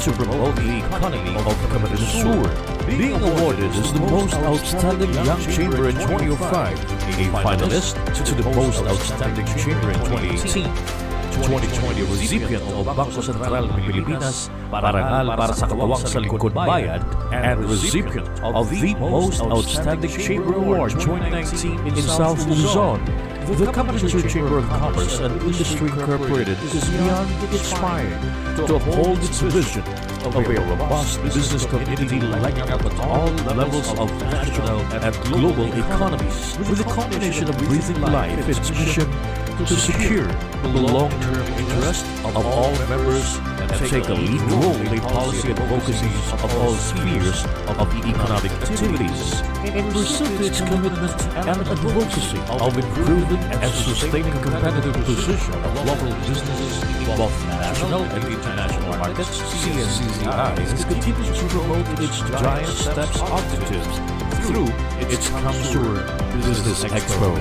to promote the economy of CamSur, being awarded as the Most Outstanding Young Chamber in 2005, a finalist to the Most Outstanding Chamber in 2018, 2020 recipient of Bangko Sentral ng Pilipinas Parangal para sa Kawang sa Lingkod Bayan, and recipient of the Most Outstanding Chamber Award 2019 in South Luzon. The CamSur Chamber of Commerce and Industry Incorporated is beyond inspired to uphold its vision of a robust business community lighting up at all levels of national and global economies, with a combination of breathing life in its mission to secure the long-term interest of all members and take a lead role in policy advocacies of all spheres of the economic activities, in pursuit of its commitment and advocacy of improving and sustaining competitive position of local businesses in both national and international markets. CSCCI continues to promote its Giant Steps objectives through its CamSur Business Expo.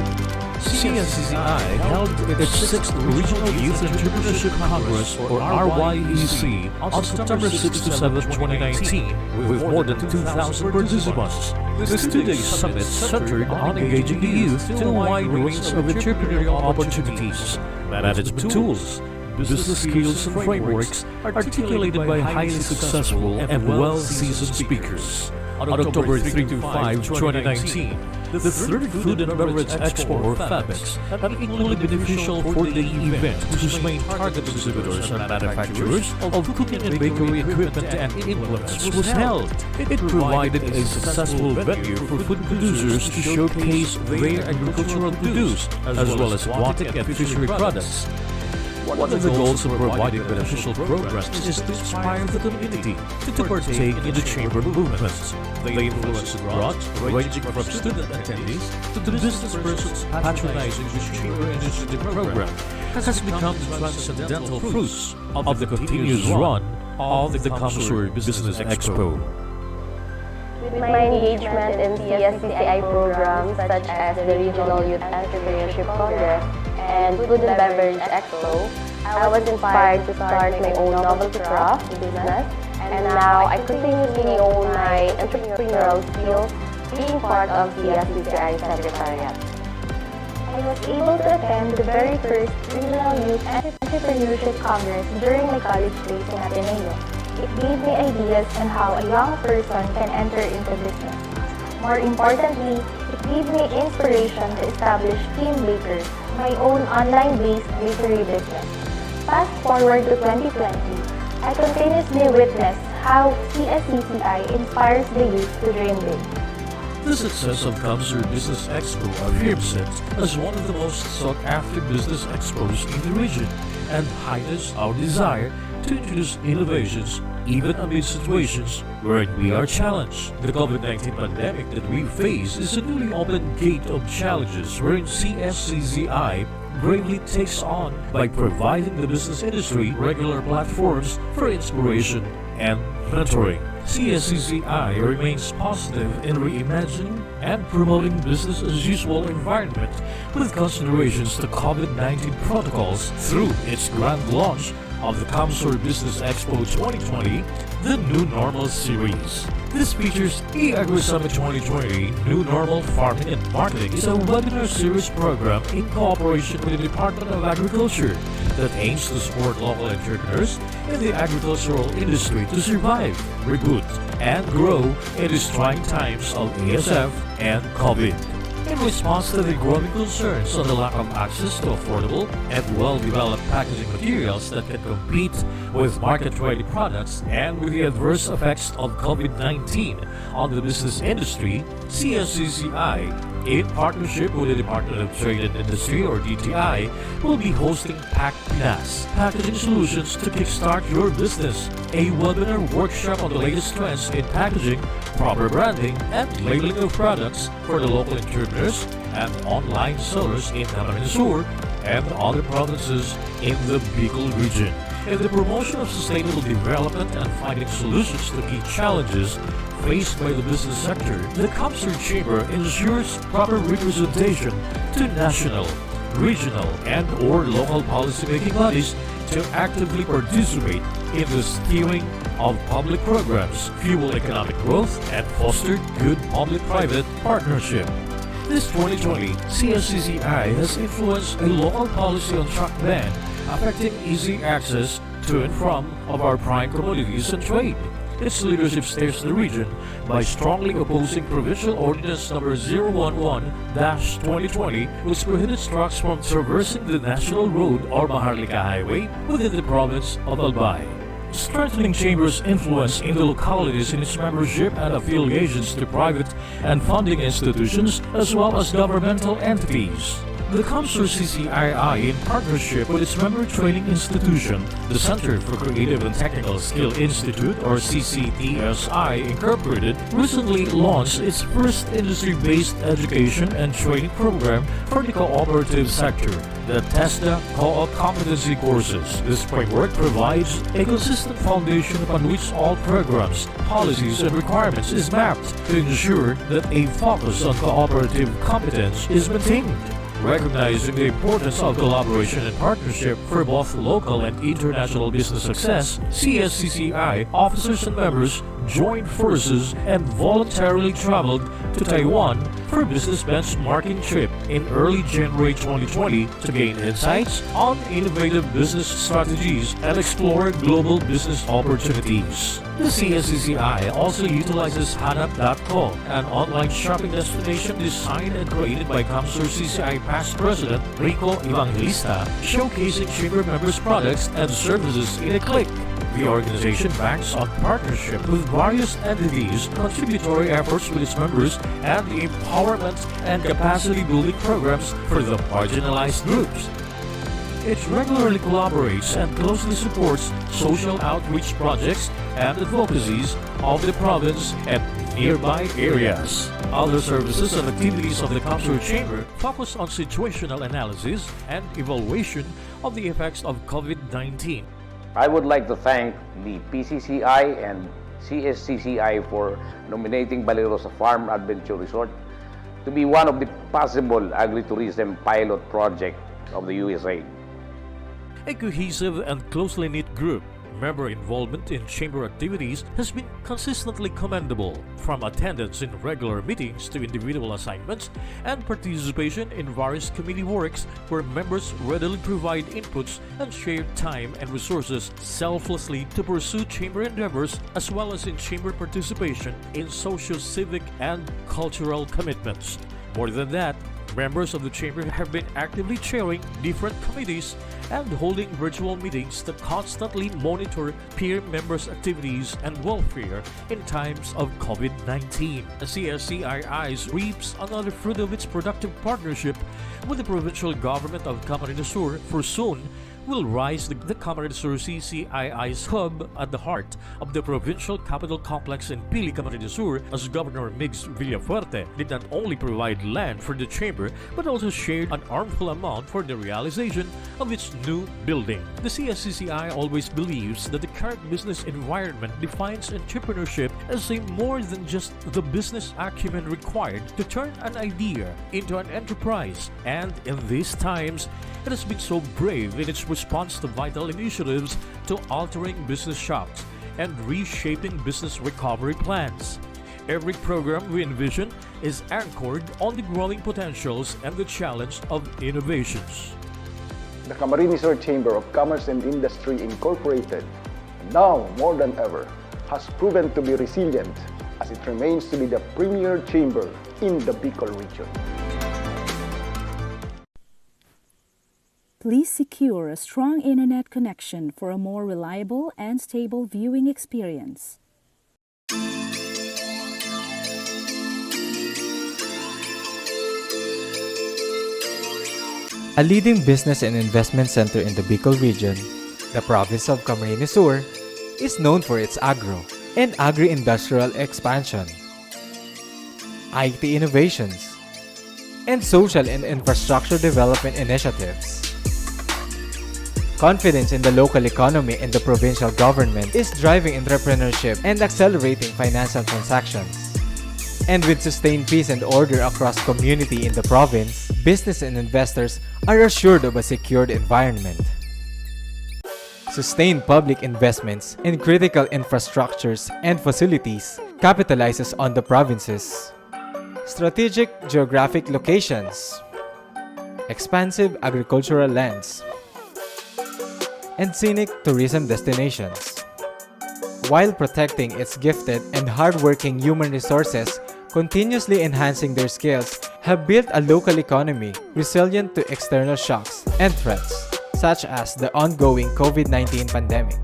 CSCCI held its 6th Regional Youth Entrepreneurship Congress, or RYEC, on September 6 to 7, 2019, with more than 2,000 participants. This two-day summit centered on engaging the youth to a wide range of entrepreneurial opportunities, management tools, business skills and frameworks articulated by highly successful and well-seasoned speakers. On October 3 to 5, 2019, the third Food and Beverage Expo, or FABEX, an equally beneficial four-day event whose main target exhibitors and manufacturers of cooking and bakery equipment and implements was held. It provided a successful venue for food producers to showcase their agricultural produce, as well as aquatic and fishery products. One of the goals of providing beneficial programs is to inspire the community to partake in the chamber movement. The influence it brought, ranging from student attendees to the business persons patronizing the chamber initiative program, has become the transcendental fruits of the continuous run of the CamSur Business Expo. With my engagement in CSCCI programs such as the Regional Youth Entrepreneurship Congress and Food and Beverage Expo, I was inspired to start my own novelty craft business, and now I continuously own my entrepreneurial skills being part of CSCCI Secretariat. I was able to attend the very first Regional Youth Entrepreneurship Congress during my college days in Ateneo. It gave me ideas on how a young person can enter into business. More importantly, it gave me inspiration to establish Team Baker, my own online-based bakery business. Fast forward to 2020, I continuously witness how CSCCI inspires the youth to dream big. The success of CamSur Business Expo affirms it as one of the most sought-after business expos in the region and heightens our desire to introduce innovations even amid situations where we are challenged. The COVID-19 pandemic that we face is a newly opened gate of challenges wherein CSCCI greatly takes on by providing the business industry regular platforms for inspiration and mentoring. CSCCI remains positive in reimagining and promoting business as usual environment with considerations to COVID-19 protocols through its grand launch of the CamSur Business Expo 2020, the New Normal Series. This features eAgri Summit 2020 New Normal Farming and Marketing is a webinar series program in cooperation with the Department of Agriculture that aims to support local entrepreneurs in the agricultural industry to survive, reboot, and grow in these trying times of ASF and COVID. In response to the growing concerns on the lack of access to affordable and well-developed packaging materials that can compete with market-ready products and with the adverse effects of COVID-19 on the business industry, CSCCI, in partnership with the Department of Trade and Industry, or DTI, will be hosting PAC-PINAS, Packaging Solutions to Kickstart Your Business, a webinar workshop on the latest trends in packaging, proper branding, and labeling of products for the local entrepreneurs and online sellers in CamSur and other provinces in the Bicol region. In the promotion of sustainable development and finding solutions to key challenges faced by the business sector, the CamSur Chamber ensures proper representation to national, regional, and/or local policymaking bodies to actively participate in the steering of public programs, fuel economic growth, and foster good public-private partnership. This 2020, CSCCI has influenced a local policy on truck ban, affecting easy access to and from of our prime commodities and trade. Its leadership steers the region by strongly opposing Provincial Ordinance Number 011-2020, which prohibits trucks from traversing the National Road or Maharlika Highway within the province of Albay. Strengthening Chamber's influence in the localities in its membership and affiliations to private and funding institutions as well as governmental entities. The CamSur CCII, in partnership with its member training institution, the Center for Creative and Technical Skill Institute, or CCTSI Incorporated, recently launched its first industry-based education and training program for the cooperative sector, the TESDA Co-op Competency Courses. This framework provides a consistent foundation upon which all programs, policies, and requirements is mapped to ensure that a focus on cooperative competence is maintained. Recognizing the importance of collaboration and partnership for both local and international business success, CSCCI officers and members joined forces and voluntarily traveled to Taiwan for a business benchmarking trip in early January 2020 to gain insights on innovative business strategies and explore global business opportunities. The CSCCI also utilizes Hanap.com, an online shopping destination designed and created by CamSur CCI past president Rico Evangelista, showcasing chamber members' products and services in a click. The organization banks on partnership with various entities, contributory efforts with its members, and the empowerment and capacity building programs for the marginalized groups. It regularly collaborates and closely supports social outreach projects and advocacies of the province and nearby areas. Other services and activities of the CamSur Chamber focus on situational analysis and evaluation of the effects of COVID-19. I would like to thank the PCCI and CSCCI for nominating Balerosa Farm Adventure Resort to be one of the possible agritourism pilot project of the USA. A cohesive and closely knit group, member involvement in chamber activities has been consistently commendable, from attendance in regular meetings to individual assignments and participation in various committee works where members readily provide inputs and share time and resources selflessly to pursue chamber endeavors, as well as in chamber participation in social, civic, and cultural commitments. More than that, members of the chamber have been actively chairing different committees and holding virtual meetings to constantly monitor peer members' activities and welfare in times of COVID-19. The CSCII reaps another fruit of its productive partnership with the provincial government of Camarines Sur, for soon will rise the Camarines Sur CCII's hub at the heart of the provincial capital complex in Pili, Camarines Sur, as Governor Migs Villafuerte did not only provide land for the chamber but also shared an armful amount for the realization of its new building. The CSCCI always believes that the current business environment defines entrepreneurship as a more than just the business acumen required to turn an idea into an enterprise, and in these times, it has been so brave in its response to vital initiatives to altering business shops and reshaping business recovery plans. Every program we envision is anchored on the growing potentials and the challenge of innovations. The Camarines Sur Chamber of Commerce and Industry Incorporated, now more than ever, has proven to be resilient as it remains to be the premier chamber in the Bicol region. Please secure a strong internet connection for a more reliable and stable viewing experience. A leading business and investment center in the Bicol region, the province of Camarines Sur is known for its agro and agri-industrial expansion, IT innovations, and social and infrastructure development initiatives. Confidence in the local economy and the provincial government is driving entrepreneurship and accelerating financial transactions. And with sustained peace and order across community in the province, business and investors are assured of a secured environment. sustained public investments in critical infrastructures and facilities, capitalizes on the province's strategic geographic locations, expansive agricultural lands, and scenic tourism destinations, while protecting its gifted and hardworking human resources, continuously enhancing their skills, have built a local economy resilient to external shocks and threats, such as the ongoing COVID-19 pandemic.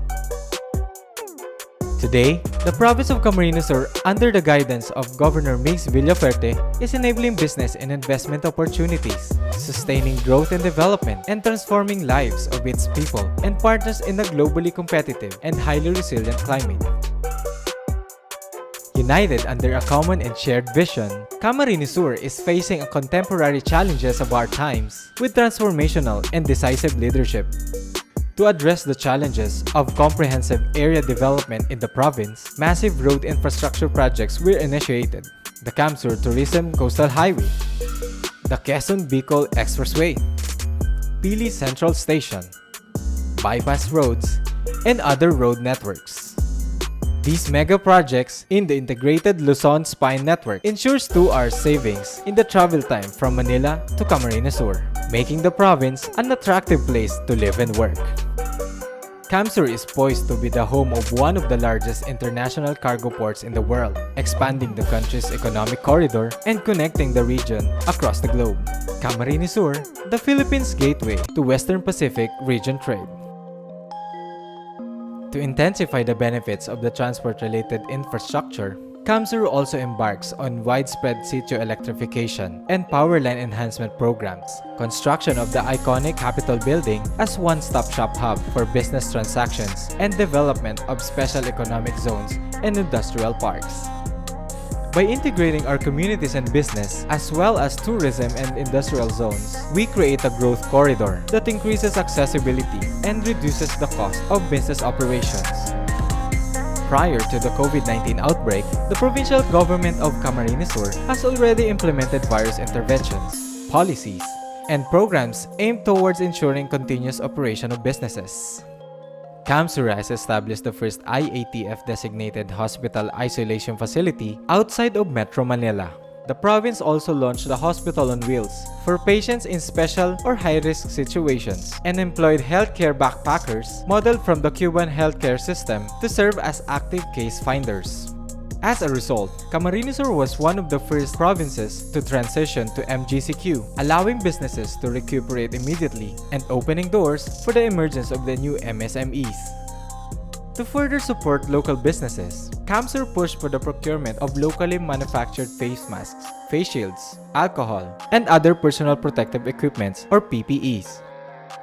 Today, the province of Camarines Sur, under the guidance of Governor Mix Villaferte, is enabling business and investment opportunities, sustaining growth and development, and transforming lives of its people and partners in a globally competitive and highly resilient climate. United under a common and shared vision, Camarines Sur is facing a contemporary challenges of our times with transformational and decisive leadership. To address the challenges of comprehensive area development in the province, massive road infrastructure projects were initiated. The CamSur Tourism Coastal Highway, the Quezon-Bicol Expressway, Pili Central Station, bypass roads, and other road networks. These mega projects in the integrated Luzon Spine Network ensures 2 hours savings in the travel time from Manila to Camarines Sur, making the province an attractive place to live and work. CamSur is poised to be the home of one of the largest international cargo ports in the world, expanding the country's economic corridor and connecting the region across the globe. Camarines Sur, the Philippines' gateway to Western Pacific region trade. To intensify the benefits of the transport-related infrastructure, CamSur also embarks on widespread sitio electrification and power line enhancement programs, construction of the iconic Capitol building as one-stop shop hub for business transactions, and development of special economic zones and industrial parks. By integrating our communities and business, as well as tourism and industrial zones, we create a growth corridor that increases accessibility and reduces the cost of business operations. Prior to the COVID-19 outbreak, the provincial government of Camarines Sur has already implemented various interventions, policies, and programs aimed towards ensuring continuous operation of businesses. CamSur has established the first IATF-designated hospital isolation facility outside of Metro Manila. The province also launched the Hospital on Wheels for patients in special or high-risk situations and employed healthcare backpackers modeled from the Cuban healthcare system to serve as active case finders. As a result, Camarines Sur was one of the first provinces to transition to MGCQ, allowing businesses to recuperate immediately and opening doors for the emergence of the new MSMEs. To further support local businesses, CamSur pushed for the procurement of locally manufactured face masks, face shields, alcohol, and other personal protective equipments or PPEs.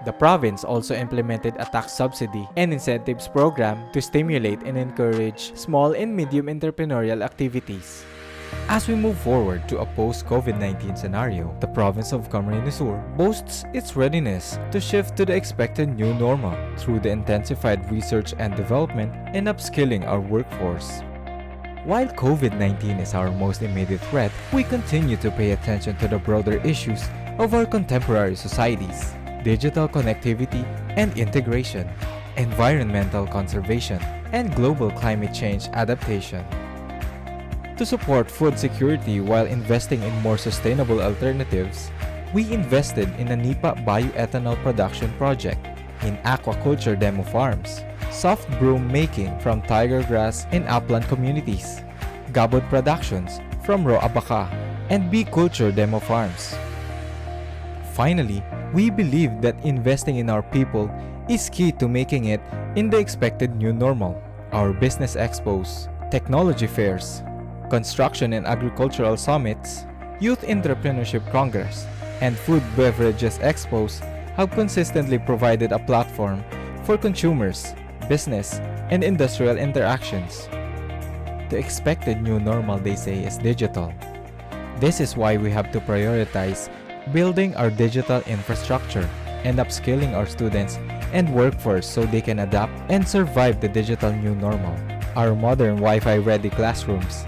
The province also implemented a tax subsidy and incentives program to stimulate and encourage small and medium entrepreneurial activities. As we move forward to a post-COVID-19 scenario, the province of Camarines Sur boasts its readiness to shift to the expected new normal through the intensified research and development and upskilling our workforce. While COVID-19 is our most immediate threat, we continue to pay attention to the broader issues of our contemporary societies: digital connectivity and integration, environmental conservation, and global climate change adaptation. To support food security while investing in more sustainable alternatives, we invested in a NIPA bioethanol production project, in aquaculture demo farms, soft broom making from tiger grass in upland communities, gabod productions from raw abaca, and bee culture demo farms. Finally, we believe that investing in our people is key to making it in the expected new normal. Our business expos, technology fairs, construction and agricultural summits, youth entrepreneurship congress, and food beverages expos have consistently provided a platform for consumers, business, and industrial interactions. The expected new normal, they say, is digital. This is why we have to prioritize building our digital infrastructure and upskilling our students and workforce so they can adapt and survive the digital new normal. Our modern Wi-Fi ready classrooms,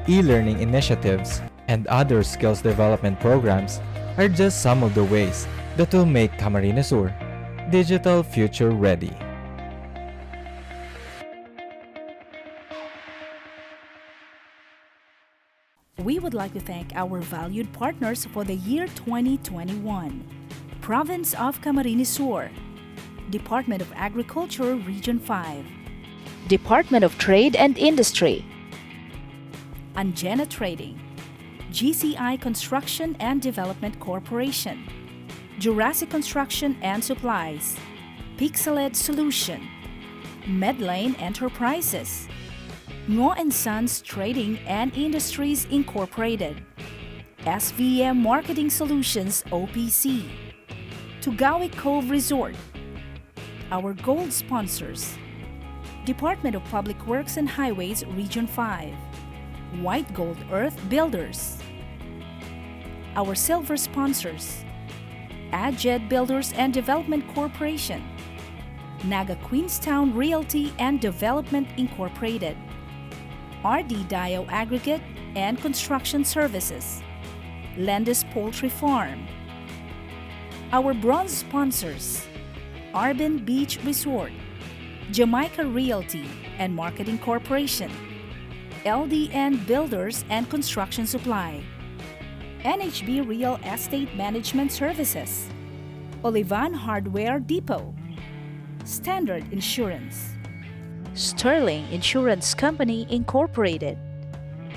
e-learning initiatives, and other skills development programs are just some of the ways that will make Camarines Sur digital future ready. We would like to thank our valued partners for the year 2021. Province of Camarines Sur, Department of Agriculture, Region 5, Department of Trade and Industry, Angena Trading, GCI Construction and Development Corporation, Jurassic Construction and Supplies, Pixeled Solution, Medlane Enterprises, Ngo & Sons Trading and Industries Incorporated, SVM Marketing Solutions OPC, Tugawi Cove Resort. Our gold sponsors: Department of Public Works and Highways Region 5, White Gold Earth Builders. Our silver sponsors: Adjed Builders and Development Corporation, Naga Queenstown Realty and Development Incorporated, RD Dio Aggregate and Construction Services, Landis Poultry Farm. Our bronze sponsors: Arbin Beach Resort, Jamaica Realty and Marketing Corporation, LDN Builders and Construction Supply, NHB Real Estate Management Services, Olivan Hardware Depot, Standard Insurance, Sterling Insurance Company Incorporated,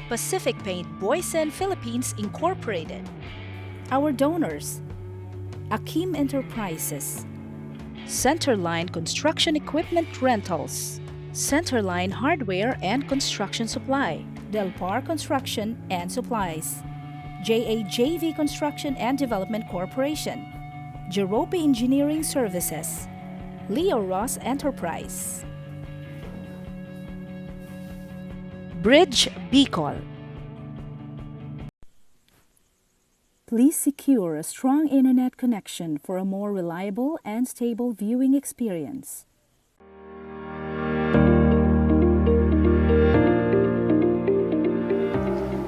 Pacific Paint Boysen Philippines Incorporated. Our donors: Akim Enterprises, Centerline Construction Equipment Rentals, Centerline Hardware and Construction Supply, Del Par Construction and Supplies, JAJV Construction and Development Corporation, Jerope Engineering Services, Leo Ross Enterprise, Bridge Bicol. Please secure a strong internet connection for a more reliable and stable viewing experience.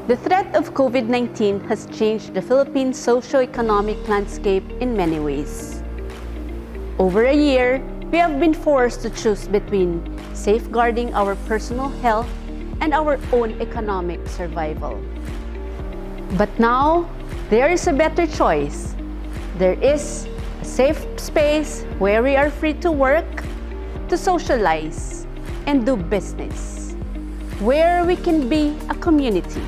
The threat of COVID-19 has changed the Philippine socio-economic landscape in many ways. Over a year, we have been forced to choose between safeguarding our personal health and our own economic survival. But now, there is a better choice. There is a safe space where we are free to work, to socialize, and do business, where we can be a community.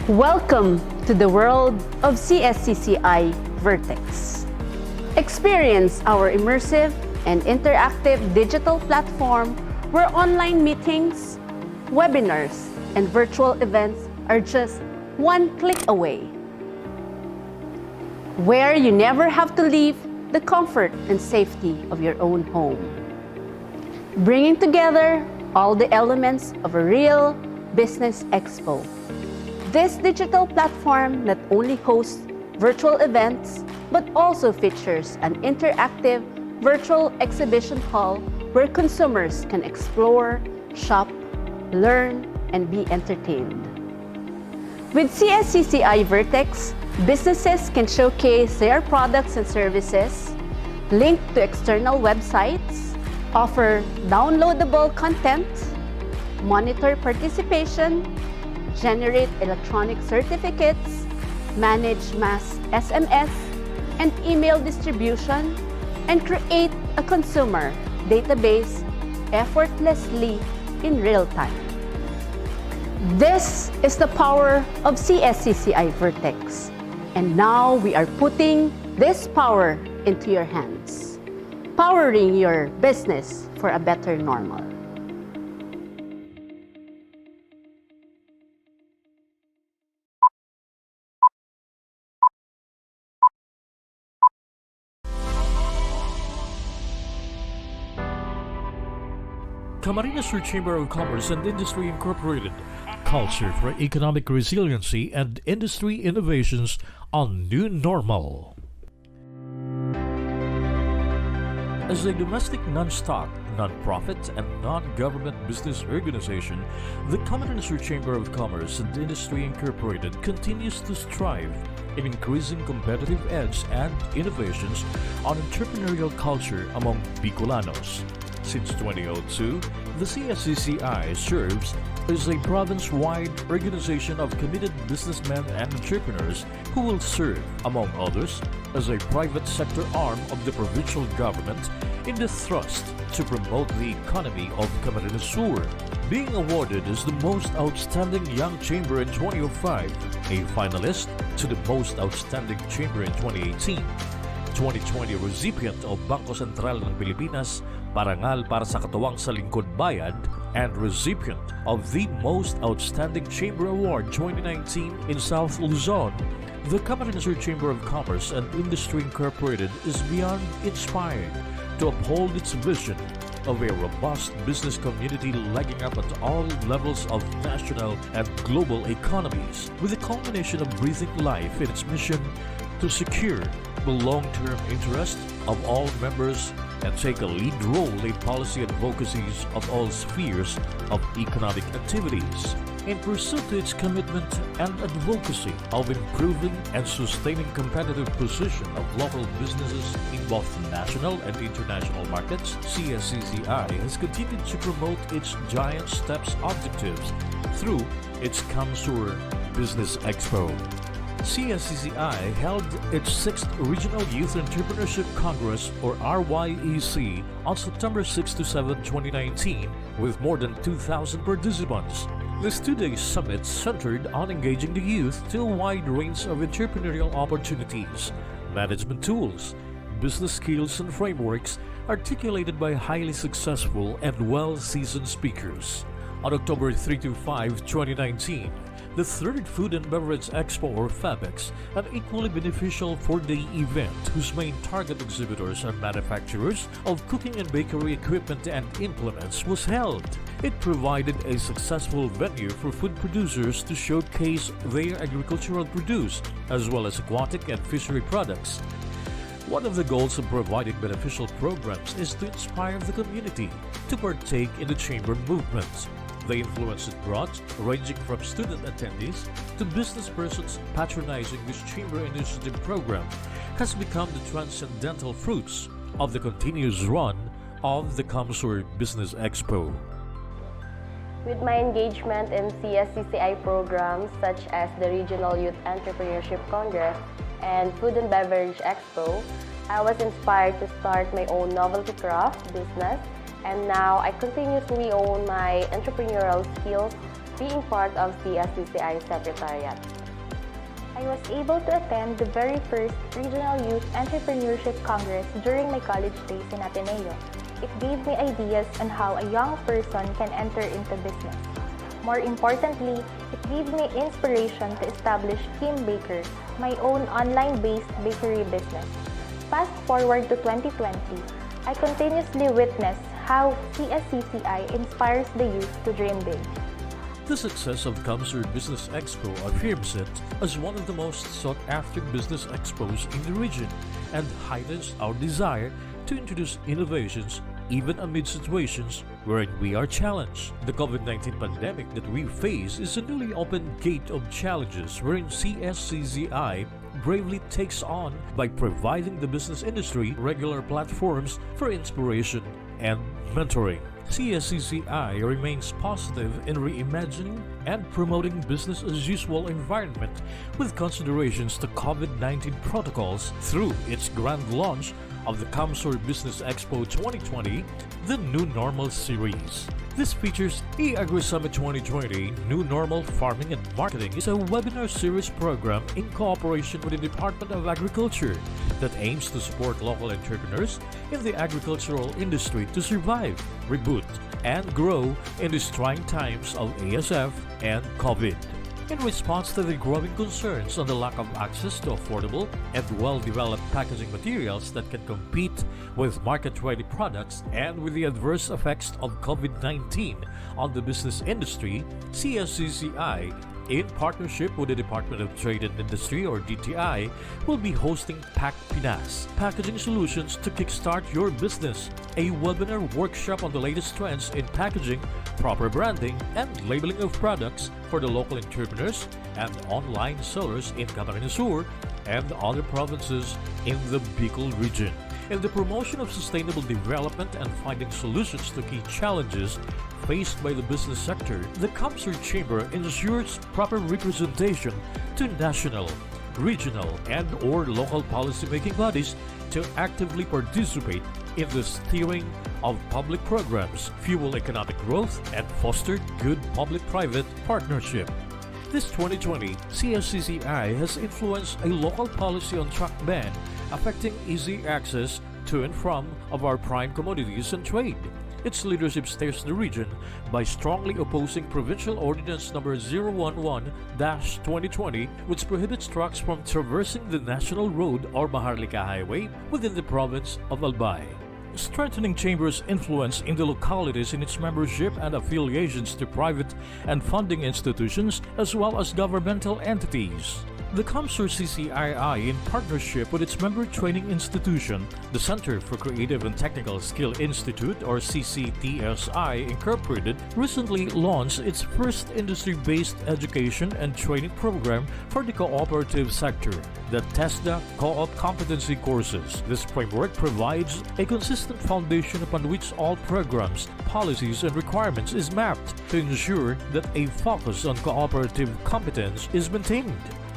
Welcome to the world of CSCCI Vertex. Experience our immersive and interactive digital platform where online meetings, webinars, and virtual events are just one click away. Where you never have to leave the comfort and safety of your own home. Bringing together all the elements of a real business expo. This digital platform not only hosts virtual events, but also features an interactive virtual exhibition hall where consumers can explore, shop, learn, and be entertained. With CSCCI Vertex, businesses can showcase their products and services, link to external websites, offer downloadable content, monitor participation, generate electronic certificates, manage mass SMS and email distribution, and create a consumer database effortlessly in real time. This is the power of CSCCI Vertex, and now we are putting this power into your hands, powering your business for a better normal. Camarines Sur Chamber of Commerce and Industry Incorporated. Culture for economic resiliency and industry innovations on New Normal. As a domestic non-stock, non-profit, and non-government business organization, the Camarines Sur Chamber of Commerce and Industry Incorporated continues to strive in increasing competitive edge and innovations on entrepreneurial culture among Bicolanos. Since 2002, The CSCCI serves as a province-wide organization of committed businessmen and entrepreneurs who will serve, among others, as a private sector arm of the provincial government in the thrust to promote the economy of Camarines Sur. Being awarded as the Most Outstanding Young Chamber in 2005, a finalist to the Most Outstanding Chamber in 2018, 2020 recipient of Bangko Sentral ng Pilipinas, Parangal para sa Katuwang sa Lingkod Bayan, and recipient of the Most Outstanding Chamber Award 2019 in South Luzon, the Camarines Sur Chamber of Commerce and Industry Incorporated is beyond inspired to uphold its vision of a robust business community legging up at all levels of national and global economies, with a culmination of breathing life in its mission to secure the long-term interest of all members and take a lead role in policy advocacies of all spheres of economic activities, in pursuit to its commitment and advocacy of improving and sustaining competitive position of local businesses in both national and international markets. CSCCI has continued to promote its Giant Steps objectives through its CamSur Business Expo. CSCCI held its 6th Regional Youth Entrepreneurship Congress, or RYEC, on September 6 to 7, 2019, with more than 2,000 participants. This two-day summit centered on engaging the youth to a wide range of entrepreneurial opportunities, management tools, business skills and frameworks articulated by highly successful and well-seasoned speakers. On October 3 to 5, 2019, the 3rd Food and Beverage Expo, or FABEX, an equally beneficial 4-day event whose main target exhibitors are manufacturers of cooking and bakery equipment and implements, was held. It provided a successful venue for food producers to showcase their agricultural produce, as well as aquatic and fishery products. One of the goals of providing beneficial programs is to inspire the community to partake in the chamber movement. The influence it brought, ranging from student attendees to business persons patronizing this chamber initiative program, has become the transcendental fruits of the continuous run of the CamSur Business Expo. With my engagement in CSCCI programs such as the Regional Youth Entrepreneurship Congress and Food and Beverage Expo, I was inspired to start my own novelty craft business, and now I continuously own my entrepreneurial skills being part of CSCCI Secretariat. I was able to attend the very first Regional Youth Entrepreneurship Congress during my college days in Ateneo. It gave me ideas on how a young person can enter into business. More importantly, it gave me inspiration to establish Kim Baker, my own online-based bakery business. Fast forward to 2020, I continuously witness how CSCCI inspires the youth to dream big. The success of CamSur Business Expo affirms it as one of the most sought-after business expos in the region and heightens our desire to introduce innovations even amid situations wherein we are challenged. The COVID-19 pandemic that we face is a newly opened gate of challenges wherein CSCCI bravely takes on by providing the business industry regular platforms for inspiration and mentoring. CSCCI remains positive in reimagining and promoting business-as-usual environment with considerations to COVID-19 protocols through its grand launch of the CamSur Business Expo 2020, the New Normal Series. This features eAgriSummit 2020 New Normal Farming and Marketing is a webinar series program in cooperation with the Department of Agriculture that aims to support local entrepreneurs in the agricultural industry to survive, reboot, and grow in these trying times of ASF and COVID. In response to the growing concerns on the lack of access to affordable and well-developed packaging materials that can compete with market-ready products and with the adverse effects of COVID-19 on the business industry, CSCCI, in partnership with the Department of Trade and Industry, or DTI, will be hosting Pack Pinas, Packaging Solutions to Kickstart Your Business, a webinar workshop on the latest trends in packaging, proper branding, and labeling of products for the local entrepreneurs and online sellers in Camarines Sur and other provinces in the Bicol region. in the promotion of sustainable development and finding solutions to key challenges faced by the business sector, the CamSur Chamber ensures proper representation to national, regional, and/or local policymaking bodies to actively participate in the steering of public programs, fuel economic growth, and foster good public-private partnership. This 2020, CSCCI has influenced a local policy on truck ban affecting easy access to and from of our prime commodities and trade. Its leadership steers the region by strongly opposing Provincial Ordinance Number 011-2020, which prohibits trucks from traversing the National Road or Maharlika Highway within the province of Albay. Strengthening Chamber's influence in the localities in its membership and affiliations to private and funding institutions as well as governmental entities. The CamSur CCII, in partnership with its member training institution, the Center for Creative and Technical Skill Institute, or CCTSI Incorporated, recently launched its first industry-based education and training program for the cooperative sector, the TESDA Co-op Competency Courses. This framework provides a consistent foundation upon which all programs, policies, and requirements is mapped to ensure that a focus on cooperative competence is maintained.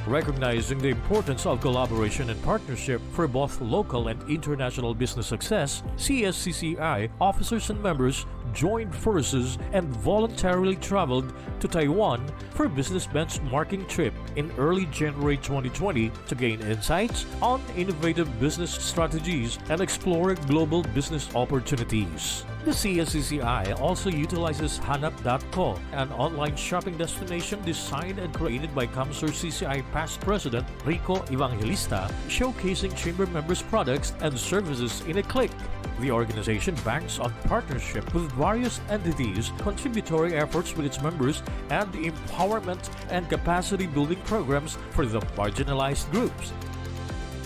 Recognizing the importance of collaboration and partnership for both local and international business success, CSCCI officers and members joined forces and voluntarily traveled to Taiwan for a business benchmarking trip in early January 2020 to gain insights on innovative business strategies and explore global business opportunities. The CSCCI also utilizes Hanap.co, an online shopping destination designed and created by CamSur CCI past president Rico Evangelista, showcasing chamber members' products and services in a click. The organization banks on partnership with various entities, contributory efforts with its members, and empowerment and capacity building programs for the marginalized groups.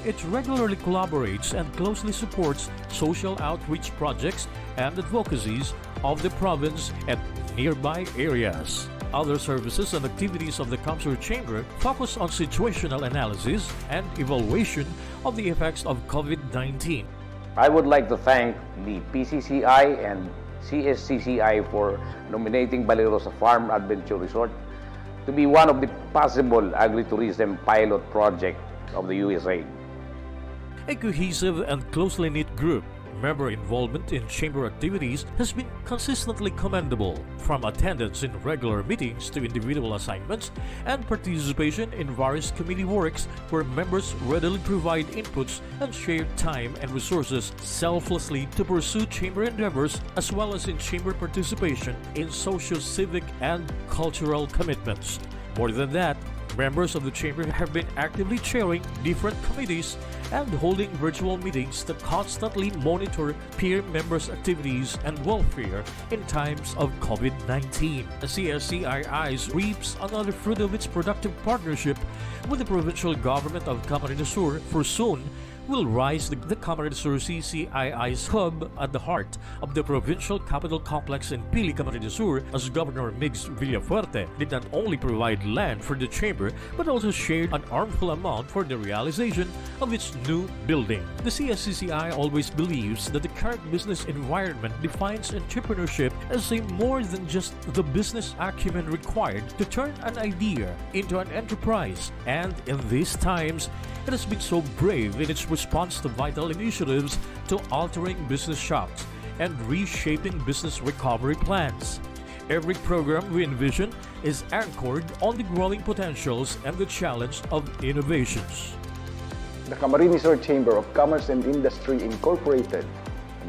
It regularly collaborates and closely supports social outreach projects and advocacies of the province and nearby areas. Other services and activities of the CamSur Chamber focus on situational analysis and evaluation of the effects of COVID-19. I would like to thank the PCCI and CSCCI for nominating Balerosa Farm Adventure Resort to be one of the possible agritourism pilot project of the USA. A cohesive and closely knit group, member involvement in chamber activities has been consistently commendable, from attendance in regular meetings to individual assignments and participation in various committee works where members readily provide inputs and share time and resources selflessly to pursue chamber endeavors, as well as in chamber participation in social, civic, and cultural commitments. More than that, members of the chamber have been actively chairing different committees and holding virtual meetings to constantly monitor peer members' activities and welfare in times of COVID-19. The CSCII reaps another fruit of its productive partnership with the provincial government of Camarines Sur, for soon will rise the Camarines Sur CCII's hub at the heart of the provincial capital complex in Pili, Camarines Sur, as Governor Migs Villafuerte did not only provide land for the chamber but also shared an armful amount for the realization of its new building. The CSCCI always believes that the current business environment defines entrepreneurship as a more than just the business acumen required to turn an idea into an enterprise, and in these times, it has been so brave in its response to vital initiatives to altering business shops and reshaping business recovery plans. Every program we envision is anchored on the growing potentials and the challenge of innovations. The Camarines Sur Chamber of Commerce and Industry Incorporated,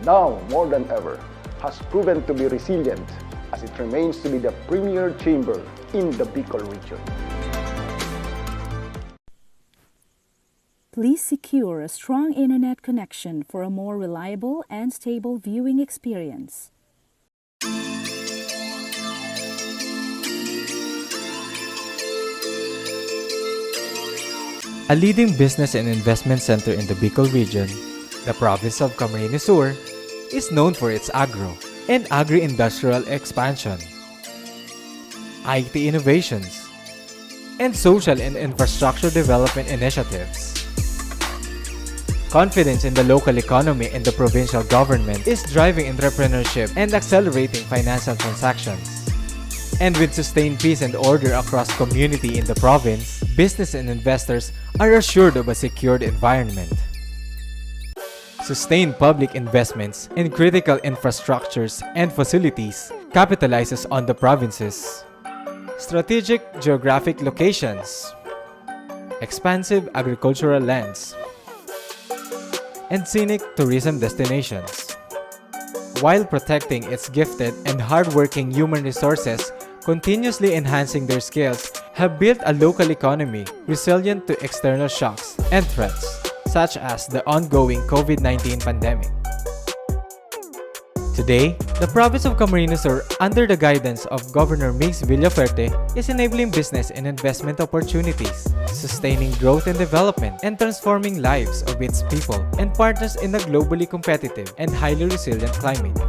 now more than ever, has proven to be resilient as it remains to be the premier chamber in the Bicol region. Please secure a strong internet connection for a more reliable and stable viewing experience. A leading business and investment center in the Bicol region, the province of Camarines Sur is known for its agro and agri-industrial expansion, IT innovations, and social and infrastructure development initiatives. Confidence in the local economy and the provincial government is driving entrepreneurship and accelerating financial transactions. And with sustained peace and order across community in the province, business and investors are assured of a secured environment. Sustained public investments in critical infrastructures and facilities capitalizes on the province's strategic geographic locations, expansive agricultural lands, and scenic tourism destinations, while protecting its gifted and hardworking human resources, continuously enhancing their skills, have built a local economy resilient to external shocks and threats, such as the ongoing COVID-19 pandemic. Today, the province of Camarines Sur, under the guidance of Governor Mix Villaferte, is enabling business and investment opportunities, sustaining growth and development, and transforming lives of its people and partners in a globally competitive and highly resilient climate.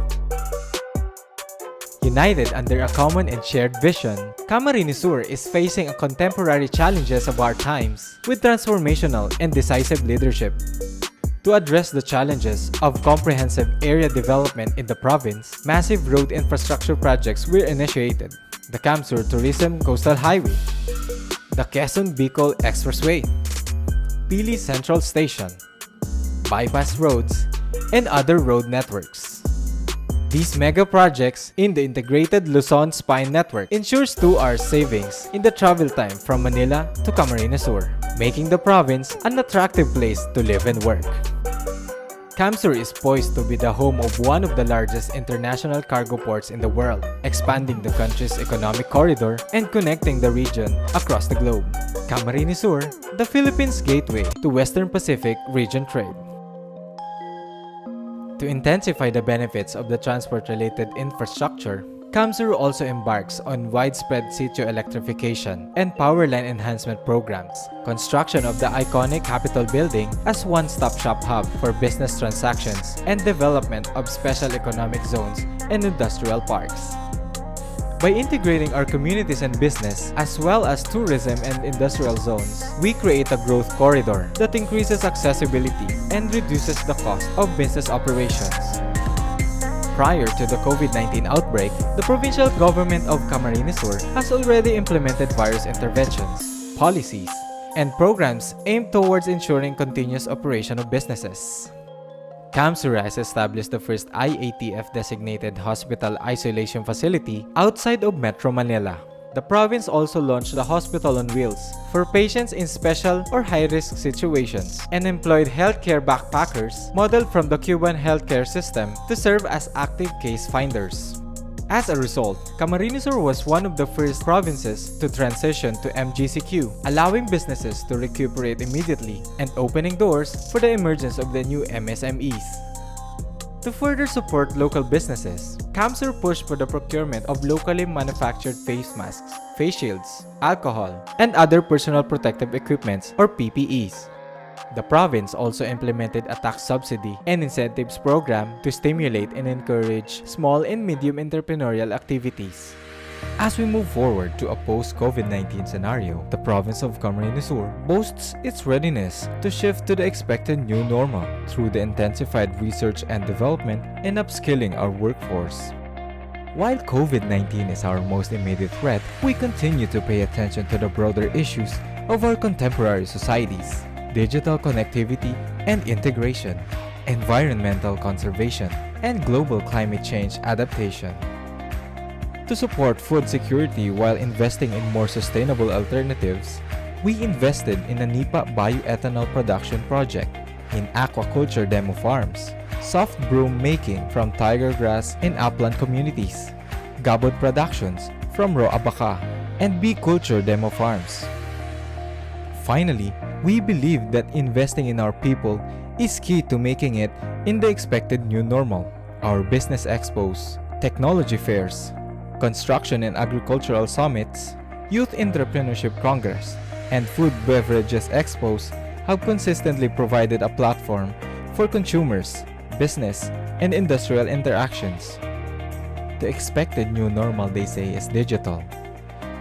United under a common and shared vision, Camarines Sur is facing a contemporary challenges of our times with transformational and decisive leadership. To address the challenges of comprehensive area development in the province, massive road infrastructure projects were initiated. The CamSur Tourism Coastal Highway, the Quezon-Bicol Expressway, Pili Central Station, bypass roads, and other road networks. These mega projects in the integrated Luzon Spine Network ensures 2 hours savings in the travel time from Manila to Camarines Sur, making the province an attractive place to live and work. CamSur is poised to be the home of one of the largest international cargo ports in the world, expanding the country's economic corridor and connecting the region across the globe. Camarines Sur, the Philippines' gateway to Western Pacific region trade. To intensify the benefits of the transport-related infrastructure, CamSur also embarks on widespread sitio electrification and power line enhancement programs, construction of the iconic Capitol building as one-stop shop hub for business transactions, and development of special economic zones and industrial parks. By integrating our communities and business, as well as tourism and industrial zones, we create a growth corridor that increases accessibility and reduces the cost of business operations. Prior to the COVID-19 outbreak, the provincial government of Camarines Sur has already implemented various interventions, policies, and programs aimed towards ensuring continuous operation of businesses. CamSur has established the first IATF-designated hospital isolation facility outside of Metro Manila. The province also launched the Hospital on Wheels for patients in special or high-risk situations and employed healthcare backpackers modeled from the Cuban healthcare system to serve as active case finders. As a result, Camarines Sur was one of the first provinces to transition to MGCQ, allowing businesses to recuperate immediately and opening doors for the emergence of the new MSMEs. To further support local businesses, CamSur pushed for the procurement of locally manufactured face masks, face shields, alcohol, and other personal protective equipments or PPEs. The province also implemented a tax subsidy and incentives program to stimulate and encourage small and medium entrepreneurial activities. As we move forward to a post-COVID-19 scenario, the province of Camarines Sur boasts its readiness to shift to the expected new normal through the intensified research and development and upskilling our workforce. While COVID-19 is our most immediate threat, we continue to pay attention to the broader issues of our contemporary societies: digital connectivity and integration, environmental conservation, and global climate change adaptation. To support food security while investing in more sustainable alternatives, we invested in a NIPA bioethanol production project, in aquaculture demo farms, soft broom making from tiger grass in upland communities, gabot productions from raw abaca, and bee culture demo farms. Finally, we believe that investing in our people is key to making it in the expected new normal. Our business expos, technology fairs, construction and agricultural summits, youth entrepreneurship congress, and food beverages expos have consistently provided a platform for consumers, business, and industrial interactions. The expected new normal, they say, is digital.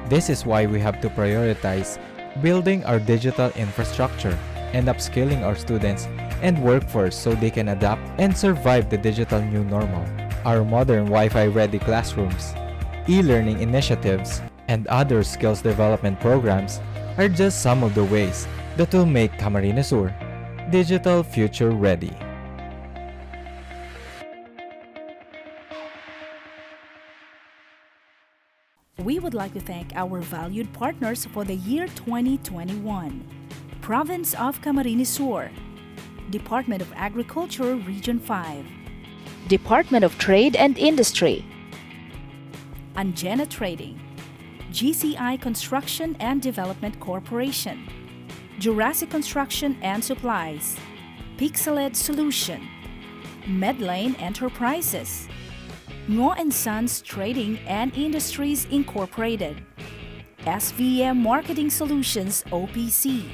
This is why we have to prioritize building our digital infrastructure and upskilling our students and workforce so they can adapt and survive the digital new normal. Our modern Wi-Fi ready classrooms, e-learning initiatives, and other skills development programs are just some of the ways that will make Camarines Sur digital future ready. We would like to thank our valued partners for the year 2021. Province of Camarines Sur, Department of Agriculture Region 5, Department of Trade and Industry, Angena Trading, GCI Construction and Development Corporation, Jurassic Construction and Supplies, Pixeled Solution, Medlane Enterprises, Ngo & Sons Trading and Industries Incorporated, SVM Marketing Solutions OPC,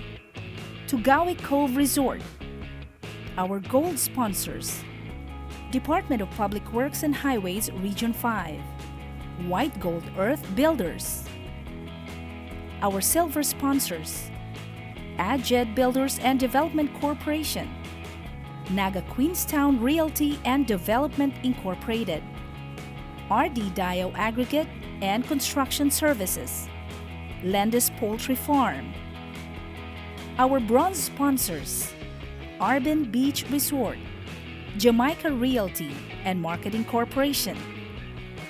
Tugawi Cove Resort. Our gold sponsors: Department of Public Works and Highways Region 5, White Gold Earth Builders. Our silver sponsors: Adjed Builders and Development Corporation, Naga Queenstown Realty and Development Incorporated, RD Dio Aggregate and Construction Services, Landis Poultry Farm. Our bronze sponsors: Arbin Beach Resort, Jamaica Realty and Marketing Corporation,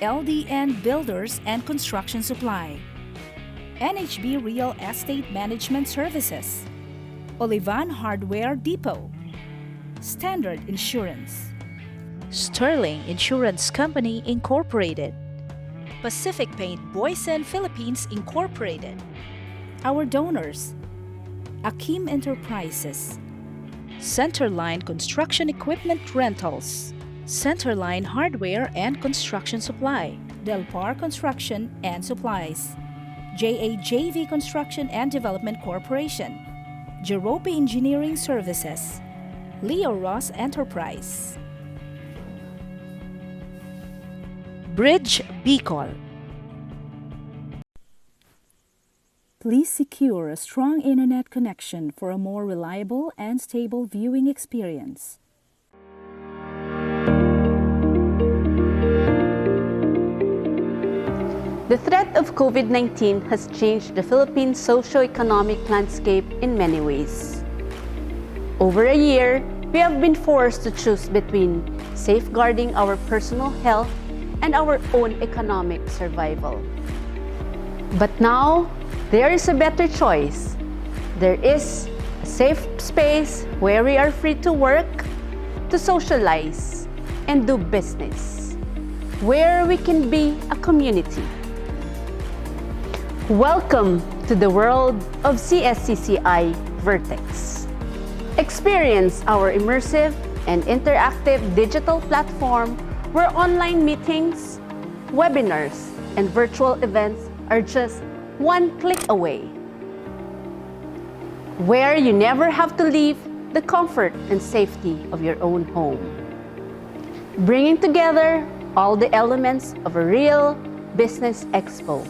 LDN Builders and Construction Supply, NHB Real Estate Management Services, Olivan Hardware Depot, Standard Insurance, Sterling Insurance Company Incorporated, Pacific Paint Boysen Philippines Incorporated. Our donors: Akim Enterprises, Centerline Construction Equipment Rentals, Centerline Hardware and Construction Supply, Delpar Construction and Supplies, JAJV Construction and Development Corporation, Jerope Engineering Services, Leo Ross Enterprise, Bridge Bicol. Please secure a strong internet connection for a more reliable and stable viewing experience. The threat of COVID-19 has changed the Philippine socio-economic landscape in many ways. Over a year, we have been forced to choose between safeguarding our personal health and our own economic survival. But now, there is a better choice. There is a safe space where we are free to work, to socialize, and do business, where we can be a community. Welcome to the world of CSCCI Vertex. Experience our immersive and interactive digital platform where online meetings, webinars, and virtual events are just one click away. Where you never have to leave the comfort and safety of your own home. Bringing together all the elements of a real business expo.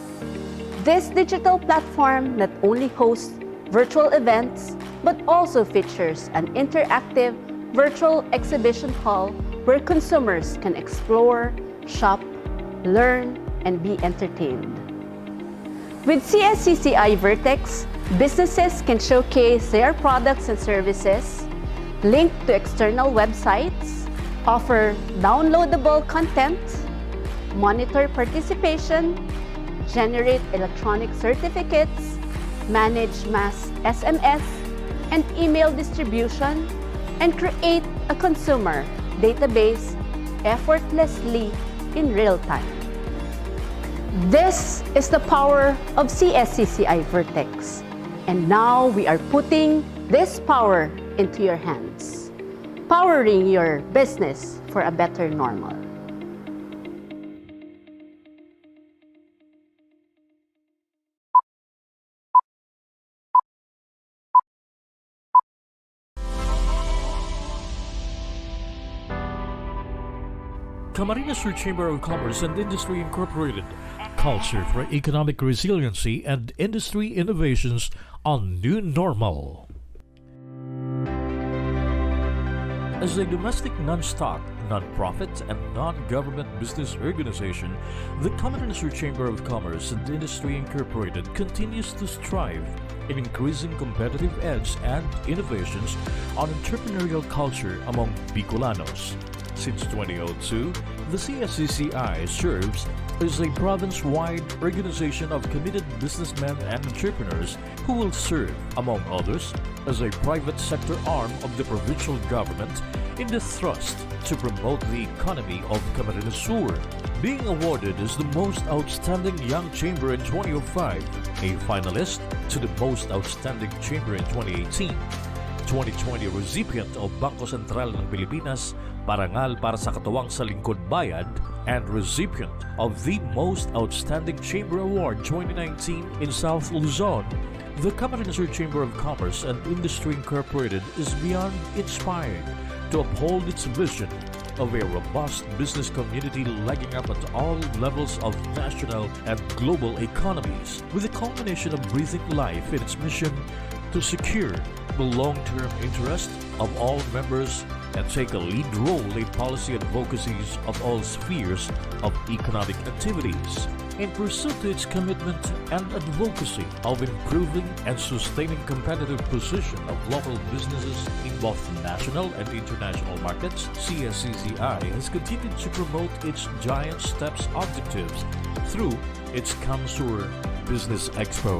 This digital platform not only hosts virtual events, but also features an interactive virtual exhibition hall where consumers can explore, shop, learn, and be entertained. With CSCCI Vertex, businesses can showcase their products and services, link to external websites, offer downloadable content, monitor participation, generate electronic certificates, manage mass SMS and email distribution, and create a consumer database effortlessly in real time. This is the power of CSCCI Vertex, and now we are putting this power into your hands, powering your business for a better normal. Camarines Sur Chamber of Commerce and Industry Incorporated, culture for economic resiliency and industry innovations on New Normal. As a domestic non-stock, non-profit, and non-government business organization, the Camarines Chamber of Commerce and Industry Incorporated continues to strive in increasing competitive edge and innovations on entrepreneurial culture among Bicolanos. Since 2002, the CSCCI serves as a province-wide organization of committed businessmen and entrepreneurs who will serve, among others, as a private sector arm of the provincial government in the thrust to promote the economy of Camarines Sur. Being awarded as the Most Outstanding Young Chamber in 2005, a finalist to the Most Outstanding Chamber in 2018, 2020 recipient of Bangko Sentral ng Pilipinas, Parangal para sa Katuwang sa Lingkod Bayad, and recipient of the Most Outstanding Chamber Award 2019 in South Luzon, the Camarines Chamber of Commerce and Industry Incorporated is beyond inspired to uphold its vision of a robust business community legging up at all levels of national and global economies, with a culmination of breathing life in its mission to secure the long-term interest of all members and take a lead role in policy advocacies of all spheres of economic activities in pursuit to its commitment and advocacy of improving and sustaining competitive position of local businesses in both national and international markets. CSCCI has continued to promote its Giant Steps objectives through its CamSur Business Expo.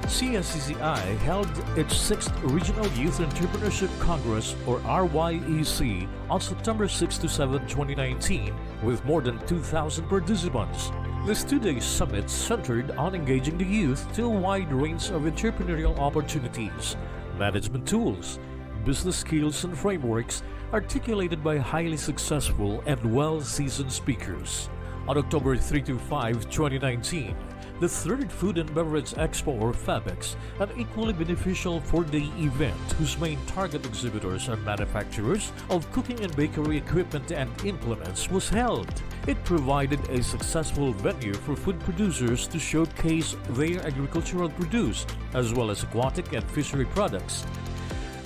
CSCCI held its 6th Regional Youth Entrepreneurship Congress, or RYEC, on September 6 to 7, 2019, with more than 2,000 participants. This two-day summit centered on engaging the youth to a wide range of entrepreneurial opportunities, management tools, business skills and frameworks articulated by highly successful and well-seasoned speakers. On October 3 to 5, 2019, the third Food and Beverage Expo, or FABEX, an equally beneficial 4-day event whose main target exhibitors are manufacturers of cooking and bakery equipment and implements, was held. It provided a successful venue for food producers to showcase their agricultural produce, as well as aquatic and fishery products.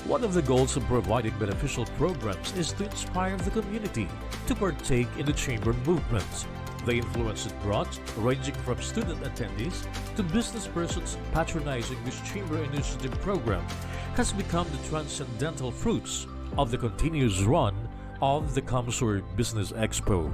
One of the goals of providing beneficial programs is to inspire the community to partake in the chamber movement. The influence it brought, ranging from student attendees to business persons patronizing this chamber initiative program, has become the transcendental fruits of the continuous run of the CamSur Business Expo.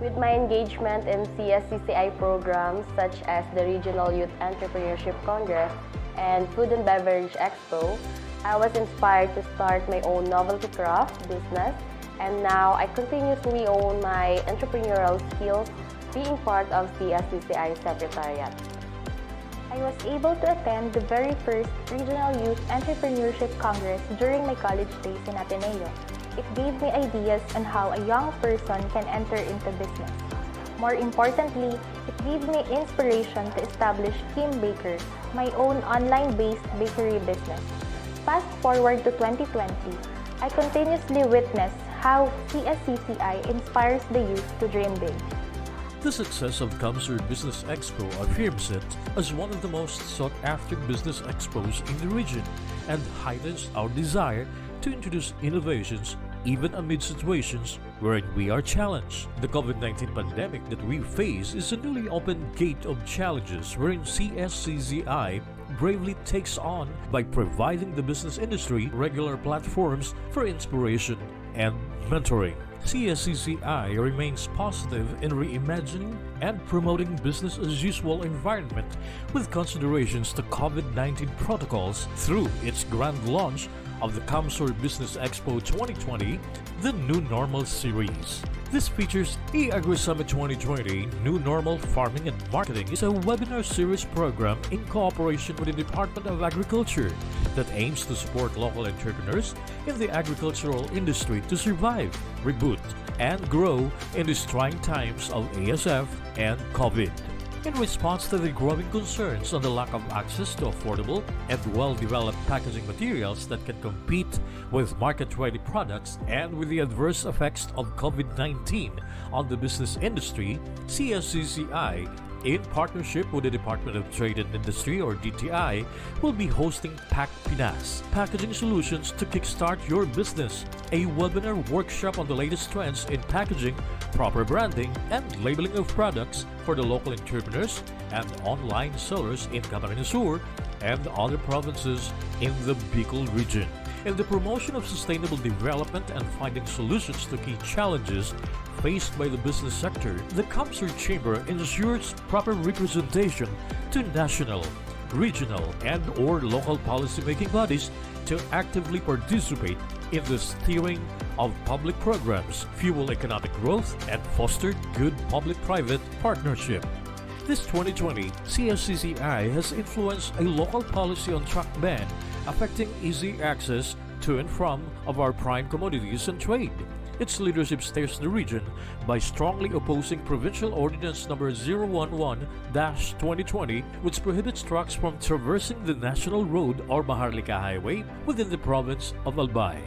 With my engagement in CSCCI programs such as the Regional Youth Entrepreneurship Congress and Food and Beverage Expo, I was inspired to start my own novelty craft business, and now I continuously own my entrepreneurial skills being part of CSCCI Secretariat. I was able to attend the very first Regional Youth Entrepreneurship Congress during my college days in Ateneo. It gave me ideas on how a young person can enter into business. More importantly, it gave me inspiration to establish Kim Baker, my own online-based bakery business. Fast forward to 2020, I continuously witness how CSCCI inspires the youth to dream big. The success of CamSur Business Expo affirms it as one of the most sought-after business expos in the region and heightens our desire to introduce innovations even amid situations wherein we are challenged. The COVID-19 pandemic that we face is a newly opened gate of challenges wherein CSCCI bravely takes on by providing the business industry regular platforms for inspiration and mentoring. CSCCI remains positive in reimagining and promoting business as usual environment with considerations to COVID-19 protocols through its grand launch of the CamSur Business Expo 2020, the New Normal Series. This features eAgri Summit 2020 New Normal Farming and Marketing is a webinar series program in cooperation with the Department of Agriculture that aims to support local entrepreneurs in the agricultural industry to survive, reboot, and grow in these trying times of ASF and COVID. In response to the growing concerns on the lack of access to affordable and well-developed packaging materials that can compete with market-ready products and with the adverse effects of COVID-19 on the business industry, CSCCI in partnership with the Department of Trade and Industry or DTI, will be hosting Pack Pinas, Packaging Solutions to Kickstart Your Business, a webinar workshop on the latest trends in packaging, proper branding, and labeling of products for the local entrepreneurs and online sellers in Camarines Sur and other provinces in the Bicol region. In the promotion of sustainable development and finding solutions to key challenges faced by the business sector, the CamSur Chamber ensures proper representation to national, regional, and/or local policymaking bodies to actively participate in the steering of public programs, fuel economic growth, and foster good public-private partnership. This 2020, CSCCI has influenced a local policy on truck ban affecting easy access to and from of our prime commodities and trade. Its leadership steers the region by strongly opposing Provincial Ordinance No. 011-2020, which prohibits trucks from traversing the National Road or Maharlika Highway within the province of Albay.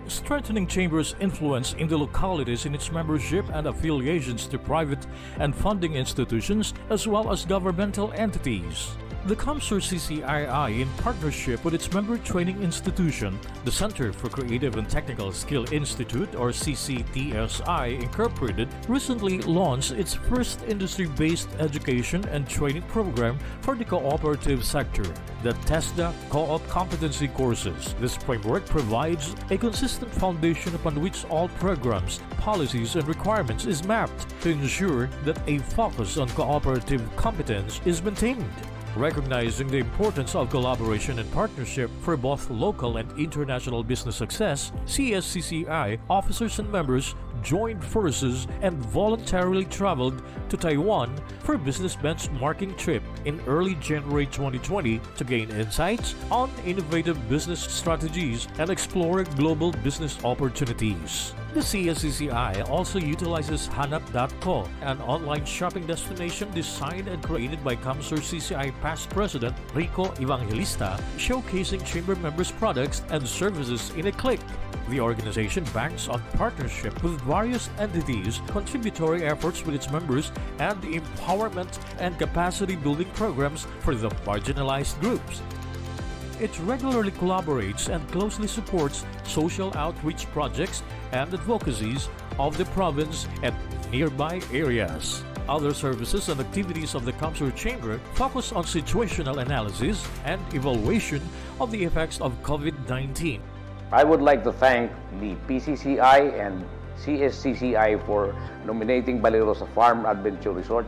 Strengthening Chamber's influence in the localities in its membership and affiliations to private and funding institutions as well as governmental entities. The CamSur CCII, in partnership with its member training institution, the Center for Creative and Technical Skill Institute or CCTSI Incorporated, recently launched its first industry-based education and training program for the cooperative sector, the TESDA Co-op Competency Courses. This framework provides a consistent foundation upon which all programs, policies, and requirements is mapped to ensure that a focus on cooperative competence is maintained. Recognizing the importance of collaboration and partnership for both local and international business success, CSCCI officers and members joined forces and voluntarily traveled to Taiwan for a business benchmarking trip in early January 2020 to gain insights on innovative business strategies and explore global business opportunities. The CSCCI also utilizes Hanap.co, an online shopping destination designed and created by CamSur CCI past president Rico Evangelista, showcasing chamber members' products and services in a click. The organization banks on partnership with various entities, contributory efforts with its members, and the empowerment and capacity building programs for the marginalized groups. It regularly collaborates and closely supports social outreach projects and advocacies of the province and nearby areas. Other services and activities of the CamSur Chamber focus on situational analysis and evaluation of the effects of COVID-19. I would like to thank the PCCI and CSCCI for nominating Balerosa Farm Adventure Resort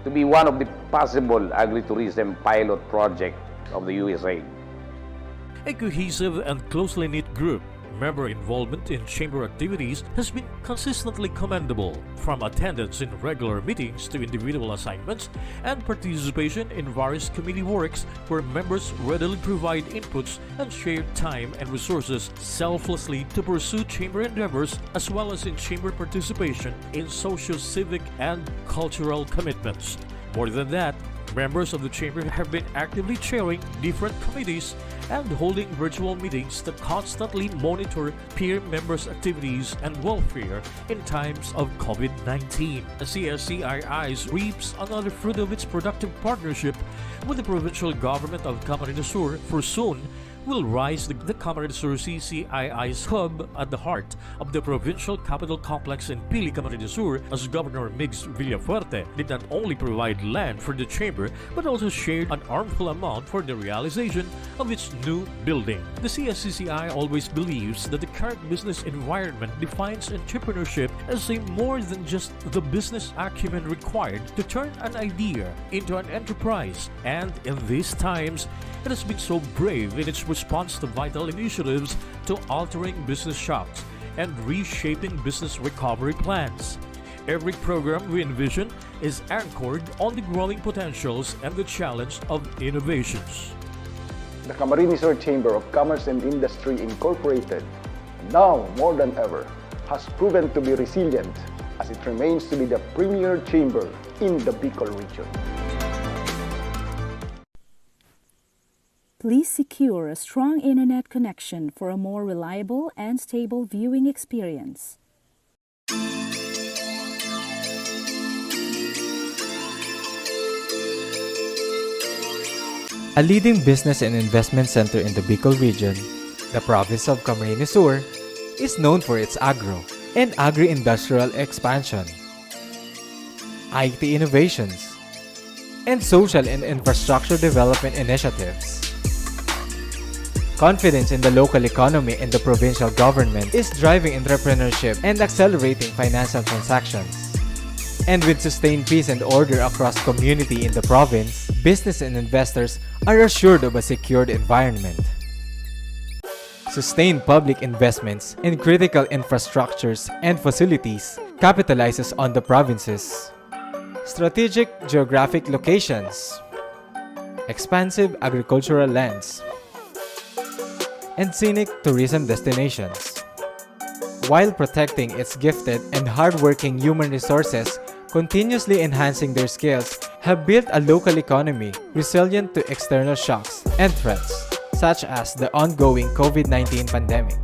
to be one of the possible agritourism pilot project of the USA. A cohesive and closely knit group, member involvement in chamber activities has been consistently commendable, from attendance in regular meetings to individual assignments and participation in various committee works where members readily provide inputs and share time and resources selflessly to pursue chamber endeavors, as well as in chamber participation in socio-civic and cultural commitments. More than that, members of the chamber have been actively chairing different committees and holding virtual meetings that constantly monitor peer members' activities and welfare in times of COVID-19. The CSCII reaps another fruit of its productive partnership with the provincial government of Camarines Sur, for soon will rise the Camarines Sur CCII's hub at the heart of the provincial capital complex in Pili, Camarines Sur, as Governor Migs Villafuerte did not only provide land for the chamber but also shared an armful amount for the realization of its new building. The CSCCI always believes that the current business environment defines entrepreneurship as a more than just the business acumen required to turn an idea into an enterprise, and in these times, it has been so brave in its response to vital initiatives to altering business shocks and reshaping business recovery plans. Every program we envision is anchored on the growing potentials and the challenge of innovations. The Camarines Sur Chamber of Commerce and Industry Incorporated, now more than ever, has proven to be resilient as it remains to be the premier chamber in the Bicol region. Please secure a strong internet connection for a more reliable and stable viewing experience. A leading business and investment center in the Bicol region, the province of Camarines Sur is known for its agro and agri-industrial expansion, IT innovations, and social and infrastructure development initiatives. Confidence in the local economy and the provincial government is driving entrepreneurship and accelerating financial transactions. And with sustained peace and order across community in the province, business and investors are assured of a secured environment. Sustained public investments in critical infrastructures and facilities capitalizes on the province's strategic geographic locations, expansive agricultural lands, and scenic tourism destinations, while protecting its gifted and hardworking human resources, continuously enhancing their skills, have built a local economy resilient to external shocks and threats, such as the ongoing COVID-19 pandemic.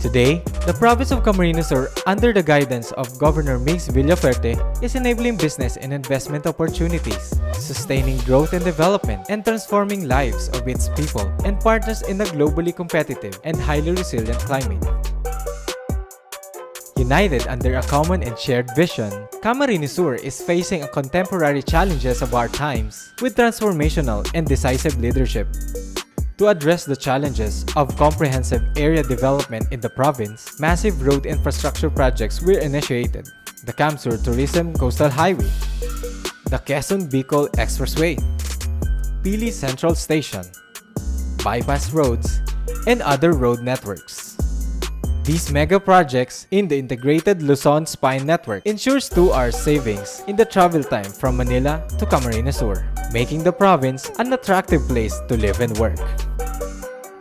Today, the province of Camarines Sur, under the guidance of Governor Mix Villaferte, is enabling business and investment opportunities, sustaining growth and development, and transforming lives of its people and partners in a globally competitive and highly resilient climate. United under a common and shared vision, Camarines Sur is facing contemporary challenges of our times with transformational and decisive leadership. To address the challenges of comprehensive area development in the province, massive road infrastructure projects were initiated. The CamSur Tourism Coastal Highway, the Quezon-Bicol Expressway, Pili Central Station, bypass roads, and other road networks. These mega projects in the integrated Luzon Spine Network ensures 2 hours savings in the travel time from Manila to Camarines Sur, making the province an attractive place to live and work.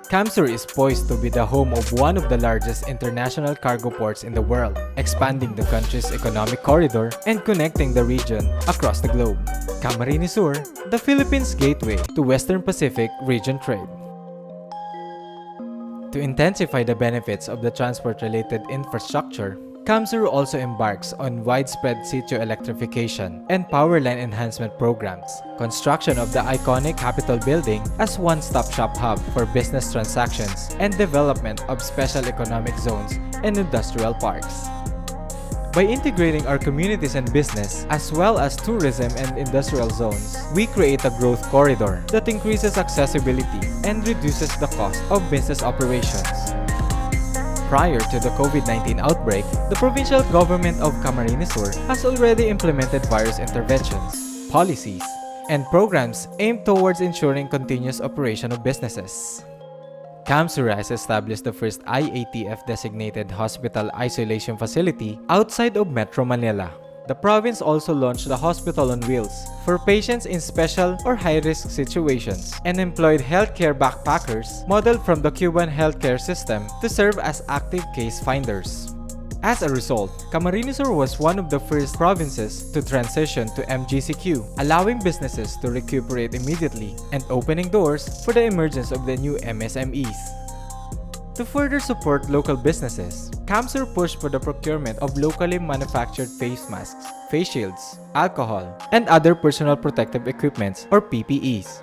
CamSur is poised to be the home of one of the largest international cargo ports in the world, expanding the country's economic corridor and connecting the region across the globe. Camarines Sur, the Philippines' gateway to Western Pacific region trade. To intensify the benefits of the transport-related infrastructure, CamSur also embarks on widespread sitio electrification and power line enhancement programs, construction of the iconic Capitol building as one-stop-shop hub for business transactions, and development of special economic zones and industrial parks. By integrating our communities and business, as well as tourism and industrial zones, we create a growth corridor that increases accessibility and reduces the cost of business operations. Prior to the COVID-19 outbreak, the provincial government of Camarines Sur has already implemented various interventions, policies, and programs aimed towards ensuring continuous operation of businesses. CamSur has established the first IATF-designated hospital isolation facility outside of Metro Manila. The province also launched the Hospital on Wheels for patients in special or high-risk situations and employed healthcare backpackers modeled from the Cuban healthcare system to serve as active case finders. As a result, Camarines Sur was one of the first provinces to transition to MGCQ, allowing businesses to recuperate immediately and opening doors for the emergence of the new MSMEs. To further support local businesses, CamSur pushed for the procurement of locally manufactured face masks, face shields, alcohol, and other personal protective equipments or PPEs.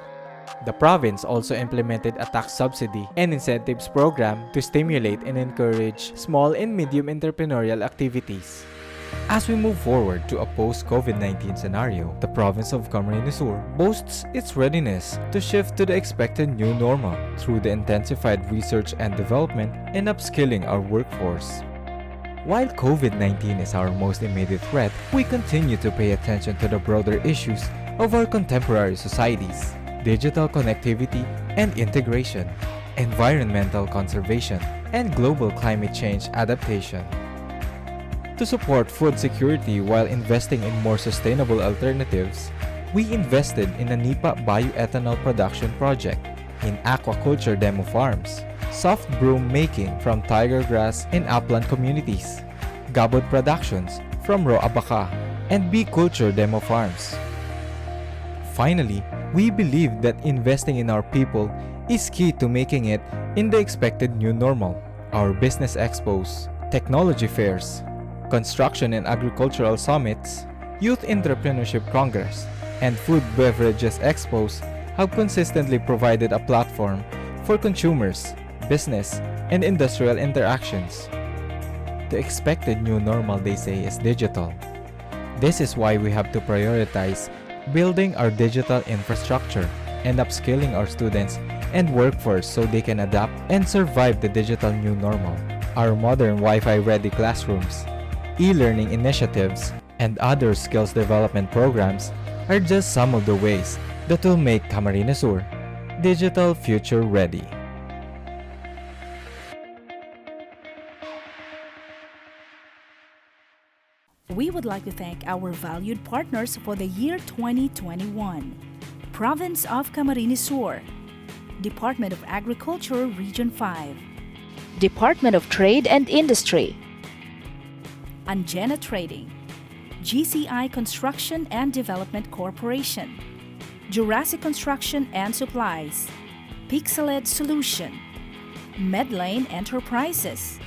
The province also implemented a tax subsidy and incentives program to stimulate and encourage small and medium entrepreneurial activities. As we move forward to a post-COVID-19 scenario, the province of Camarines Sur boasts its readiness to shift to the expected new normal through the intensified research and development and upskilling our workforce. While COVID-19 is our most immediate threat, we continue to pay attention to the broader issues of our contemporary societies: digital connectivity and integration, environmental conservation, and global climate change adaptation. To support food security while investing in more sustainable alternatives, we invested in a NIPA bioethanol production project, in aquaculture demo farms, soft broom making from tiger grass in upland communities, gabot productions from raw abaca, and bee culture demo farms. Finally, we believe that investing in our people is key to making it in the expected new normal. Our business expos, technology fairs, construction and agricultural summits, youth entrepreneurship congress, and food beverages expos have consistently provided a platform for consumers, business, and industrial interactions. The expected new normal, they say, is digital. This is why we have to prioritize building our digital infrastructure and upskilling our students and workforce so they can adapt and survive the digital new normal. Our modern Wi-Fi ready classrooms, e-learning initiatives, and other skills development programs are just some of the ways that will make Camarines Sur digital future ready. We would like to thank our valued partners for the year 2021. Province of Camarines Sur, Department of Agriculture Region 5, Department of Trade and Industry, Angena Trading, GCI Construction and Development Corporation, Jurassic Construction and Supplies, Pixeled Solution, Medlane Enterprises,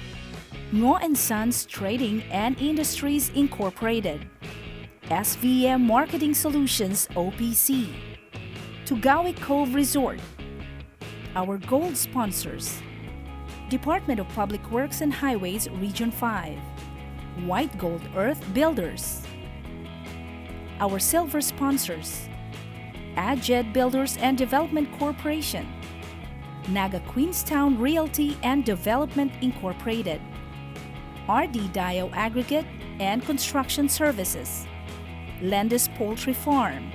Ngo & Sons Trading and Industries Incorporated, SVM Marketing Solutions OPC, Tugawi Cove Resort. Our gold sponsors: Department of Public Works and Highways Region 5, White Gold Earth Builders. Our silver sponsors: Adjed Builders and Development Corporation, Naga Queenstown Realty and Development Incorporated, RD Dio Aggregate and Construction Services, Landis Poultry Farm.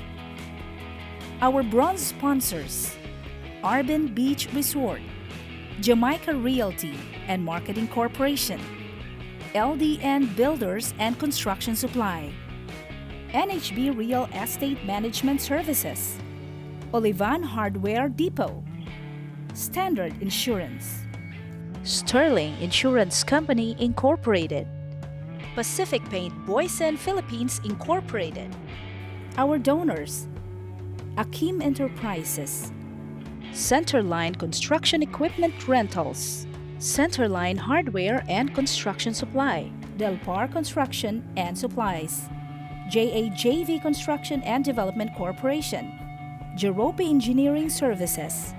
Our bronze sponsors: Arbin Beach Resort, Jamaica Realty and Marketing Corporation, LDN Builders and Construction Supply, NHB Real Estate Management Services, Olivan Hardware Depot, Standard Insurance, Sterling Insurance Company Incorporated, Pacific Paint Boysen Philippines Incorporated. Our donors: Akim Enterprises, Centerline Construction Equipment Rentals, Centerline Hardware and Construction Supply, Delpar Construction and Supplies, JAJV Construction and Development Corporation, Jerope Engineering Services,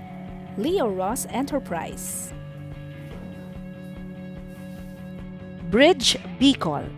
Leo Ross Enterprise, Bridge Bicol.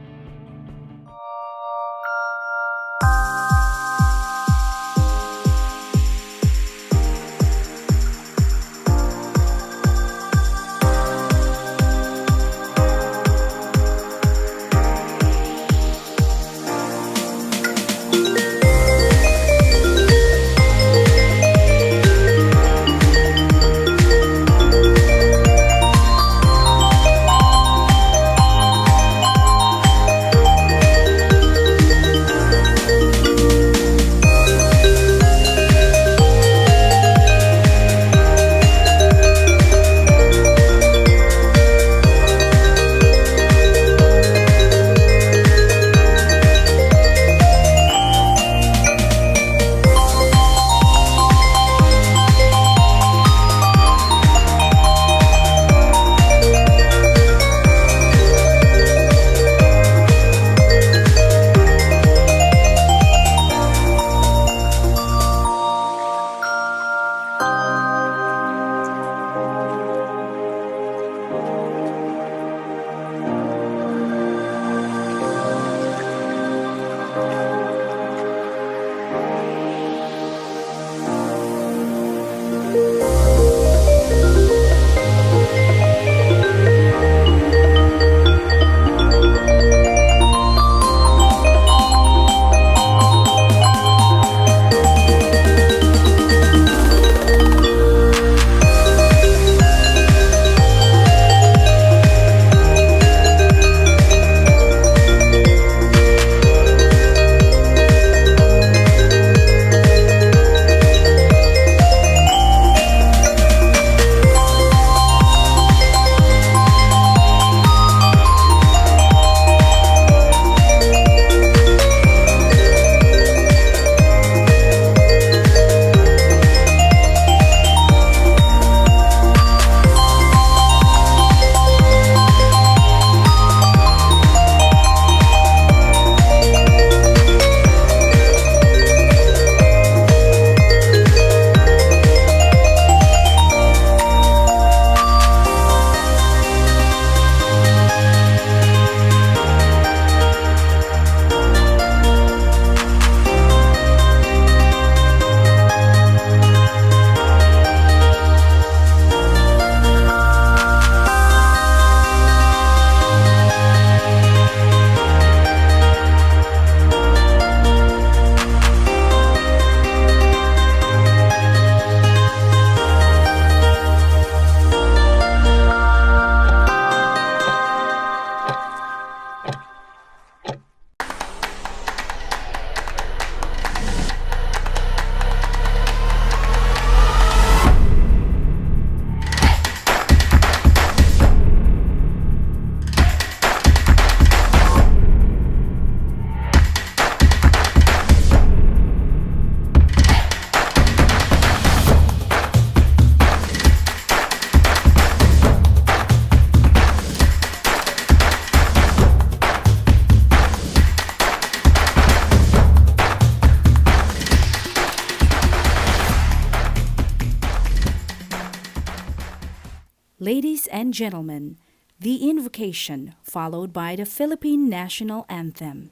Ladies and gentlemen, the invocation followed by the Philippine National Anthem.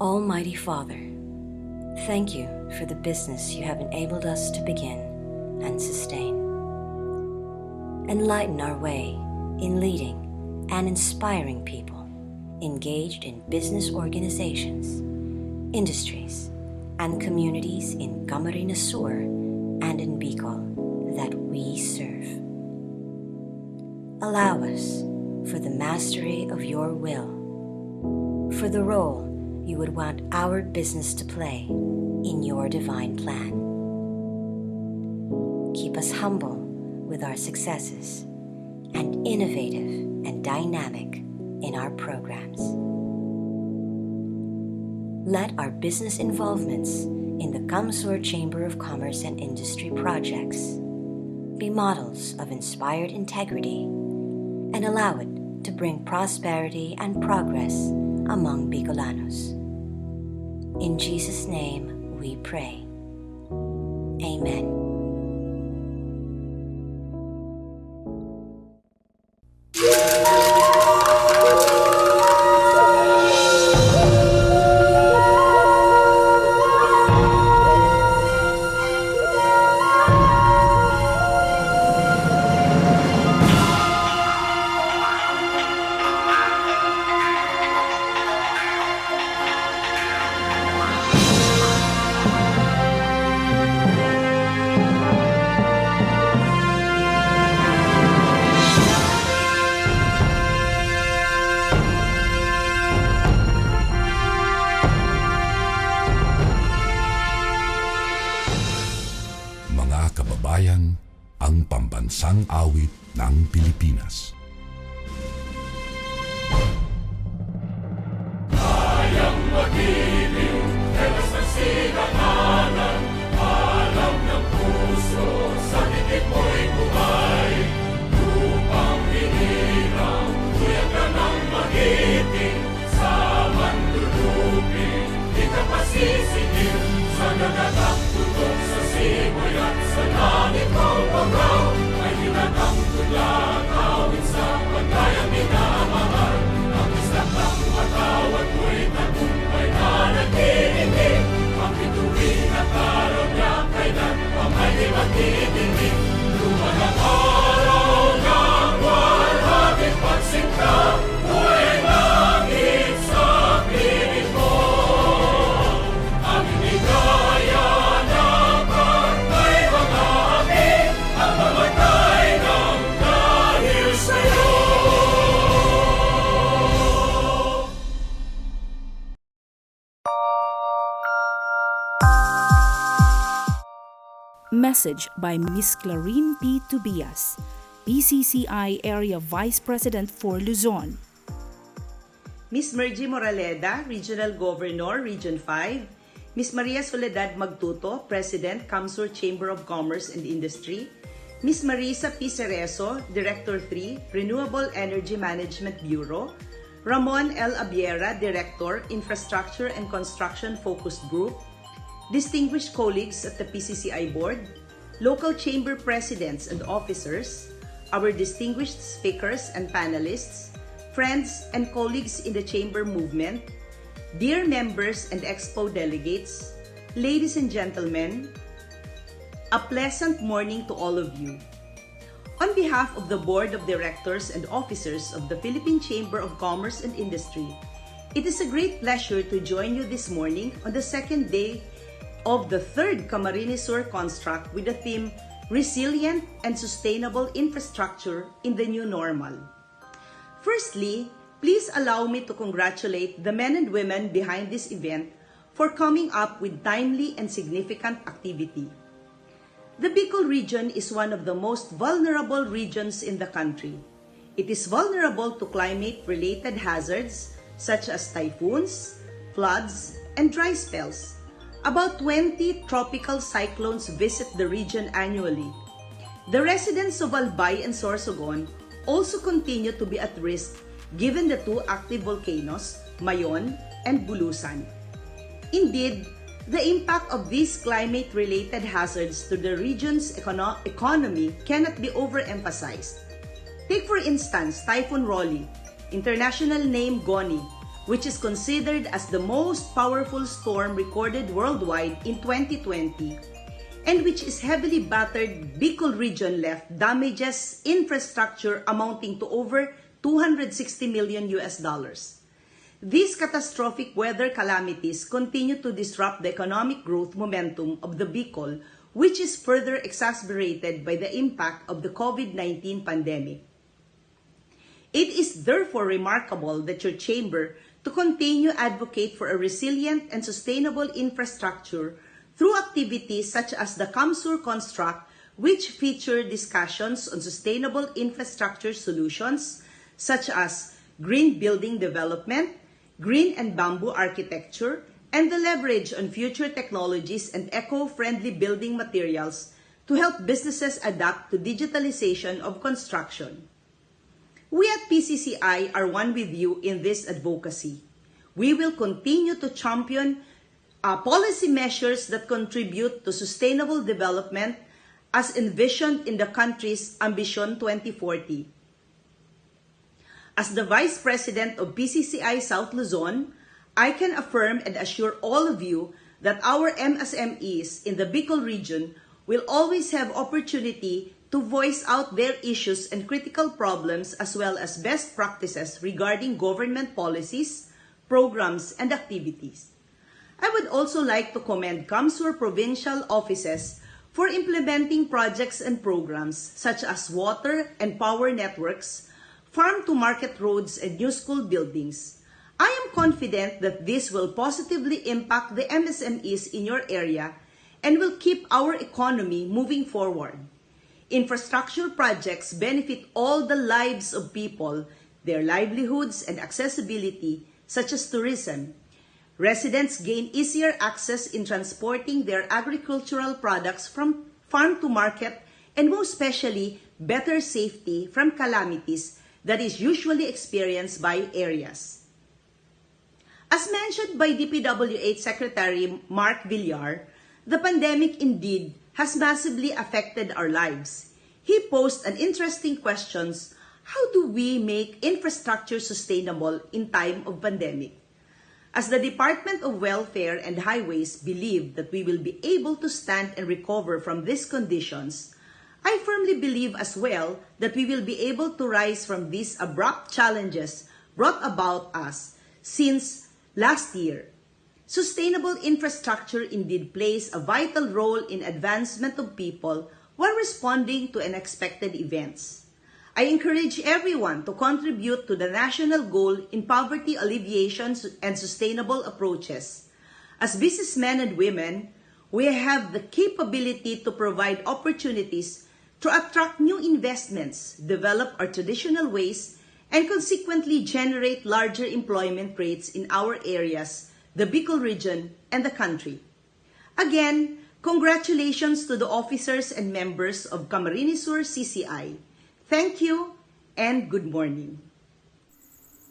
Almighty Father, thank you for the business you have enabled us to begin and sustain. Enlighten our way in leading and inspiring people engaged in business organizations, industries, and communities in Camarines Sur and in Bicol that we serve. Allow us, for the mastery of your will, for the role you would want our business to play in your divine plan. Keep us humble with our successes and innovative and dynamic in our programs. Let our business involvements in the CamSur Chamber of Commerce and Industry projects be models of inspired integrity and allow it to bring prosperity and progress among Bicolanos. In Jesus' name we pray. Amen. Kababayan, ang pambansang awit ng Pilipinas. Kayang mag-ibig, telas ng sinakanan, alam ng puso, sa dikit mo'y buhay. Lupang hinirang, tuyag ka ng magiting, sa mandulupin, di ka pasisingil, sa nagagang tutok sa simoy at sa langit mong pagaw, ay hinatang tulang awit sa pagkayang minamahal. Ang islang ng matawad mo'y tagumpay na nag-iindig, ang bituin at araw niya kailan pa may di magtitingin. Luman ang araw ng walhaging pagsinta, buhay langit sa piling mo. Ang inigaya na pagkay mga amin, ang mamatay ng dahil sa'yo. Message by Ms. Clarine P. Tobias, PCCI Area Vice President for Luzon. Ms. Mergy Moraleda, Regional Governor, Region 5. Ms. Maria Soledad Magtuto, President, CamSur Chamber of Commerce and Industry. Ms. Marisa P. Cerezo, Director 3, Renewable Energy Management Bureau. Ramon L. Abiera, Director, Infrastructure and Construction Focused Group. Distinguished colleagues at the PCCI Board, local chamber presidents and officers, our distinguished speakers and panelists, friends and colleagues in the chamber movement, dear members and expo delegates, ladies and gentlemen, a pleasant morning to all of you. On behalf of the Board of Directors and Officers of the Philippine Chamber of Commerce and Industry, it is a great pleasure to join you this morning on the second day of the third CamSur Construct with the theme Resilient and Sustainable Infrastructure in the New Normal. Firstly, please allow me to congratulate the men and women behind this event for coming up with timely and significant activity. The Bicol region is one of the most vulnerable regions in the country. It is vulnerable to climate-related hazards such as typhoons, floods, and dry spells. About 20 tropical cyclones visit the region annually. The residents of Albay and Sorsogon also continue to be at risk given the two active volcanoes, Mayon and Bulusan. Indeed, the impact of these climate-related hazards to the region's economy cannot be overemphasized. Take for instance Typhoon Rolly, international name Goni, which is considered as the most powerful storm recorded worldwide in 2020, and which is heavily battered Bicol region left damages infrastructure amounting to over $260 million. These catastrophic weather calamities continue to disrupt the economic growth momentum of the Bicol, which is further exacerbated by the impact of the COVID-19 pandemic. It is therefore remarkable that your chamber to continue advocate for a resilient and sustainable infrastructure through activities such as the CamSur Construct, which feature discussions on sustainable infrastructure solutions such as green building development, green and bamboo architecture, and the leverage on future technologies and eco-friendly building materials to help businesses adapt to digitalization of construction. We at PCCI are one with you in this advocacy. We will continue to champion policy measures that contribute to sustainable development as envisioned in the country's Ambition 2040. As the Vice President of PCCI South Luzon, I can affirm and assure all of you that our MSMEs in the Bicol region will always have opportunity to voice out their issues and critical problems as well as best practices regarding government policies, programs, and activities. I would also like to commend CamSur provincial offices for implementing projects and programs such as water and power networks, farm-to-market roads, and new school buildings. I am confident that this will positively impact the MSMEs in your area and will keep our economy moving forward. Infrastructure projects benefit all the lives of people, their livelihoods, and accessibility, such as tourism. Residents gain easier access in transporting their agricultural products from farm to market, and most especially, better safety from calamities that is usually experienced by areas. As mentioned by DPWH Secretary Mark Villar, the pandemic indeed has massively affected our lives. He posed an interesting question: how do we make infrastructure sustainable in time of pandemic? As the Department of Welfare and Highways believe that we will be able to stand and recover from these conditions, I firmly believe as well that we will be able to rise from these abrupt challenges brought about us since last year. Sustainable infrastructure indeed plays a vital role in advancement of people while responding to unexpected events. I encourage everyone to contribute to the national goal in poverty alleviation and sustainable approaches. As businessmen and women, we have the capability to provide opportunities to attract new investments, develop our traditional ways, and consequently generate larger employment rates in our areas, the Bicol region, and the country. Again, congratulations to the officers and members of Camarines Sur CCI. Thank you and good morning.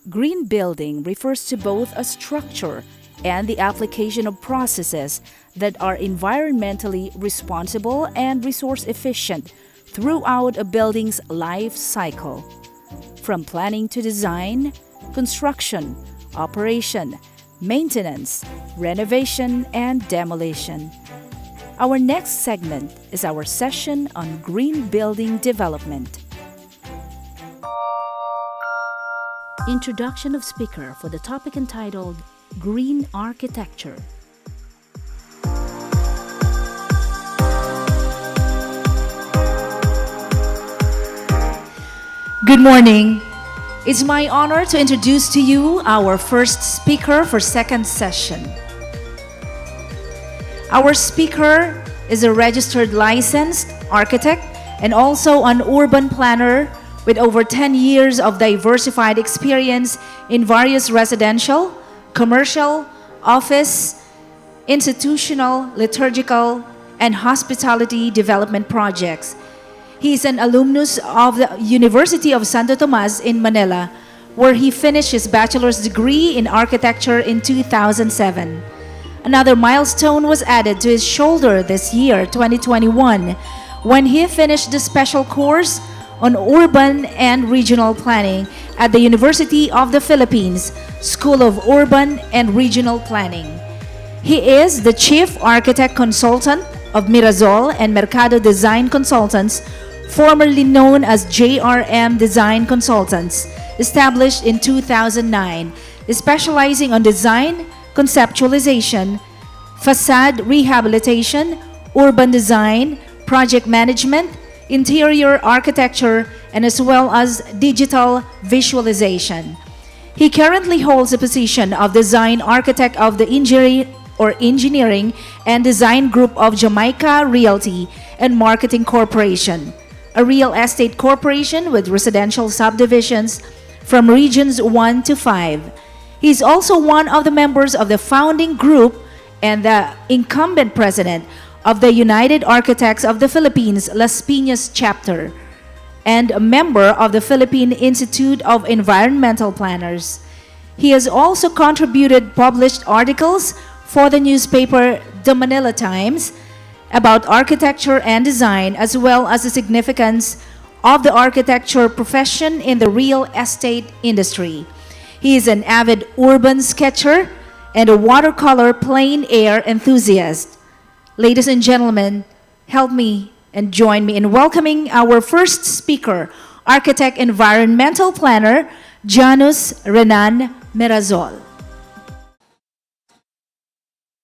Green building refers to both a structure and the application of processes that are environmentally responsible and resource efficient throughout a building's life cycle. From planning to design, construction, operation, maintenance, renovation, and demolition. Our next segment is our session on green building development. Introduction of speaker for the topic entitled Green Architecture. Good morning. It's my honor to introduce to you our first speaker for second session. Our speaker is a registered licensed architect and also an urban planner with over 10 years of diversified experience in various residential, commercial, office, institutional, liturgical, and hospitality development projects. He is an alumnus of the University of Santo Tomas in Manila, where he finished his bachelor's degree in architecture in 2007. Another milestone was added to his shoulder this year, 2021, when he finished the special course on Urban and Regional Planning at the University of the Philippines School of Urban and Regional Planning. He is the Chief Architect Consultant of Mirazol and Mercado Design Consultants, formerly known as JRM Design Consultants, established in 2009, specializing on design, conceptualization, facade rehabilitation, urban design, project management, interior architecture, and as well as digital visualization. He currently holds the position of Design Architect of the Engineering and Design Group of Jamaica Realty and Marketing Corporation, a real estate corporation with residential subdivisions from regions 1 to 5. He is also one of the members of the founding group and the incumbent president of the United Architects of the Philippines Las Piñas chapter, and a member of the Philippine Institute of Environmental Planners. He has also contributed published articles for the newspaper The Manila Times about architecture and design, as well as the significance of the architecture profession in the real estate industry. He is an avid urban sketcher and a watercolor plein air enthusiast. Ladies and gentlemen, help me and join me in welcoming our first speaker, architect environmental planner, Janus Renan Mirazol.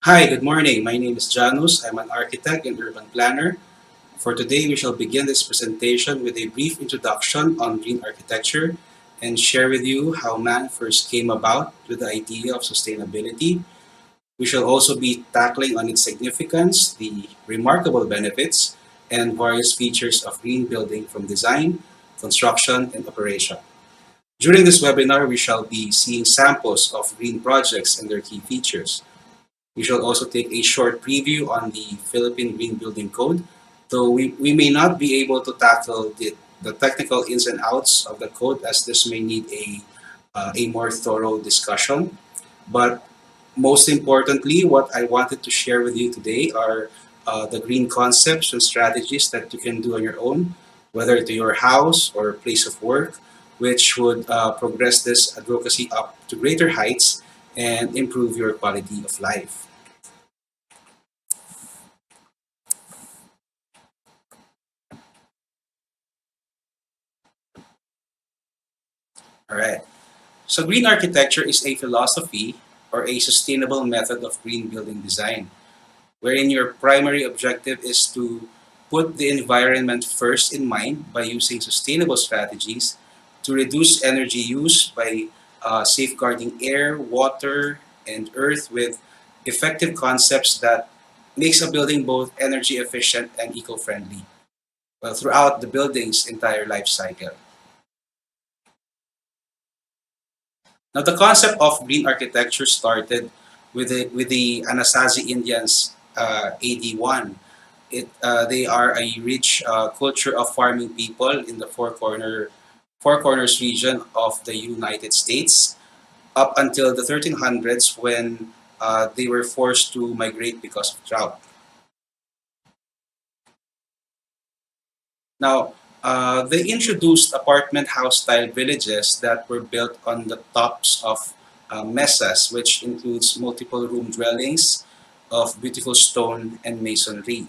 Hi, good morning. My name is Janus. I'm an architect and urban planner. For today, we shall begin this presentation with a brief introduction on green architecture and share with you how man first came about with the idea of sustainability. We shall also be tackling on its significance, the remarkable benefits, and various features of green building from design, construction, and operation. During this webinar, we shall be seeing samples of green projects and their key features. We shall also take a short preview on the Philippine Green Building Code, though we may not be able to tackle the technical ins and outs of the code, as this may need a more thorough discussion. But most importantly, what I wanted to share with you today are the green concepts and strategies that you can do on your own, whether to your house or place of work, which would progress this advocacy up to greater heights and improve your quality of life. All right. So green architecture is a philosophy or a sustainable method of green building design, wherein your primary objective is to put the environment first in mind by using sustainable strategies to reduce energy use by safeguarding air, water, and earth with effective concepts that makes a building both energy efficient and eco-friendly throughout the building's entire life cycle. Now, the concept of green architecture started with the Anasazi Indians AD 1. They are a rich culture of farming people in the Four Corners region of the United States up until the 1300s, when they were forced to migrate because of drought. Now, they introduced apartment house style villages that were built on the tops of mesas, which includes multiple room dwellings of beautiful stone and masonry.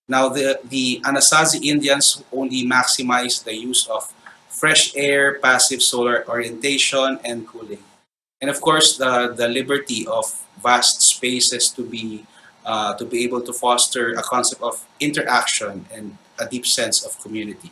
Now, the Anasazi Indians only maximized the use of fresh air, passive solar orientation, and cooling. And of course, the liberty of vast spaces to be able to foster a concept of interaction and a deep sense of community.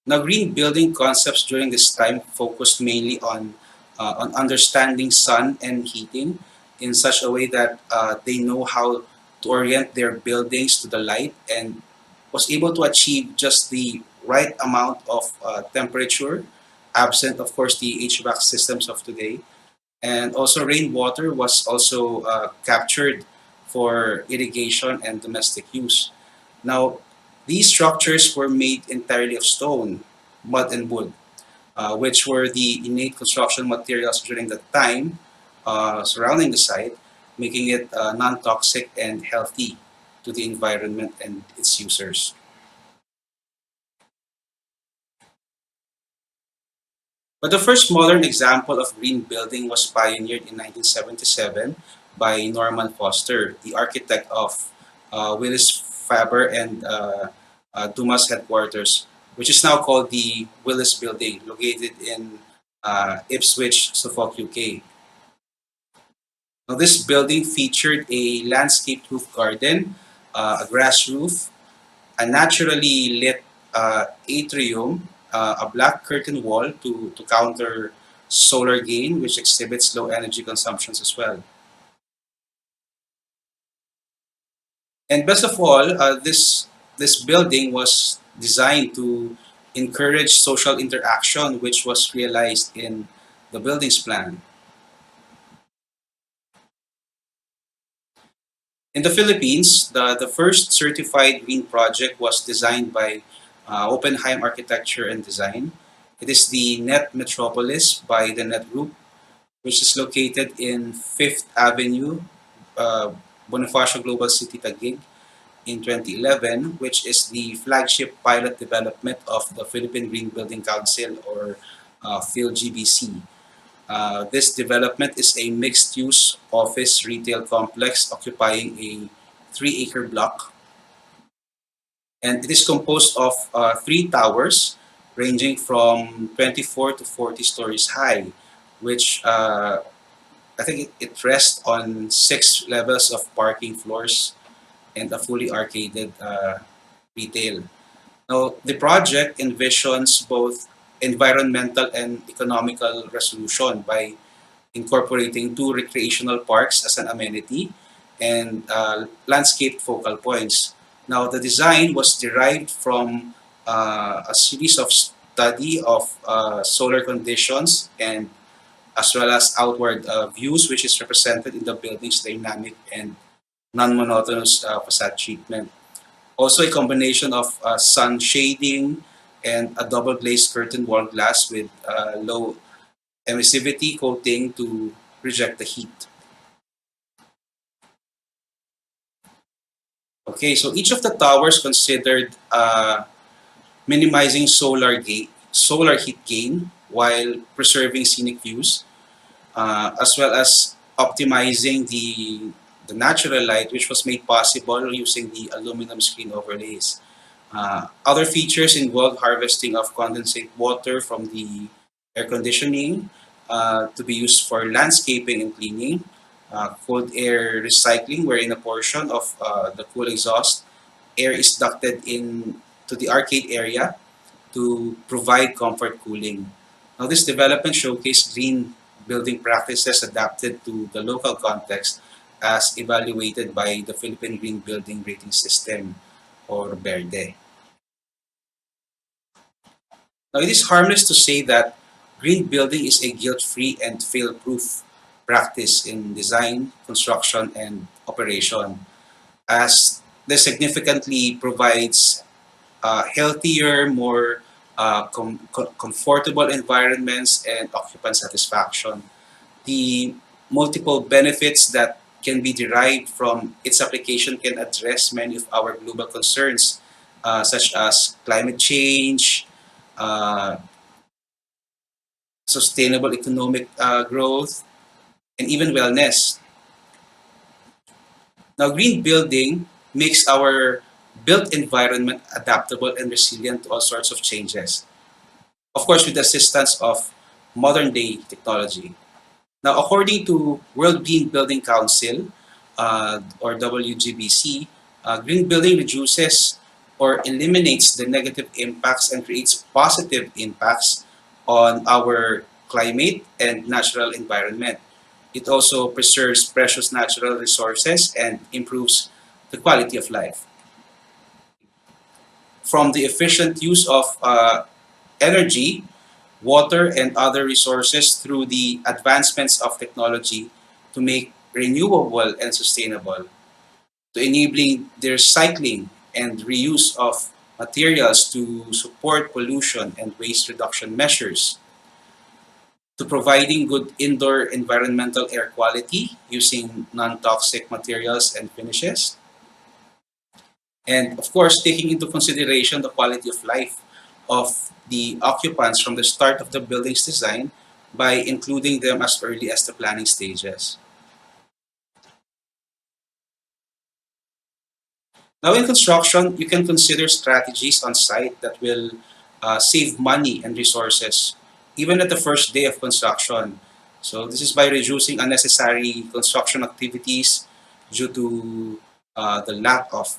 Now, green building concepts during this time focused mainly on understanding sun and heating in such a way that they know how to orient their buildings to the light, and was able to achieve just the right amount of temperature, absent, of course, the HVAC systems of today. And also rainwater was also captured for irrigation and domestic use. Now, these structures were made entirely of stone, mud, and wood, which were the innate construction materials during the time surrounding the site, making it non-toxic and healthy to the environment and its users. But the first modern example of green building was pioneered in 1977 by Norman Foster, the architect of Willis Faber and Dumas headquarters, which is now called the Willis Building, located in Ipswich, Suffolk, UK. Now, this building featured a landscaped roof garden, a grass roof, a naturally lit atrium, a black curtain wall to counter solar gain, which exhibits low energy consumptions as well. And best of all, this building was designed to encourage social interaction, which was realized in the building's plan. In the Philippines, the first certified green project was designed by Oppenheim Architecture and Design. It is the Net Metropolis by the Net Group, which is located in 5th Avenue, Bonifacio Global City, Taguig, in 2011, which is the flagship pilot development of the Philippine Green Building Council, or PhilGBC. This development is a mixed-use office retail complex occupying a 3-acre block, and it is composed of 3 towers ranging from 24 to 40 stories high, which I think it rests on 6 levels of parking floors and a fully arcaded retail. Now, the project envisions both environmental and economical resolution by incorporating 2 recreational parks as an amenity and landscape focal points. Now, the design was derived from a series of study of solar conditions and as well as outward views, which is represented in the building's dynamic and non-monotonous facade treatment. Also, a combination of sun shading and a double glazed curtain wall glass with low emissivity coating to reject the heat. Okay, so each of the towers considered minimizing solar heat gain while preserving scenic views, as well as optimizing the natural light, which was made possible using the aluminum screen overlays. Other features involve harvesting of condensate water from the air conditioning to be used for landscaping and cleaning, cold air recycling, wherein a portion of the cool exhaust air is ducted in to the arcade area to provide comfort cooling. Now, this development showcased green building practices adapted to the local context as evaluated by the Philippine Green Building Rating System, or BERDE. Now, it is harmless to say that green building is a guilt-free and fail-proof practice in design, construction, and operation, as this significantly provides healthier, more comfortable environments and occupant satisfaction. The multiple benefits that can be derived from its application can address many of our global concerns, such as climate change, uh, sustainable economic growth, and even wellness. Now, green building makes our built environment adaptable and resilient to all sorts of changes. Of course, with the assistance of modern day technology. Now, according to World Green Building Council, or WGBC, green building reduces or eliminates the negative impacts and creates positive impacts on our climate and natural environment. It also preserves precious natural resources and improves the quality of life. From the efficient use of energy, water, and other resources through the advancements of technology to make renewable and sustainable, to enabling the recycling and reuse of materials to support pollution and waste reduction measures, to providing good indoor environmental air quality using non-toxic materials and finishes, And of course, taking into consideration the quality of life of the occupants from the start of the building's design by including them as early as the planning stages. Now, in construction, you can consider strategies on site that will save money and resources, even at the first day of construction. So, this is by reducing unnecessary construction activities due to the lack of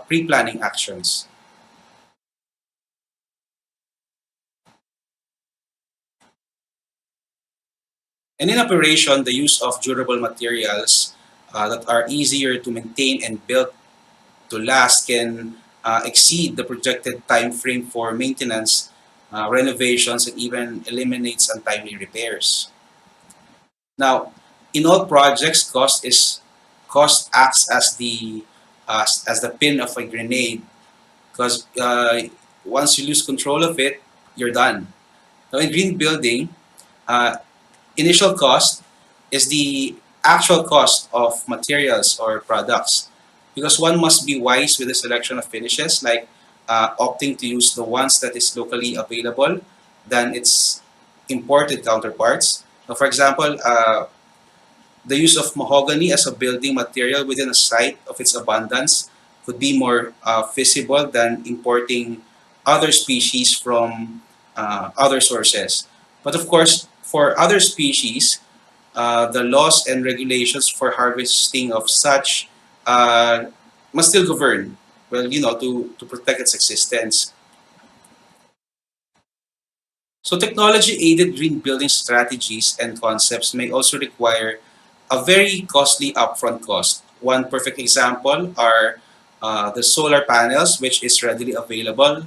pre-planning actions. And in operation, the use of durable materials that are easier to maintain and built to last can exceed the projected time frame for maintenance, renovations, and even eliminates untimely repairs. Now, in all projects, cost acts as the pin of a grenade because once you lose control of it, you're done. Now, in green building, uh, initial cost is the actual cost of materials or products because one must be wise with the selection of finishes, like opting to use the ones that is locally available than its imported counterparts. So for example, the use of mahogany as a building material within a site of its abundance could be more feasible than importing other species from other sources. But of course, for other species, the laws and regulations for harvesting of such uh, must still govern, well, to protect its existence. So technology-aided green building strategies and concepts may also require a very costly upfront cost. One perfect example are the solar panels, which is readily available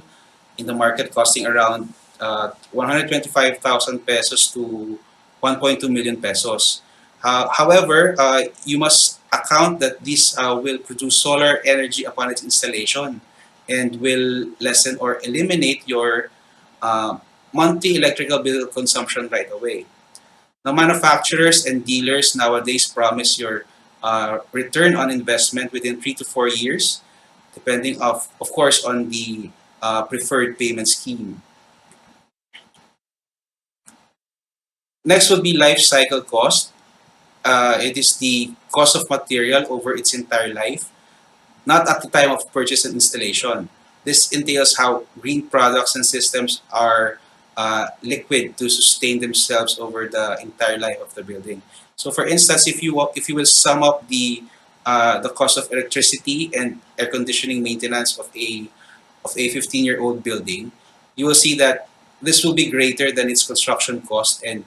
in the market, costing around 125,000 pesos to 1.2 million pesos. However, you must account that this will produce solar energy upon its installation and will lessen or eliminate your uh, monthly electrical bill consumption right away. Now, manufacturers and dealers nowadays promise your return on investment within 3 to 4 years, depending of course on the preferred payment scheme. Next would be life cycle cost. It is the cost of material over its entire life, not at the time of purchase and installation. This entails how green products and systems are liquid to sustain themselves over the entire life of the building. So, for instance, if you will sum up the cost of electricity and air conditioning maintenance of a 15-year-old building, you will see that this will be greater than its construction cost, and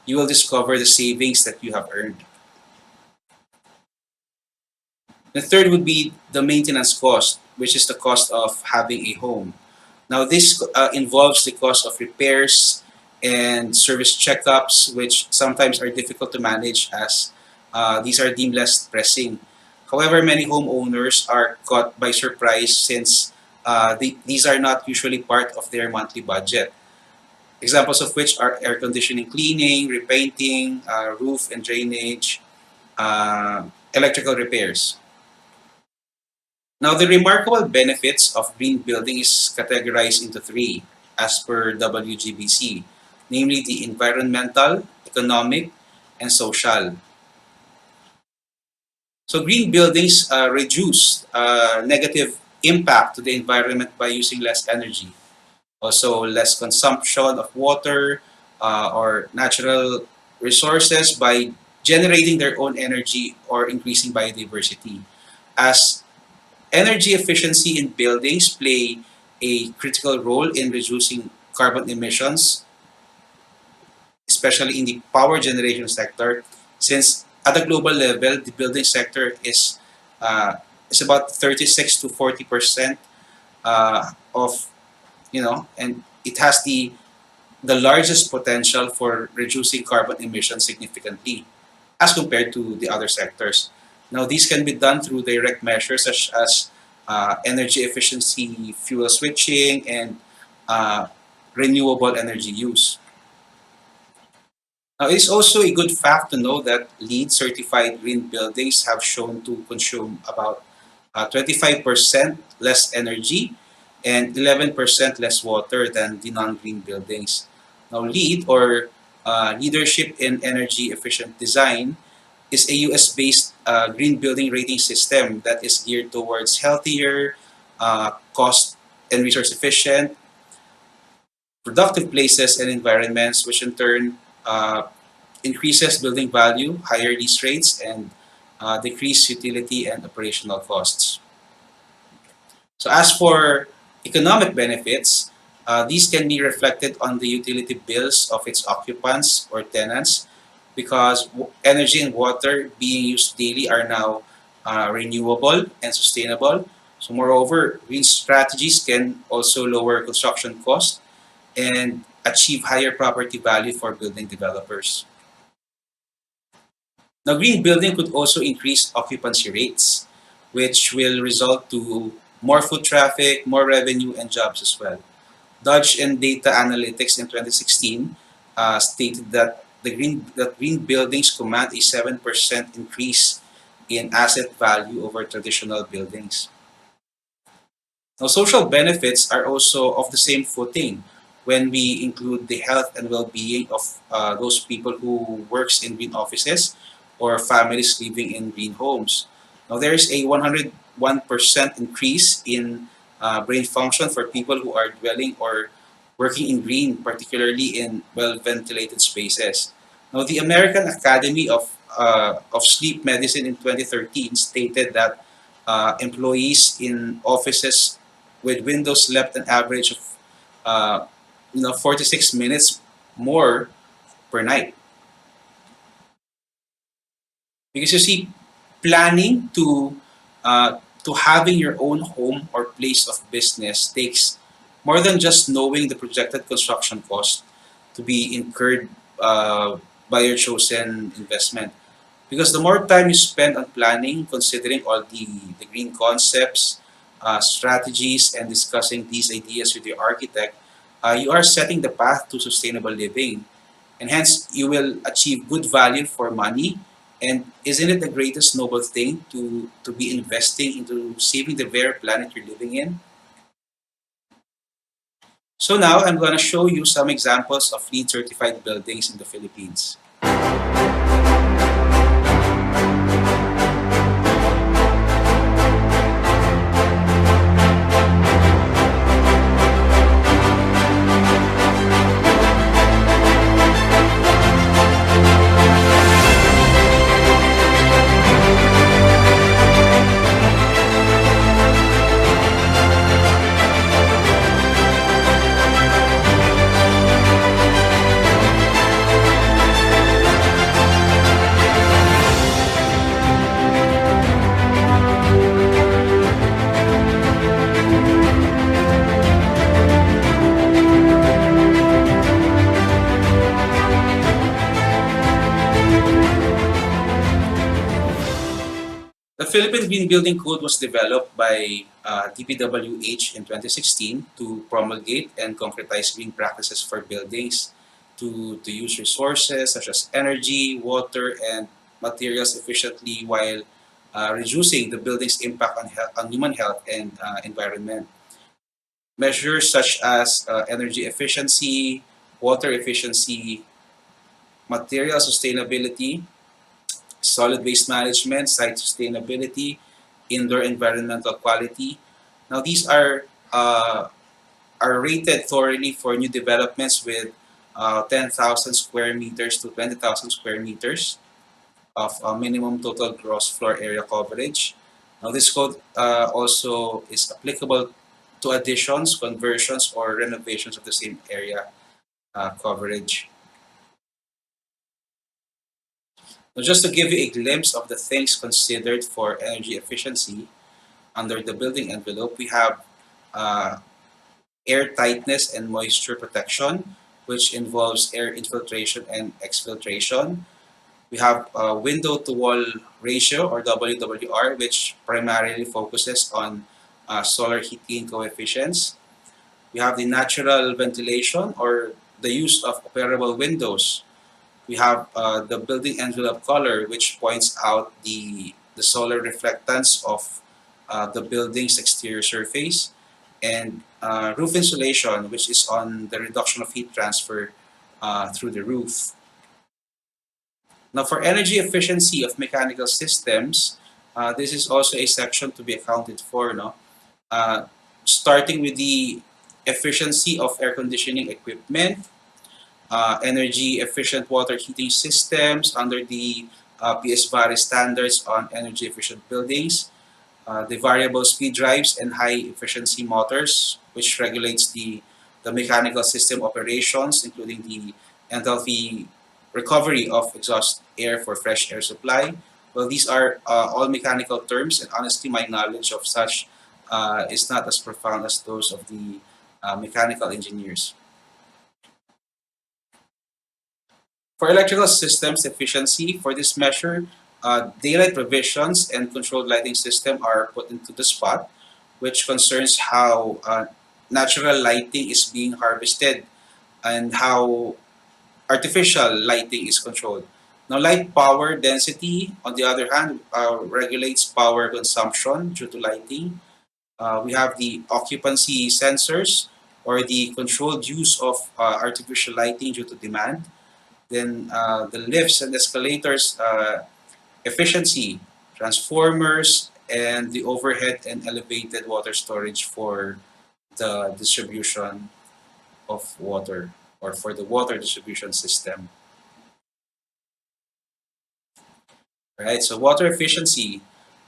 you will discover the savings that you have earned. The third would be the maintenance cost, which is the cost of having a home. Now, this involves the cost of repairs and service checkups, which sometimes are difficult to manage as these are deemed less pressing. However, many homeowners are caught by surprise since these are not usually part of their monthly budget. Examples of which are air conditioning cleaning, repainting, roof and drainage, electrical repairs. Now, the remarkable benefits of green building is categorized into three as per WGBC, namely the environmental, economic, and social. So green buildings reduce negative impact to the environment by using less energy, also less consumption of water or natural resources by generating their own energy or increasing biodiversity. As energy efficiency in buildings play a critical role in reducing carbon emissions, especially in the power generation sector, since at a global level, the building sector is about 36 to 40% of and it has the largest potential for reducing carbon emissions significantly as compared to the other sectors. Now, these can be done through direct measures such as energy efficiency, fuel switching, and uh, renewable energy use. Now, it's also a good fact to know that LEED certified green buildings have shown to consume about 25% less energy, and 11% less water than the non-green buildings. Now, LEED, or Leadership in Energy Efficient Design, is a US-based green building rating system that is geared towards healthier, cost and resource efficient, productive places and environments, which in turn increases building value, higher lease rates, and decrease utility and operational costs. So as for economic benefits, these can be reflected on the utility bills of its occupants or tenants because energy and water being used daily are now renewable and sustainable. So moreover, green strategies can also lower construction costs and achieve higher property value for building developers. Now, green building could also increase occupancy rates, which will result to more foot traffic, more revenue, and jobs as well. Dodge and Data Analytics in 2016 stated that green buildings command a 7% increase in asset value over traditional buildings. Now, social benefits are also of the same footing when we include the health and well-being of those people who works in green offices or families living in green homes. Now, there is a 101% increase in brain function for people who are dwelling or working in green, particularly in well-ventilated spaces. Now, the American Academy of Sleep Medicine in 2013 stated that employees in offices with windows slept an average of 46 minutes more per night. Because you see, planning to having your own home or place of business takes more than just knowing the projected construction cost to be incurred by your chosen investment. Because the more time you spend on planning, considering all the green concepts, strategies, and discussing these ideas with your architect, you are setting the path to sustainable living. And hence, you will achieve good value for money. And isn't it the greatest noble thing to be investing into saving the very planet you're living in? So now I'm going to show you some examples of LEED certified buildings in the Philippines. The Philippine Green Building Code was developed by DPWH in 2016 to promulgate and concretize green practices for buildings to use resources such as energy, water, and materials efficiently while reducing the building's impact on human health and environment. Measures such as energy efficiency, water efficiency, material sustainability, solid waste management, site sustainability, indoor environmental quality. Now these are rated thoroughly for new developments with 10,000 square meters to 20,000 square meters of minimum total gross floor area coverage. Now this code also is applicable to additions, conversions, or renovations of the same area coverage. Now, just to give you a glimpse of the things considered for energy efficiency under the building envelope, we have air tightness and moisture protection, which involves air infiltration and exfiltration. We have window to wall ratio, or WWR, which primarily focuses on solar heat gain coefficients. We have the natural ventilation, or the use of operable windows. We have the building envelope color, which points out the solar reflectance of the building's exterior surface, and roof insulation, which is on the reduction of heat transfer through the roof. Now, for energy efficiency of mechanical systems, this is also a section to be accounted for, no? Starting with the efficiency of air conditioning equipment, energy efficient water heating systems under the PSVARI standards on energy efficient buildings, the variable speed drives and high efficiency motors, which regulates the mechanical system operations, including the enthalpy recovery of exhaust air for fresh air supply. Well, these are all mechanical terms, and honestly, my knowledge of such is not as profound as those of the mechanical engineers. For electrical systems efficiency, for this measure, daylight provisions and controlled lighting system are put into the spot, which concerns how natural lighting is being harvested and how artificial lighting is controlled. Now, light power density, on the other hand, regulates power consumption due to lighting. We have the occupancy sensors or the controlled use of artificial lighting due to demand. Then the lifts and escalators efficiency, transformers, and the overhead and elevated water storage for the distribution of water or for the water distribution system. Right, so water efficiency.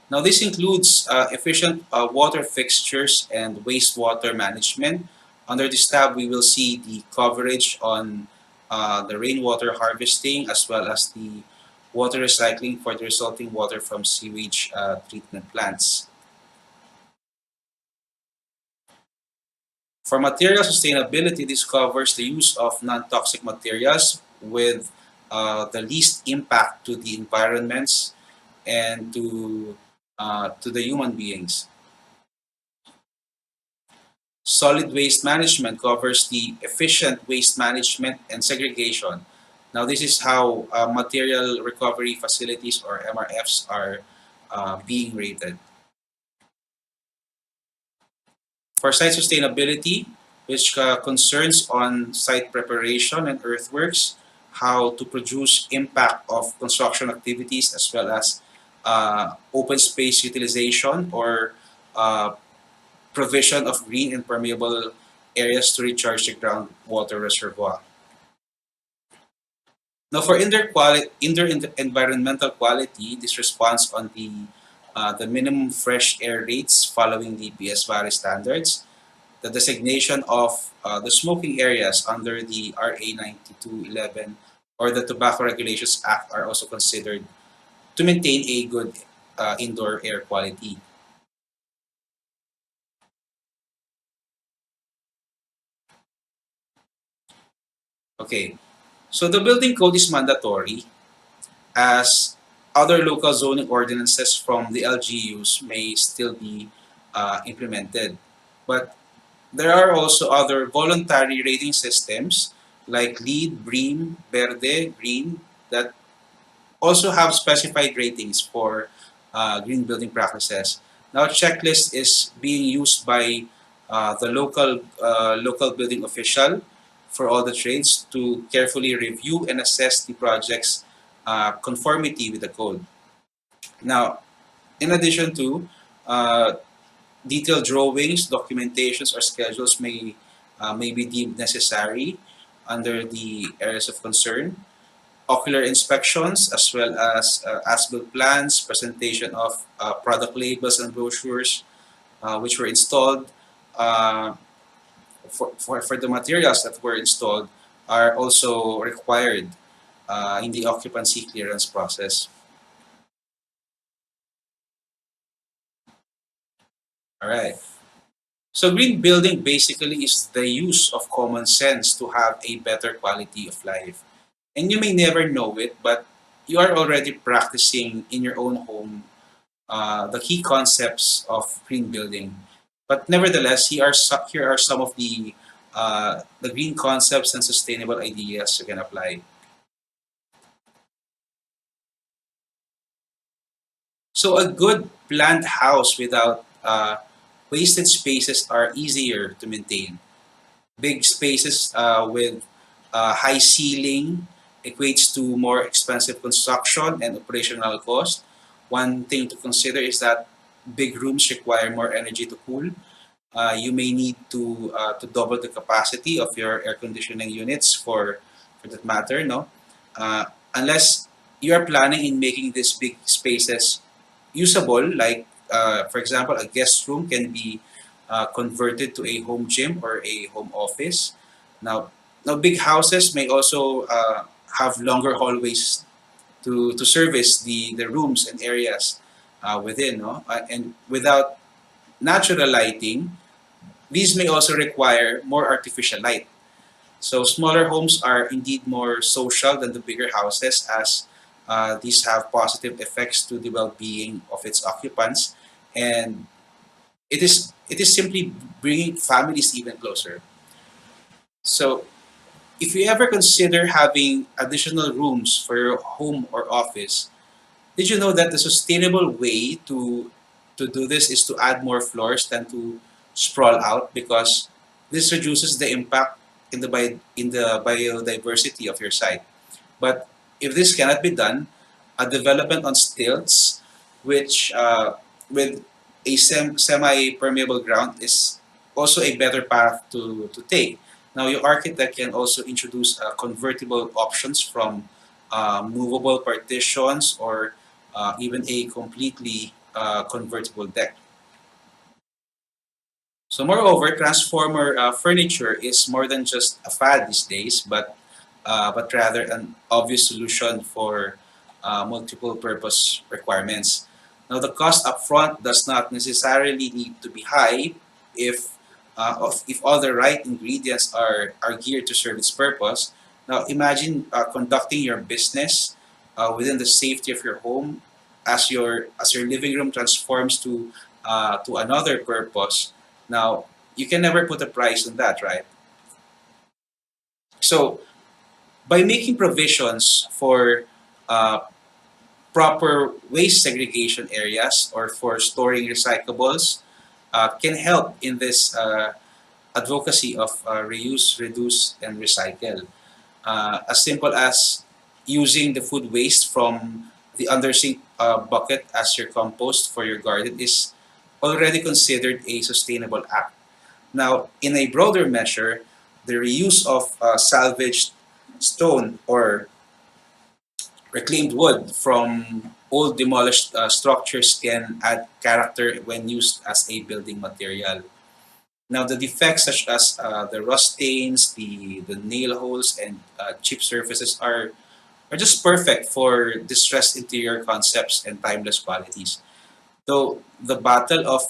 Now this includes efficient water fixtures and wastewater management. Under this tab, we will see the coverage on the rainwater harvesting as well as the water recycling for the resulting water from sewage treatment plants. For material sustainability, this covers the use of non-toxic materials with the least impact to the environments and to the human beings. Solid waste management covers the efficient waste management and segregation. Now, this is how material recovery facilities or MRFs are being rated. For site sustainability, which concerns on site preparation and earthworks, how to produce impact of construction activities as well as open space utilization or provision of green and permeable areas to recharge the groundwater reservoir. Now, for indoor environmental quality, this responds on the minimum fresh air rates following the PSVARI standards, the designation of the smoking areas under the RA 9211 or the Tobacco Regulations Act are also considered to maintain a good indoor air quality. Okay, so the building code is mandatory as other local zoning ordinances from the LGUs may still be implemented. But there are also other voluntary rating systems like LEED, BREEAM, Verde, Green that also have specified ratings for green building practices. Now, checklist is being used by the local building official for all the trades to carefully review and assess the project's conformity with the code. Now, in addition to detailed drawings, documentations, or schedules may be deemed necessary under the areas of concern. Ocular inspections, as well as built plans, presentation of product labels and brochures, which were installed for the materials that were installed, are also required in the occupancy clearance process. All right. So green building basically is the use of common sense to have a better quality of life. And you may never know it, but you are already practicing in your own home the key concepts of green building. But nevertheless, here are some of the green concepts and sustainable ideas you can apply. So a good planned house without wasted spaces are easier to maintain. Big spaces with high ceiling equates to more expensive construction and operational cost. One thing to consider is that big rooms require more energy to cool. You may need to double the capacity of your air conditioning units for that matter, no? Uh, Unless you are planning in making these big spaces usable, like for example, a guest room can be converted to a home gym or a home office. Now, now big houses may also have longer hallways to service the rooms and areas within, no? And without natural lighting, these may also require more artificial light. So smaller homes are indeed more social than the bigger houses, as these have positive effects to the well-being of its occupants, and it is simply bringing families even closer. So if you ever consider having additional rooms for your home or office, did you know that the sustainable way to do this is to add more floors than to sprawl out, because this reduces the impact in the biodiversity of your site. But if this cannot be done, a development on stilts, which with a semi-permeable ground, is also a better path to take. Now, your architect can also introduce convertible options from movable partitions or even a completely convertible deck. So moreover, transformer furniture is more than just a fad these days, but rather an obvious solution for multiple purpose requirements. Now, the cost upfront does not necessarily need to be high if if all the right ingredients are geared to serve its purpose. Now, imagine conducting your business within the safety of your home, as your living room transforms to another purpose. Now, you can never put a price on that, right? So, by making provisions for uh, proper waste segregation areas or for storing recyclables, can help in this advocacy of reuse, reduce, and recycle. As simple as using the food waste from the undersink bucket as your compost for your garden is already considered a sustainable act. Now, in a broader measure, the reuse of salvaged stone or reclaimed wood from old demolished structures can add character when used as a building material. Now, the defects such as the rust stains, the nail holes, and chip surfaces are just perfect for distressed interior concepts and timeless qualities. So the battle of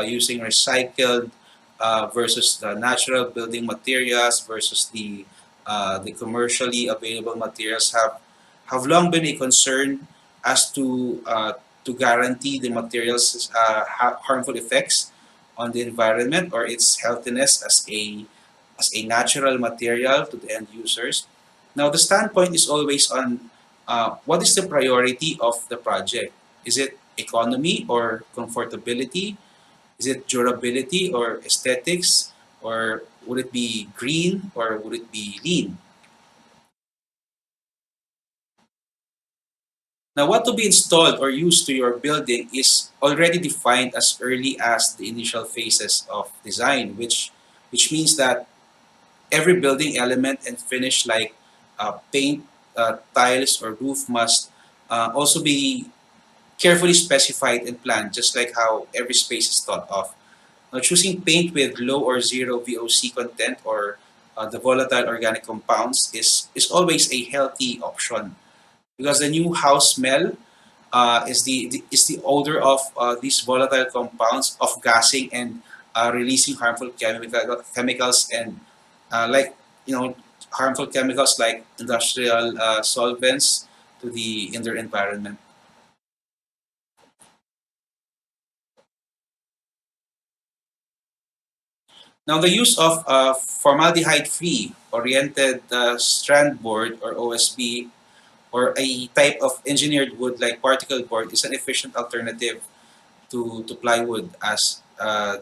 using recycled versus the natural building materials versus the commercially available materials have long been a concern as to guarantee the materials harmful effects on the environment or its healthiness as a natural material to the end users. Now the standpoint is always on what is the priority of the project. Is it economy or comfortability? Is it durability or aesthetics? Or would it be green or would it be lean? Now, what to be installed or used to your building is already defined as early as the initial phases of design, which means that every building element and finish like paint, tiles, or roof must also be carefully specified and planned, just like how every space is thought of. Now, choosing paint with low or zero VOC content or the volatile organic compounds is always a healthy option, because the new house smell is the odor of these volatile compounds of gassing and releasing harmful chemicals and like harmful chemicals like industrial solvents to the indoor environment. Now, the use of formaldehyde-free oriented strand board or OSB or a type of engineered wood like particle board is an efficient alternative to plywood, as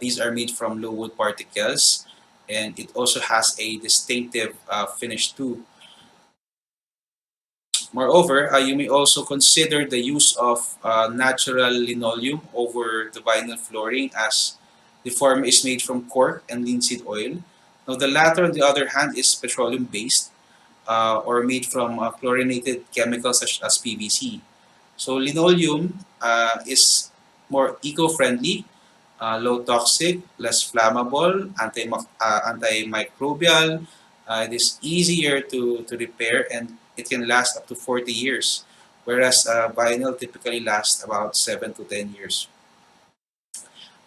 these are made from low wood particles, and it also has a distinctive finish too. Moreover, you may also consider the use of natural linoleum over the vinyl flooring, as the former is made from cork and linseed oil. Now, the latter, on the other hand, is petroleum based or made from chlorinated chemicals such as PVC. So, linoleum is more eco friendly, low toxic, less flammable, antimicrobial. It is easier to repair, and it can last up to 40 years, whereas vinyl typically lasts about 7 to 10 years.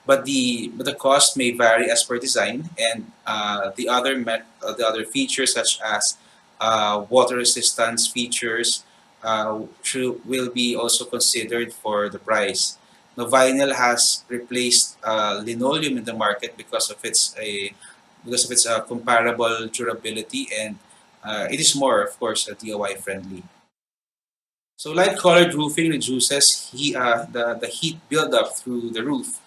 But the cost may vary as per design, and the other features such as water resistance features will be also considered for the price. Now, vinyl has replaced linoleum in the market because of its comparable durability, and it is more, of course, DIY friendly. So light colored roofing reduces the heat buildup through the roof,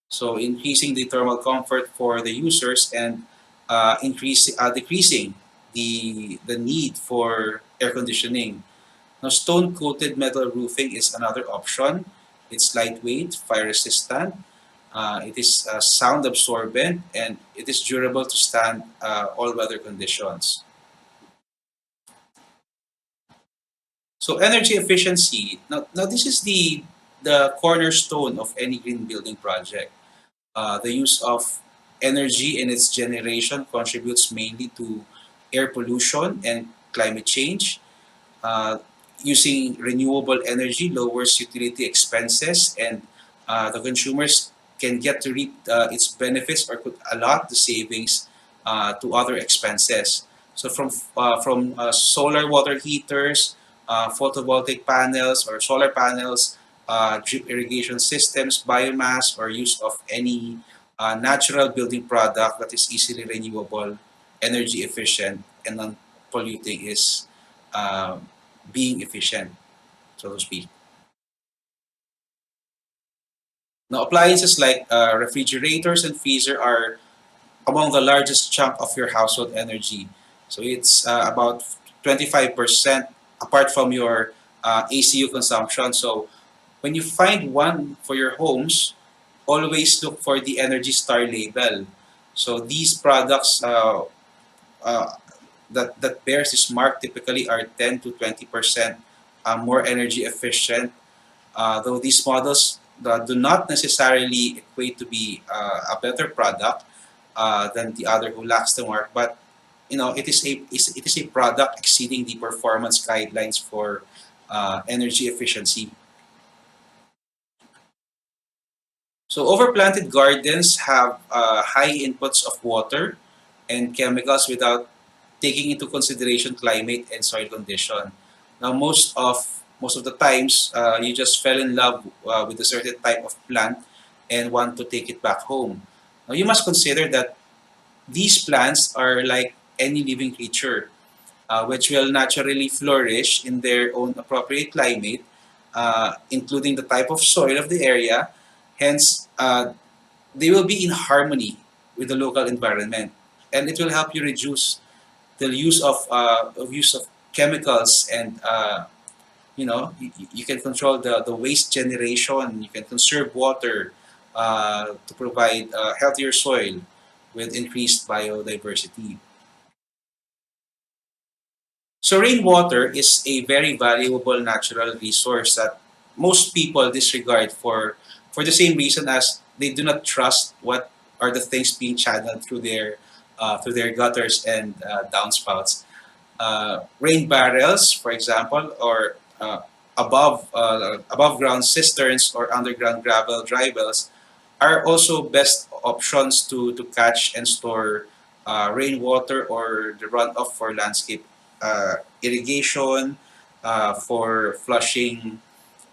so increasing the thermal comfort for the users, and decreasing the need for air conditioning. Now, stone coated metal roofing is another option. It's lightweight, fire resistant, it is sound absorbent, and it is durable to stand all weather conditions. So energy efficiency. Now this is the cornerstone of any green building project. The use of energy in its generation contributes mainly to air pollution and climate change. Uh, Using renewable energy lowers utility expenses, and the consumers can get to reap its benefits or could allot the savings to other expenses. So from solar water heaters, photovoltaic panels or solar panels, drip irrigation systems, biomass, or use of any natural building product that is easily renewable, energy efficient, and non-polluting is being efficient, so to speak. Now, appliances like refrigerators and freezer are among the largest chunk of your household energy. So it's about 25% apart from your ACU consumption. So when you find one for your homes, always look for the Energy Star label. So these products uh, that bears this mark typically are 10 to 20% more energy efficient, though these models do not necessarily equate to be a better product than the other who lacks the mark, but it is a product exceeding the performance guidelines for energy efficiency. So overplanted gardens have high inputs of water and chemicals without taking into consideration climate and soil condition. Now, most of the times, you just fell in love with a certain type of plant and want to take it back home. Now, you must consider that these plants are like any living creature, which will naturally flourish in their own appropriate climate, including the type of soil of the area. Hence, they will be in harmony with the local environment, and it will help you reduce the use of chemicals, and you can control the waste generation. You can conserve water to provide healthier soil with increased biodiversity. So rainwater is a very valuable natural resource that most people disregard for the same reason as they do not trust what are the things being channeled through their gutters and downspouts. Rain barrels, for example, or above ground cisterns or underground gravel dry wells are also best options to catch and store rainwater or the runoff for landscape irrigation, for flushing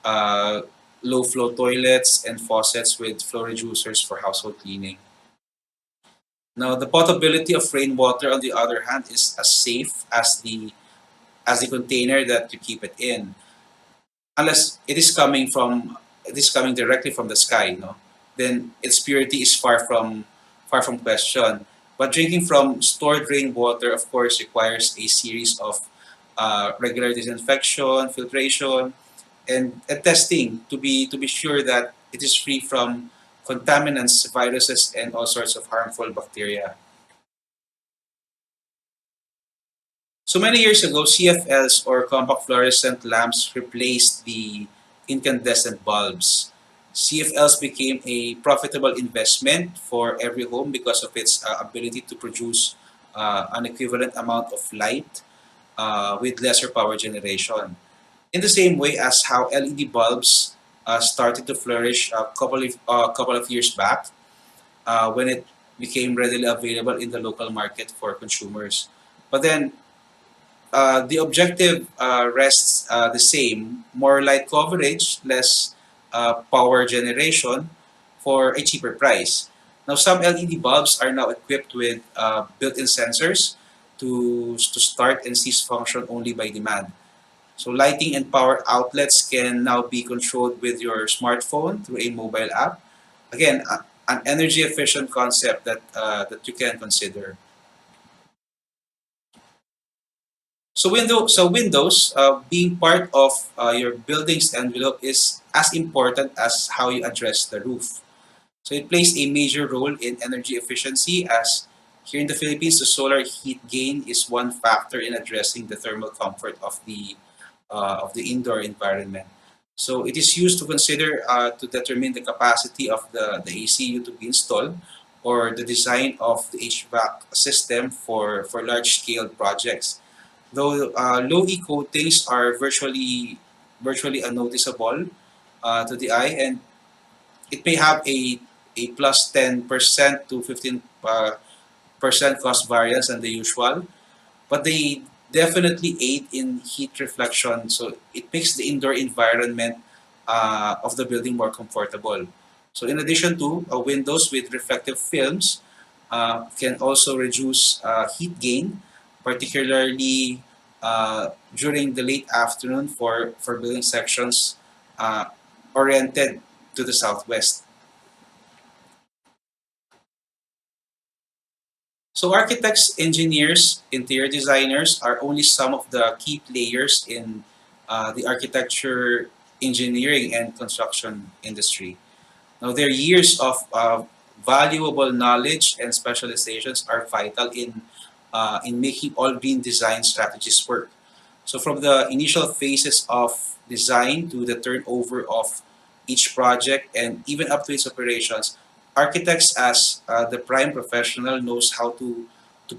uh, low flow toilets and faucets with flow reducers for household cleaning. Now, the potability of rainwater, on the other hand, is as safe as the container that you keep it in, unless it is coming from this coming directly from the sky, no, then its purity is far from question. But drinking from stored rainwater, of course, requires a series of regular disinfection, filtration, and testing to be sure that it is free from contaminants, viruses, and all sorts of harmful bacteria. So many years ago, CFLs or compact fluorescent lamps replaced the incandescent bulbs. CFLs became a profitable investment for every home because of its ability to produce an equivalent amount of light with lesser power generation. In the same way as how LED bulbs started to flourish a couple of years back when it became readily available in the local market for consumers. But then the objective rests the same: more light coverage, less power generation for a cheaper price. Now, some LED bulbs are now equipped with built-in sensors to start and cease function only by demand. So lighting and power outlets can now be controlled with your smartphone through a mobile app. Again, an energy efficient concept that you can consider. So Windows, being part of your building's envelope is as important as how you address the roof. So it plays a major role in energy efficiency, as here in the Philippines, the solar heat gain is one factor in addressing the thermal comfort of the indoor environment. So it is used to consider to determine the capacity of the ACU to be installed, or the design of the HVAC system for large scale projects. Though low E coatings are virtually unnoticeable to the eye, and it may have a plus 10% to 15% cost variance than the usual, but they definitely aid in heat reflection. So it makes the indoor environment of the building more comfortable. So in addition to windows with reflective films, can also reduce heat gain, particularly during the late afternoon for building sections uh, oriented to the southwest. So architects, engineers, interior designers are only some of the key players in the architecture, engineering, and construction industry. Now, their years of valuable knowledge and specializations are vital in making all green design strategies work. So from the initial phases of design to the turnover of each project and even up to its operations, architects as the prime professional knows how to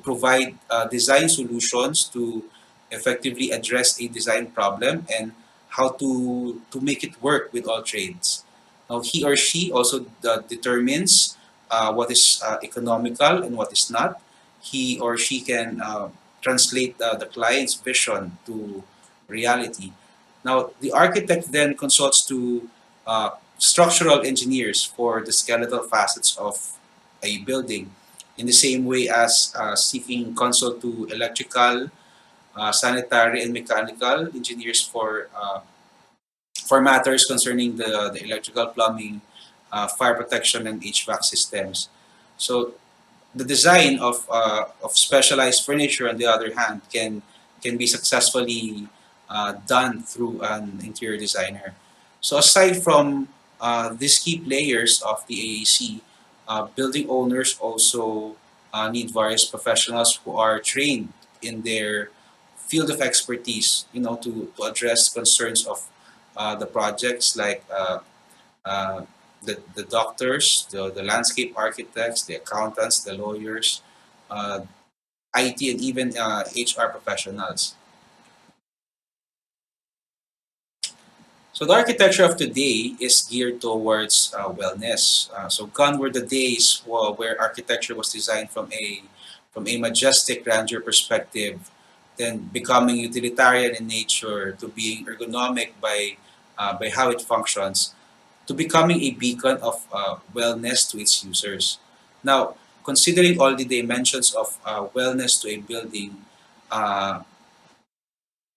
provide design solutions to effectively address a design problem, and how to make it work with all trades. Now, he or she also determines what is economical and what is not. He or she can translate the client's vision to reality. Now, the architect then consults to structural engineers for the skeletal facets of a building, in the same way as seeking consult to electrical, sanitary, and mechanical engineers for matters concerning the electrical, plumbing, fire protection, and HVAC systems. So the design of specialized furniture, on the other hand, can be successfully done through an interior designer. So aside from these key players of the AAC, building owners also need various professionals who are trained in their field of expertise, to address concerns of the projects, like uh, the doctors, the landscape architects, the accountants, the lawyers, uh, IT, and even HR professionals. So the architecture of today is geared towards wellness. So gone were the days where architecture was designed from a majestic grandeur perspective, then becoming utilitarian in nature, to being ergonomic by how it functions, to becoming a beacon of wellness to its users. Now, considering all the dimensions of wellness to a building, uh,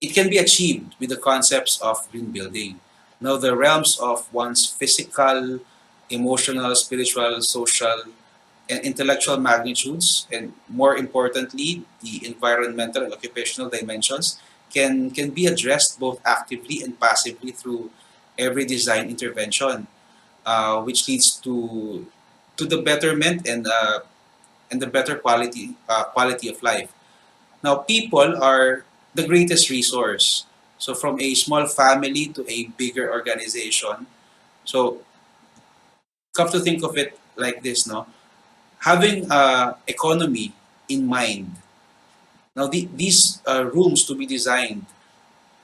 it can be achieved with the concepts of green building. Now, the realms of one's physical, emotional, spiritual, social, and intellectual magnitudes, and more importantly, the environmental and occupational dimensions, can be addressed both actively and passively through every design intervention, which leads to the betterment and the better quality of life. Now, people are the greatest resource. So, from a small family to a bigger organization. So, come to think of it like this, no? Having economy in mind. Now, these rooms to be designed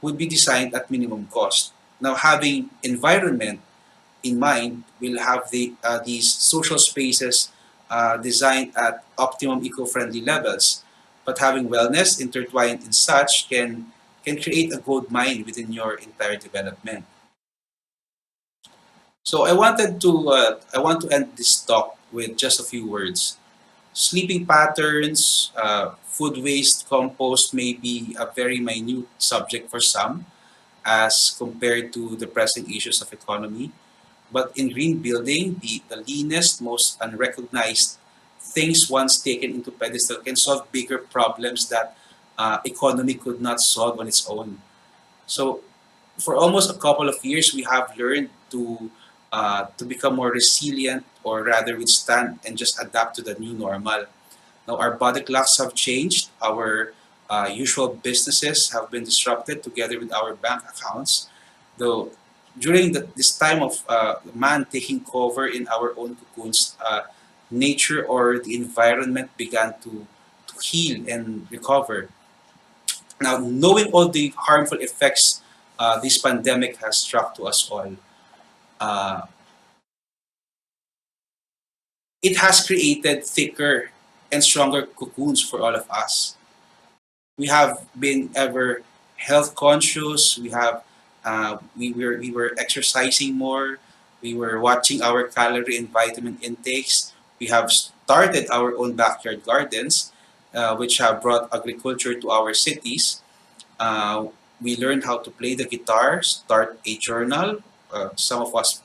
would be designed at minimum cost. Now, having environment in mind, we'll have these social spaces designed at optimum eco-friendly levels. But having wellness intertwined in such can create a gold mine within your entire development. So I want to end this talk with just a few words. Sleeping patterns, food waste, compost may be a very minute subject for some as compared to the pressing issues of economy. But in green building, the leanest, most unrecognized things once taken into pedestal can solve bigger problems that economy could not solve on its own. So for almost a couple of years, we have learned to become more resilient, or rather withstand and just adapt to the new normal. Now our body clocks have changed. Our usual businesses have been disrupted together with our bank accounts. Though during this time of man taking cover in our own cocoons, nature or the environment began to heal and recover. Now, knowing all the harmful effects this pandemic has struck to us all, uh, it has created thicker and stronger cocoons for all of us. We have been ever health conscious. We were exercising more. We were watching our calorie and vitamin intakes. We have started our own backyard gardens, which have brought agriculture to our cities. We learned how to play the guitar, start a journal. Some of us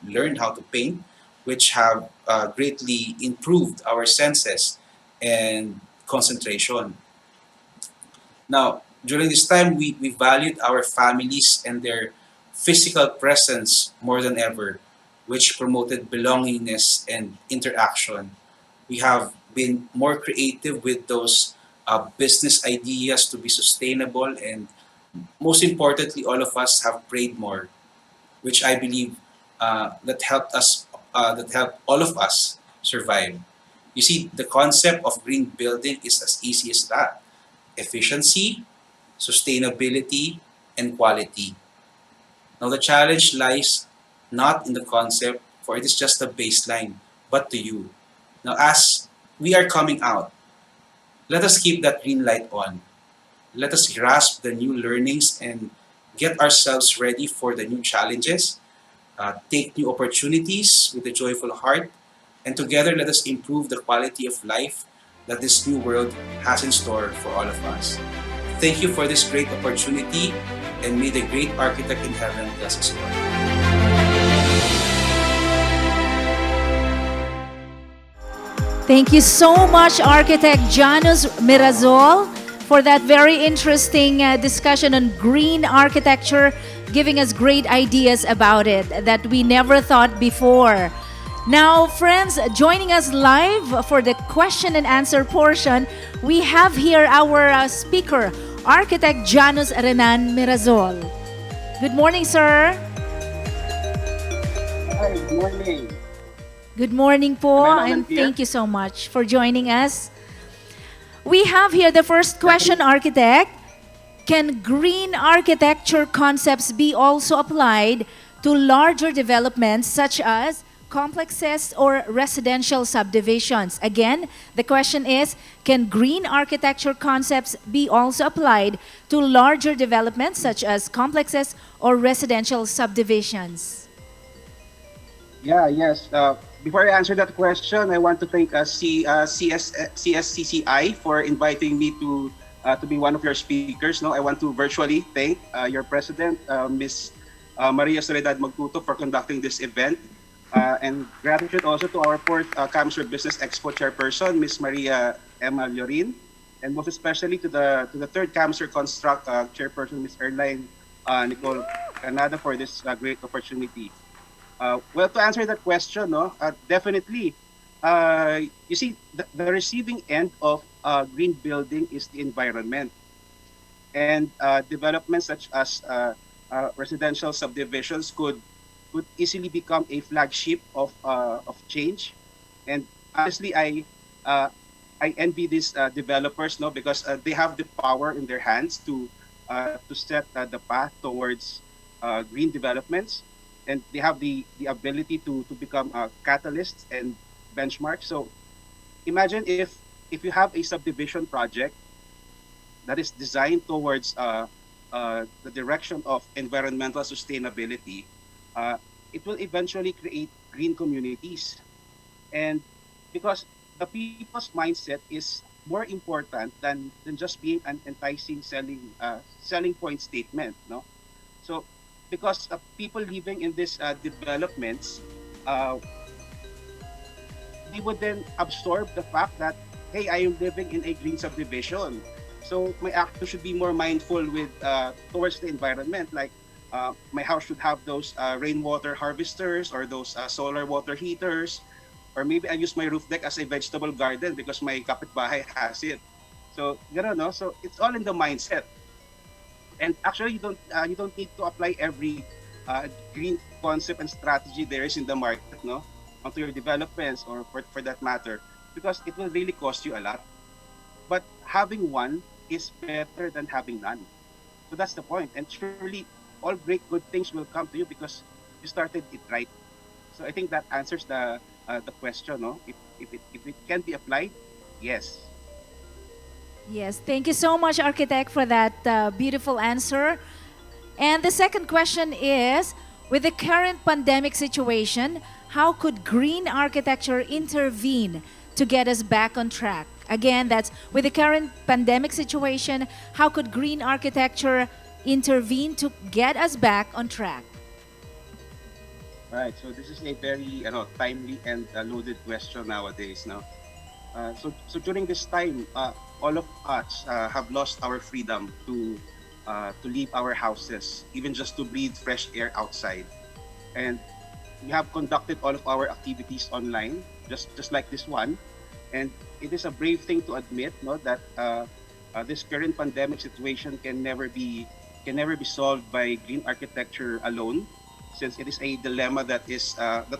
learned how to paint, which have greatly improved our senses and concentration. Now, during this time, we valued our families and their physical presence more than ever, which promoted belongingness and interaction. We have been more creative with those business ideas to be sustainable, and most importantly, all of us have prayed more, which I believe that helped all of us survive. You see, the concept of green building is as easy as that: efficiency, sustainability, and quality. Now, the challenge lies not in the concept, for it is just a baseline, but to you. Now, as we are coming out, let us keep that green light on. Let us grasp the new learnings and get ourselves ready for the new challenges, take new opportunities with a joyful heart, and together let us improve the quality of life that this new world has in store for all of us. Thank you for this great opportunity, and may the great architect in heaven bless us all. Thank you so much, Architect Janus Mirazol, for that very interesting discussion on green architecture, giving us great ideas about it that we never thought before. Now, friends, joining us live for the question and answer portion, we have here our speaker, Architect Janus Renan Mirazol. Good morning, sir. Hi, good morning. Good morning po, Am I and here? thank you so much for joining us. We have here the first question, Architect. Can green architecture concepts be also applied to larger developments such as complexes or residential subdivisions? Again, the question is, can green architecture concepts be also applied to larger developments such as complexes or residential subdivisions? Yes. Before I answer that question, I want to thank CSCCI for inviting me to be one of your speakers. No, I want to virtually thank your president, Miss Maria Soledad Magtuto for conducting this event. And gratitude also to our fourth CamSur Business Expo chairperson, Ms. Maria Emma Llorin, and most especially to the third CamSur Construct chairperson, Ms. Erline Nicole Canada, for this great opportunity. Well, to answer that question, no, definitely. You see, the receiving end of green building is the environment, and developments such as residential subdivisions could easily become a flagship of change. And honestly, uh, I envy these developers, no, because they have the power in their hands to set the path towards green developments, and they have the ability to become catalysts and benchmarks. So imagine if you have a subdivision project that is designed towards the direction of environmental sustainability, uh, it will eventually create green communities. And because the people's mindset is more important than just being an enticing selling point statement, no? So because people living in these developments, uh, they would then absorb the fact that, hey, I am living in a green subdivision. So my action should be more mindful with towards the environment. Like my house should have those rainwater harvesters or those solar water heaters, or maybe I use my roof deck as a vegetable garden because my kapitbahay has it. So you know, no. So it's all in the mindset. And actually, you don't need to apply every green concept and strategy there is in the market, no, onto your developments or for that matter, because it will really cost you a lot. But having one is better than having none. So that's the point. And surely all great good things will come to you because you started it right. So I think that answers the question, no? If it can be applied, yes. Yes, thank you so much, Architect, for that beautiful answer. And the second question is, with the current pandemic situation, how could green architecture intervene to get us back on track? Again, that's with the current pandemic situation, how could green architecture intervene to get us back on track? Right. So this is a very timely and loaded question nowadays. No. So during this time, all of us have lost our freedom to leave our houses, even just to breathe fresh air outside. And we have conducted all of our activities online, just like this one. And it is a brave thing to admit, no, that this current pandemic situation can never be solved by green architecture alone, since it is a dilemma that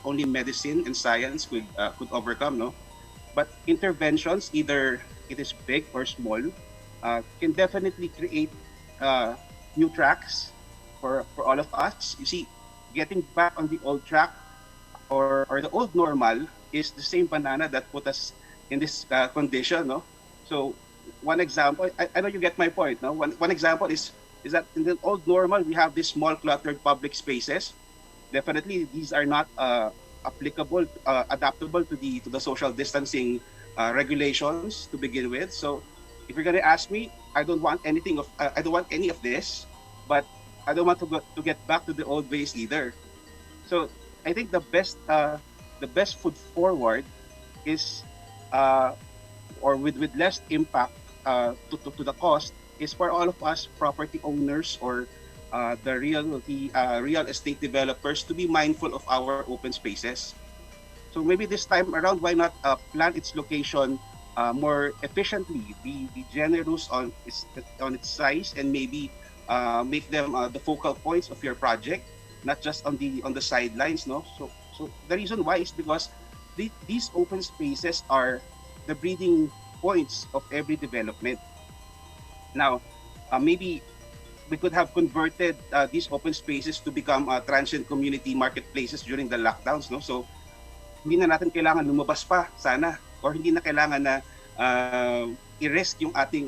only medicine and science could overcome, no. But interventions, either it is big or small, can definitely create uh, new tracks for all of us. You see, getting back on the old track or the old normal is the same banana that put us in this condition, no? So one example, I know you get my point, no? One example is that in the old normal we have these small cluttered public spaces. Definitely, these are not applicable, adaptable to the social distancing regulations to begin with. So, if you're gonna ask me, I don't want any of this, but I don't want to get back to the old ways either. So, I think the best foot forward is uh, or with less impact to the cost is for all of us property owners or the real estate developers to be mindful of our open spaces. So maybe this time around, why not plan its location more efficiently, be generous on its size, and maybe make them the focal points of your project, not just on the sidelines, no. So the reason why is because these open spaces are the breeding points of every development. Now, maybe we could have converted these open spaces to become transient community marketplaces during the lockdowns, no? So hindi na natin kailangan lumabas pa sana, or hindi na kailangan na i-risk yung ating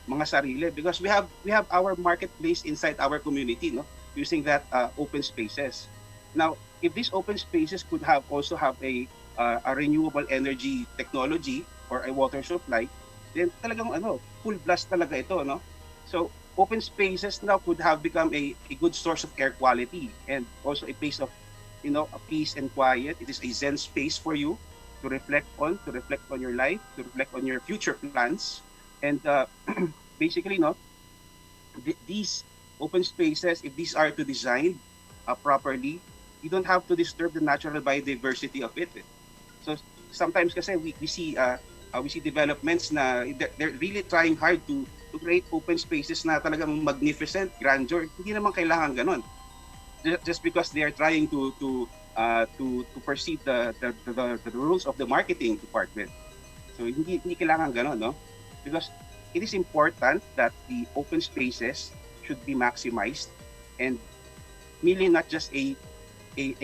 mga sarili, because we have our marketplace inside our community, no, using that open spaces. Now, if these open spaces could also have a renewable energy technology or a water supply, then talagang full blast talaga ito, no. So open spaces now could have become a good source of air quality and also a place of, a peace and quiet. It is a zen space for you to reflect on your life, to reflect on your future plans. And basically, these open spaces, if these are to design properly, you don't have to disturb the natural biodiversity of it. So sometimes kasi we see developments na they're really trying hard to create open spaces na talagang magnificent, grandeur. Hindi naman kailangan ganon. Just because they are trying to perceive the rules of the marketing department. So hindi kailangan ganon, no? Because it is important that the open spaces should be maximized and merely not just a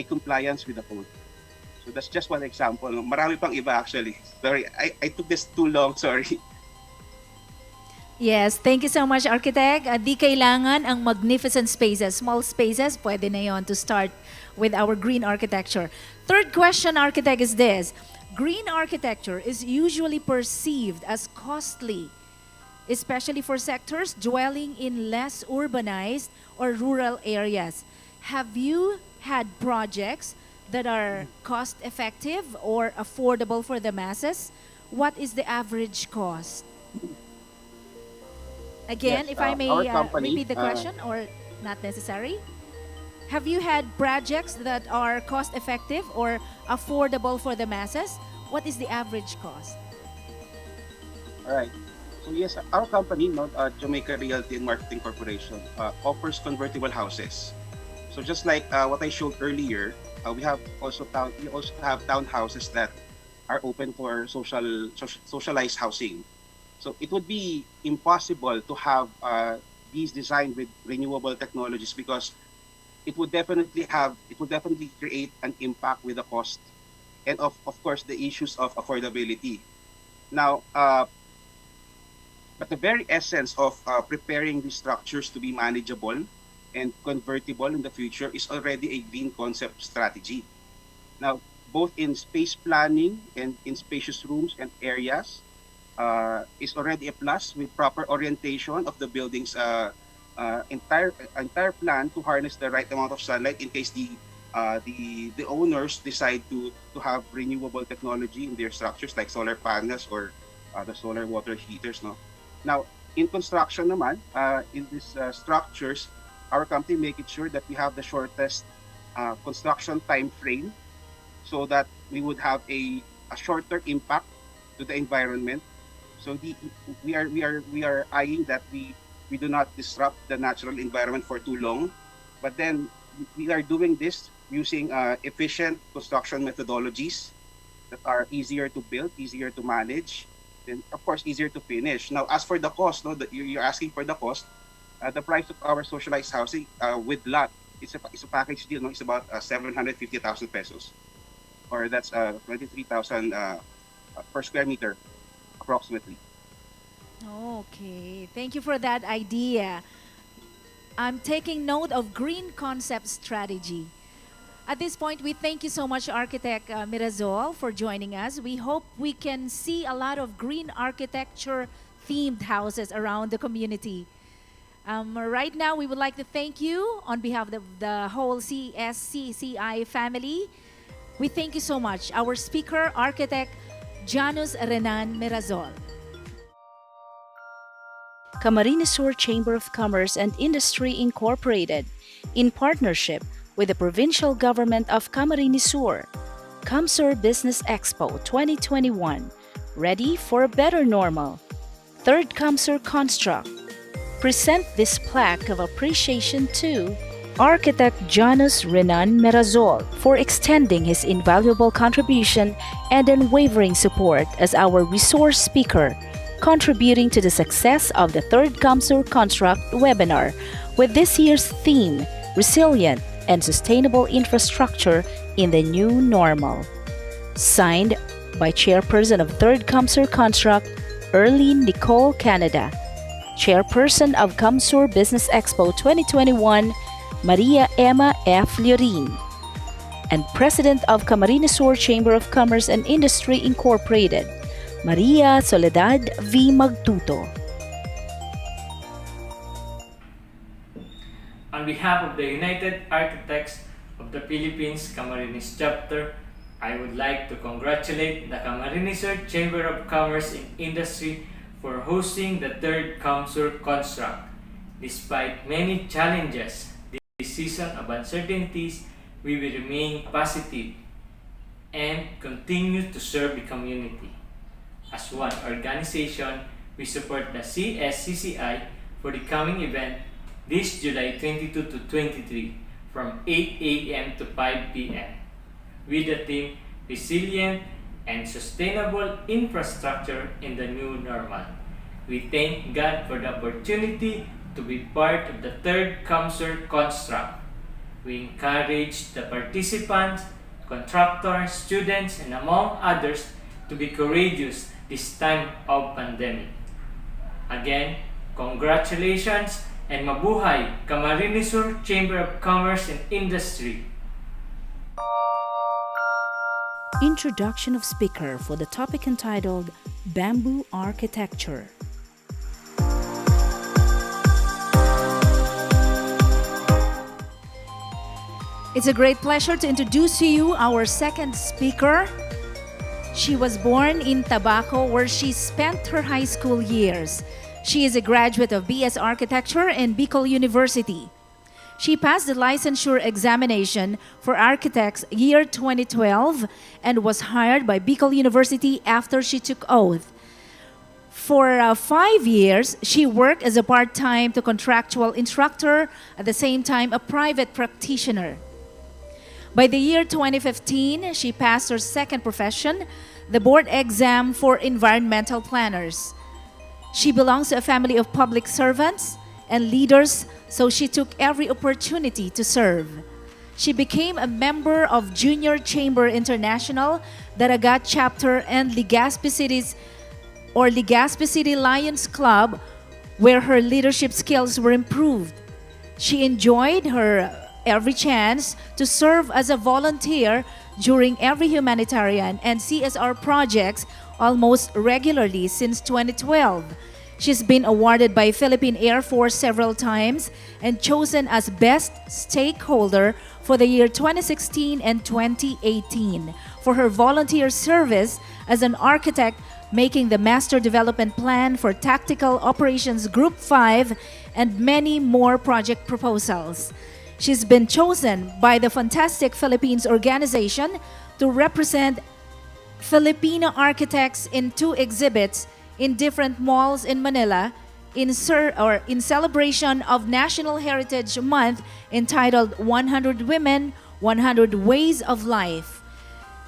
compliance with the code. So that's just one example. Marami pang iba actually. Sorry, I took this too long, sorry. Yes, thank you so much, Architect. Di kailangan ang magnificent spaces. Small spaces, pwede na yon to start with our green architecture. Third question, Architect, is this. Green architecture is usually perceived as costly, especially for sectors dwelling in less urbanized or rural areas. Have you had projects that are cost-effective or affordable for the masses? What is the average cost? Again, Yes, if I may our company, repeat the question, or not necessary? Have you had projects that are cost-effective or affordable for the masses? What is the average cost? All right. So yes, our company, Jamaica Realty and Marketing Corporation, offers convertible houses. So just like what I showed earlier, we also have townhouses that are open for socialized housing. So it would be impossible to have these designed with renewable technologies because it would definitely create an impact with the cost and of course the issues of affordability. Now, but the very essence of preparing these structures to be manageable and convertible in the future is already a green concept strategy. Now, both in space planning and in spacious rooms and areas, is already a plus with proper orientation of the building's entire plan to harness the right amount of sunlight in case the owners decide to have renewable technology in their structures like solar panels or the solar water heaters. No, now in construction naman, in these structures, our company making sure that we have the shortest construction time frame so that we would have a shorter impact to the environment. So we are eyeing that we do not disrupt the natural environment for too long, but then we are doing this using efficient construction methodologies that are easier to build, easier to manage, and of course easier to finish. Now, as for the cost, you're asking for the cost. The price of our socialized housing with lot, it's a package deal. No, it's about 750,000 pesos, or that's 23,000 per square meter, approximately. Okay, thank you for that idea. I'm taking note of green concept strategy. At this point, we thank you so much, Architect Mirazol, for joining us. We hope we can see a lot of green architecture themed houses around the community. Right now, we would like to thank you on behalf of the whole CSCCI family. We thank you so much. Our speaker, Architect Janus Renan Mirazol. Camarines Sur Chamber of Commerce and Industry Incorporated, in partnership with the Provincial Government of Camarines Sur, CamSur Business Expo 2021, ready for a better normal. Third CamSur Construct, present this plaque of appreciation to Architect Janus Renan Mirazol for extending his invaluable contribution and unwavering support as our resource speaker, contributing to the success of the Third CamSur Construct webinar with this year's theme, Resilient and Sustainable Infrastructure in the New Normal. Signed by Chairperson of Third CamSur Construct, Erlene Nicole Canada. Chairperson of CamSur Business Expo 2021, Maria Emma F. Llorin. And President of Camarines Sur Chamber of Commerce and Industry Incorporated, Maria Soledad V. Magtuto. On behalf of the United Architects of the Philippines Camarines Chapter, I would like to congratulate the Camarines Sur Chamber of Commerce and Industry for hosting the third CamSur Construct. Despite many challenges, this season of uncertainties, we will remain positive and continue to serve the community. As one organization, we support the CSCCI for the coming event this July 22 to 23 from 8 a.m. to 5 p.m. with the theme Resilient and Sustainable Infrastructure in the New Normal. We thank God for the opportunity to be part of the third CamSur Construct. We encourage the participants, contractors, students, and among others to be courageous this time of pandemic. Again, congratulations and mabuhay Camarines Sur Chamber of Commerce and Industry. Introduction of speaker for the topic entitled Bamboo Architecture. It's a great pleasure to introduce to you our second speaker. She was born in Tabaco, where she spent her high school years. She is a graduate of BS Architecture in Bicol University. She passed the licensure examination for architects year 2012 and was hired by Bicol University after she took oath. For 5 years, she worked as a part-time to contractual instructor, at the same time a private practitioner. By the year 2015, she passed her second profession, the board exam for environmental planners. She belongs to a family of public servants and leaders, so she took every opportunity to serve. She became a member of Junior Chamber International, Daragat Chapter, and Legazpi City Lions Club, where her leadership skills were improved. She enjoyed her every chance to serve as a volunteer during every humanitarian and CSR projects almost regularly since 2012. She's been awarded by Philippine Air Force several times and chosen as Best Stakeholder for the year 2016 and 2018 for her volunteer service as an architect, making the Master Development Plan for Tactical Operations Group 5 and many more project proposals. She's been chosen by the Fantastic Philippines organization to represent Filipino architects in 2 exhibits in different malls in Manila in celebration of National Heritage Month entitled 100 Women, 100 Ways of Life.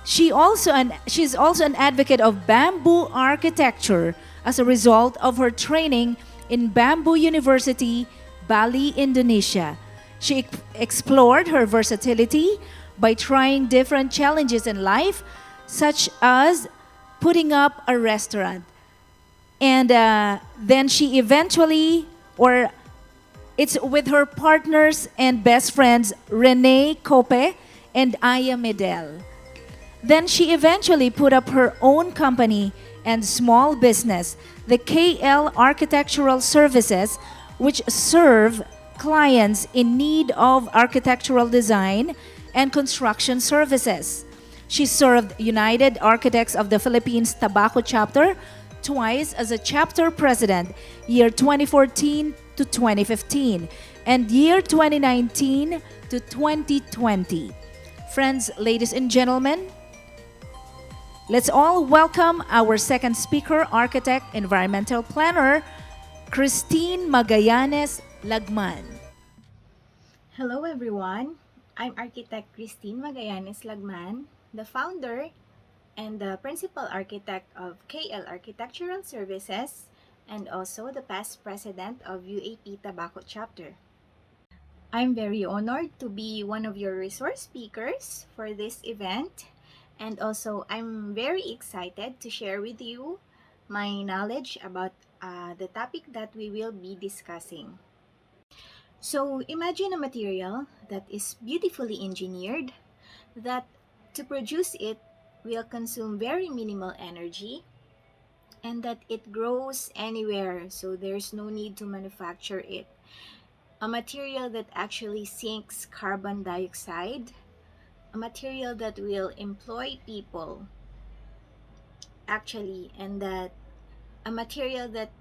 She's also an advocate of bamboo architecture as a result of her training in Bamboo University, Bali, Indonesia. She explored her versatility by trying different challenges in life, such as putting up a restaurant. And then she eventually, it's with her partners and best friends, Renee Cope and Aya Medel. Then she eventually put up her own company and small business, the KL Architectural Services, which serve clients in need of architectural design and construction services. She served United Architects of the Philippines Tabaco Chapter twice as a chapter president, year 2014 to 2015, and year 2019 to 2020. Friends, ladies and gentlemen, let's all welcome our second speaker, architect, environmental planner, Christine Magallanes Lagman. Hello everyone, I'm architect Christine Magallanes Lagman, the founder and the principal architect of KL Architectural Services and also the past president of UAP Tabaco Chapter. I'm very honored to be one of your resource speakers for this event, and also I'm very excited to share with you my knowledge about the topic that we will be discussing. So imagine a material that is beautifully engineered, that to produce it will consume very minimal energy, and that it grows anywhere, so there's no need to manufacture it. a material that actually sinks carbon dioxide, a material that will employ people actually, and that a material that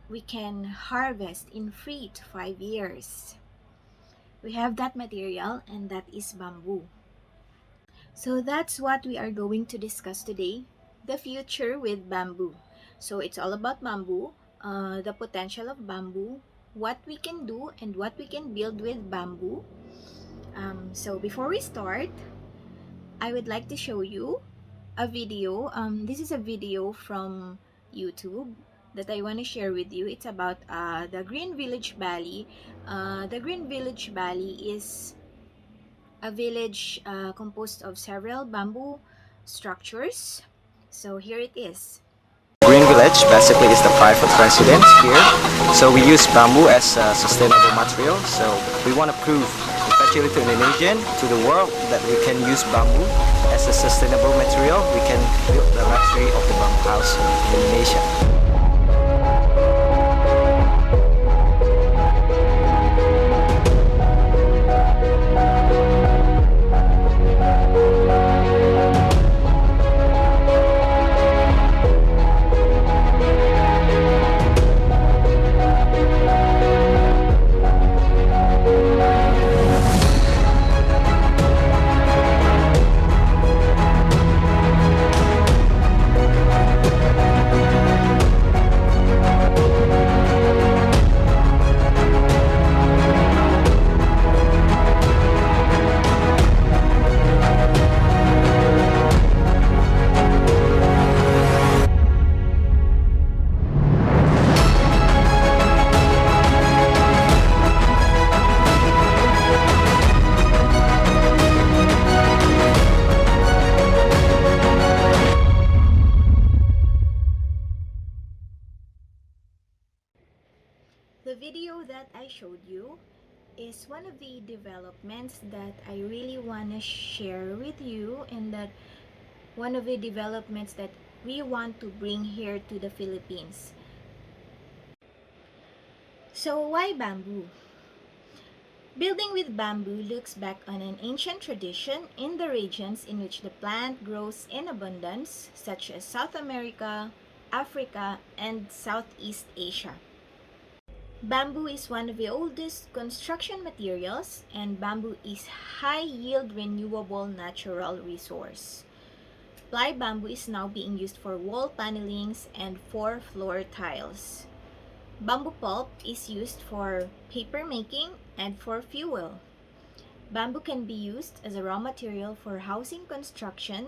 we can harvest in 3 to 5 years. We have that material, and that is bamboo. So that's what we are going to discuss today, the future with bamboo. So it's all about bamboo, the potential of bamboo, what we can do and what we can build with bamboo. So before we start, I would like to show you a video. This is a video from YouTube that I want to share with you. It's about the Green Village Valley. The Green Village Valley is a village composed of several bamboo structures. So here it is. Green Village basically is the private residence here. So we use bamboo as a sustainable material. So we want to prove, especially to Indonesian, to the world, that we can use bamboo as a sustainable material. We can build the luxury of the bamboo house in Indonesia. The video that I showed you is one of the developments that I really want to share with you, and that one of the developments that we want to bring here to the Philippines. So why bamboo? Building with bamboo looks back on an ancient tradition in the regions in which the plant grows in abundance, such as South America, Africa, and Southeast Asia. Bamboo is one of the oldest construction materials, and bamboo is high-yield renewable natural resource. Ply bamboo is now being used for wall panelings and for floor tiles. Bamboo pulp is used for paper making and for fuel. Bamboo can be used as a raw material for housing construction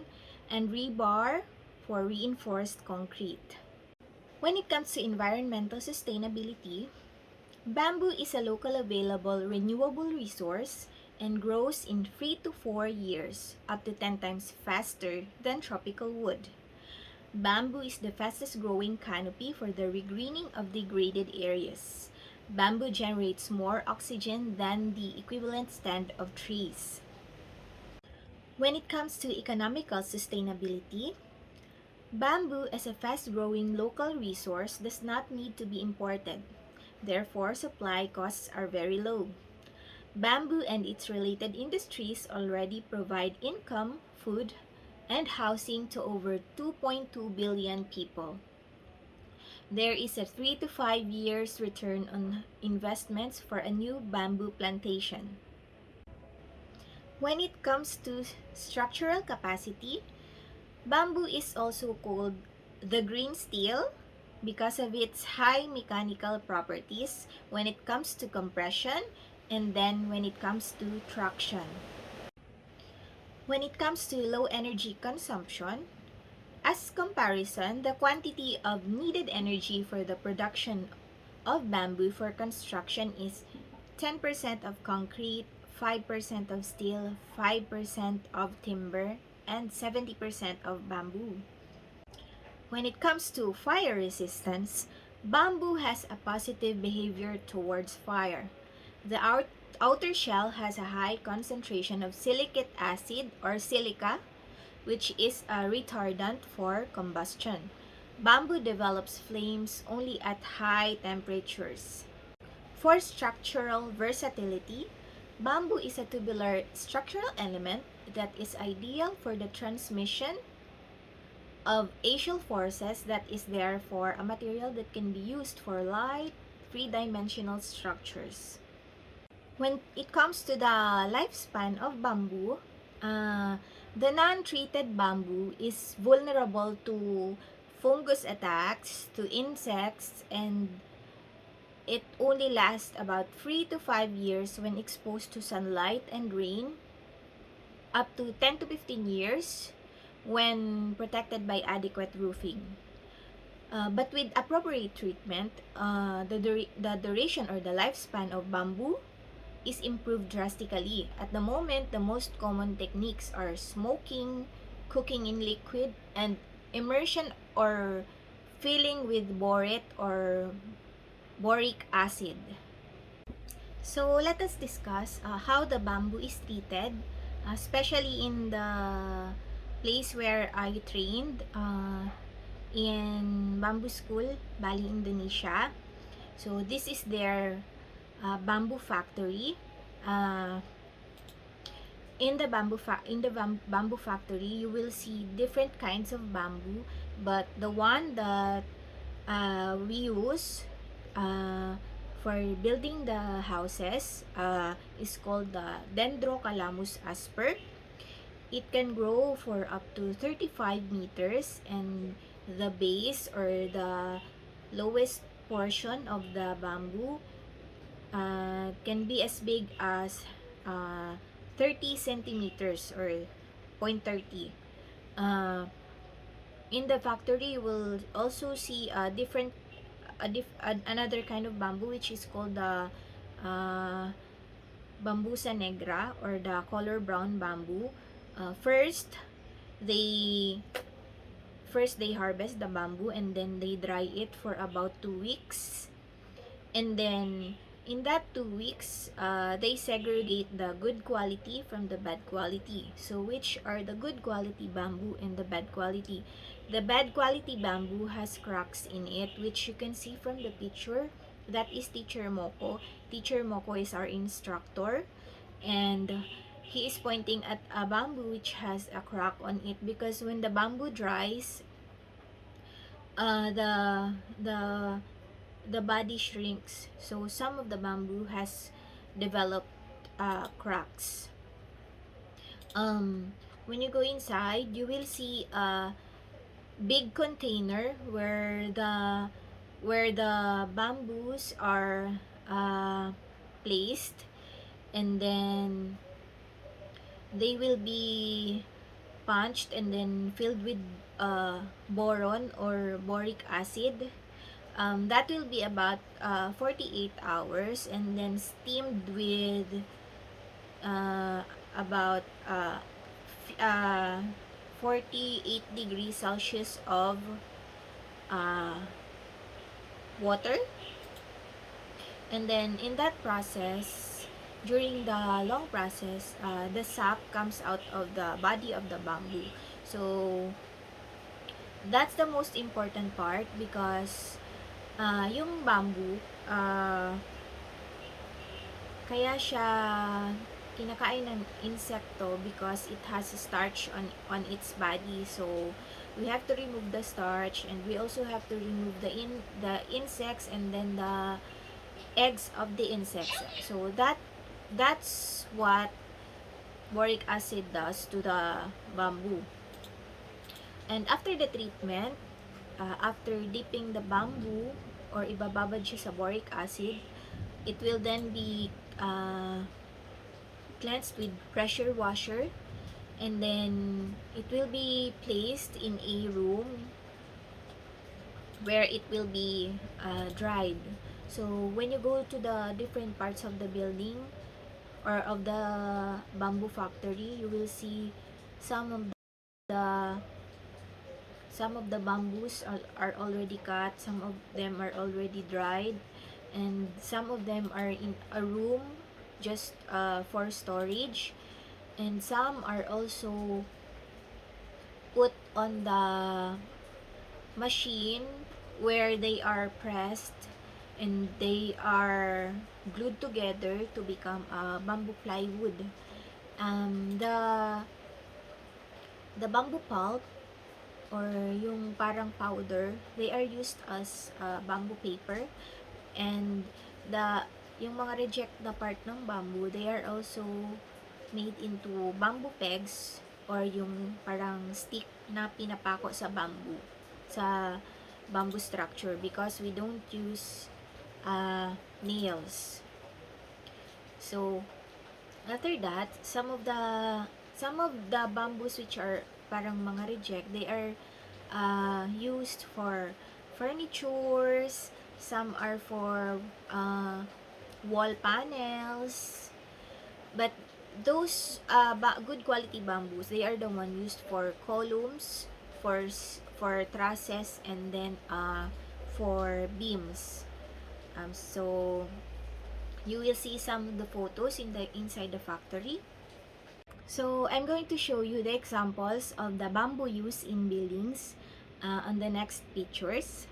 and rebar for reinforced concrete. When it comes to environmental sustainability, bamboo is a local available renewable resource and grows in 3 to 4 years, up to 10 times faster than tropical wood. Bamboo is the fastest growing canopy for the regreening of degraded areas. Bamboo generates more oxygen than the equivalent stand of trees. When it comes to economical sustainability, bamboo as a fast-growing local resource does not need to be imported. Therefore, supply costs are very low. Bamboo and its related industries already provide income, food, and housing to over 2.2 billion people. There is a 3 to 5 years return on investments for a new bamboo plantation. When it comes to structural capacity, bamboo is also called the green steel because of its high mechanical properties when it comes to compression and then when it comes to traction. When it comes to low energy consumption, as comparison, the quantity of needed energy for the production of bamboo for construction is 10% of concrete, 5% of steel, 5% of timber, and 70% of bamboo. When it comes to fire resistance, bamboo has a positive behavior towards fire. The outer shell has a high concentration of silicate acid or silica, which is a retardant for combustion. Bamboo develops flames only at high temperatures. For structural versatility, bamboo is a tubular structural element that is ideal for the transmission of axial forces, that is therefore a material that can be used for light, three-dimensional structures. When it comes to the lifespan of bamboo, the non-treated bamboo is vulnerable to fungus attacks, to insects, and it only lasts about 3 to 5 years when exposed to sunlight and rain, up to 10 to 15 years when protected by adequate roofing. But with appropriate treatment, the duration or the lifespan of bamboo is improved drastically. At the moment, the most common techniques are smoking, cooking in liquid, and immersion or filling with borate or boric acid. So let us discuss how the bamboo is treated, especially in the place where I trained in bamboo school, Bali, Indonesia. So this is their bamboo factory. In the bamboo factory, you will see different kinds of bamboo, but the one that we use for building the houses is called the Dendrocalamus asper. It can grow for up to 35 meters, and the base or the lowest portion of the bamboo can be as big as 30 centimeters or 0.30. In the factory, you will also see another kind of bamboo, which is called the bambusa negra, or the color brown bamboo. First they harvest the bamboo, and then they dry it for about 2 weeks, and then in that 2 weeks they segregate the good quality from the bad quality. So which are the good quality bamboo and the bad quality? The bad quality bamboo has cracks in it, which you can see from the picture. That is Teacher Moko. Teacher Moko is our instructor, and he is pointing at a bamboo which has a crack on it, because when the bamboo dries, the body shrinks. So some of the bamboo has developed cracks. When you go inside, you will see a big container where the bamboos are placed, and then they will be punched and then filled with boron or boric acid. That will be about 48 hours, and then steamed with about 48 degrees Celsius of water. And then in that process, during the long process, the sap comes out of the body of the bamboo. So that's the most important part, because yung bamboo, kaya siya kinakain ng insekto because it has starch on its body. So we have to remove the starch, and we also have to remove the insects and then the eggs of the insects. So that's what boric acid does to the bamboo. And after the treatment, after dipping the bamboo or ibababad siya sa boric acid, it will then be cleansed with pressure washer, and then it will be placed in a room where it will be dried. So when you go to the different parts of the building or of the bamboo factory, you will see some of the bamboos are already cut, some of them are already dried, and some of them are in a room just for storage, and some are also put on the machine where they are pressed and they are glued together to become a bamboo plywood. The bamboo pulp or yung parang powder, they are used as bamboo paper, and yung mga reject na part ng bamboo, they are also made into bamboo pegs or yung parang stick na pinapako sa bamboo structure, because we don't use nails. So after that, some of the bamboos which are parang mga reject, they are used for furnitures, some are for wall panels, but those good quality bamboos, they are the one used for columns, for trusses, and then for beams. So you will see some of the photos inside the factory. So I'm going to show you the examples of the bamboo used in buildings on the next pictures.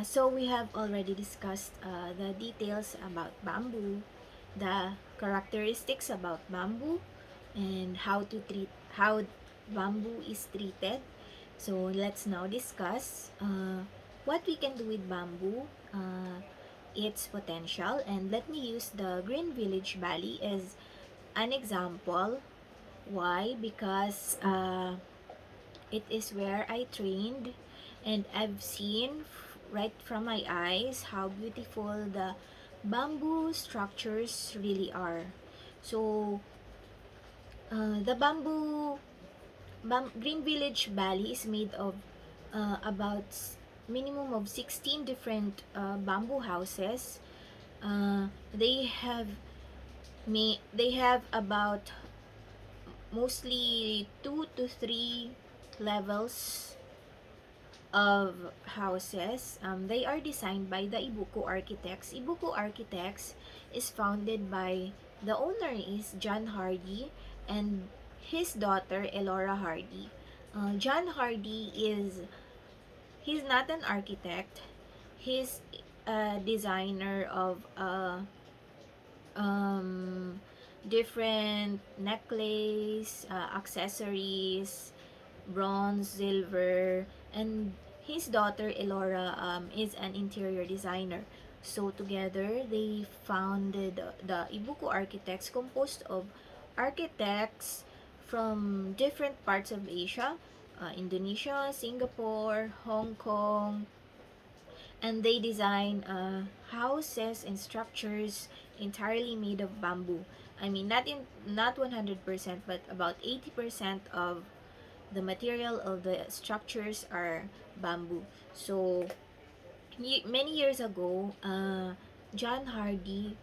So we have already discussed the details about bamboo, the characteristics about bamboo, and how bamboo is treated. So let's now discuss what we can do with bamboo, its potential, and let me use the Green Village Valley as an example. Why? Because it is where I trained, and I've seen right from my eyes how beautiful the bamboo structures really are. So the Green Village Valley is made of about minimum of 16 different bamboo houses. They have about mostly 2 to 3 levels of houses. They are designed by the Ibuko Architects. Ibuko Architects is founded by, the owner is John Hardy and his daughter Elora Hardy. John Hardy he's not an architect. He's a designer of different necklace, accessories, bronze, silver, and his daughter Elora is an interior designer. So together they founded the Ibuko Architects, composed of architects from different parts of Asia, Indonesia, Singapore, Hong Kong, and they design houses and structures entirely made of bamboo. I mean, not 100%, but about 80% of the material of the structures are bamboo. So many years ago, John Hardy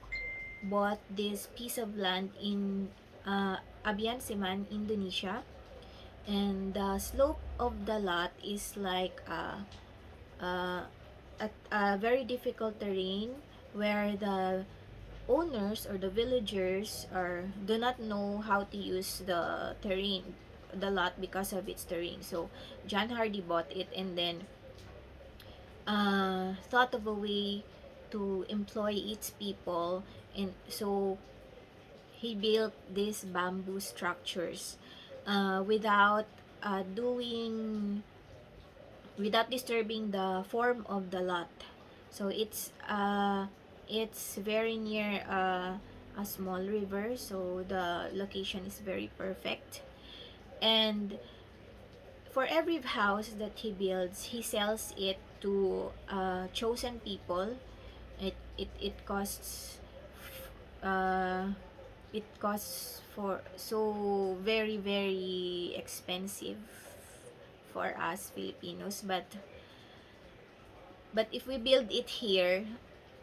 bought this piece of land in Abian Siman, Indonesia, and the slope of the lot is like a very difficult terrain where the owners or the villagers do not know how to use the lot because of its terrain. So John Hardy bought it and then thought of a way to employ its people, and so he built these bamboo structures without disturbing the form of the lot. So it's very near a small river, so the location is very perfect. And for every house that he builds, he sells it to chosen people. It costs for so very very expensive for us Filipinos, but if we build it here,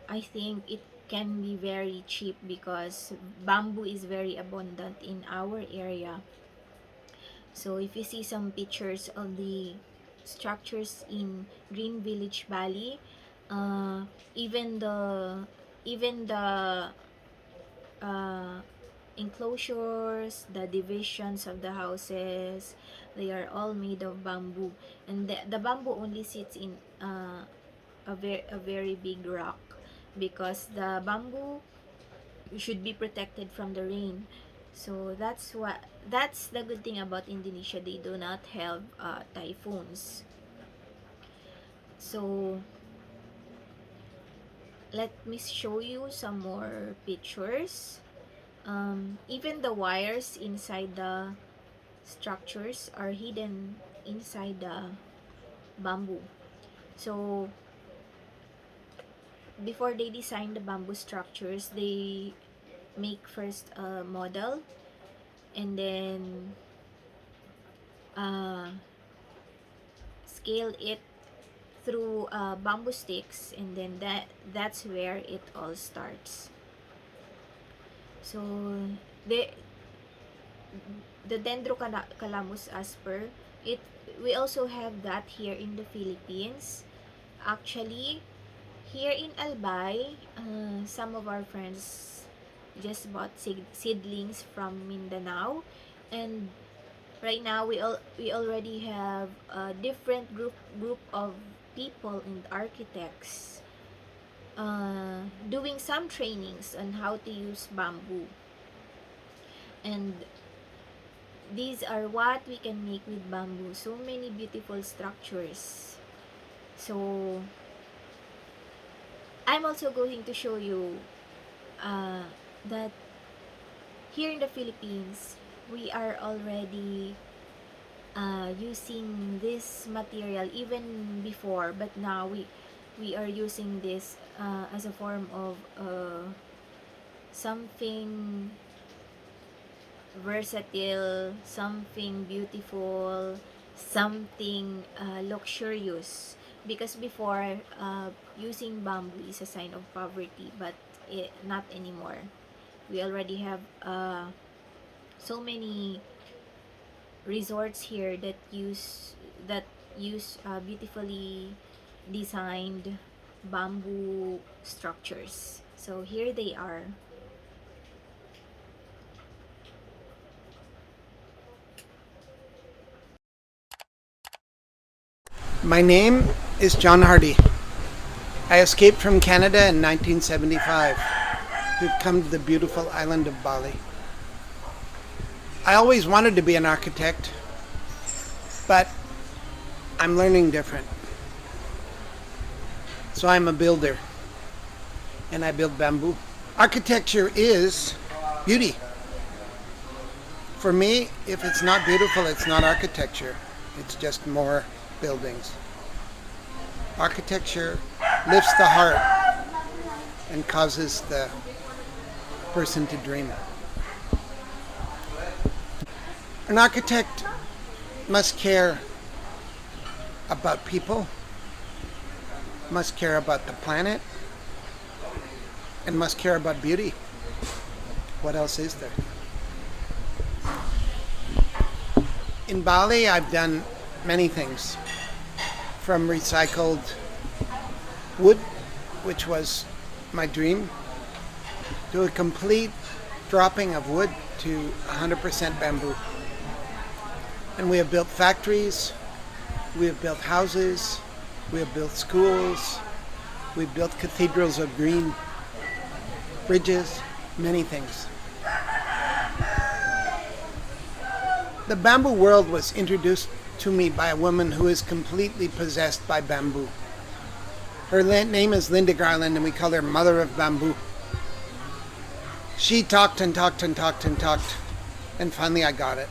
I think it can be very cheap because bamboo is very abundant in our area. So if you see some pictures of the structures in Green Village Valley, even the enclosures, the divisions of the houses, they are all made of bamboo, and the bamboo only sits in a very big rock, because the bamboo should be protected from the rain. So that's the good thing about Indonesia. They do not have typhoons. So let me show you some more pictures. Even the wires inside the structures are hidden inside the bamboo. So before they design the bamboo structures, they make first a model, and then scale it through bamboo sticks, and then that's where it all starts. So the Dendrocalamus asper, we also have that here in the Philippines. Actually, here in Albay, some of our friends just bought seedlings from Mindanao, and right now we already have a different group of people and architects doing some trainings on how to use bamboo, and these are what we can make with bamboo. So many beautiful structures. So I'm also going to show you that here in the Philippines, we are already using this material even before, but now we are using this as a form of something versatile, something beautiful, something luxurious. Because before, using bamboo is a sign of poverty, but not anymore. We already have so many resorts here that use beautifully designed bamboo structures. So here they are. My name is John Hardy. I escaped from Canada in 1975 to come to the beautiful island of Bali. I always wanted to be an architect, but I'm learning different. So I'm a builder, and I build bamboo. Architecture is beauty. For me, if it's not beautiful, it's not architecture. It's just more buildings. Architecture lifts the heart and causes the person to dream. An architect must care about people, must care about the planet, and must care about beauty. What else is there? In Bali, I've done many things, from recycled wood, which was my dream, to a complete dropping of wood to 100% bamboo. And we have built factories, we have built houses, we have built schools, we've built cathedrals of green, bridges, many things. The bamboo world was introduced to me by a woman who is completely possessed by bamboo. Her name is Linda Garland, and we call her Mother of Bamboo. She talked and talked and talked and talked, and finally I got it.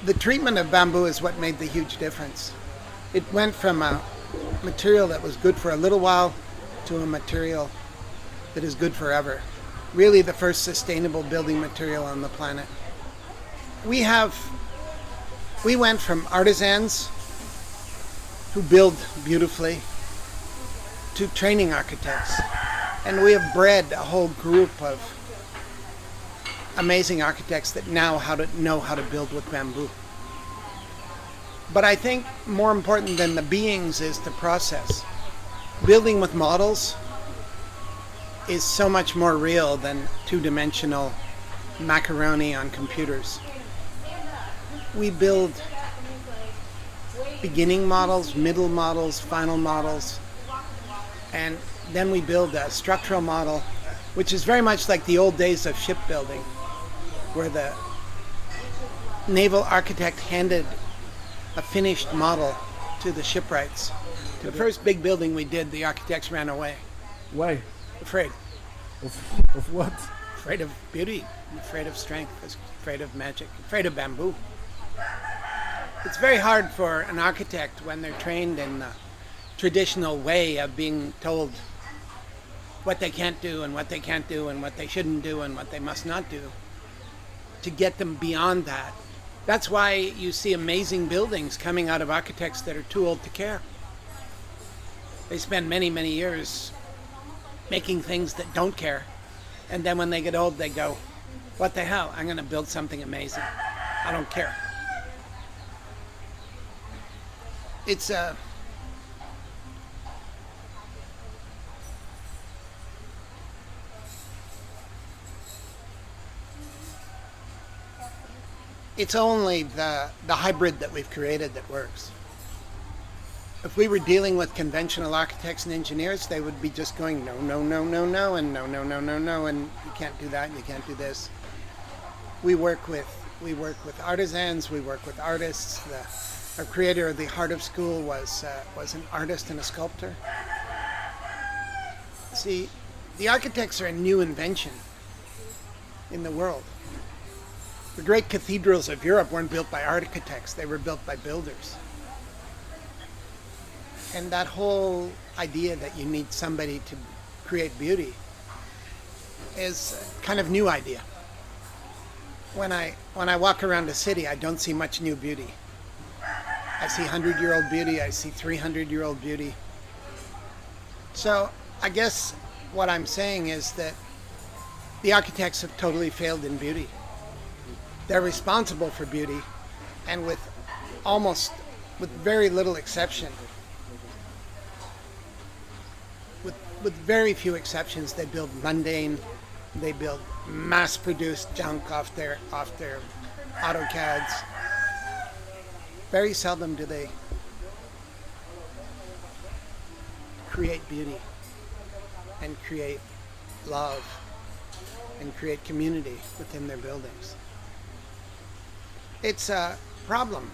The treatment of bamboo is what made the huge difference. It went from a material that was good for a little while to a material that is good forever. Really the first sustainable building material on the planet. We went from artisans who build beautifully to training architects. And we have bred a whole group of amazing architects that now know how to build with bamboo. But I think more important than the beings is the process. Building with models is so much more real than two-dimensional macaroni on computers. We build beginning models, middle models, final models, and then we build a structural model, which is very much like the old days of shipbuilding, where the naval architect handed a finished model to the shipwrights. The first big building we did, the architects ran away. Why? Afraid. Of what? Afraid of beauty, afraid of strength, afraid of magic, afraid of bamboo. It's very hard for an architect when they're trained in the traditional way of being told what they can't do and what they can't do and what they shouldn't do and what they must not do, to get them beyond that. That's why you see amazing buildings coming out of architects that are too old to care. They spend many, many years making things that don't care. And then when they get old, they go, what the hell? I'm going to build something amazing. I don't care. It's only the hybrid that we've created that works. If we were dealing with conventional architects and engineers, they would be just going no, no, no, no, no, and no, no, no, no, no, and you can't do that and you can't do this. We work with artisans, we work with artists. Our creator of the Heart of School was an artist and a sculptor. See, the architects are a new invention in the world. The great cathedrals of Europe weren't built by architects, they were built by builders. And that whole idea that you need somebody to create beauty is a kind of new idea. When I walk around a city, I don't see much new beauty. I see 100-year-old beauty, I see 300-year-old beauty. So I guess what I'm saying is that the architects have totally failed in beauty. They're responsible for beauty, and with very little exception, with very few exceptions, they build mundane, they build mass-produced junk off their AutoCADs. Very seldom do they create beauty and create love and create community within their buildings. It's a problem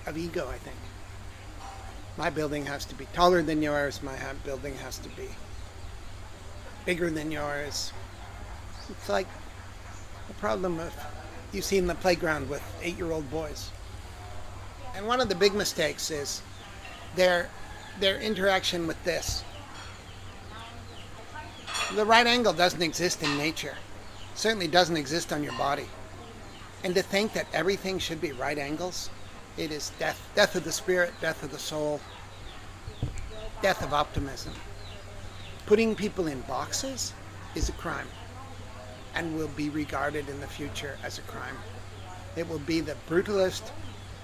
of ego, I think. My building has to be taller than yours, my building has to be bigger than yours. It's like the problem of you see in the playground with 8-year-old boys. And one of the big mistakes is their interaction with this. The right angle doesn't exist in nature. It certainly doesn't exist on your body. And to think that everything should be right angles, it is death of the spirit, death of the soul, death of optimism. Putting people in boxes is a crime and will be regarded in the future as a crime. It will be the brutalist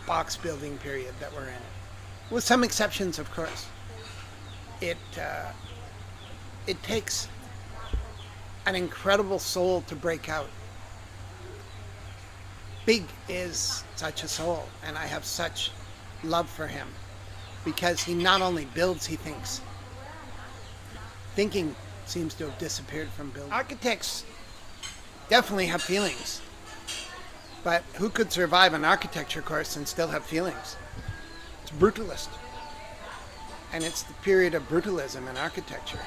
box building period that we're in. With some exceptions, of course. It takes an incredible soul to break out. Big is such a soul, and I have such love for him because he not only builds, he thinks. Thinking seems to have disappeared from building. Architects definitely have feelings. But who could survive an architecture course and still have feelings? It's brutalist. And it's the period of brutalism in architecture.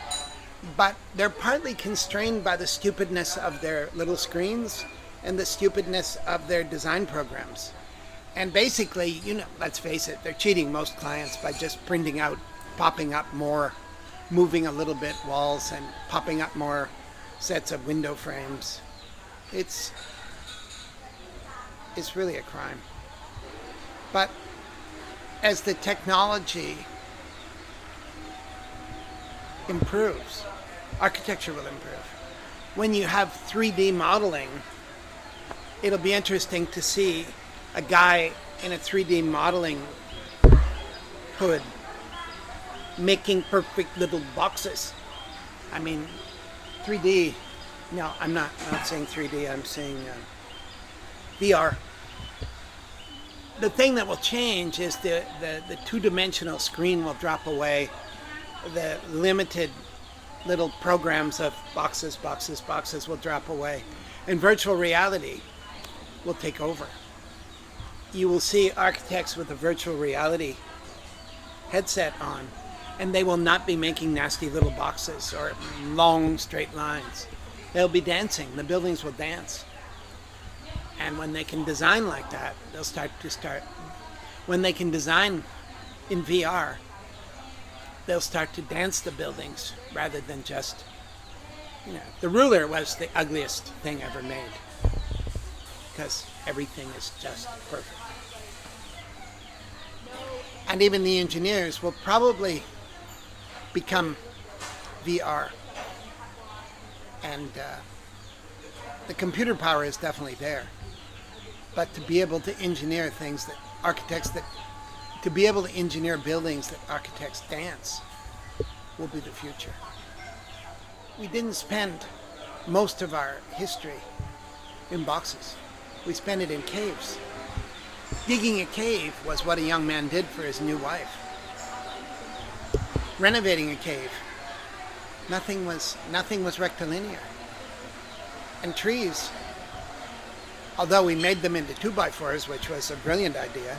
But they're partly constrained by the stupidness of their little screens and the stupidness of their design programs. And basically, let's face it, they're cheating most clients by just printing out, popping up more, moving a little bit walls and popping up more sets of window frames. It's really a crime. But as the technology improves, architecture will improve. When you have 3D modeling, it'll be interesting to see a guy in a 3D modeling hood making perfect little boxes. I mean, 3D, no, I'm not saying 3D, I'm saying VR. The thing that will change is the two-dimensional screen will drop away. The limited little programs of boxes will drop away. And virtual reality will take over. You will see architects with a virtual reality headset on, and they will not be making nasty little boxes or long straight lines. They'll be dancing. The buildings will dance. And when they can design like that, when they can design in VR, they'll start to dance the buildings rather than just, the ruler was the ugliest thing ever made because everything is just perfect. And even the engineers will probably become VR. And the computer power is definitely there. But to be able to engineer to be able to engineer buildings that architects dance will be the future. We didn't spend most of our history in boxes. We spent it in caves. Digging a cave was what a young man did for his new wife. Renovating a cave, nothing was rectilinear. And trees, although we made them into 2x4s, which was a brilliant idea,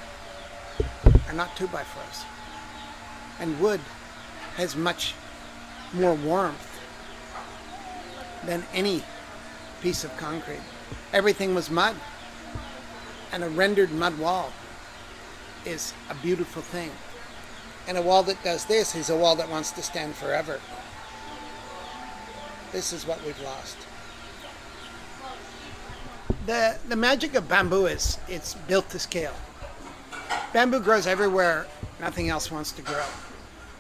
are not 2x4s. And wood has much more warmth than any piece of concrete. Everything was mud. And a rendered mud wall is a beautiful thing. And a wall that does this is a wall that wants to stand forever. This is what we've lost. The magic of bamboo is it's built to scale. Bamboo grows everywhere nothing else wants to grow.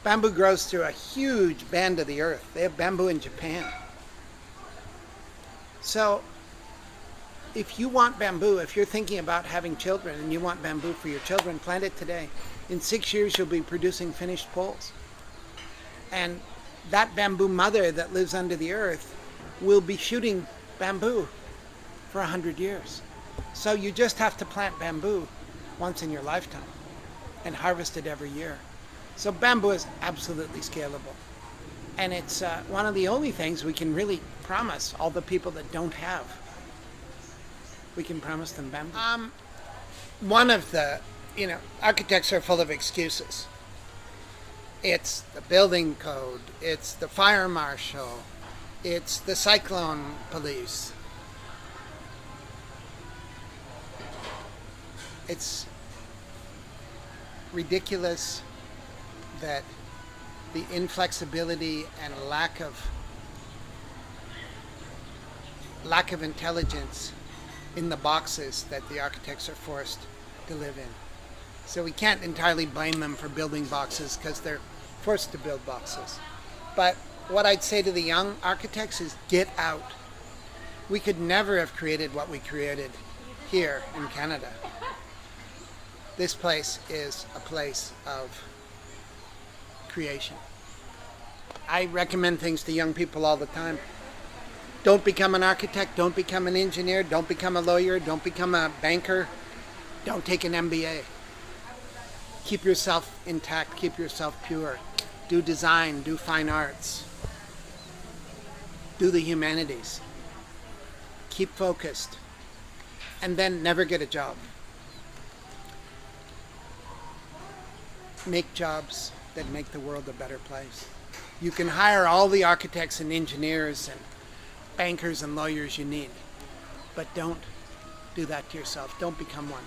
Bamboo grows through a huge band of the earth. They have bamboo in Japan. So if you want bamboo, if you're thinking about having children and you want bamboo for your children, plant it today. In 6 years, you'll be producing finished poles. And that bamboo mother that lives under the earth will be shooting bamboo for 100 years. So you just have to plant bamboo once in your lifetime and harvest it every year. So bamboo is absolutely scalable. And it's one of the only things we can really promise all the people that don't have. We can promise them bamboo. One of the, architects are full of excuses. It's the building code, it's the fire marshal, it's the cyclone police. It's ridiculous that the inflexibility and lack of intelligence in the boxes that the architects are forced to live in. So we can't entirely blame them for building boxes because they're forced to build boxes. But what I'd say to the young architects is get out. We could never have created what we created here in Canada. This place is a place of creation. I recommend things to young people all the time. Don't become an architect, don't become an engineer, don't become a lawyer, don't become a banker, don't take an MBA. Keep yourself intact, keep yourself pure. Do design, do fine arts. Do the humanities. Keep focused. and then never get a job. Make jobs that make the world a better place. You can hire all the architects and engineers and bankers and lawyers you need, but don't do that to yourself. Don't become one.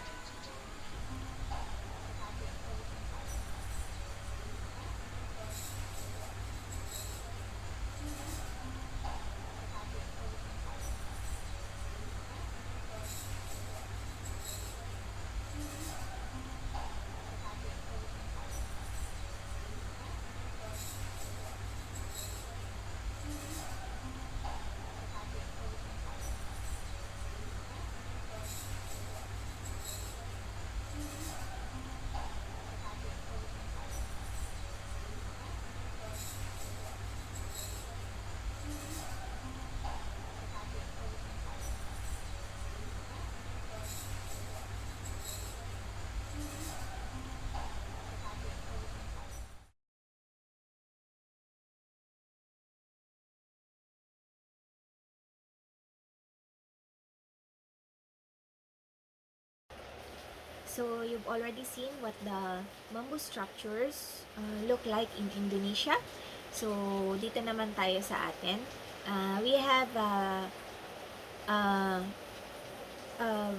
So you've already seen what the bamboo structures look like in Indonesia. So dito naman tayo sa atin. We have a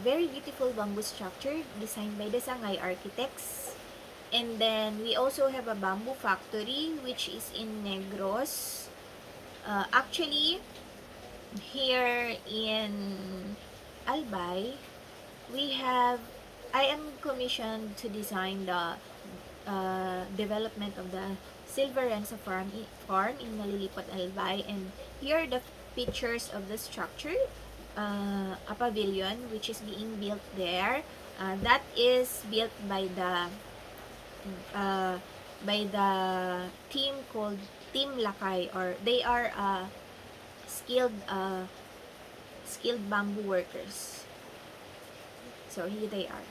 very beautiful bamboo structure designed by the Sangay architects. And then we also have a bamboo factory which is in Negros. Actually, here in Albay, I am commissioned to design the development of the Silverenza farm in Nalilipot, Albay, and here are the pictures of the structure. A pavilion which is being built there. That is built by the team called Team Lakay, or they are skilled bamboo workers. So here they are.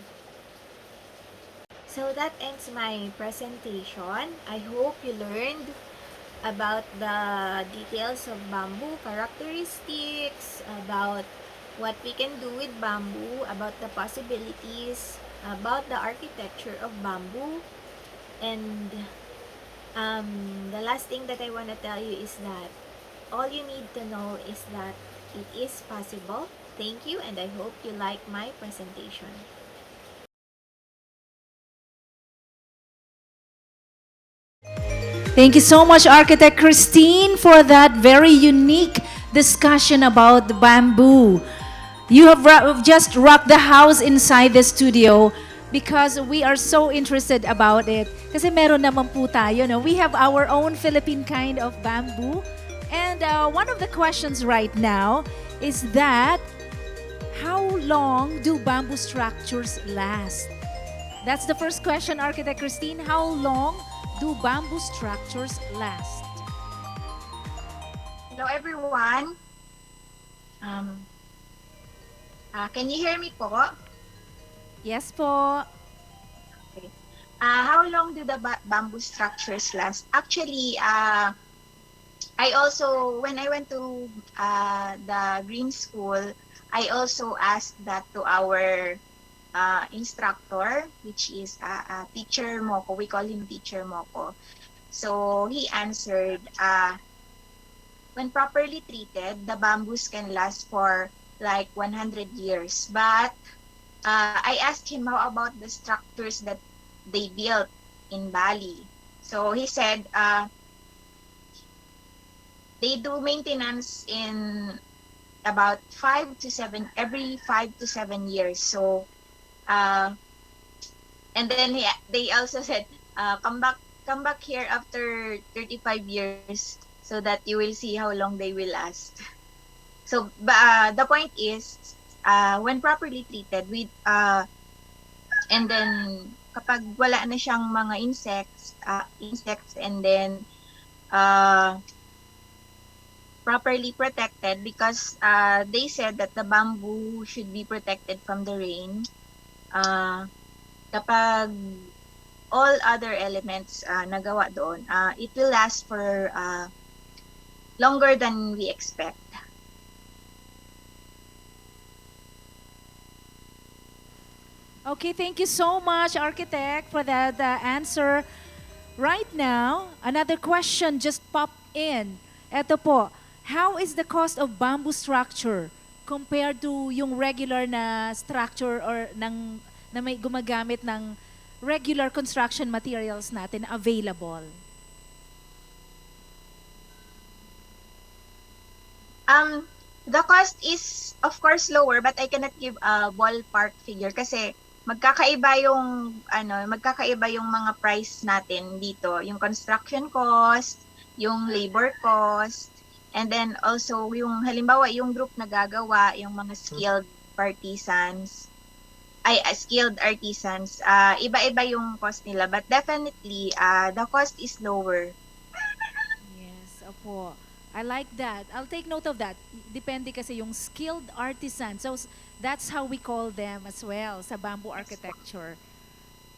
So that ends my presentation. I hope you learned about the details of bamboo, characteristics, about what we can do with bamboo, about the possibilities, about the architecture of bamboo. And the last thing that I want to tell you is that all you need to know is that it is possible. Thank you, and I hope you like my presentation. Thank you so much, Architect Christine, for that very unique discussion about the bamboo. You have just rocked the house inside the studio because we are so interested about it. Kasi meron naman po tayo, no? We have our own Philippine kind of bamboo. And one of the questions right now is that, how long do bamboo structures last? That's the first question, Architect Christine. How long do bamboo structures last? Hello, everyone. Can you hear me po? Yes po. Okay. How long do the bamboo structures last? Actually, I also, when I went to the green school, I also asked that to our instructor, which is Teacher Moko. We call him Teacher Moko. So he answered, when properly treated, the bamboos can last for like 100 years. But I asked him how about the structures that they built in Bali. So he said they do maintenance in about 5 to 7 every 5 to 7 years. So and then they also said come back here after 35 years so that you will see how long they will last. So the point is when properly treated with and then kapag wala na siyang mga insects and then properly protected, because they said that the bamboo should be protected from the rain. Kapag all other elements nagawa doon, it will last for longer than we expect. Okay, thank you so much, Architect, for that answer. Right now, another question just popped in. Eto po, how is the cost of bamboo structure compared to yung regular na structure or na may gumagamit ng regular construction materials natin available? The cost is of course lower, but I cannot give a ballpark figure kasi magkakaiba yung mga price natin dito, yung construction cost, yung labor cost, and then also yung halimbawa yung group na gagawa, yung mga skilled artisans, iba-iba yung cost nila, but definitely the cost is lower. Yes, opo. I like that. I'll take note of that. Depende kasi yung skilled artisan. So, that's how we call them as well sa bamboo architecture.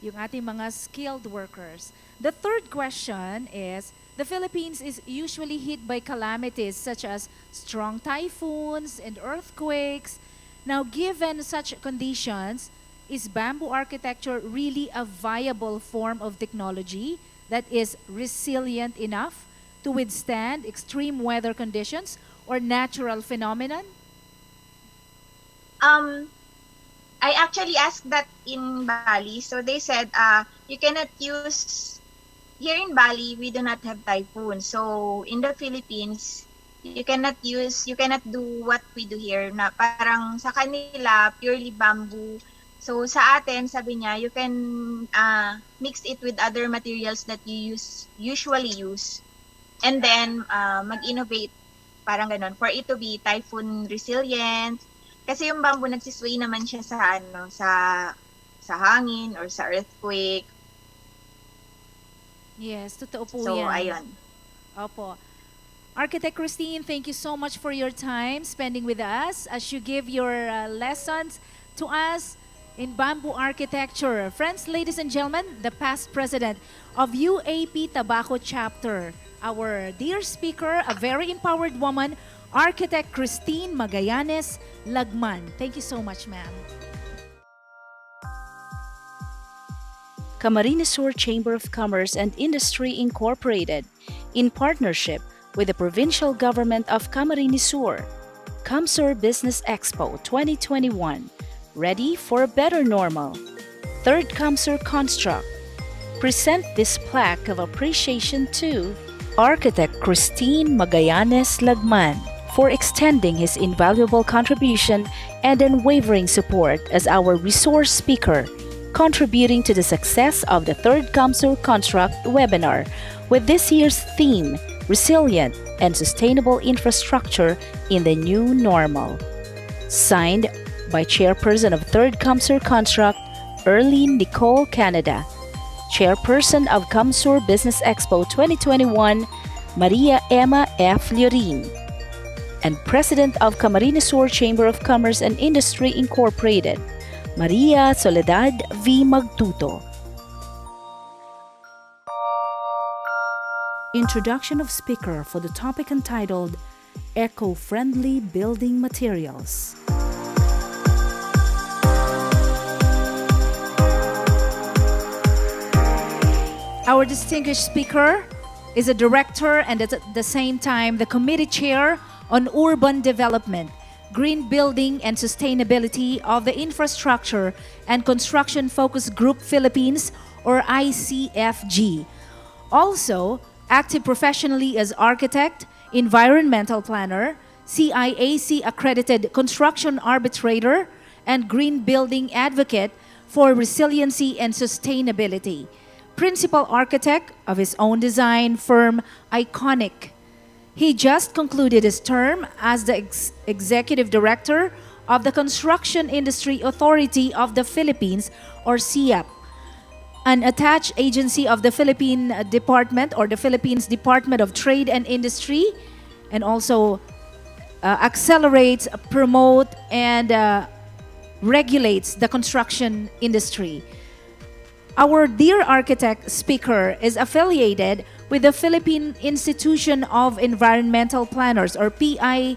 Yung ating mga skilled workers. The third question is, the Philippines is usually hit by calamities such as strong typhoons and earthquakes. Now, given such conditions, is bamboo architecture really a viable form of technology that is resilient enough to withstand extreme weather conditions or natural phenomenon? I actually asked that in Bali. So they said, you cannot use, here in Bali, we do not have typhoon. So in the Philippines, you cannot do what we do here na parang sa kanila, purely bamboo. So sa atin, sabi niya, you can mix it with other materials that you usually use. And then, mag-innovate, parang ganon, for it to be typhoon resilient. Kasi yung bamboo nagsisway naman siya sa hangin or sa earthquake. Yes, totoo po So, yan. ayun. Opo. Architect Christine, thank you so much for your time spending with us as you give your lessons to us in bamboo architecture. Friends, ladies and gentlemen, the past president of UAP Tabaco Chapter, our dear speaker, a very empowered woman, Architect Christine Magallanes Lagman. Thank you so much, ma'am. Camarines Sur Chamber of Commerce and Industry Incorporated, in partnership with the Provincial Government of Camarines Sur, CamSur Business Expo 2021, ready for a better normal. Third CamSur Construct, present this plaque of appreciation to Architect Christine Magallanes Lagman for extending his invaluable contribution and unwavering support as our resource speaker, contributing to the success of the third CamSur Construct webinar with this year's theme, Resilient and Sustainable Infrastructure in the New Normal. Signed by Chairperson of third CamSur Construct, Erlene Nicole Canada, Chairperson of CamSur Business Expo 2021, Maria Emma F. Llorin, and President of Camarines Sur Chamber of Commerce and Industry Incorporated, Maria Soledad V. Magtuto. Introduction of speaker for the topic entitled Eco-Friendly Building Materials. Our distinguished speaker is a director and at the same time the committee chair on urban development, green building and sustainability of the Infrastructure and Construction Focus Group Philippines, or ICFG. Also, active professionally as architect, environmental planner, CIAC accredited construction arbitrator, and green building advocate for resiliency and sustainability. Principal architect of his own design firm, Iconic. He just concluded his term as the executive director of the Construction Industry Authority of the Philippines, or CIAP, an attached agency of the Philippine Department or the Philippines Department of Trade and Industry, and also accelerates, promote, and regulates the construction industry. Our dear architect speaker is affiliated with the Philippine Institution of Environmental Planners, or PIEP,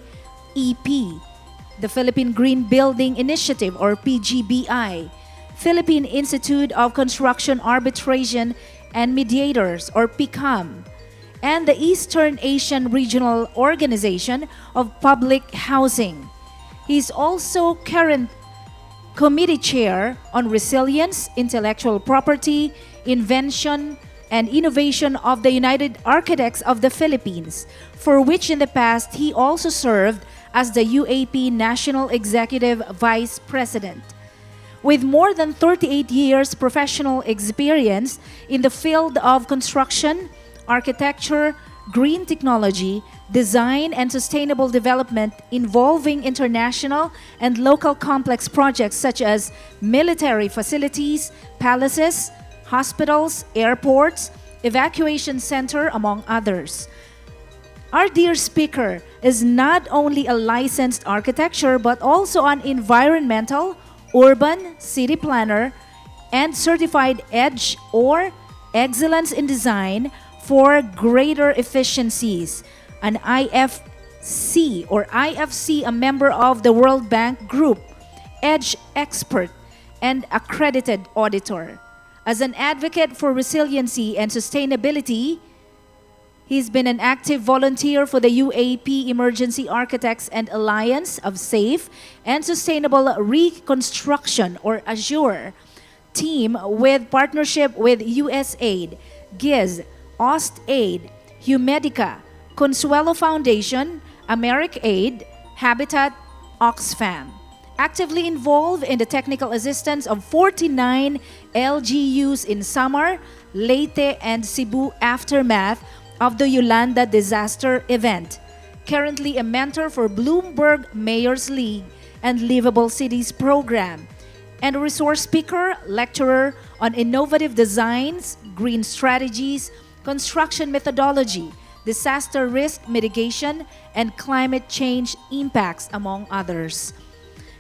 the Philippine Green Building Initiative, or PGBI, Philippine Institute of Construction Arbitration and Mediators, or PICAM, and the Eastern Asian Regional Organization of Public Housing. He is also current committee chair on resilience, intellectual property, invention, and innovation of the United Architects of the Philippines, for which in the past he also served as the UAP National Executive Vice President. With more than 38 years professional experience in the field of construction, architecture, green technology, design, and sustainable development involving international and local complex projects such as military facilities, palaces, hospitals, airports, evacuation center, among others. Our dear speaker is not only a licensed architecture but also an environmental, urban, city planner, and certified EDGE or Excellence in Design for Greater Efficiencies, an IFC or IFC, a member of the World Bank Group, EDGE expert, and accredited auditor. As an advocate for resiliency and sustainability, he's been an active volunteer for the UAP Emergency Architects and Alliance of Safe and Sustainable Reconstruction, or ASSURE, team with partnership with USAID, GIZ, OstAid, Humedica, Consuelo Foundation, AmeriCAID, Habitat, Oxfam. Actively involved in the technical assistance of 49 LGUs in Samar, Leyte, and Cebu aftermath of the Yolanda disaster event. Currently a mentor for Bloomberg Mayor's League and Livable Cities program, and a resource speaker, lecturer on innovative designs, green strategies, construction methodology, disaster risk mitigation, and climate change impacts, among others.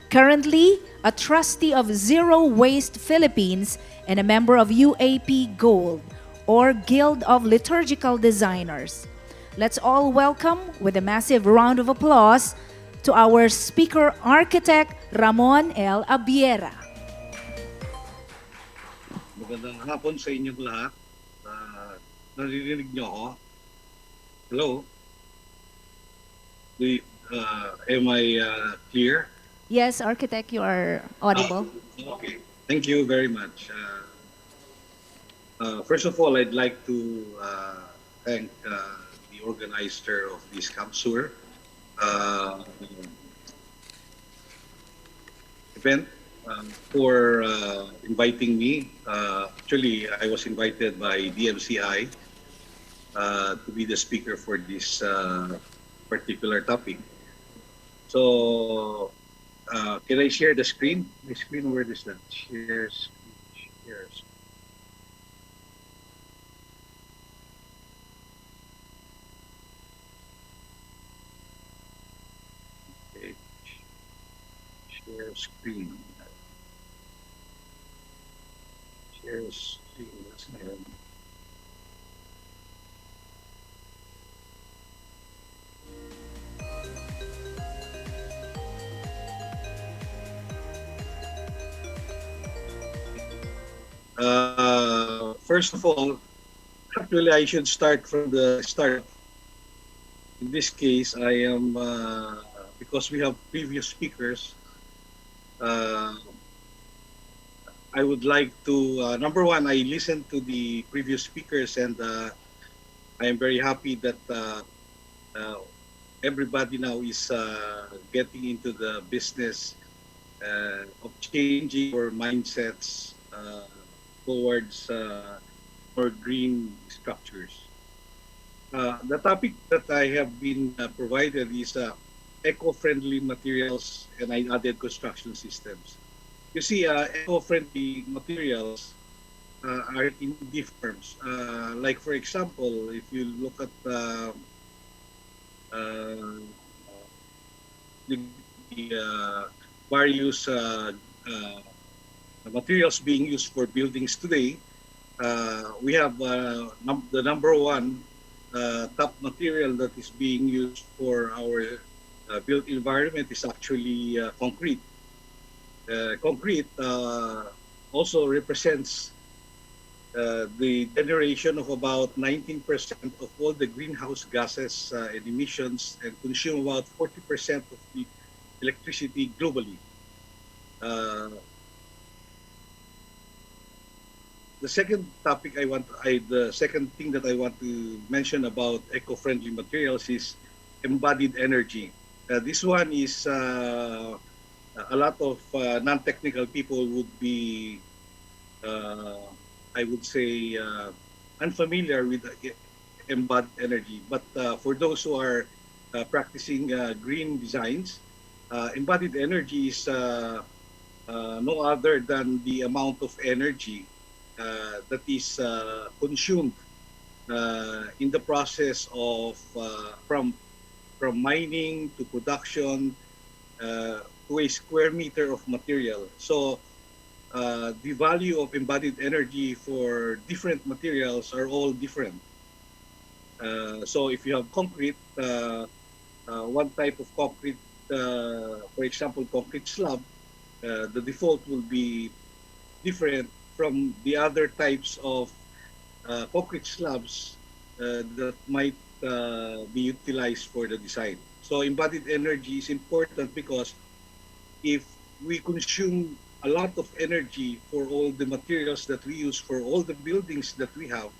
Currently, a trustee of Zero Waste Philippines and a member of UAP Gold, or Guild of Liturgical Designers. Let's all welcome with a massive round of applause to our speaker architect, Ramon L. Abiera. Magandang hapon sa inyong lahat. Naririnig niyo ako? Hello? Am I clear? Yes, architect, you are audible. Okay. Thank you very much. First of all, I'd like to thank the organizer of this CamSur event for inviting me. Actually, I was invited by DMCI to be the speaker for this particular topic. So, can I share the screen? My screen, where is that? Share screen, share screen. Okay. Share screen. Share screen. That's my own. First of all, actually, I should start from the start. In this case, I am, because we have previous speakers, I would like to, number one, I listened to the previous speakers, and I am very happy that everybody now is getting into the business of changing our mindsets towards more green structures. The topic that I have been provided is eco-friendly materials and added construction systems. You see, eco-friendly materials are in different forms. Like for example, if you look at the various materials being used for buildings today, we have the number one top material that is being used for our built environment is actually concrete. Concrete also represents the generation of about 19% of all the greenhouse gases and emissions and consume about 40% of the electricity globally. Uh, the second thing that I want to mention about eco-friendly materials is embodied energy. This one is a lot of non-technical people would be, uh, I would say, unfamiliar with embodied energy. But for those who are practicing green designs, embodied energy is no other than the amount of energy that is consumed in the process of from mining to production to a square meter of material. So the value of embodied energy for different materials are all different. So if you have concrete, one type of concrete, for example, concrete slab, the default will be different from the other types of concrete slabs that might be utilized for the design. So embodied energy is important because if we consume a lot of energy for all the materials that we use for all the buildings that we have,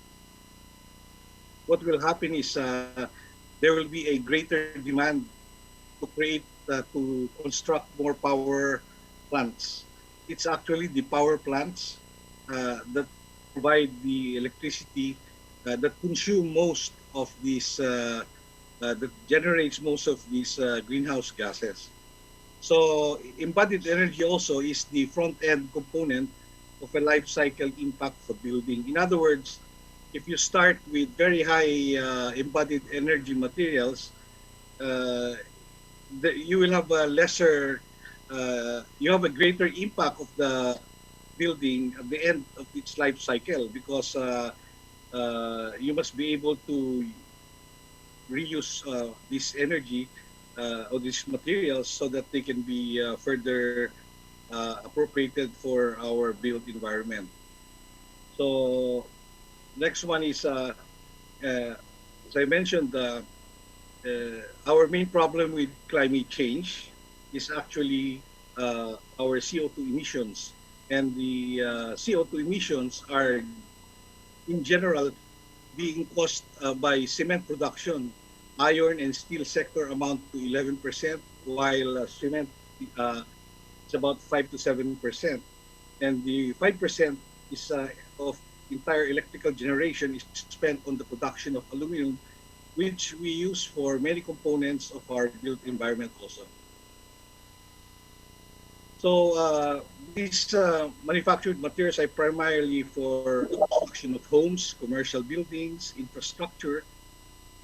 what will happen is there will be a greater demand to construct more power plants. It's actually the power plants that provide the electricity that consume most of these that generates most of these greenhouse gases. So embodied energy also is the front end component of a life cycle impact of a building. In other words, if you start with very high embodied energy materials, uh, you will have a lesser, you have a greater impact of the building at the end of its life cycle because you must be able to reuse this energy or these materials so that they can be further appropriated for our built environment. So next one is, as I mentioned, our main problem with climate change is actually our CO2 emissions. And the CO2 emissions are, in general, being caused by cement production. Iron and steel sector amount to 11%, while cement uh, is about 5 to 7%. And the 5% is of entire electrical generation is spent on the production of aluminum, which we use for many components of our built environment also. So these manufactured materials are primarily for the construction of homes, commercial buildings, infrastructure,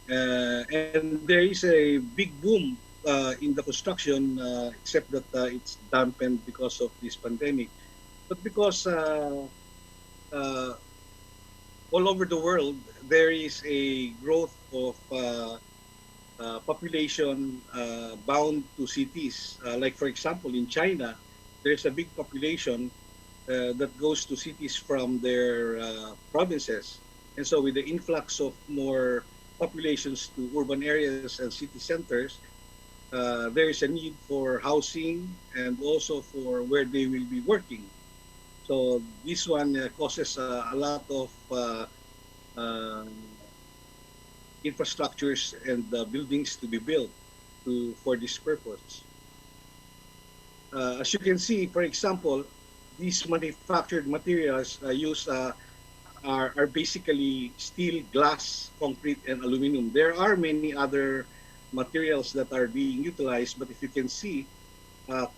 and there is a big boom in the construction, except that it's dampened because of this pandemic. But because uh, all over the world, there is a growth of population bound to cities. Like, for example, in China, there's a big population that goes to cities from their provinces. And so, with the influx of more populations to urban areas and city centers, there is a need for housing and also for where they will be working. So, this one causes a lot of uh, infrastructures and buildings to be built for this purpose. As you can see, for example, these manufactured materials are basically steel, glass, concrete, and aluminum. There are many other materials that are being utilized, but if you can see,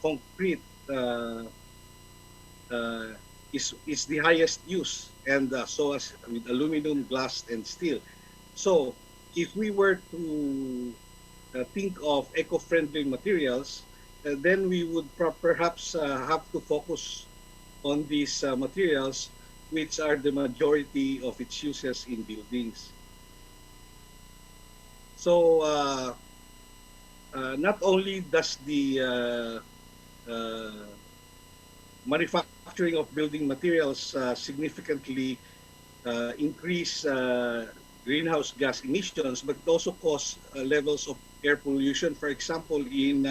concrete uh, is the highest use, and so as with aluminum, glass, and steel. So, if we were to think of eco-friendly materials, then we would perhaps have to focus on these materials, which are the majority of its uses in buildings. So, not only does uh, manufacturing of building materials significantly increase greenhouse gas emissions, but it also cause levels of air pollution. For example, in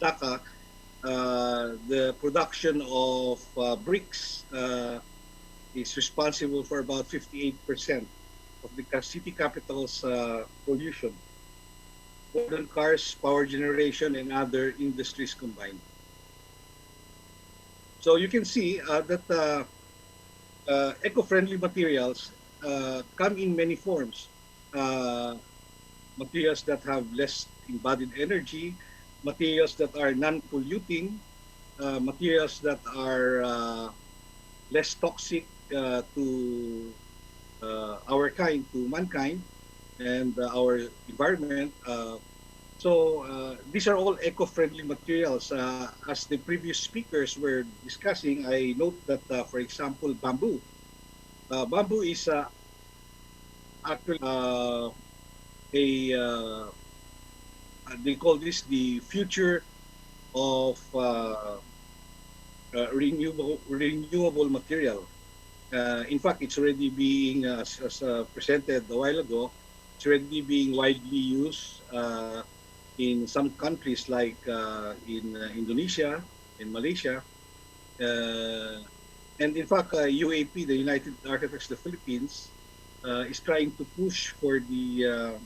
Dhaka, the production of bricks is responsible for about 58% of the city capital's pollution. More than cars, power generation, and other industries combined. So you can see that eco-friendly materials come in many forms. Materials that have less embodied energy, materials that are non-polluting, materials that are less toxic to our kind, to mankind, and our environment. These are all eco-friendly materials. As the previous speakers were discussing, I note that, for example, bamboo. Bamboo is actually they call this the future of renewable material. In fact, it's already being, as presented a while ago, it's already being widely used in some countries like in Indonesia, in Malaysia, and in fact, UAP, the United Architects of the Philippines, is trying to push for the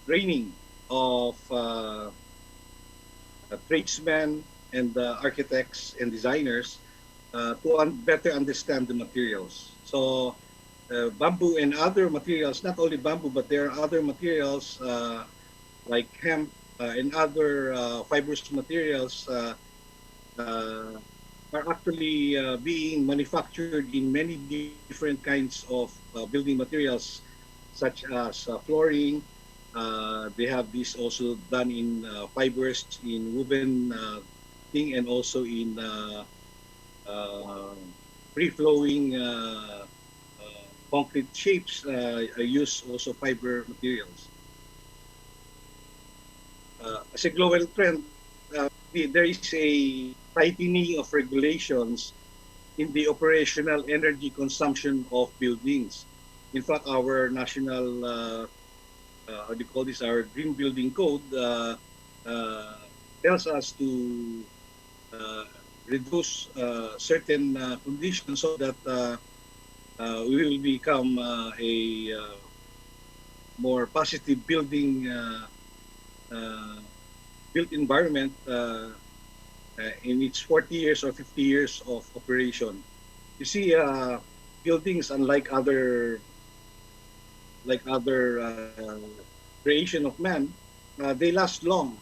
training of tradesmen and architects and designers to better understand the materials. So bamboo and other materials, not only bamboo, but there are other materials like hemp and other fibrous materials are actually being manufactured in many different kinds of building materials, such as flooring. They have this also done in fibers, in woven thing, and also in free-flowing concrete shapes. Use also fiber materials. As a global trend, there is a tightening of regulations in the operational energy consumption of buildings. In fact, our national, what do you call this, our Green Building Code tells us to reduce certain conditions so that we will become a more positive building built environment in its 40 years or 50 years of operation. You see, buildings, unlike other creation of man, they last long.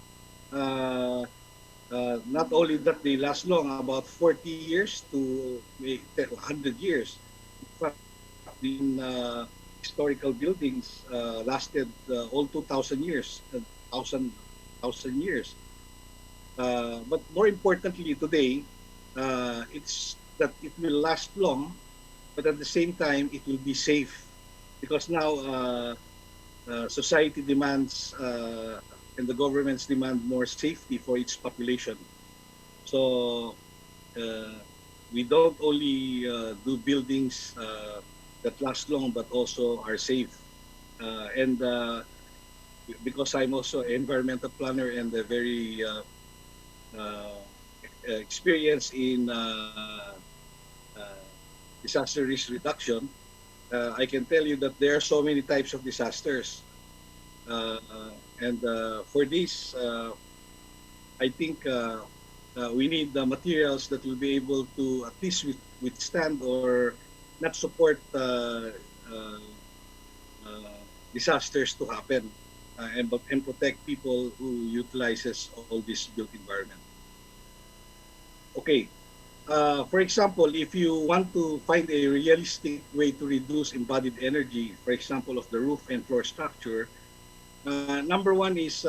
Not only that they last long, about 40 years to 100 years. In fact, in historical buildings lasted all 2,000 years, 1,000 years. But more importantly today, it's that it will last long, but at the same time it will be safe, because now society demands and the governments demand more safety for its population. So we don't only do buildings that last long, but also are safe. And because I'm also an environmental planner and a very experienced in disaster risk reduction, I can tell you that there are so many types of disasters. And for this, I think we need the materials that will be able to at least withstand or not support disasters to happen, and protect people who utilizes all this built environment. Okay. For example, if you want to find a realistic way to reduce embodied energy, for example, of the roof and floor structure, number one is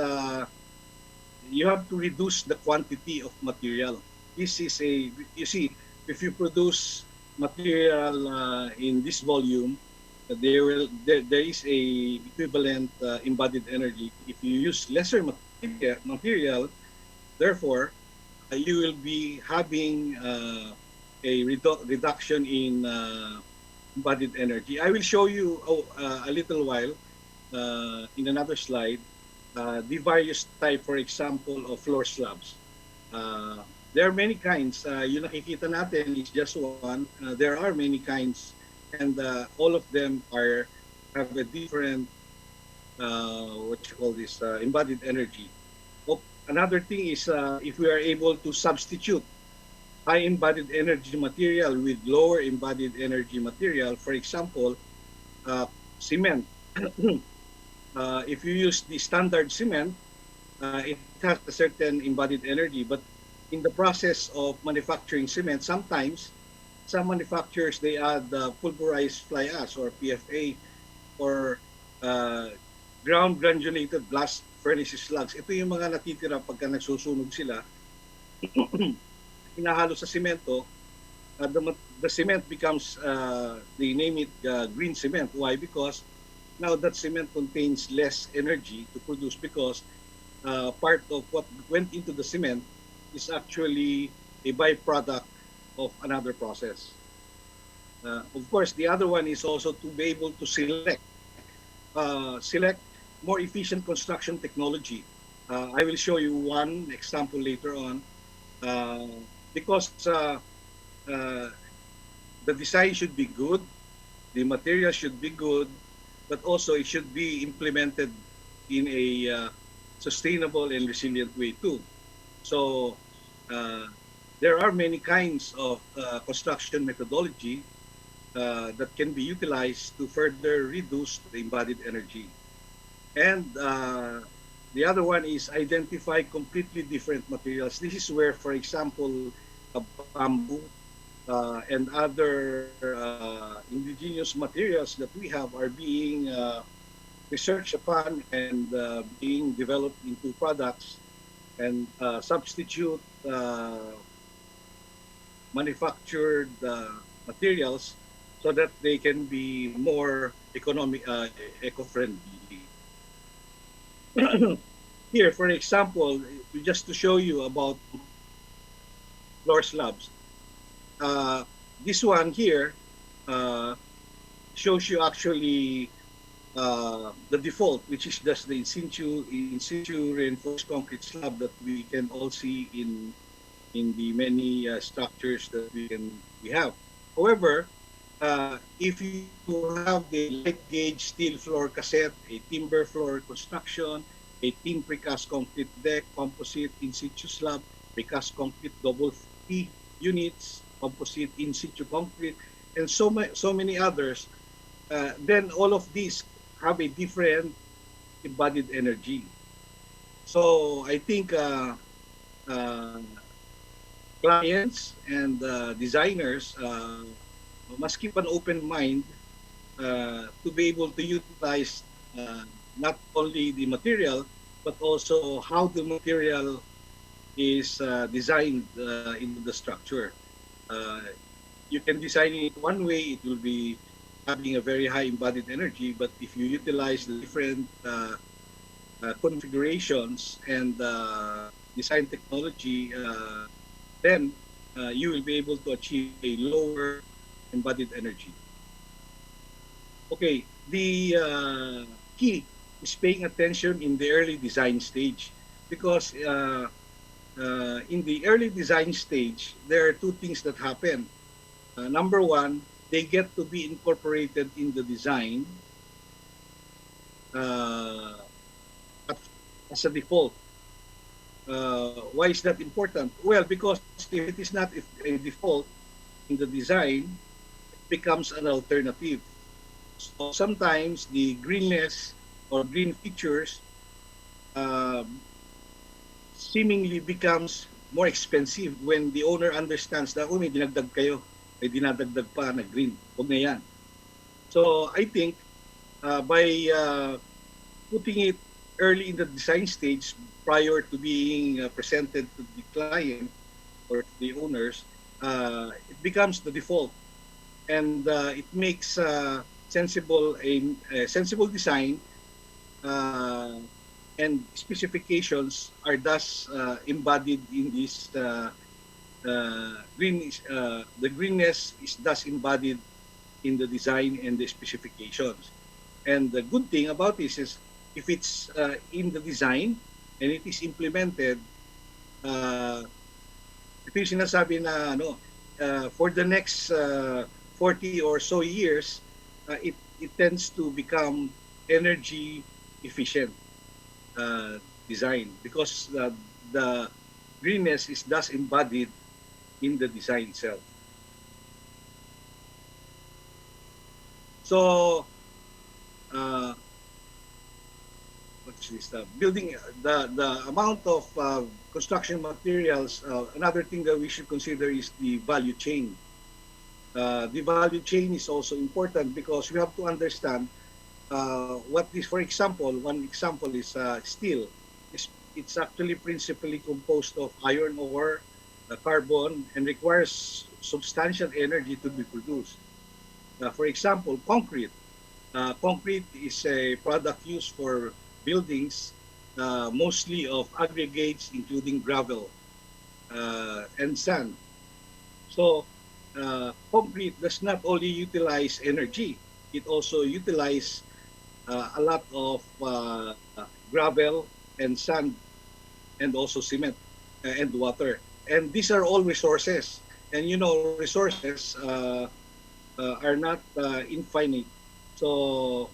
you have to reduce the quantity of material. This is you see, if you produce material in this volume, there is a equivalent embodied energy. If you use lesser material, therefore, you will be having a reduction in embodied energy. I will show you a little while in another slide the various type, for example, of floor slabs. There are many kinds. Yung nakikita natin is just one. There are many kinds, and all of them have a different what you call this embodied energy. Another thing is if we are able to substitute high embodied energy material with lower embodied energy material, for example, cement. If you use the standard cement, it has a certain embodied energy, but in the process of manufacturing cement, sometimes some manufacturers they add pulverized fly ash or PFA or uh, ground granulated blast furnace slugs. Ito yung mga natitira pagka nagsusunog sila, hinahalo sa semento, the cement becomes, they name it green cement. Why? Because now that cement contains less energy to produce because part of what went into the cement is actually a byproduct of another process. Of course, the other one is also to be able to select more efficient construction technology. I will show you one example later on because the design should be good, the material should be good, but also it should be implemented in a sustainable and resilient way too. So there are many kinds of construction methodology that can be utilized to further reduce the embodied energy. And the other one is identify completely different materials. This is where, for example, bamboo and other indigenous materials that we have are being researched upon and being developed into products and substitute manufactured materials so that they can be more eco-friendly. Here, for example, just to show you about floor slabs, this one here shows you actually the default, which is just the in situ reinforced concrete slab that we can all see in the many structures that we have. However, if you have the light gauge steel floor cassette, a timber floor construction, a thin precast concrete deck, composite in situ slab, precast concrete double P units, composite in situ concrete, and so many others, then all of these have a different embodied energy. So I think clients and designers must keep an open mind to be able to utilize not only the material but also how the material is designed into the structure. You can design it one way, it will be having a very high embodied energy, but if you utilize the different configurations and design technology, then you will be able to achieve a lower embodied energy. Okay, the key is paying attention in the early design stage because in the early design stage, there are two things that happen. Number one, they get to be incorporated in the design as a default. Why is that important? Well, because if it is not a default in the design, it becomes an alternative. So sometimes the greenness or green features seemingly becomes more expensive when the owner understands that, oh, may dinagdag kayo, may dinadagdag pa na green. Huwag na yan. So I think by putting it early in the design stage prior to being presented to the client or to the owners, it becomes the default. And it makes sensible design and specifications are thus embodied in this the greenness is thus embodied in the design and the specifications. And the good thing about this is if it's in the design and it is implemented, ito yung sinasabi na for the next 40 or so years, it tends to become energy efficient design because the greenness is thus embodied in the design itself. So, what's this? Building the amount of construction materials. Another thing that we should consider is the value chain. The value chain is also important because we have to understand what is, for example, one example is steel. It's actually principally composed of iron ore, carbon, and requires substantial energy to be produced. For example, concrete. Concrete is a product used for buildings, mostly of aggregates, including gravel and sand. So, concrete does not only utilize energy, it also utilizes a lot of gravel and sand and also cement and water. And these are all resources. And you know, resources are not infinite. So,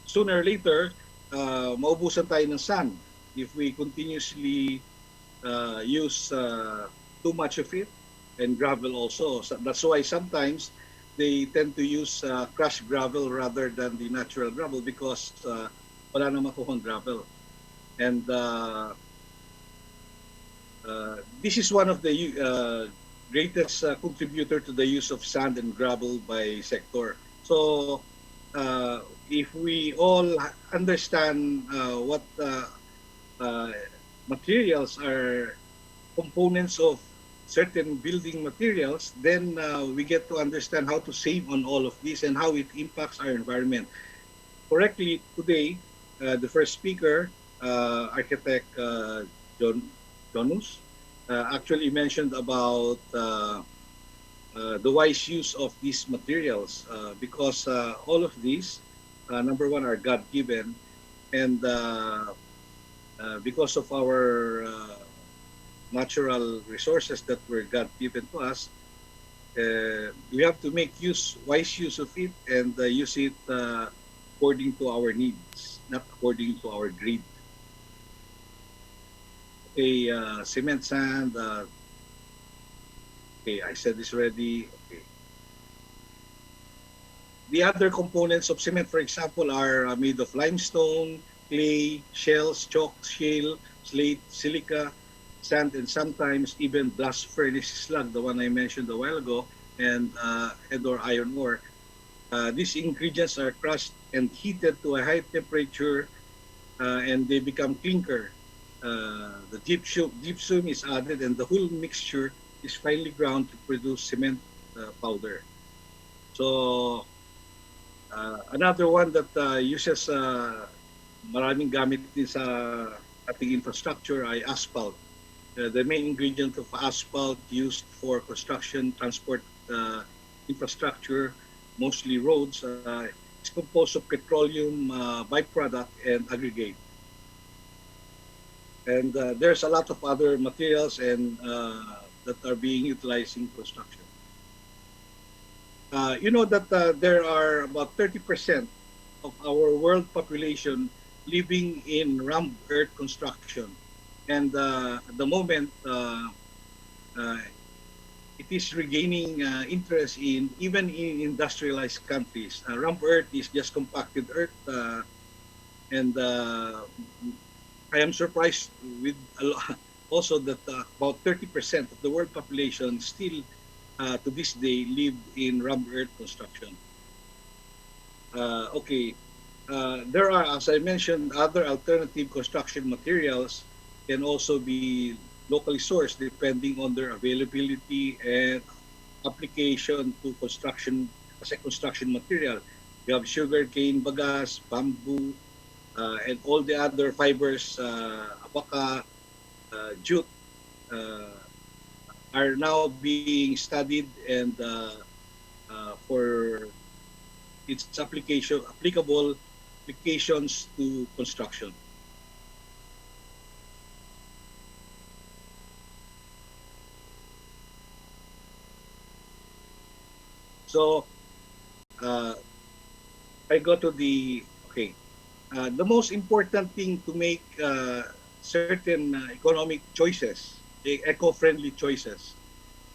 sooner or later, maubusan tayo ng sand if we continuously use too much of it, and gravel also. So that's why sometimes they tend to use crushed gravel rather than the natural gravel because wala na makuhang gravel. And this is one of the greatest contributor to the use of sand and gravel by sector. So if we all understand what materials are components of certain building materials, then we get to understand how to save on all of this and how it impacts our environment. Correctly, today, the first speaker, architect Jonus, actually mentioned about the wise use of these materials because all of these, number one, are God-given, and because of our natural resources that were God given to us, we have to make wise use of it and use it according to our needs, not according to our greed. Okay, cement, sand. Okay, I said this already. Okay. The other components of cement, for example, are made of limestone, clay, shells, chalk, shale, slate, silica, sand, and sometimes even blast furnace slag, the one I mentioned a while ago, and or iron ore. These ingredients are crushed and heated to a high temperature and they become clinker. The gypsum is added and the whole mixture is finely ground to produce cement powder. So another one that uses maraming gamit din sa ating infrastructure ay asphalt. The main ingredient of asphalt used for construction, transport infrastructure, mostly roads, is composed of petroleum byproduct and aggregate. And there's a lot of other materials and that are being utilized in construction. You know that there are about 30% of our world population living in ramp earth construction. And at the moment, it is regaining interest even in industrialized countries. Ramp earth is just compacted earth, and I am surprised with also that about 30% of the world population still to this day live in ramp earth construction. Okay, there are, as I mentioned, other alternative construction materials can also be locally sourced depending on their availability and application to construction as a construction material. You have sugar cane, bagas, bamboo, and all the other fibers, abaca, jute, uh, are now being studied and for its applicable applications to construction. So uh, I go to the okay. The most important thing to make certain economic choices, eco-friendly choices.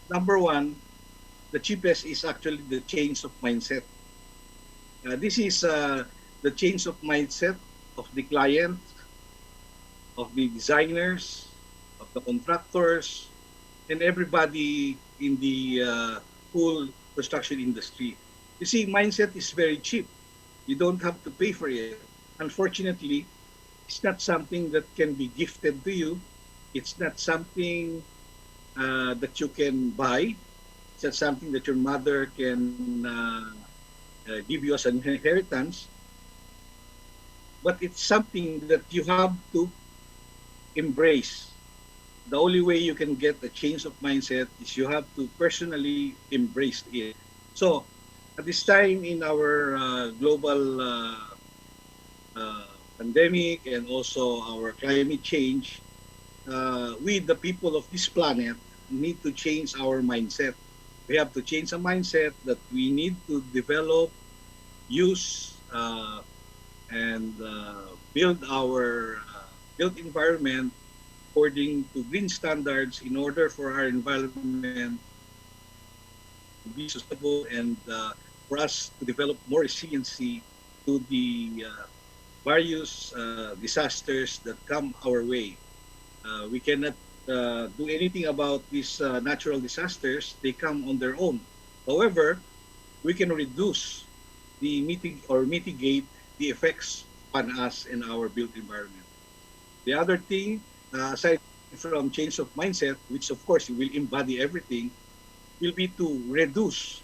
Number one, the cheapest is actually the change of mindset. This is the change of mindset of the client, of the designers, of the contractors, and everybody in the whole construction industry. You see, mindset is very cheap. You don't have to pay for it. Unfortunately, it's not something that can be gifted to you. It's not something that you can buy. It's not something that your mother can give you as an inheritance. But it's something that you have to embrace. The only way you can get a change of mindset is you have to personally embrace it. So, at this time in our global pandemic and also our climate change, we, the people of this planet, need to change our mindset. We have to change a mindset that we need to develop, use, and build our built environment according to green standards in order for our environment to be sustainable and for us to develop more resiliency to the various disasters that come our way. We cannot do anything about these natural disasters. They come on their own. However, we can reduce the mitigate the effects on us and our built environment. The other thing, aside from change of mindset, which of course will embody everything, will be to reduce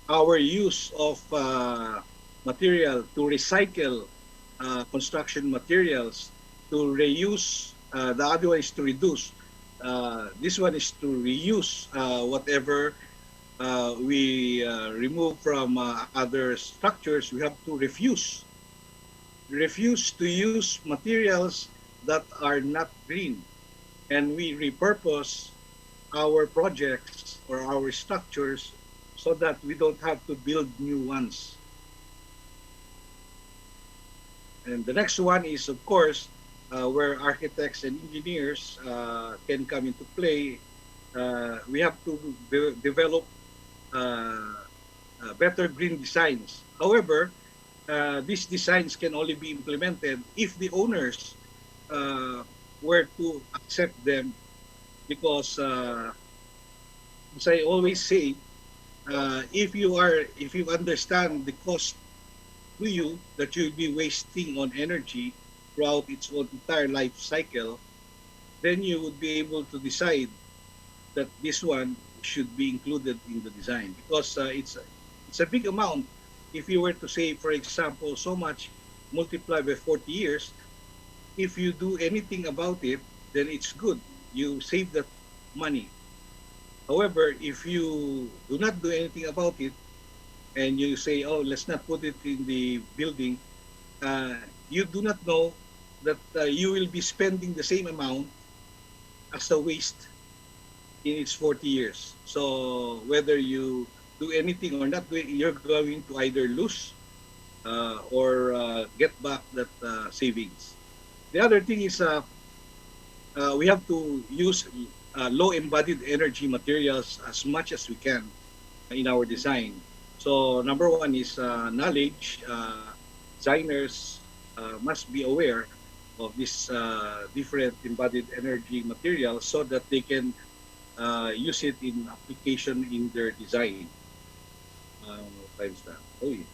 our use of material, to recycle construction materials, to reuse. The other one is to reduce. This one is to reuse whatever we remove from other structures. We have to refuse to use materials that are not green, and we repurpose our projects or our structures so that we don't have to build new ones. And the next one is, of course, where architects and engineers can come into play. We have to develop better green designs. However, these designs can only be implemented if the owners were to accept them, because as I always say, if you understand the cost to you that you'll be wasting on energy throughout its entire life cycle, then you would be able to decide that this one should be included in the design, because it's a big amount. If you were to say, for example, so much multiplied by 40 years, if you do anything about it, then it's good. You save that money. However, if you do not do anything about it and you say, oh, let's not put it in the building, you do not know that you will be spending the same amount as the waste in its 40 years. So whether you do anything or not, you're going to either lose or get back that savings. The other thing is we have to use low embodied energy materials as much as we can in our design. So number one is knowledge. Designers must be aware of these different embodied energy materials so that they can use it in application in their design. Timestamp. Oh, yeah.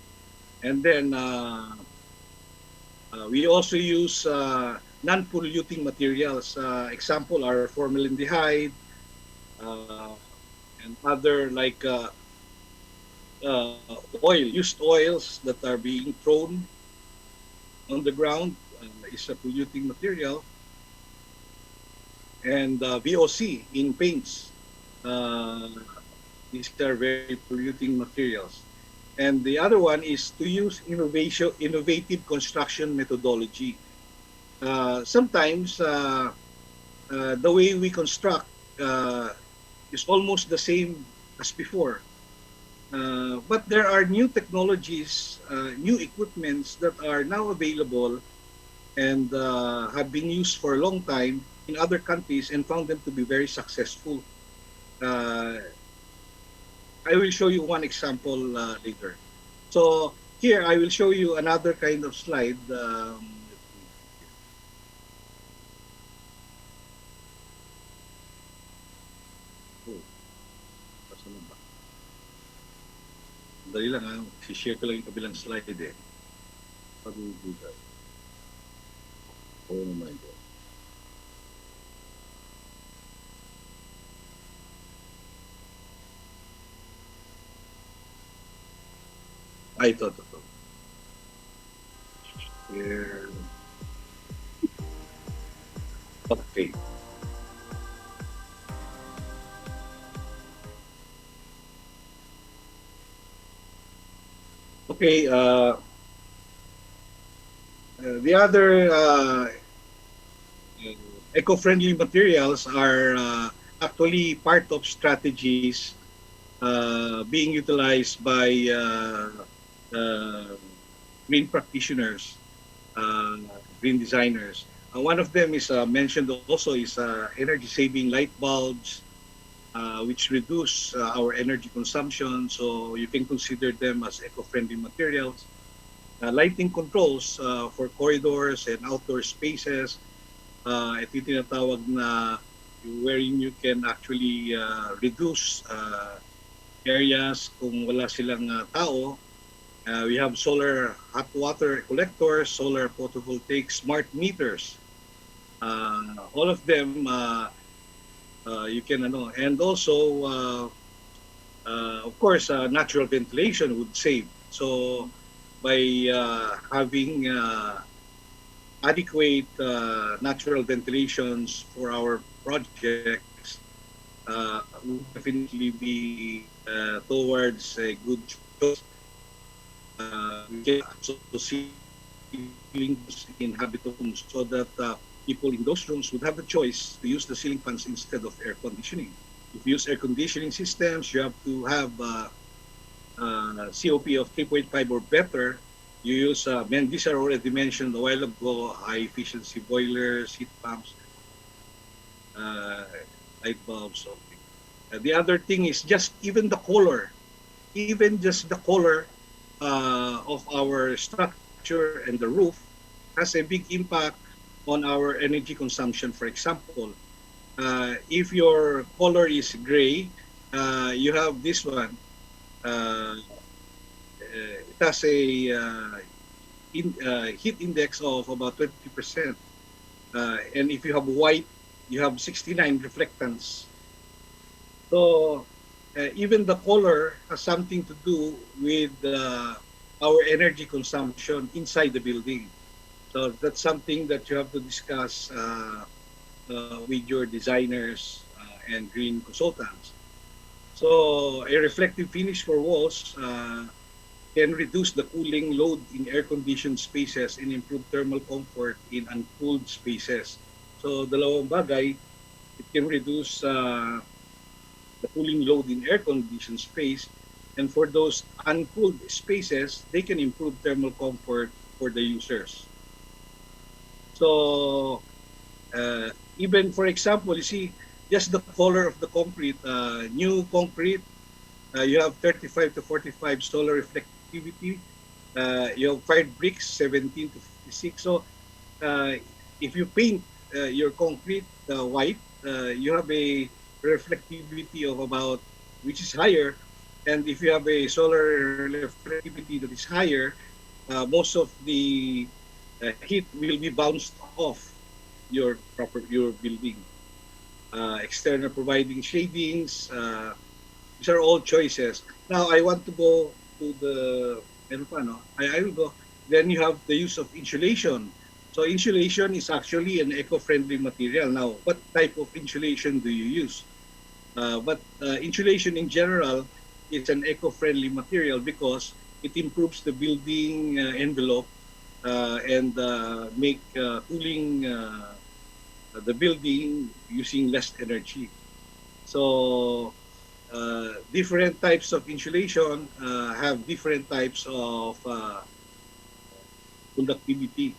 And then we also use non-polluting materials. Example are formaldehyde, and other like used oils that are being thrown on the ground is a polluting material, and VOC in paints. Uh, these are very polluting materials. And the other one is to use innovative construction methodology. Sometimes the way we construct uh, is almost the same as before. But there are new technologies, new equipments that are now available and have been used for a long time in other countries and found them to be very successful. Uh, I will show you one example later. So here I will show you another kind of slide. Oh, nasa na ba? Dali lang ha, share ko lang yung kabilang slide eh. How do we do that? Oh my God. Ay, ito. Here. Okay. Okay, the other eco-friendly materials are actually part of strategies being utilized by uh, green practitioners, uh, green designers. One of them is mentioned also is energy-saving light bulbs, which reduce our energy consumption. So you can consider them as eco-friendly materials. Lighting controls for corridors and outdoor spaces. Ito yung tinatawag na wherein you can actually reduce areas kung wala silang tao. We have solar hot water collectors, solar photovoltaic smart meters. All of them you can and also of course natural ventilation would save. So by having adequate natural ventilations for our projects would definitely be towards a good choice. We can also see ceilings in habitable homes so that people in those rooms would have the choice to use the ceiling fans instead of air conditioning. If you use air conditioning systems, you have to have COP of 3.5 or better. You use, these are already mentioned a while ago, high efficiency boilers, heat pumps, uh, light bulbs. Okay. The other thing is just even the color, even just the color of our structure and the roof has a big impact on our energy consumption. For example, if your color is gray, you have this one. It has a heat index of about 20%. And if you have white, you have 69 reflectance. So even the color has something to do with our energy consumption inside the building. So that's something that you have to discuss with your designers and green consultants. So a reflective finish for walls can reduce the cooling load in air-conditioned spaces and improve thermal comfort in uncooled spaces. So dalawang bagay, it can reduce the cooling load in air-conditioned space, and for those uncooled spaces, they can improve thermal comfort for the users. So even for example, you see just the color of the concrete, new concrete, you have 35 to 45 solar reflectivity. You have fired bricks, 17 to 56. So if you paint your concrete white, you have a reflectivity of about, which is higher. And if you have a solar reflectivity that is higher, most of the heat will be bounced off your building. External providing shadings, These are all choices. Now, I want to go to the, ano pa, no? I will go. Then you have the use of insulation. So insulation is actually an eco-friendly material. Now, what type of insulation do you use? But insulation in general is an eco-friendly material because it improves the building envelope and make cooling the building using less energy. So different types of insulation have different types of conductivity.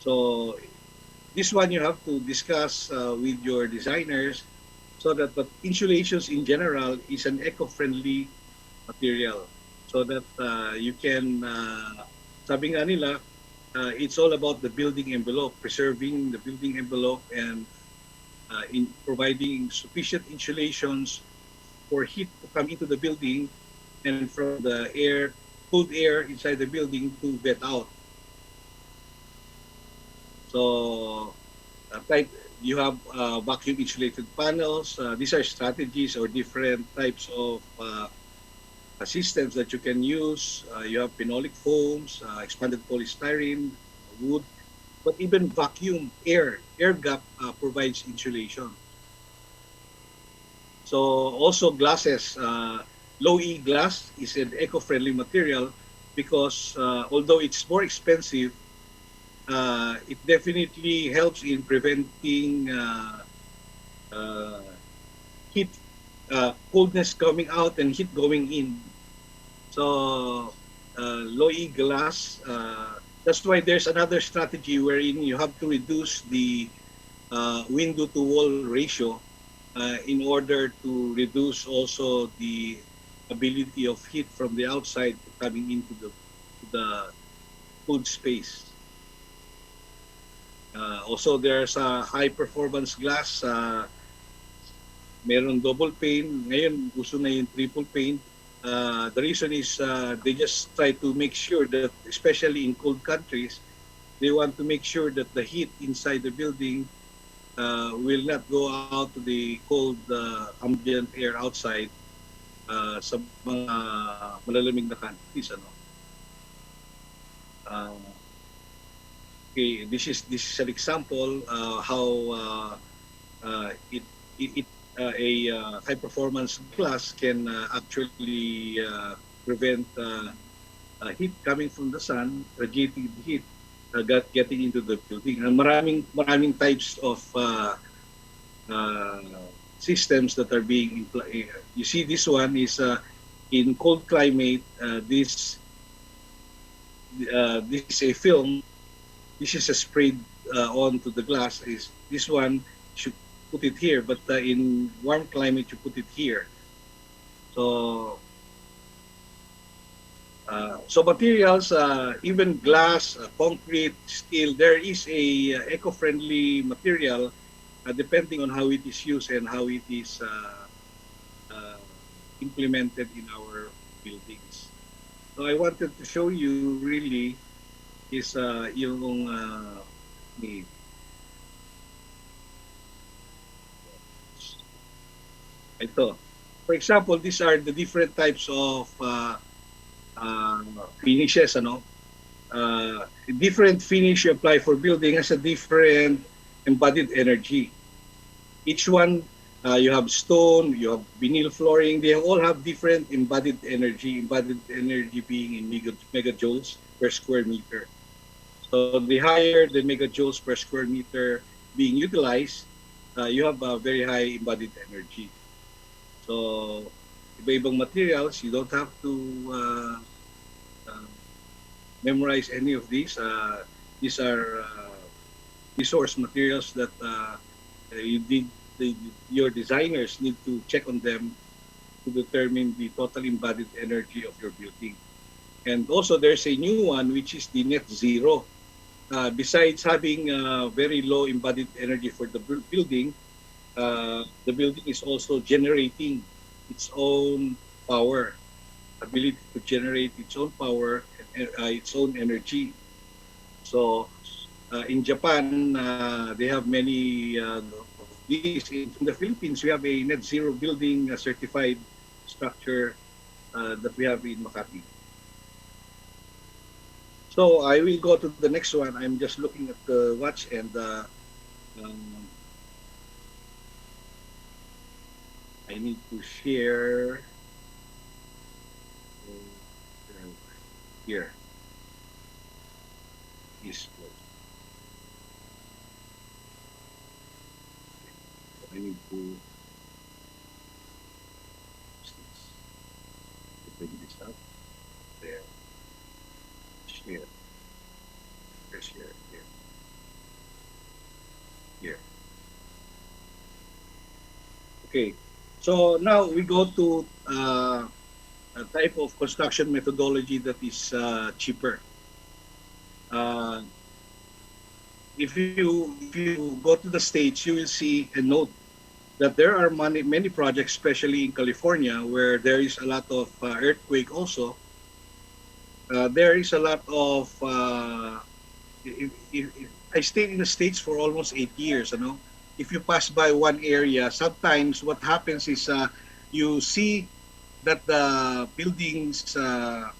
So this one you have to discuss with your designers so that but insulations in general is an eco-friendly material so that you can sabi nga nila it's all about the building envelope, preserving the building envelope and in providing sufficient insulations for heat to come into the building and from the air, cold air inside the building to get out. So, type you have vacuum insulated panels. These are strategies or different types of systems that you can use. You have phenolic foams, expanded polystyrene, wood, but even vacuum air gap provides insulation. So also glasses, low E glass is an eco-friendly material because although it's more expensive, it definitely helps in preventing uh, heat, coldness coming out and heat going in. So low E glass, that's why there's another strategy wherein you have to reduce the window to wall ratio in order to reduce also the ability of heat from the outside coming into the cold space. Also, there's a high performance glass. Meron double pane. Ngayon, gusto na yung triple pane. The reason is they just try to make sure that, especially in cold countries, they want to make sure that the heat inside the building will not go out to the cold ambient air outside sa mga malalamig na countries. Ano? Okay, this is an example how a high performance glass can actually prevent heat coming from the sun, radiating the heat, getting into the building. Maraming types of systems that are being employed. You see, this one is in cold climate. This is a film. This is a sprayed onto the glass. Is this one should put it here, but in warm climate you put it here. So so materials, even glass, concrete, steel, there is a eco-friendly material depending on how it is used and how it is implemented in our buildings. So I wanted to show you really is yung ito. For example, these are the different types of finishes. Ano? Different finish you apply for building has a different embodied energy. Each one, you have stone, you have vinyl flooring, they all have different embodied energy being in megajoules per square meter. So the higher the megajoules per square meter being utilized, you have a very high embodied energy. So, iba-ibang materials, you don't have to memorize any of these. These are resource materials that your designers need to check on them to determine the total embodied energy of your building. And also, there's a new one which is the net zero. Besides having very low embodied energy for the building is also generating its own power, ability to generate its own power and its own energy. So in Japan, they have many of these. In the Philippines, we have a net zero building certified structure that we have in Makati. So I will go to the next one. I'm just looking at the watch and um, I need to share here. Is I need to bring this up. There. Share. Share. Here. Here. Okay. So now we go to a type of construction methodology that is cheaper. Uh, if you go to the States, you will see and note that there are many projects, especially in California, where there is a lot of earthquake also. There is a lot of if I stayed in the States for almost 8 years. You know, if you pass by one area, sometimes what happens is you see that the buildings are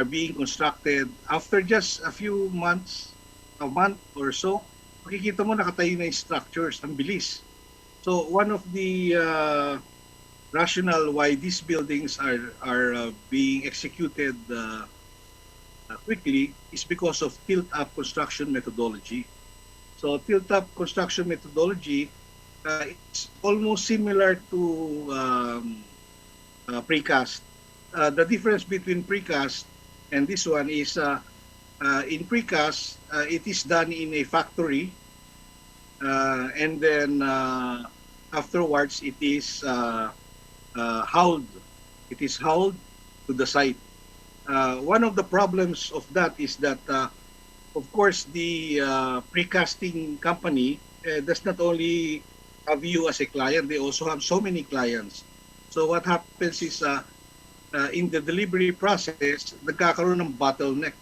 being constructed after just a few months, a month or so. Makikita mo nakatayo na yung structures, ang bilis. So one of the rationale why these buildings are being executed quickly is because of tilt-up construction methodology. So tilt-up construction methodology is almost similar to precast. The difference between precast and this one is in precast, it is done in a factory and then afterwards it is hauled. It is hauled to the site. One of the problems of that is that, of course, the precasting company does not only have you as a client, they also have so many clients. So what happens is in the delivery process, nagkakaroon ng bottleneck.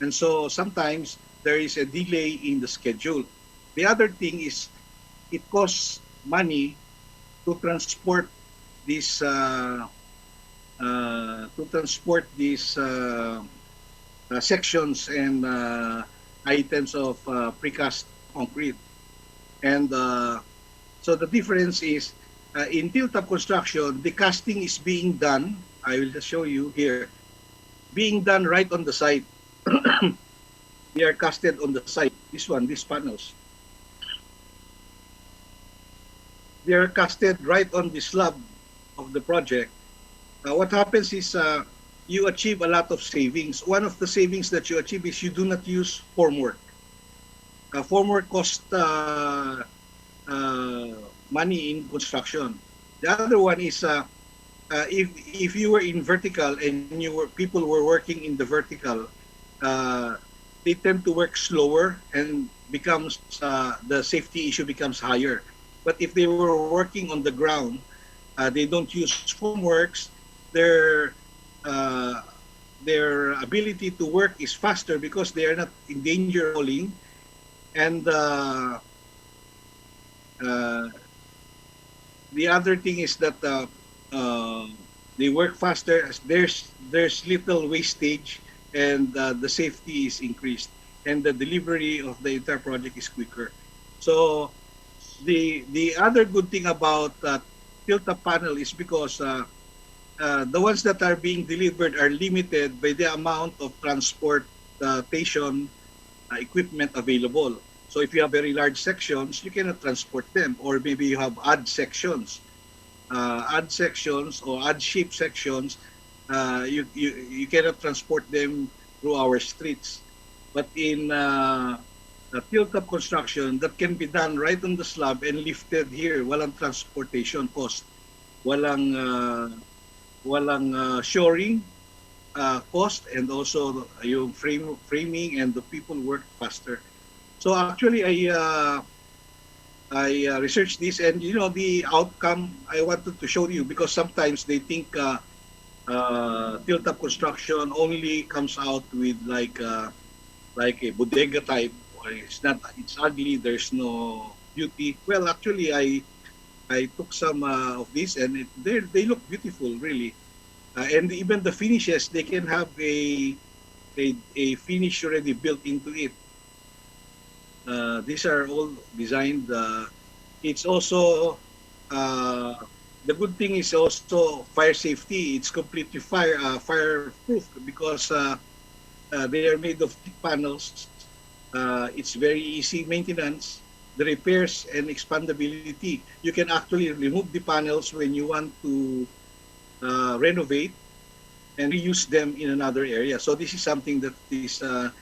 And so sometimes there is a delay in the schedule. The other thing is it costs money to transport these sections and items of precast concrete. And so the difference is in tilt-up construction, the casting is being done, I will just show you here, being done right on the site. They are casted on the site. This one, these panels. They are casted right on the slab of the project. What happens is you achieve a lot of savings. One of the savings that you achieve is you do not use formwork. Formwork costs money in construction. The other one is if you were in vertical and people were working in the vertical, they tend to work slower and becomes the safety issue becomes higher. But if they were working on the ground, they don't use formworks. Their ability to work is faster because they are not in danger of falling, and the other thing is that they work faster as there's little wastage and the safety is increased and the delivery of the entire project is quicker. So the other good thing about tilt-up panel is because the ones that are being delivered are limited by the amount of transportation equipment available. So if you have very large sections, you cannot transport them, or maybe you have odd sections or odd shaped sections. You cannot transport them through our streets. But in tilt-up construction, that can be done right on the slab and lifted here. Walang transportation cost. Walang shoring cost, and also yung framing and the people work faster. So actually, I researched this, and the outcome I wanted to show you, because sometimes they think tilt-up construction only comes out with like a bodega type, or it's ugly, there's no beauty. Well, actually, I took some of these, and they look beautiful, really. And even the finishes, they can have a finish already built into it. These are all designed. It's also the good thing is also fire safety. It's completely fireproof because they are made of thick panels. It's very easy maintenance. The repairs and expandability. You can actually remove the panels when you want to renovate and reuse them in another area. So this is something that is not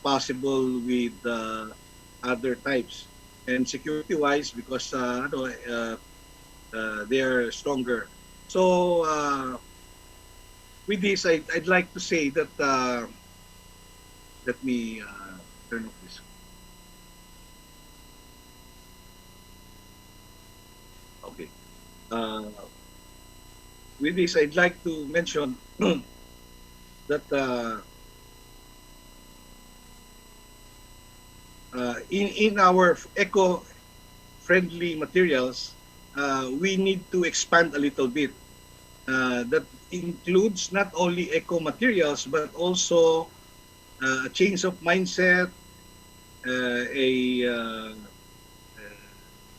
possible with other types. And security-wise, because they are stronger. So with this, I'd like to say that let me turn off this. Okay. Uh, with this, I'd like to mention that in our eco-friendly materials, we need to expand a little bit. That includes not only eco materials but also a change of mindset, a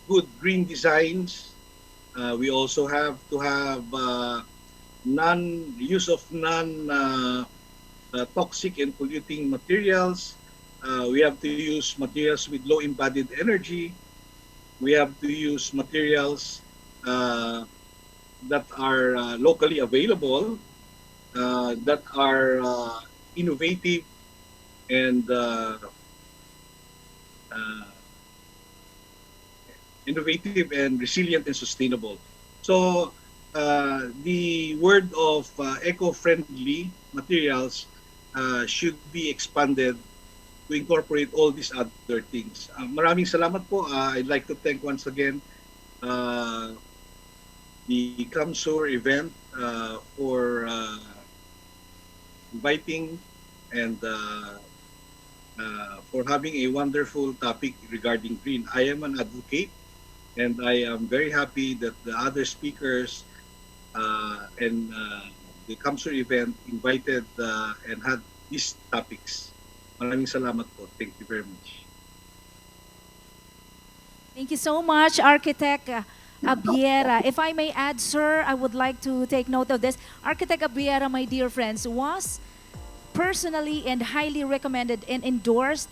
good green designs. We also have to have use of non toxic and polluting materials. We have to use materials with low embodied energy. We have to use materials that are locally available, that are innovative and uh, resilient and sustainable. So the word of eco-friendly materials should be expanded to incorporate all these other things. Maraming salamat po. I'd like to thank once again uh, the CamSur event for inviting and for having a wonderful topic regarding green. I am an advocate, and I am very happy that the other speakers and the CamSur event invited and had these topics. Maraming salamat po. Thank you very much. Thank you so much, Architect Abiera. If I may add, sir, I would like to take note of this. Architect Abiera, my dear friends, was personally and highly recommended and endorsed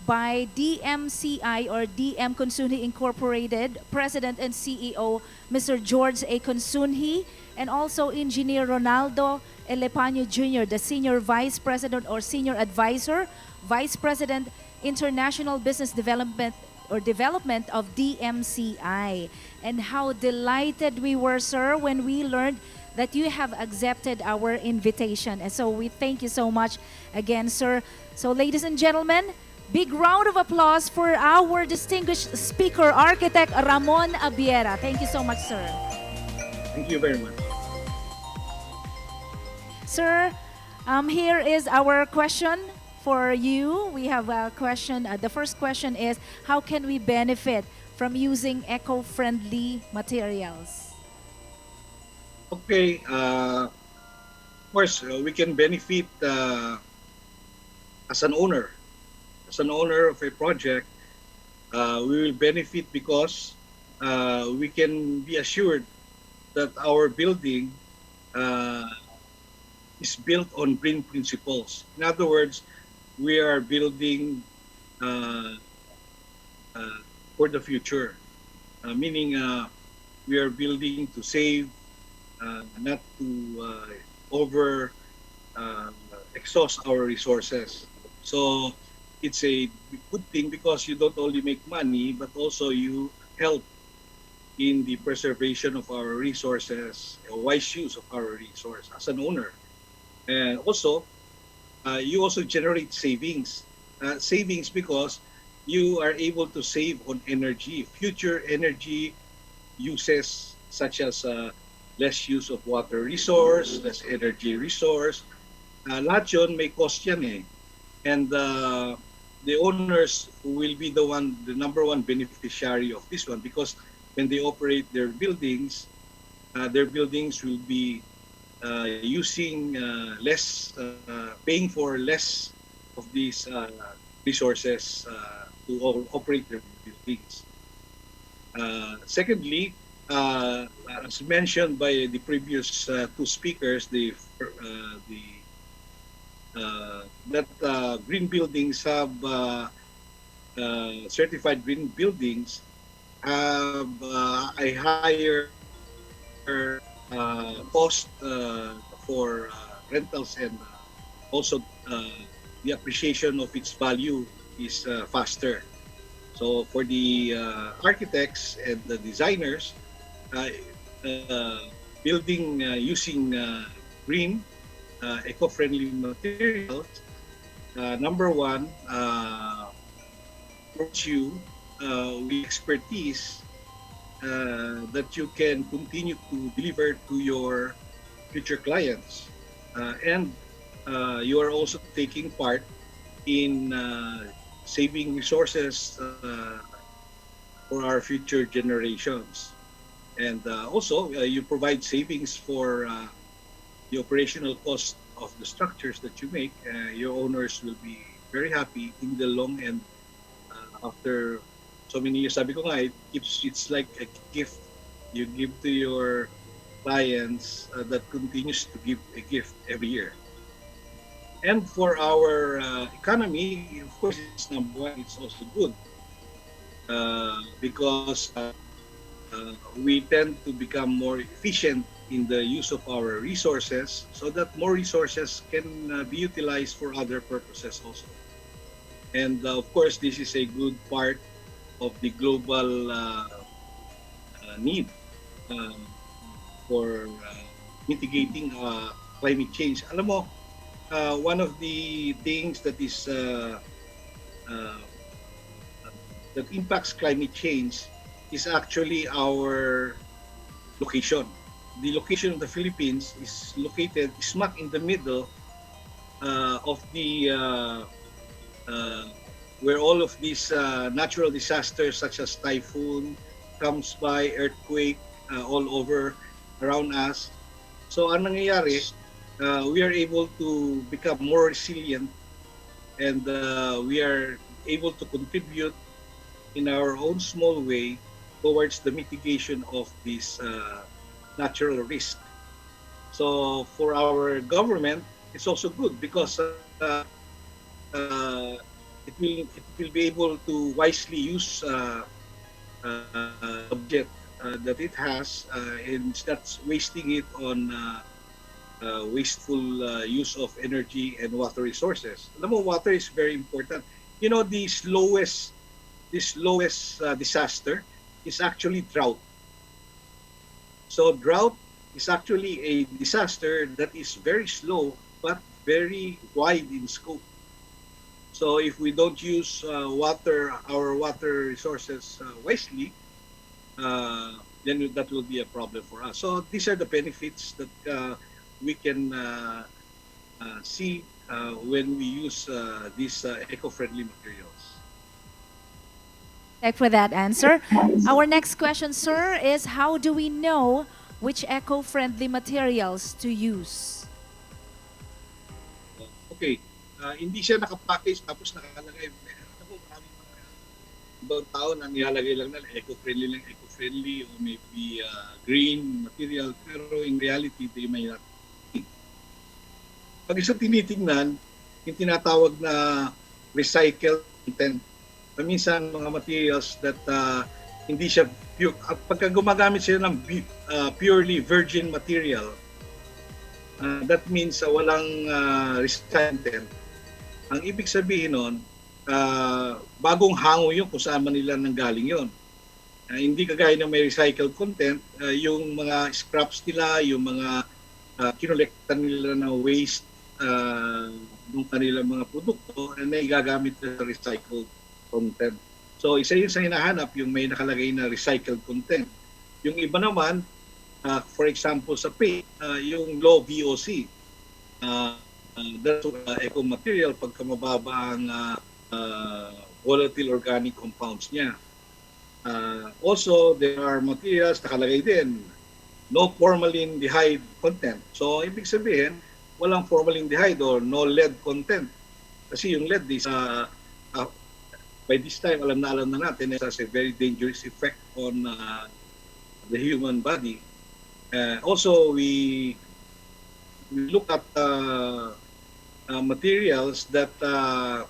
by DMCI or DM Consunji Incorporated, President and CEO, Mr. George A. Consunji, and also Engineer Ronaldo Elepaño Jr., the Senior Vice President or Senior Advisor, Vice President, International Business Development or Development of DMCI. And how delighted we were, sir, when we learned that you have accepted our invitation. And so we thank you so much again, sir. So ladies and gentlemen, big round of applause for our distinguished speaker, Architect Ramon Abiera. Thank you so much, sir. Thank you very much. Sir, here is our question for you. We have a question. The first question is, how can we benefit from using eco-friendly materials? Okay. Of course, we can benefit as an owner. As an owner of a project, we will benefit because we can be assured that our building is built on green principles. In other words, we are building uh, for the future, meaning we are building to save, not to over exhaust our resources. So it's a good thing because you don't only make money, but also you help in the preservation of our resources, a wise use of our resource as an owner. And also, you also generate savings. Savings because you are able to save on energy, future energy uses such as less use of water resource, less energy resource. Lahat yun may cost yan eh. And the owners will be the number one beneficiary of this one because when they operate their buildings will be using less, paying for less of these resources to operate their buildings. Secondly, as mentioned by the previous two speakers, that green buildings have certified green buildings have a higher cost for rentals, and also the appreciation of its value is faster. So for the architects and the designers, uh, building using green, eco-friendly materials, number one, provides you with expertise that you can continue to deliver to your future clients. And you are also taking part in saving resources for our future generations. And also, you provide savings for the operational cost of the structures that you make. Your owners will be very happy in the long end after so many years. Sabi ko nga, it's like a gift you give to your clients that continues to give a gift every year. And for our economy, of course, it's number one. It's also good because we tend to become more efficient in the use of our resources, so that more resources can be utilized for other purposes also. And of course, this is a good part of the global need uh, for mitigating climate change. Alam mo, one of the things uh, that impacts climate change is actually our location. The location of the Philippines is located smack in the middle of the uh, where all of these natural disasters such as typhoon comes by, earthquake all over around us. So ang nangyayari, we are able to become more resilient, and we are able to contribute in our own small way towards the mitigation of this natural risk. So for our government, it's also good because it will be able to wisely use the budget that it has, and not wasting it on wasteful use of energy and water resources. Alam mo, water is very important. You know, the slowest disaster is actually drought. So drought is actually a disaster that is very slow but very wide in scope. So if we don't use our water resources wisely, then that will be a problem for us. So these are the benefits that we can see when we use these eco-friendly materials. Thank for that answer. Our next question, sir, is how do we know which eco-friendly materials to use? Okay, hindi siya nakapackage tapos nakalagay. Ako, maraming mga ibang tao na nilalagay lang na eco-friendly, or maybe green material, pero in reality, they may not. Pag isa tinitingnan, yung tinatawag na recycled content, minsan mga materials that hindi siya pure. Pagka gumagamit sila ng purely virgin material, that means walang recycled. Ang ibig sabihin nun, bagong hango yun kung saan man nila nanggaling yun. Hindi kagaya na may recycled content, yung mga scraps nila, yung mga kinolekta nila na waste ng kanilang mga produkto, na igagamit na sa recycled content. So isa yun sa hinahanap, yung may nakalagay na recycled content. Yung iba naman, for example sa paint, yung low VOC, that's eco material pagka mababa ang volatile organic compounds niya. Also, there are materials nakalagay din, no formaldehyde content. So, ibig sabihin, walang formaldehyde or no lead content. Kasi yung lead is, by this time, alam na natin, it has a very dangerous effect on the human body. Also, we look at materials that are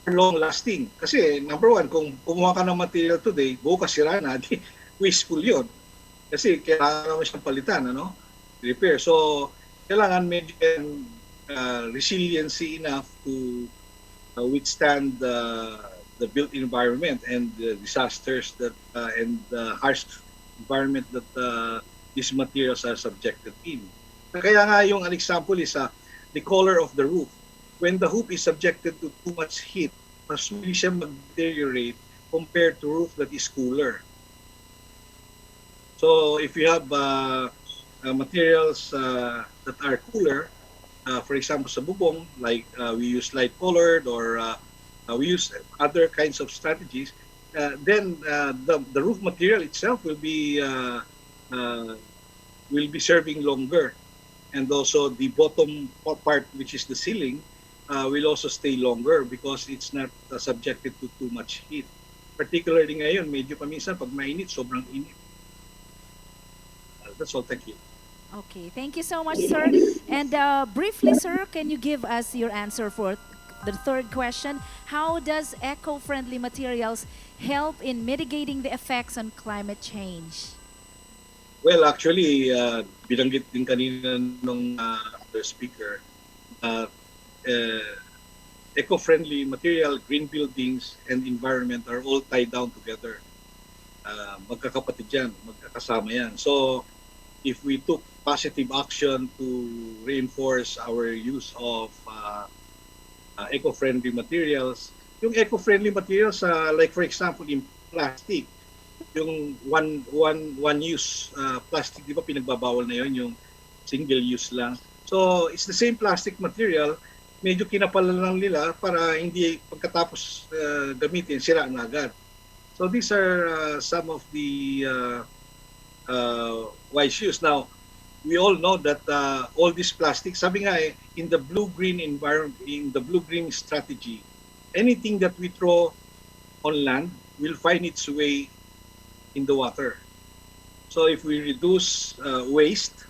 long-lasting. Kasi, number one, kung kumuha ka ng material today, bukas sira na, di wasteful yun. Kasi kailangan naman siyang palitan, ano? Repair. So, kailangan medyo resiliency enough to withstand the built environment and the disasters that and the harsh environment that these materials are subjected in. Kaya nga yung an example is the color of the roof. When the roof is subjected to too much heat, mas muli siya mag-deteriorate compared to roof that is cooler. So if you have materials that are cooler, for example sa bubong, like we use light colored or we use other kinds of strategies, then the roof material itself will be serving longer, and also the bottom part, which is the ceiling, will also stay longer because it's not subjected to too much heat. Particularly ngayon, medyo paminsan pag mainit, sobrang init. That's all. Thank you. Okay, thank you so much, sir. And briefly, sir, can you give us your answer for the third question? How does eco-friendly materials help in mitigating the effects on climate change? Well, actually, binanggit din kanina nung other speaker, eco-friendly material, green buildings, and environment are all tied down together. Magkakapatid yan, magkakasama yan. So, if we took positive action to reinforce our use of eco-friendly materials, yung eco-friendly materials, like for example, in plastic, yung one use plastic, di ba pinagbabawal na yun, yung single use lang. So, it's the same plastic material, medyo kinapalan lang nila para hindi pagkatapos gamitin, sira na agad. So, these are some of the wise use. Now, we all know that all this plastic, sabi nga in the blue-green environment, in the blue-green strategy, anything that we throw on land will find its way in the water. So if we reduce waste,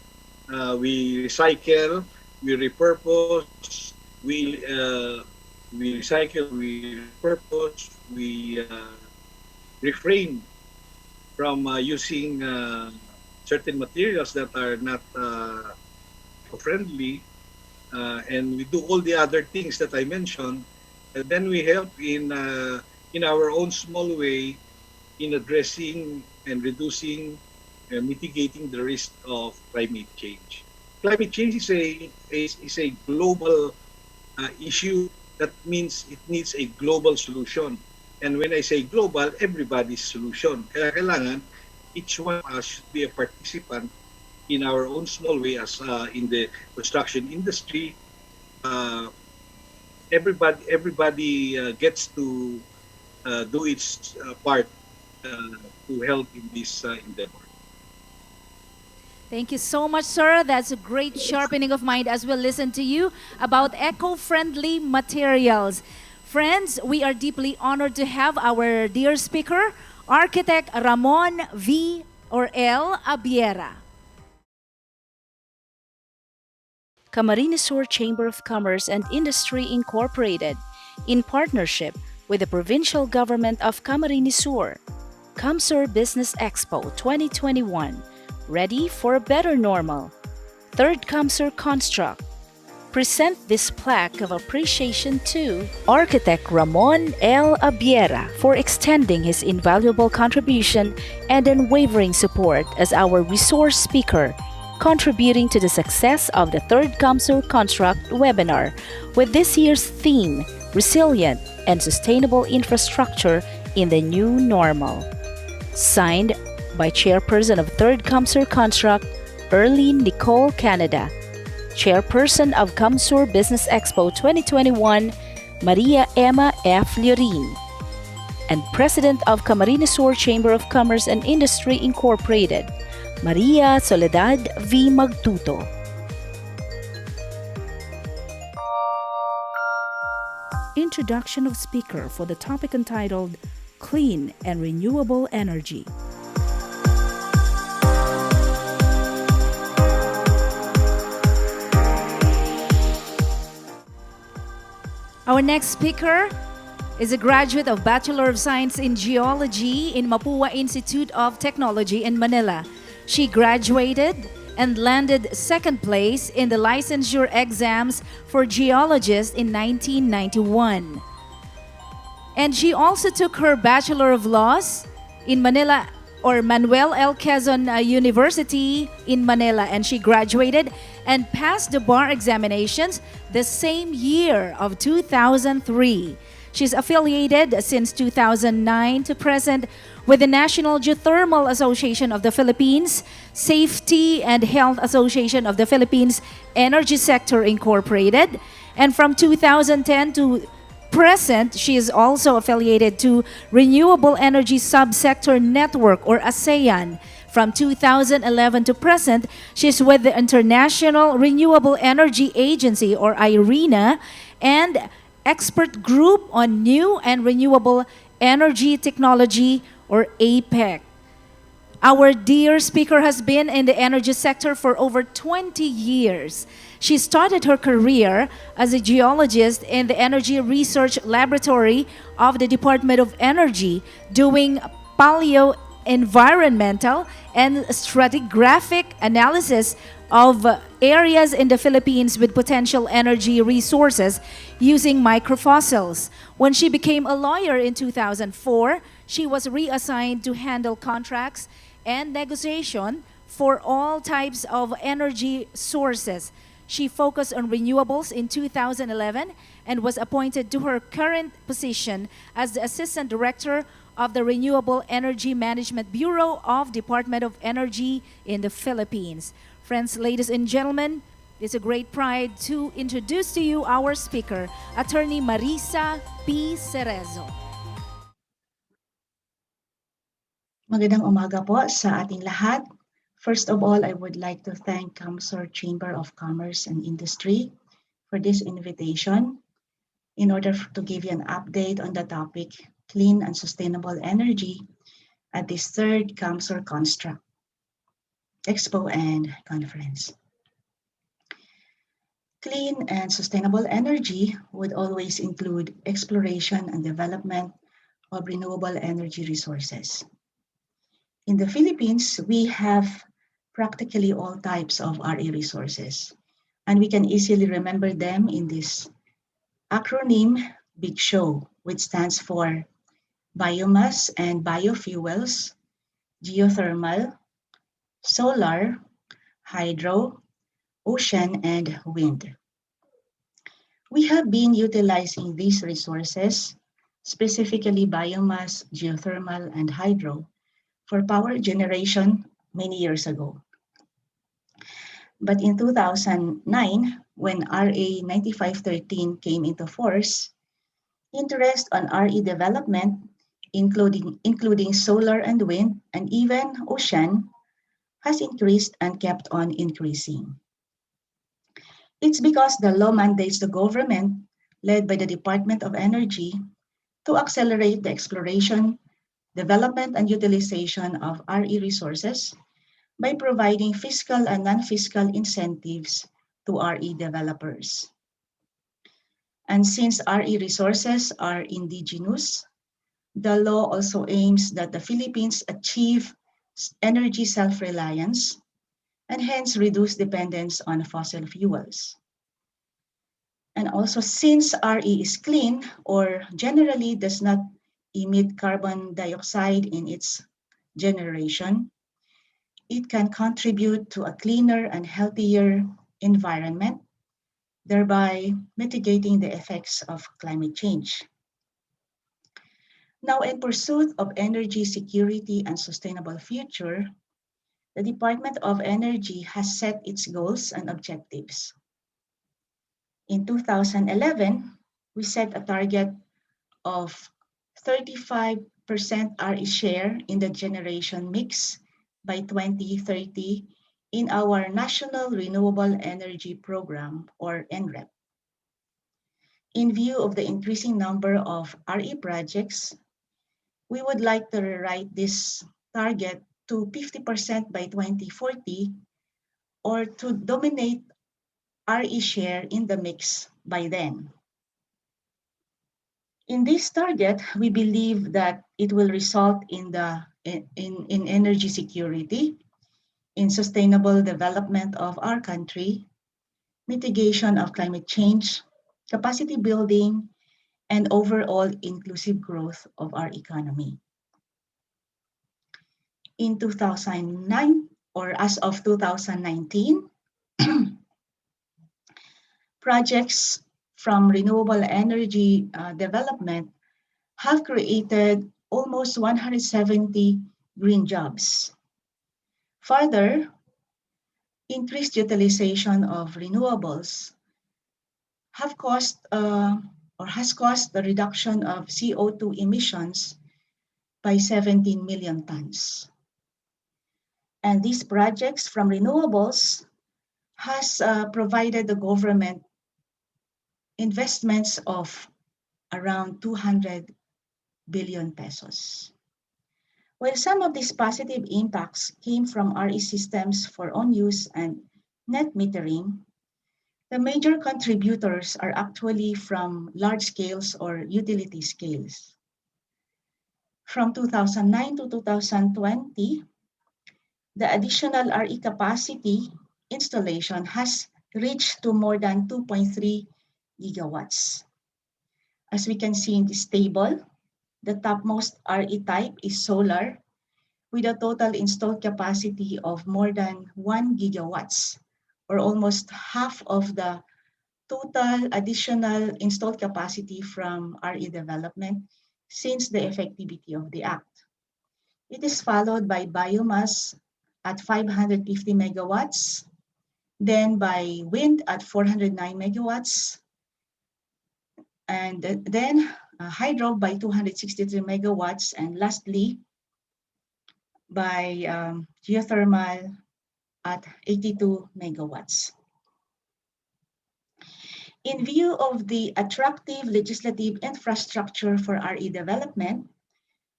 we recycle, we repurpose, we recycle, we repurpose, we refrain from using certain materials that are not friendly, and we do all the other things that I mentioned, and then we help in our own small way in addressing and reducing and mitigating the risk of climate change. Climate change is a global issue. That means it needs a global solution. And when I say global, everybody's solution. Kaya kailangan each one of us should be a participant in our own small way, as in the construction industry. Everybody gets to do its part to help in this endeavor. Thank you so much, sir. That's a great sharpening of mind as we listen to you about eco-friendly materials. Friends, we are deeply honored to have our dear speaker, Architect Ramon V. or L. Abiera. Camarines Sur Chamber of Commerce and Industry Incorporated, in partnership with the Provincial Government of Camarines Sur, CamSur Business Expo 2021, ready for a better normal. Third CamSur Construct, present this plaque of appreciation to Architect Ramon L. Abiera for extending his invaluable contribution and unwavering support as our resource speaker, contributing to the success of the Third CamSur Construct webinar with this year's theme, Resilient and Sustainable Infrastructure in the New Normal. Signed by Chairperson of Third CamSur Construct, Erlene Nicole Canada, Chairperson of CamSur Business Expo 2021, Maria Emma F. Llorin, and President of Camarines Sur Chamber of Commerce and Industry Incorporated, Maria Soledad V. Magtuto. Introduction of speaker for the topic entitled Clean and Renewable Energy. Our next speaker is a graduate of Bachelor of Science in Geology in Mapua Institute of Technology in Manila. She graduated and landed second place in the licensure exams for geologists in 1991. And she also took her Bachelor of Laws in Manila or Manuel L. Quezon University in Manila, and she graduated and passed the bar examinations the same year of 2003. She's affiliated since 2009 to present with the National Geothermal Association of the Philippines, Safety and Health Association of the Philippines, Energy Sector Incorporated, and from 2010 to present, she is also affiliated to Renewable Energy Subsector Network or ASEAN. From 2011 to present, she's with the International Renewable Energy Agency or IRENA and Expert Group on New and Renewable Energy Technology or APEC. Our dear speaker has been in the energy sector for over 20 years. She started her career as a geologist in the Energy Research Laboratory of the Department of Energy, doing paleo-environmental and stratigraphic analysis of areas in the Philippines with potential energy resources using microfossils. When she became a lawyer in 2004, she was reassigned to handle contracts and negotiation for all types of energy sources. She focused on renewables in 2011 and was appointed to her current position as the Assistant Director of the Renewable Energy Management Bureau of Department of Energy in the Philippines. Friends, ladies and gentlemen, it's a great pride to introduce to you our speaker, Attorney Marisa P. Cerezo. Magandang umaga po sa ating lahat. First of all, I would like to thank CamSur Chamber of Commerce and Industry for this invitation in order to give you an update on the topic clean and sustainable energy at this third CamSur Construct Expo and Conference. Clean and sustainable energy would always include exploration and development of renewable energy resources. In the Philippines, we have practically all types of RE resources, and we can easily remember them in this acronym Big SHOW, which stands for biomass and biofuels, geothermal, solar, hydro, ocean, and wind. We have been utilizing these resources, specifically biomass, geothermal, and hydro, for power generation many years ago. But in 2009, when RA 9513 came into force, interest on RE development, including solar and wind, and even ocean, has increased and kept on increasing. It's because the law mandates the government, led by the Department of Energy, to accelerate the exploration, development, and utilization of RE resources by providing fiscal and non-fiscal incentives to RE developers. And since RE resources are indigenous, the law also aims that the Philippines achieve energy self-reliance and hence reduce dependence on fossil fuels. And also, since RE is clean or generally does not emit carbon dioxide in its generation, it can contribute to a cleaner and healthier environment, thereby mitigating the effects of climate change. Now, in pursuit of energy security and sustainable future, the Department of Energy has set its goals and objectives. In 2011, we set a target of 35% RE share in the generation mix by 2030 in our National Renewable Energy Program, or NREP. In view of the increasing number of RE projects, we would like to rewrite this target to 50% by 2040, or to dominate RE share in the mix by then. In this target, we believe that it will result in energy security, in sustainable development of our country, mitigation of climate change, capacity building, and overall inclusive growth of our economy. In 2009, or as of 2019, projects from renewable energy development have created almost 170 green jobs. Further, increased utilization of renewables has caused the reduction of CO2 emissions by 17 million tons. And these projects from renewables has provided the government investments of around 200 billion pesos. While some of these positive impacts came from RE systems for own use and net metering, the major contributors are actually from large scales or utility scales. From 2009 to 2020, the additional RE capacity installation has reached to more than 2.3 gigawatts. As we can see in this table, the topmost RE type is solar, with a total installed capacity of more than 1 gigawatts, or almost half of the total additional installed capacity from RE development since the effectivity of the Act. It is followed by biomass at 550 megawatts, then by wind at 409 megawatts, and then hydro by 263 megawatts, and lastly, by geothermal at 82 megawatts. In view of the attractive legislative infrastructure for RE development,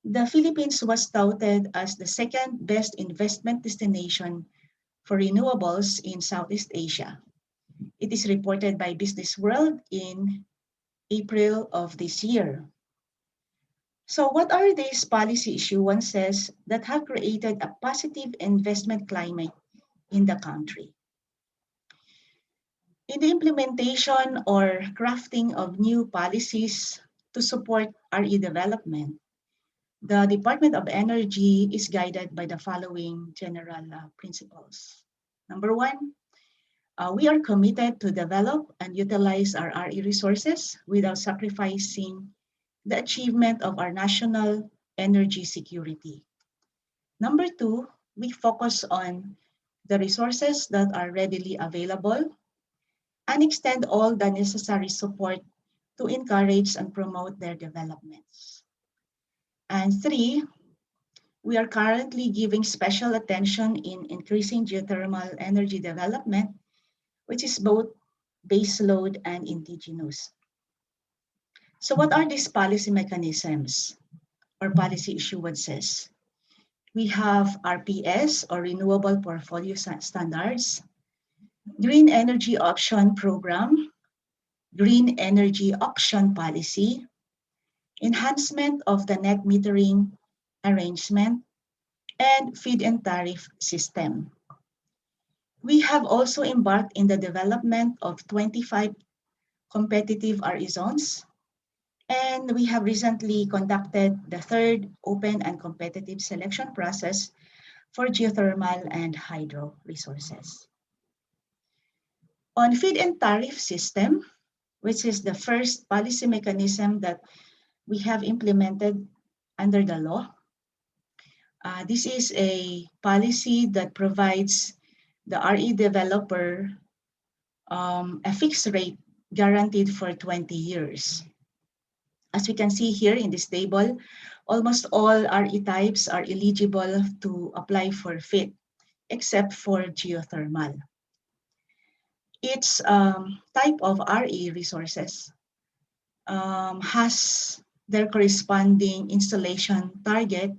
the Philippines was touted as the second best investment destination for renewables in Southeast Asia. It is reported by Business World in April of this year. So what are these policy issuances that have created a positive investment climate in the country? In the implementation or crafting of new policies to support RE development, the Department of Energy is guided by the following general principles. Number one, we are committed to develop and utilize our RE resources without sacrificing the achievement of our national energy security. Number two, we focus on the resources that are readily available and extend all the necessary support to encourage and promote their developments. And three, we are currently giving special attention in increasing geothermal energy development, which is both baseload and indigenous. So what are these policy mechanisms or policy issuances? We have RPS, or Renewable Portfolio Standards, Green Energy Option Program, Green Energy Auction Policy, enhancement of the net metering arrangement, and feed-in tariff system. We have also embarked in the development of 25 competitive RE zones, and we have recently conducted the third open and competitive selection process for geothermal and hydro resources. On feed-in tariff system, which is the first policy mechanism that we have implemented under the law, this is a policy that provides the RE developer a fixed rate guaranteed for 20 years. As we can see here in this table, almost all RE types are eligible to apply for FIT, except for geothermal. Each type of RE resources has their corresponding installation target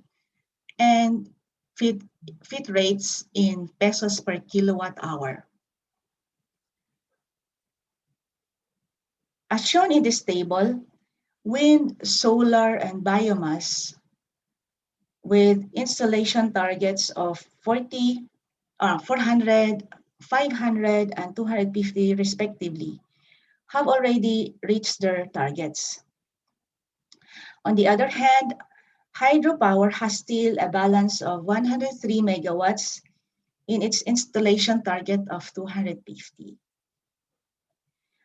and FIT rates in pesos per kilowatt hour. As shown in this table, wind, solar, and biomass with installation targets of 400, 500, and 250 respectively have already reached their targets. On the other hand, hydropower has still a balance of 103 megawatts in its installation target of 250.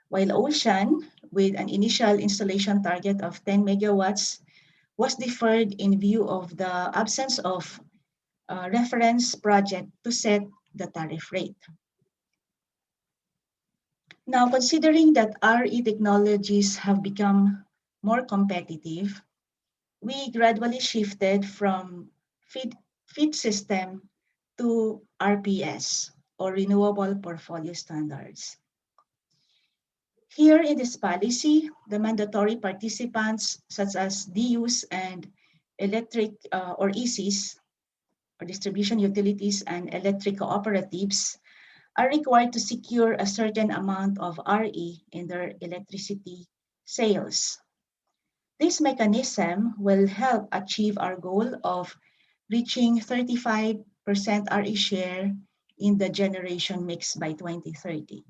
While ocean, with an initial installation target of 10 megawatts, was deferred in view of the absence of a reference project to set the tariff rate. Now, considering that RE technologies have become more competitive, we gradually shifted from FIT system to RPS, or Renewable Portfolio Standards. Here in this policy, the mandatory participants such as DUs and electric or ECs, or distribution utilities and electric cooperatives, are required to secure a certain amount of RE in their electricity sales. This mechanism will help achieve our goal of reaching 35% RE share in the generation mix by 2030.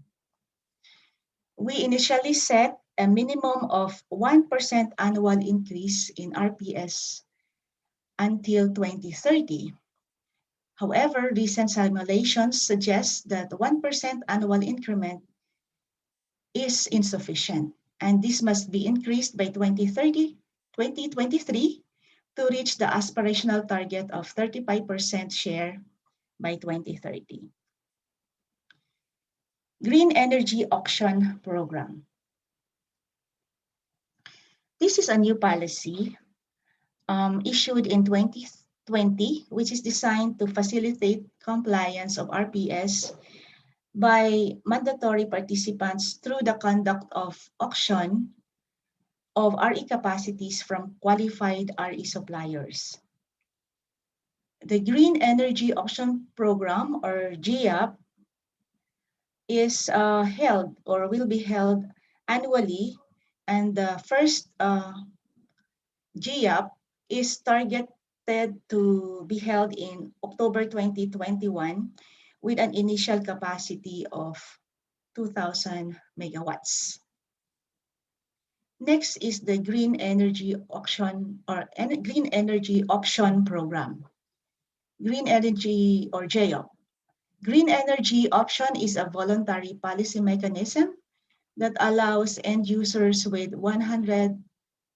We initially set a minimum of 1% annual increase in RPS until 2030. However, recent simulations suggest that 1% annual increment is insufficient, and this must be increased by 2023 to reach the aspirational target of 35% share by 2030. Green Energy Auction Program. This is a new policy issued in 2020, which is designed to facilitate compliance of RPS by mandatory participants through the conduct of auction of RE capacities from qualified RE suppliers. The Green Energy Auction Program, or GEAP, is held or will be held annually, and the first GEAP is targeted to be held in October 2021 with an initial capacity of 2,000 megawatts. Next is the Green Energy Auction or Green Energy Option Program. Green Energy or GEOP. Green Energy Option is a voluntary policy mechanism that allows end users with 100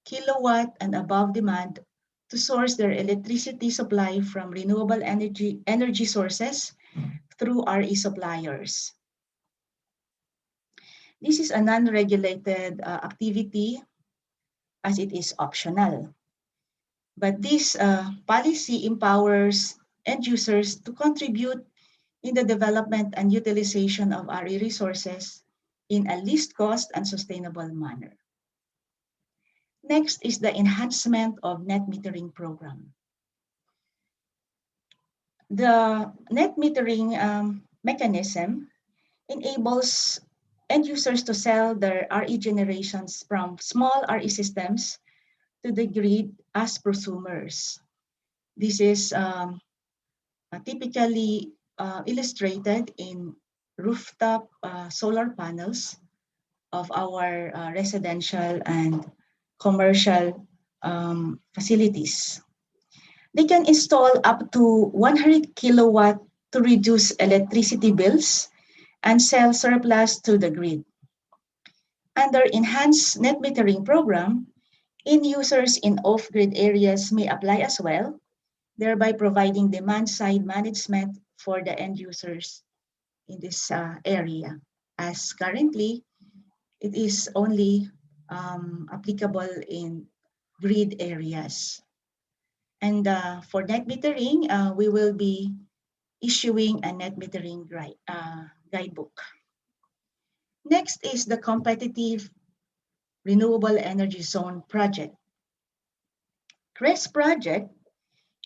kilowatt and above demand to source their electricity supply from renewable energy sources through RE suppliers. This is a non-regulated activity as it is optional. But this policy empowers end users to contribute in the development and utilization of RE resources in a least cost and sustainable manner. Next is the enhancement of net metering program. The net metering mechanism enables end users to sell their RE generations from small RE systems to the grid as prosumers. This is typically illustrated in rooftop solar panels of our residential and commercial facilities. They can install up to 100 kilowatt to reduce electricity bills and sell surplus to the grid. Under Enhanced Net Metering Program, end users in off-grid areas may apply as well, thereby providing demand-side management for the end users in this area, as currently it is only applicable in grid areas. And for net metering, we will be issuing a net metering guidebook. Next is the competitive renewable energy zone project. CRES project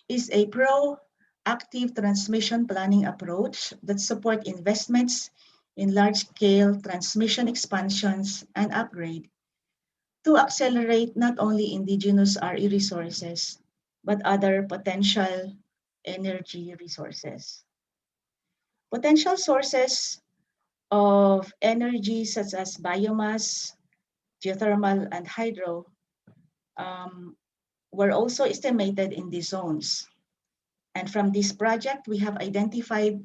is a proactive transmission planning approach that supports investments in large-scale transmission expansions and upgrade to accelerate not only indigenous RE resources, but other potential energy resources. Potential sources of energy such as biomass, geothermal, and hydro were also estimated in these zones. And from this project, we have identified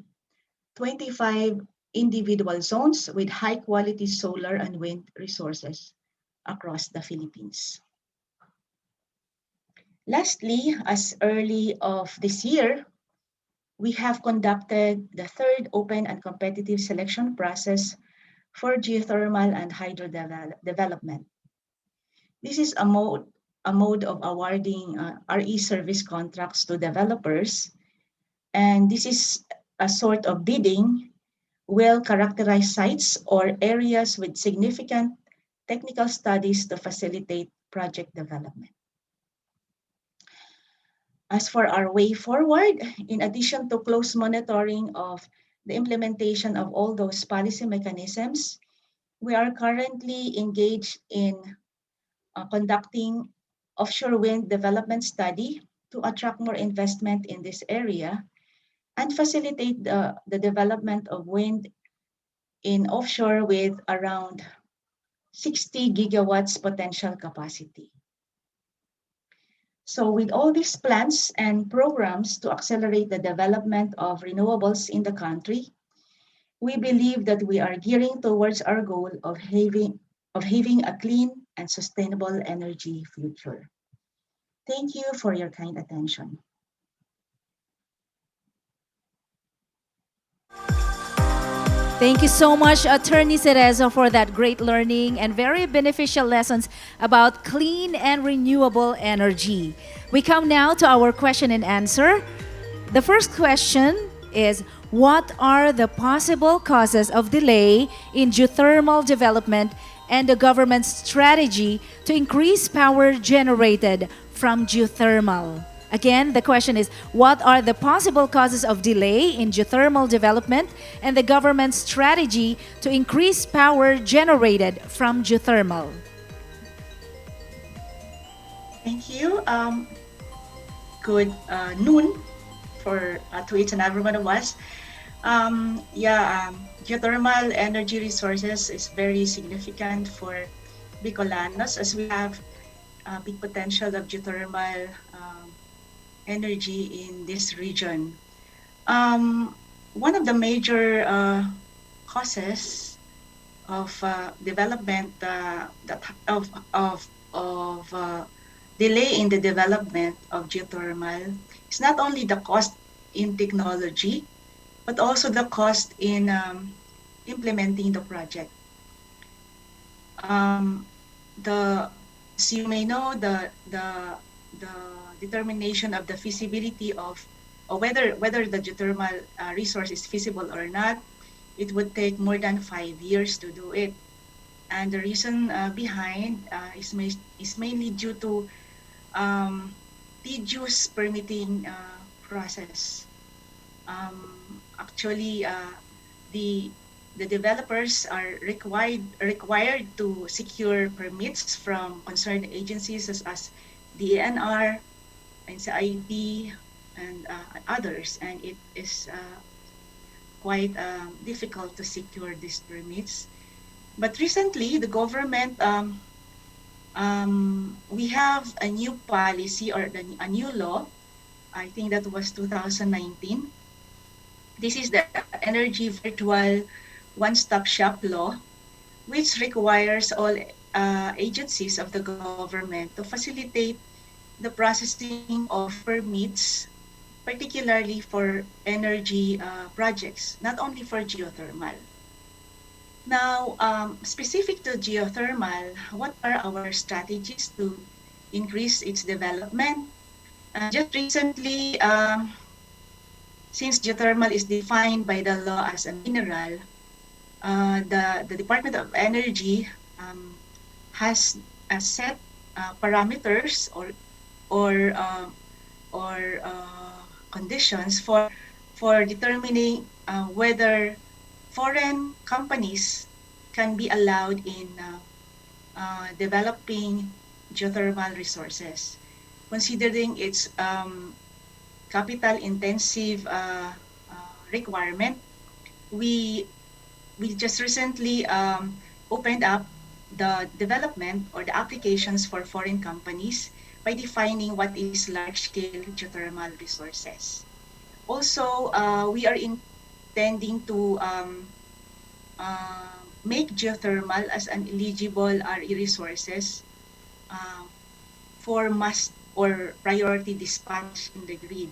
25 individual zones with high quality solar and wind resources across the Philippines. Lastly, as early of this year, we have conducted the third open and competitive selection process for geothermal and hydro development. This is a mode of awarding RE service contracts to developers, and this is a sort of bidding well-characterized sites or areas with significant technical studies to facilitate project development. As for our way forward, in addition to close monitoring of the implementation of all those policy mechanisms, we are currently engaged in conducting offshore wind development study to attract more investment in this area and facilitate the development of wind in offshore with around 60 gigawatts potential capacity. So with all these plans and programs to accelerate the development of renewables in the country, we believe that we are gearing towards our goal of having a clean and sustainable energy future. Thank you for your kind attention. Thank you so much, Attorney Cerezo, for that great learning and very beneficial lessons about clean and renewable energy. We come now to our question and answer. The first question is, what are the possible causes of delay in geothermal development and the government's strategy to increase power generated from geothermal? Again, the question is, what are the possible causes of delay in geothermal development and the government's strategy to increase power generated from geothermal? Thank you. Good noon to each and every one of us. Geothermal energy resources is very significant for Bicolanos as we have big potential of geothermal energy in this region. One of the major causes of development of delay in the development of geothermal is not only the cost in technology, but also the cost in implementing the project. As you may know, the determination of the feasibility of whether the geothermal resource is feasible or not, it would take more than 5 years to do it. And the reason behind is mainly due to tedious permitting process. Actually, the developers are required to secure permits from concerned agencies such as DENR, NCID, and others, and it is quite difficult to secure these permits. But recently, the government, we have a new policy or a new law. I think that was 2019. This is the Energy Virtual One-Stop Shop Law, which requires all agencies of the government to facilitate the processing of permits, particularly for energy projects, not only for geothermal. Now, specific to geothermal, what are our strategies to increase its development. Just recently, since geothermal is defined by the law as a mineral, the Department of Energy has set parameters or conditions for determining whether foreign companies can be allowed in developing geothermal resources, considering its capital intensive requirement. We just recently opened up the development or the applications for foreign companies by defining what is large-scale geothermal resources. Also, we are intending to make geothermal as an eligible RE resources for must or priority dispatch in the grid.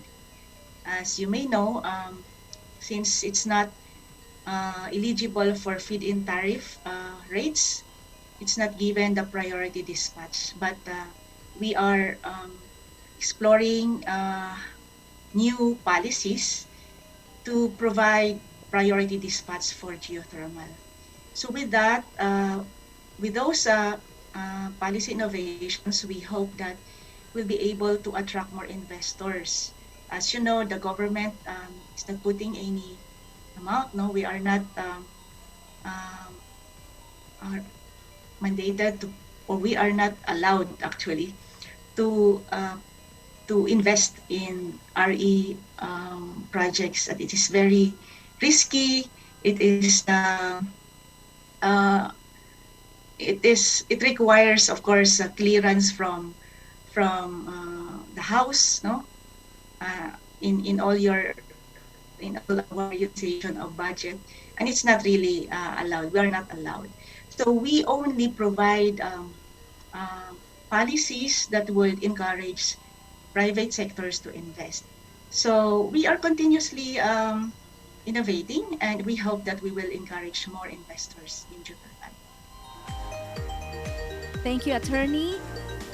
As you may know, since it's not eligible for feed-in tariff rates, it's not given the priority dispatch. But we are exploring new policies to provide priority dispatch for geothermal. So with that, with those policy innovations, we hope that we'll be able to attract more investors. As you know, the government is not putting any amount. No, we are not are mandated to, or we are not allowed actually to invest in RE projects. That it is very risky. It requires, of course, a clearance from the house, no, in all our utilization of budget, and it's not really allowed. We are not allowed. So we only provide policies that would encourage private sectors to invest. So we are continuously innovating, and we hope that we will encourage more investors in geothermal. Thank you, Attorney.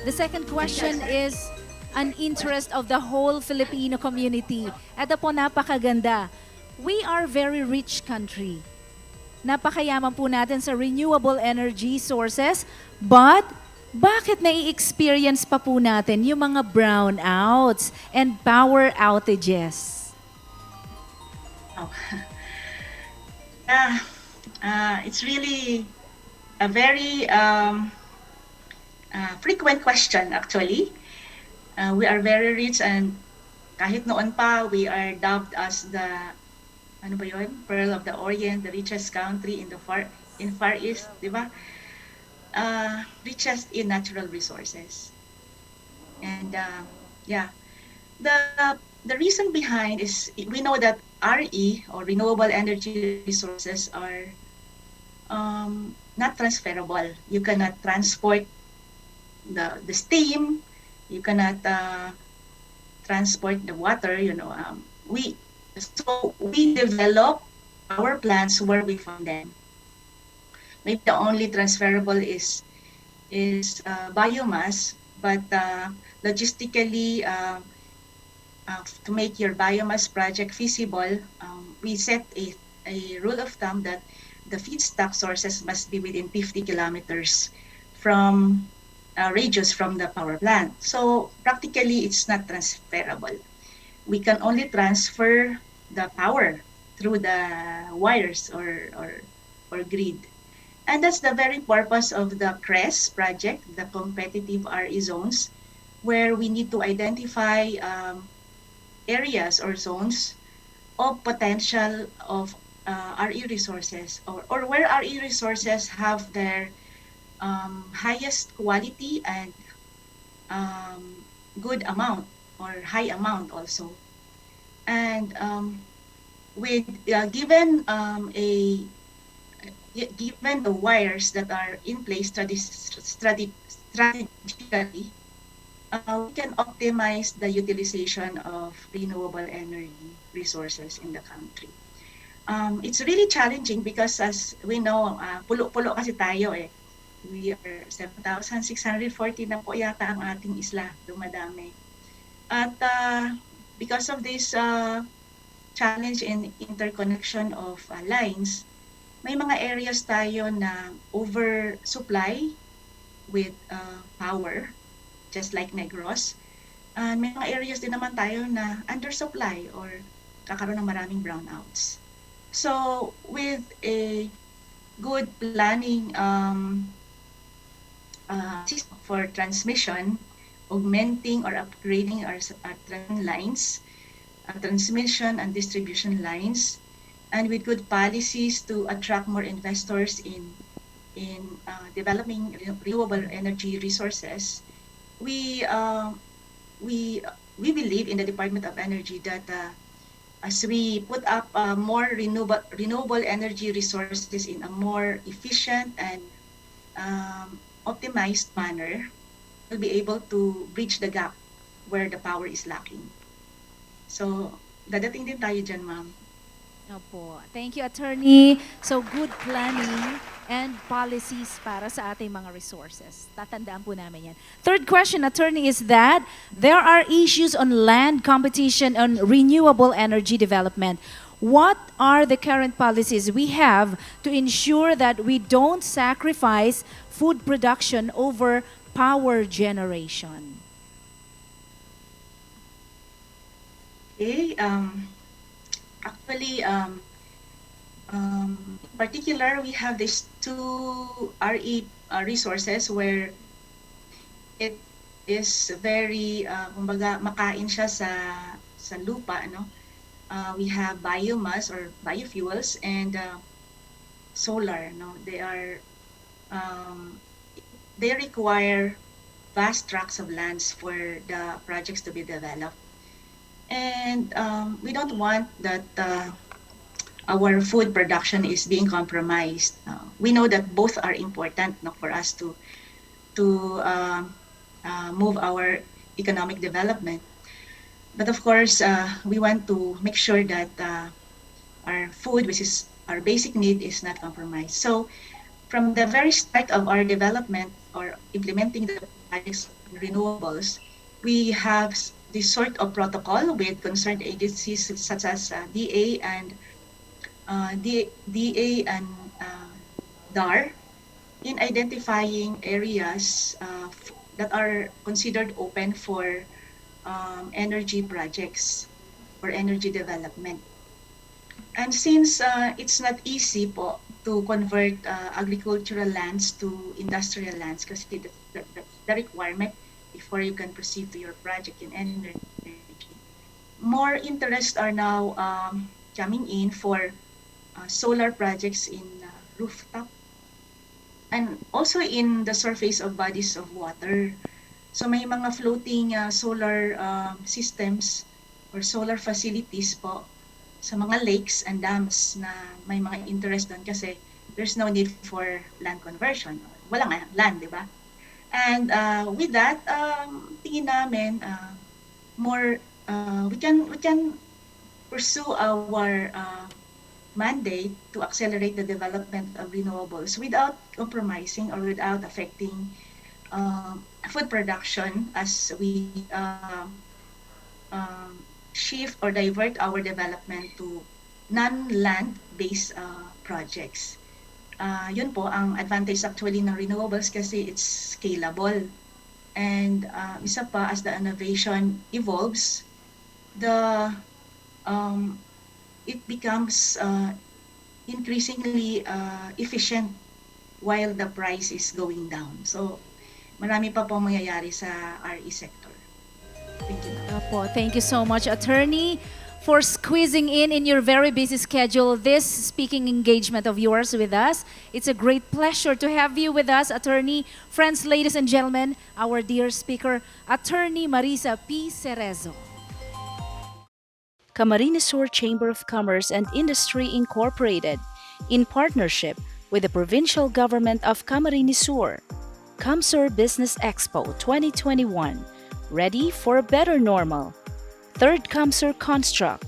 The second question is an interest of the whole Filipino community. Ito po napakaganda. We are very rich country. Napakayaman po natin sa renewable energy sources, but bakit nai-experience pa po natin yung mga brownouts and power outages? Oh. It's really a very frequent question actually. We are very rich, and kahit noon pa, we are dubbed as the Pearl of the Orient, the richest country in Far East, di ba? Richest in natural resources. And the reason behind is we know that RE or renewable energy resources are not transferable. You cannot transport the steam. You cannot transport the water. So we develop power plants where we found them. Maybe the only transferable is biomass, but logistically, to make your biomass project feasible, we set a rule of thumb that the feedstock sources must be within 50 kilometers from radius from the power plant. So practically, it's not transferable. We can only transfer the power through the wires or grid. And that's the very purpose of the CRES project, the competitive RE zones, where we need to identify areas or zones of potential of RE resources, or where RE resources have their highest quality and good amount or high amount also. And given the wires that are in place strategically, we can optimize the utilization of renewable energy resources in the country. It's really challenging because, as we know, pulo-pulo kasi tayo eh. We are 7,640 na po yata ang ating isla, dumadami. At because of this challenge in interconnection of lines, may mga areas tayo na oversupply with power, just like Negros. May mga areas din naman tayo na undersupply or kakaroon ng maraming brownouts. So with a good planning system for transmission, augmenting or upgrading our lines, transmission and distribution lines, and with good policies to attract more investors in developing renewable energy resources, we believe in the Department of Energy that as we put up more renewable energy resources in a more efficient and optimized manner, we'll be able to bridge the gap where the power is lacking. So, dadating din tayo dyan, ma'am. Opo. Thank you, Attorney. So, good planning and policies para sa ating mga resources. Tatandaan po namin yan. Third question, Attorney, is that there are issues on land competition on renewable energy development. What are the current policies we have to ensure that we don't sacrifice food production over power generation? Okay. Actually, in particular, we have these two RE resources where it is very, kumbaga, makain siya sa lupa, no? We have biomass or biofuels and solar, no? They require vast tracts of lands for the projects to be developed. And we don't want that our food production is being compromised. We know that both are important, no, for us to move our economic development. But of course, we want to make sure that our food, which is our basic need, is not compromised. So from the very start of our development or implementing the projects in renewables, we have this sort of protocol with concerned agencies such as DA and DAR in identifying areas that are considered open for energy projects or energy development. And since it's not easy po to convert agricultural lands to industrial lands, kasi the requirement before you can proceed to your project in energy, more interests are now coming in for solar projects in rooftop and also in the surface of bodies of water. So may mga floating solar systems or solar facilities po sa mga lakes and dams na may mga interest doon kasi there's no need for land conversion. Wala nga land, di ba? And with that, tingin namin more we can pursue our mandate to accelerate the development of renewables without compromising or without affecting food production as we shift or divert our development to non-land-based projects. Yun po, ang advantage actually ng renewables kasi it's scalable. And isa pa, as the innovation evolves, it becomes increasingly efficient while the price is going down. So, marami pa po mangyayari sa RE sector. Thank you. Opo, thank you so much, Attorney, for squeezing in your very busy schedule this speaking engagement of yours with us. It's a great pleasure to have you with us, Attorney. Friends, ladies and gentlemen, our dear speaker, Attorney Marisa P. Cerezo. Camarines Sur Chamber of Commerce and Industry Incorporated, in partnership with the Provincial Government of Camarines Sur, CamSur Business Expo 2021, ready for a better normal. Third CamSur Construct,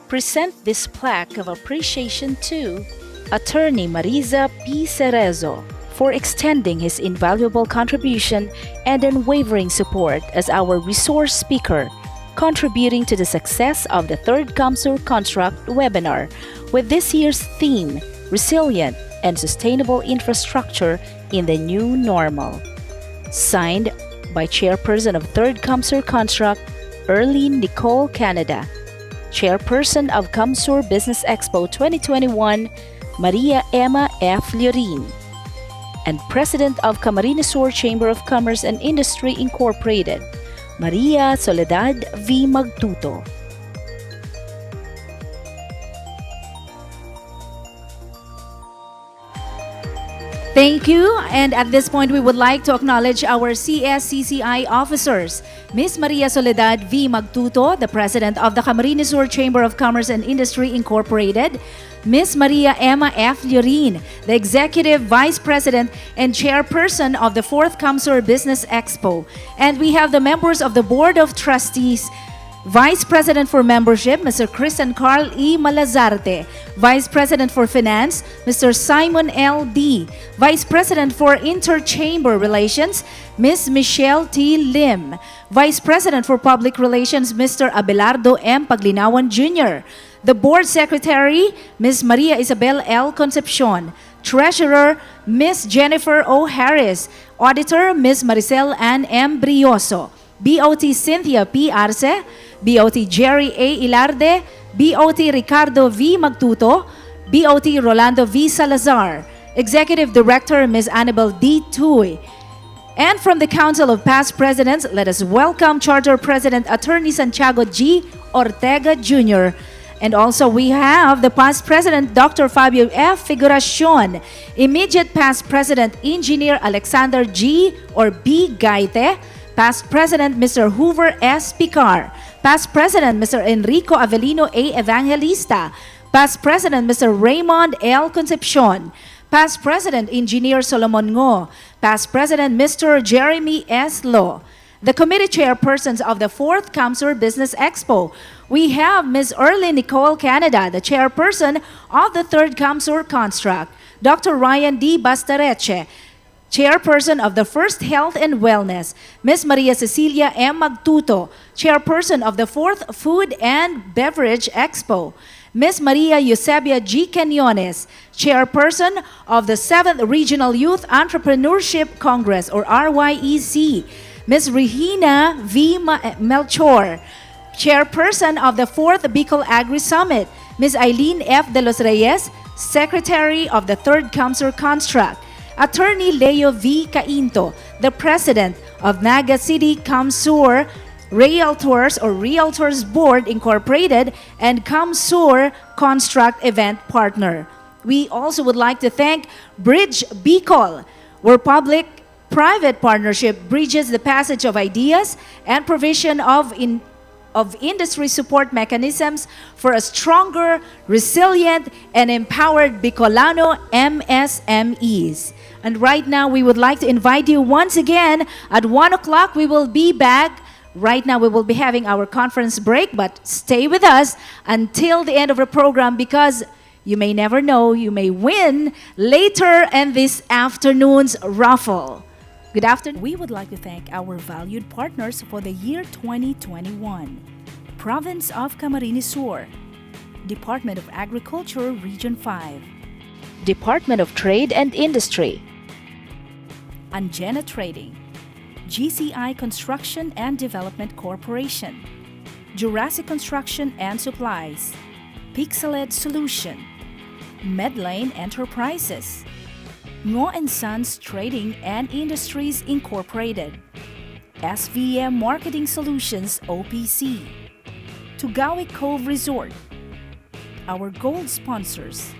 present this plaque of appreciation to Attorney Marisa P. Cerezo for extending his invaluable contribution and unwavering support as our resource speaker, contributing to the success of the third CamSur Construct webinar with this year's theme, Resilient and Sustainable Infrastructure in the New Normal. Signed by Chairperson of third CamSur Construct, Erlene Nicole Canada, Chairperson of CamSur Business Expo 2021, Maria Emma F. Llorin, and President of Camarines Sur Chamber of Commerce and Industry Incorporated, Maria Soledad V. Magtuto. Thank you. And at this point, we would like to acknowledge our CSCCI officers. Ms. Maria Soledad V. Magtuto, the President of the Camarines Sur Chamber of Commerce and Industry Incorporated. Ms. Maria Emma F. Llorin, the Executive Vice President and Chairperson of the 4th CamSur Business Expo. And we have the members of the Board of Trustees, Vice President for Membership, Mr. Christian Carl E. Malazarte, Vice President for Finance, Mr. Simon L. D., Vice President for Interchamber Relations, Ms. Michelle T. Lim, Vice President for Public Relations, Mr. Abelardo M. Paglinawan Jr., the Board Secretary, Ms. Maria Isabel L. Concepcion, Treasurer, Ms. Jennifer O. Harris, Auditor, Ms. Maricel Ann M. Brioso, BOT Cynthia P. Arce, BOT Jerry A. Ilarde, BOT Ricardo V. Magtuto, BOT Rolando V. Salazar, Executive Director Ms. Annabel D. Tuy. And from the Council of Past Presidents, let us welcome Charter President Attorney Santiago G. Ortega Jr. And also we have the past President Dr. Fabio F. Figuracion, immediate past President Engineer Alexander G. or B. Gaite, past President Mr. Hoover S. Picar, past President Mr. Enrico Avelino A. Evangelista, past President Mr. Raymond L. Concepcion, past President Engineer Solomon Ngo, past President Mr. Jeremy S. Lo. The committee chairpersons of the 4th CamSur Business Expo. We have Ms. Erlene Nicole Canada, the chairperson of the 3rd CamSur Construct, Dr. Ryan D. Bastareche, Chairperson of the 1st Health and Wellness, Ms. Maria Cecilia M. Magtuto, Chairperson of the 4th Food and Beverage Expo, Ms. Maria Eusebia G. Cañones, Chairperson of the 7th Regional Youth Entrepreneurship Congress or RYEC, Ms. Regina V. Melchor, Chairperson of the 4th Bicol Agri Summit, Ms. Eileen F. De Los Reyes, Secretary of the 3rd CamSur Construct, Attorney Leo V. Cainto, the President of Naga City CamSur Realtors or Realtors Board Incorporated and CamSur Construct Event Partner. We also would like to thank Bridge Bicol, where public-private partnership bridges the passage of ideas and provision of industry support mechanisms for a stronger, resilient, and empowered Bicolano MSMEs. And right now, we would like to invite you once again at 1 o'clock. We will be back. Right now, we will be having our conference break, but stay with us until the end of the program because you may never know, you may win later in this afternoon's raffle. Good afternoon. We would like to thank our valued partners for the year 2021. Province of Camarines Sur, Department of Agriculture, Region 5, Department of Trade and Industry, Angena Trading, GCI Construction and Development Corporation, Jurassic Construction and Supplies, Pixeled Solution, Medlane Enterprises, Ngo & Sons Trading and Industries Incorporated, SVM Marketing Solutions OPC, Tugawi Cove Resort, our gold sponsors,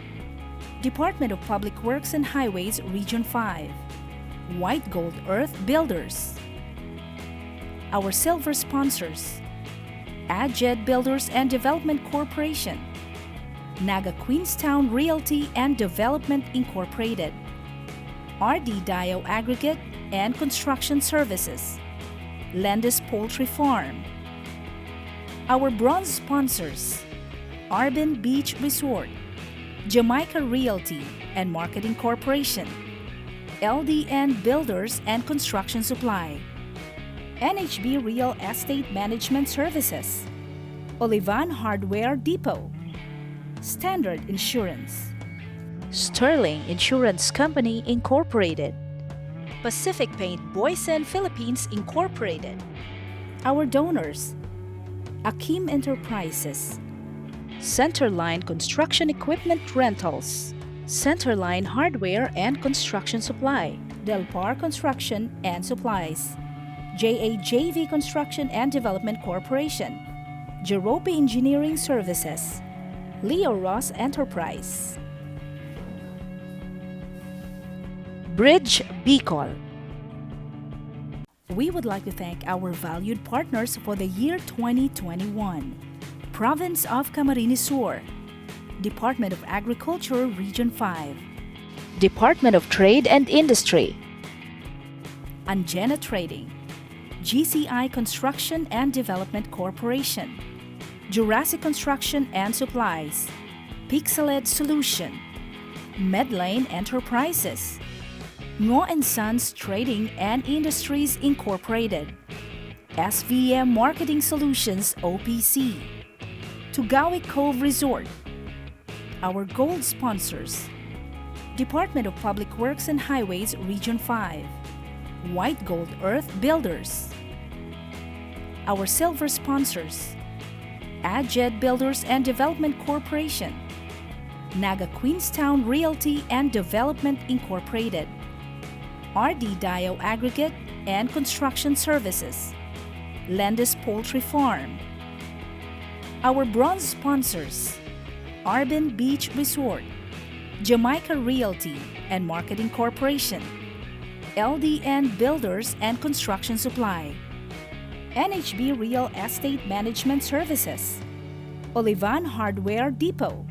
Department of Public Works and Highways Region 5, White Gold Earth Builders, our silver sponsors, Adjed Builders and Development Corporation, Naga Queenstown Realty and Development Incorporated, RD Dio Aggregate and Construction Services, Landis Poultry Farm. Our bronze sponsors, Arbin Beach Resort, Jamaica Realty and Marketing Corporation, LDN Builders and Construction Supply, NHB Real Estate Management Services, Olivan Hardware Depot, Standard Insurance, Sterling Insurance Company Incorporated, Pacific Paint Boysen Philippines Incorporated. Our donors: Akim Enterprises, Centerline Construction Equipment Rentals, Centerline Hardware and Construction Supply, Delpar Construction and Supplies, JAJV Construction and Development Corporation, Jerope Engineering Services, Leo Ross Enterprise, Bridge Bicol. We would like to thank our valued partners for the year 2021. Province of Camarines Sur, Department of Agriculture Region 5, Department of Trade and Industry, Angena Trading, GCI Construction and Development Corporation, Jurassic Construction and Supplies, Pixeled Solution, Medlane Enterprises, Ngo & Sons Trading and Industries Incorporated, SVM Marketing Solutions OPC, Tugawi Cove Resort. Our gold sponsors: Department of Public Works and Highways Region 5, White Gold Earth Builders. Our silver sponsors: AdJed Builders and Development Corporation, Naga Queenstown Realty and Development Incorporated, RD Dio Aggregate and Construction Services, Landis Poultry Farm. Our bronze sponsors: Arbin Beach Resort, Jamaica Realty and Marketing Corporation, LDN Builders and Construction Supply, NHB Real Estate Management Services, Olivan Hardware Depot,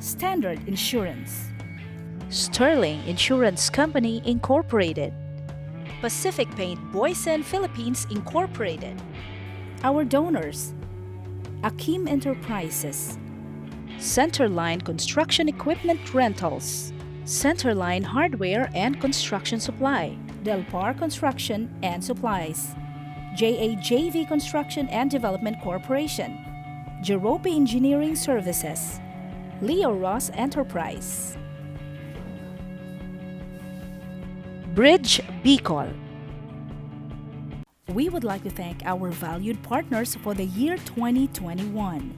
Standard Insurance, Sterling Insurance Company Incorporated, Pacific Paint Boysen Philippines Incorporated. Our donors: Akim Enterprises, Centerline Construction Equipment Rentals, Centerline Hardware and Construction Supply, Delpar Construction and Supplies, JAJV Construction and Development Corporation, Jerope Engineering Services, Leo Ross Enterprise, Bridge Bicol. We would like to thank our valued partners for the year 2021.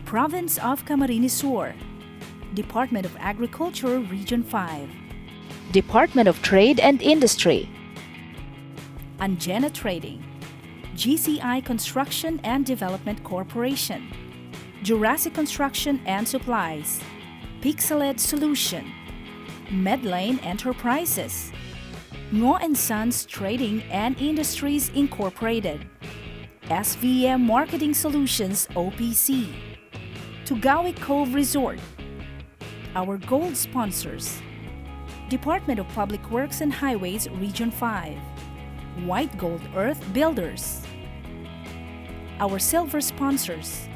Province of Camarines Sur, Department of Agriculture Region 5, Department of Trade and Industry, Angena Trading, GCI Construction and Development Corporation, Jurassic Construction and Supplies, Pixeled Solution, Medlane Enterprises, Ngo & Sons Trading and Industries Incorporated, SVM Marketing Solutions OPC, Tugawi Cove Resort. Our gold sponsors: Department of Public Works and Highways Region 5, White Gold Earth Builders. Our silver sponsors: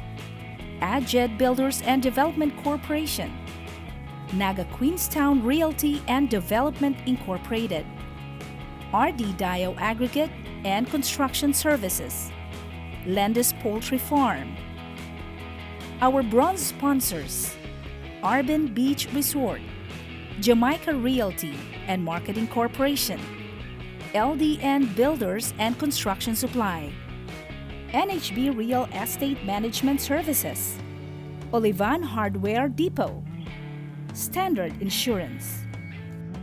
AdJed Builders and Development Corporation, Naga Queenstown Realty and Development Incorporated, RD Dio Aggregate and Construction Services, Landis Poultry Farm. Our bronze sponsors: Arbin Beach Resort, Jamaica Realty and Marketing Corporation, LDN Builders and Construction Supply, NHB Real Estate Management Services, Olivan Hardware Depot, Standard Insurance,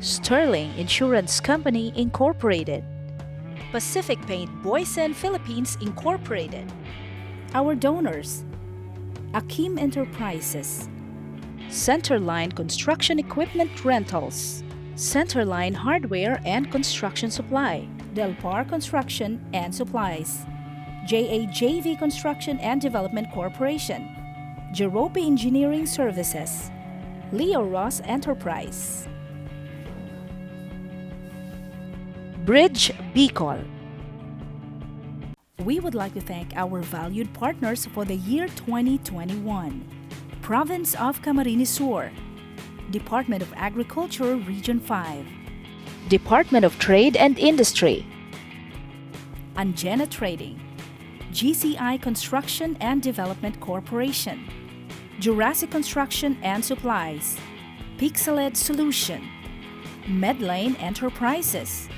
Sterling Insurance Company Incorporated, Pacific Paint Boysen Philippines Incorporated. Our donors: Akim Enterprises, Centerline Construction Equipment Rentals, Centerline Hardware and Construction Supply, Delpar Construction and Supplies, JAJV Construction and Development Corporation, Jerope Engineering Services, Leo Ross Enterprise, Bridge Bicol. We would like to thank our valued partners for the year 2021. Province of Camarines Sur, Department of Agriculture Region 5, Department of Trade and Industry. Angena Trading, GCI Construction and Development Corporation, Jurassic Construction and Supplies, Pixeled Solution, Medlane Enterprises,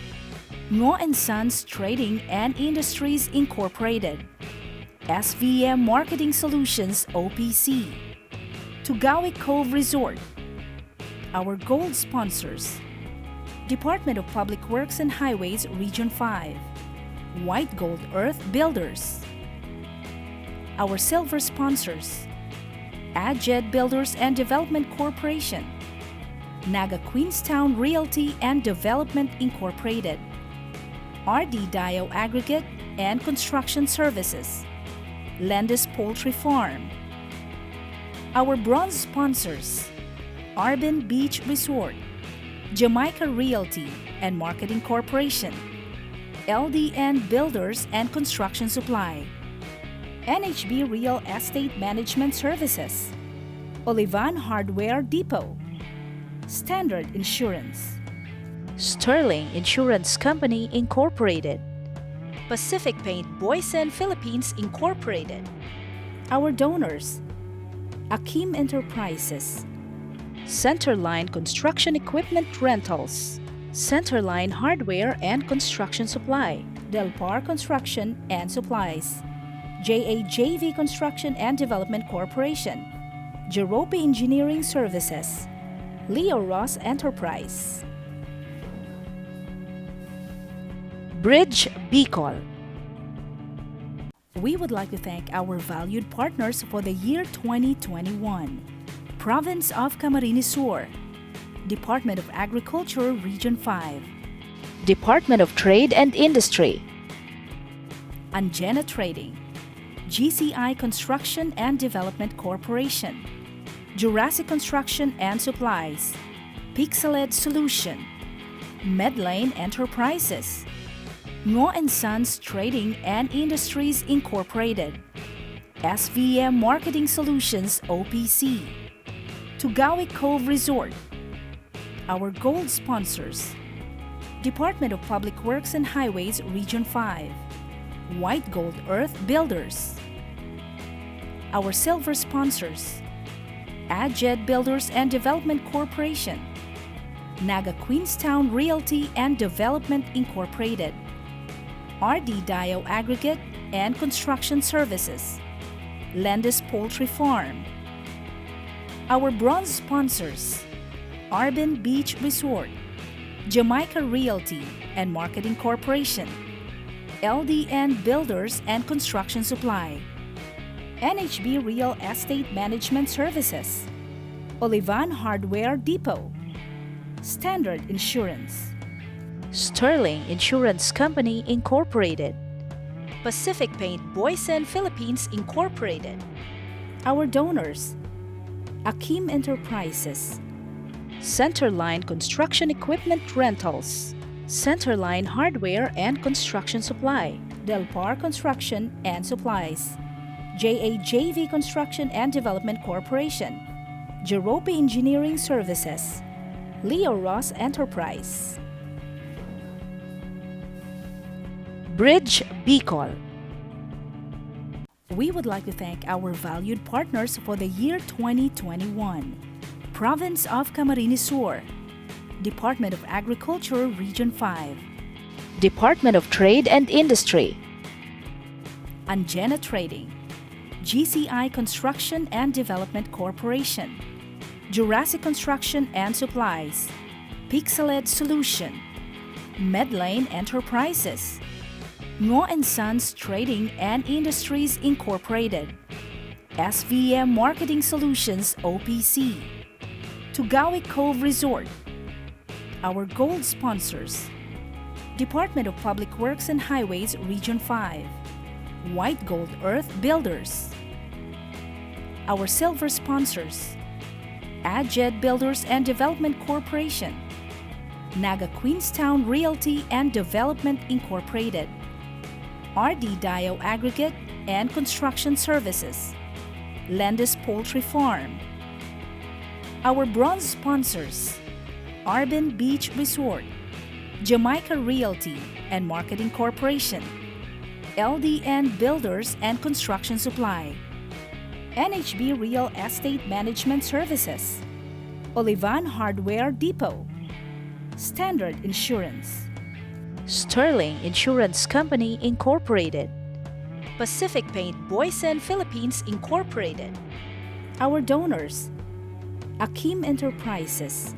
Ngo & Sons Trading and Industries Incorporated, SVM Marketing Solutions OPC, Tugawi Cove Resort. Our gold sponsors: Department of Public Works and Highways Region 5, White Gold Earth Builders. Our silver sponsors: AdJed Builders and Development Corporation, Naga Queenstown Realty and Development Incorporated, RD Dio Aggregate and Construction Services, Landis Poultry Farm. Our bronze sponsors: Arbin Beach Resort, Jamaica Realty and Marketing Corporation, LDN Builders and Construction Supply, NHB Real Estate Management Services, Olivan Hardware Depot, Standard Insurance, Sterling Insurance Company Incorporated, Pacific Paint Boysen Philippines Incorporated. Our donors: Akim Enterprises, Centerline Construction Equipment Rentals, Centerline Hardware and Construction Supply, Delpar Construction and Supplies, JAJV Construction and Development Corporation, Jerope Engineering Services, Leo Ross Enterprise. Bridge Bicol. We would like to thank our valued partners for the year 2021. Province of Camarines Sur, Department of Agriculture Region 5, Department of Trade and Industry, Angena Trading, GCI Construction and Development Corporation, Jurassic Construction and Supplies, Pixeled Solution, Medlane Enterprises, Ngo & Sons Trading and Industries Incorporated, SVM Marketing Solutions OPC, Tugawi Cove Resort. Our gold sponsors: Department of Public Works and Highways Region 5, White Gold Earth Builders. Our silver sponsors: AdJed Builders and Development Corporation, Naga Queenstown Realty and Development Incorporated, RD Dio Aggregate and Construction Services, Landis Poultry Farm. Our bronze sponsors: Arbin Beach Resort, Jamaica Realty and Marketing Corporation, LDN Builders and Construction Supply, NHB Real Estate Management Services, Olivan Hardware Depot, Standard Insurance, Sterling Insurance Company Incorporated, Pacific Paint Boysen Philippines Incorporated. Our donors: Akim Enterprises, Centerline Construction Equipment Rentals, Centerline Hardware and Construction Supply, Delpar Construction and Supplies, JAJV Construction and Development Corporation, Jerope Engineering Services, Leo Ross Enterprise. Bridge Bicol. We would like to thank our valued partners for the year 2021. Province of Camarines Sur, Department of Agriculture Region 5, Department of Trade and Industry, Angena Trading, GCI Construction and Development Corporation, Jurassic Construction and Supplies, Pixeled Solution, Medlane Enterprises, Ngo & Sons Trading and Industries Incorporated, SVM Marketing Solutions OPC, Tugawi Cove Resort. Our gold sponsors: Department of Public Works and Highways Region 5, White Gold Earth Builders. Our silver sponsors: AdJed Builders and Development Corporation, Naga Queenstown Realty and Development Incorporated, RD Dio Aggregate and Construction Services, Landis Poultry Farm. Our bronze sponsors: Arbin Beach Resort, Jamaica Realty and Marketing Corporation, LDN Builders and Construction Supply, NHB Real Estate Management Services, Olivan Hardware Depot, Standard Insurance, Sterling Insurance Company Incorporated, Pacific Paint Boysen Philippines Incorporated. Our donors: Akim Enterprises,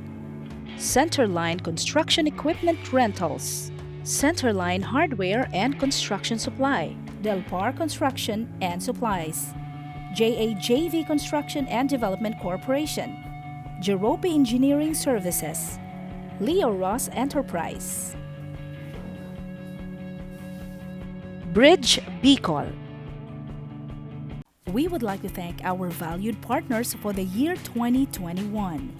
Centerline Construction Equipment Rentals, Centerline Hardware and Construction Supply, Delpar Construction and Supplies, JAJV Construction and Development Corporation, Jerope Engineering Services, Leo Ross Enterprise, Bridge Bicol. We would like to thank our valued partners for the year 2021.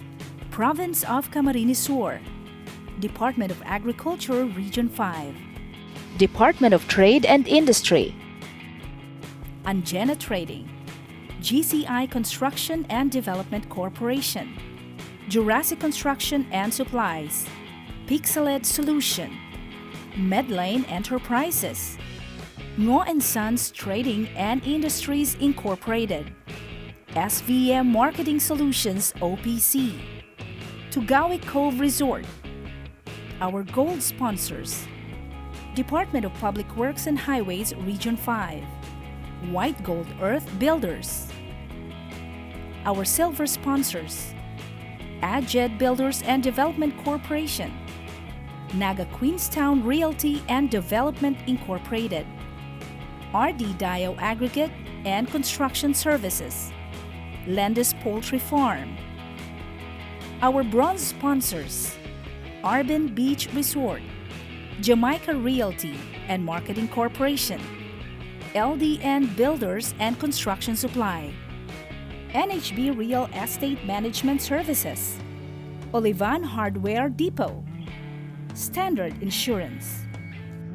Province of Camarines Sur, Department of Agriculture Region 5, Department of Trade and Industry, Angena Trading, GCI Construction and Development Corporation, Jurassic Construction and Supplies, Pixeled Solution, Medlane Enterprises, Ngo & Sons Trading and Industries Incorporated, SVM Marketing Solutions OPC, Tugawi Cove Resort. Our gold sponsors: Department of Public Works and Highways Region 5, White Gold Earth Builders. Our silver sponsors: Adjed Builders and Development Corporation, Naga Queenstown Realty and Development Incorporated, RD Dio Aggregate and Construction Services, Landis Poultry Farm. Our bronze sponsors: Arbin Beach Resort, Jamaica Realty and Marketing Corporation, LDN Builders and Construction Supply, NHB Real Estate Management Services, Olivan Hardware Depot, Standard Insurance,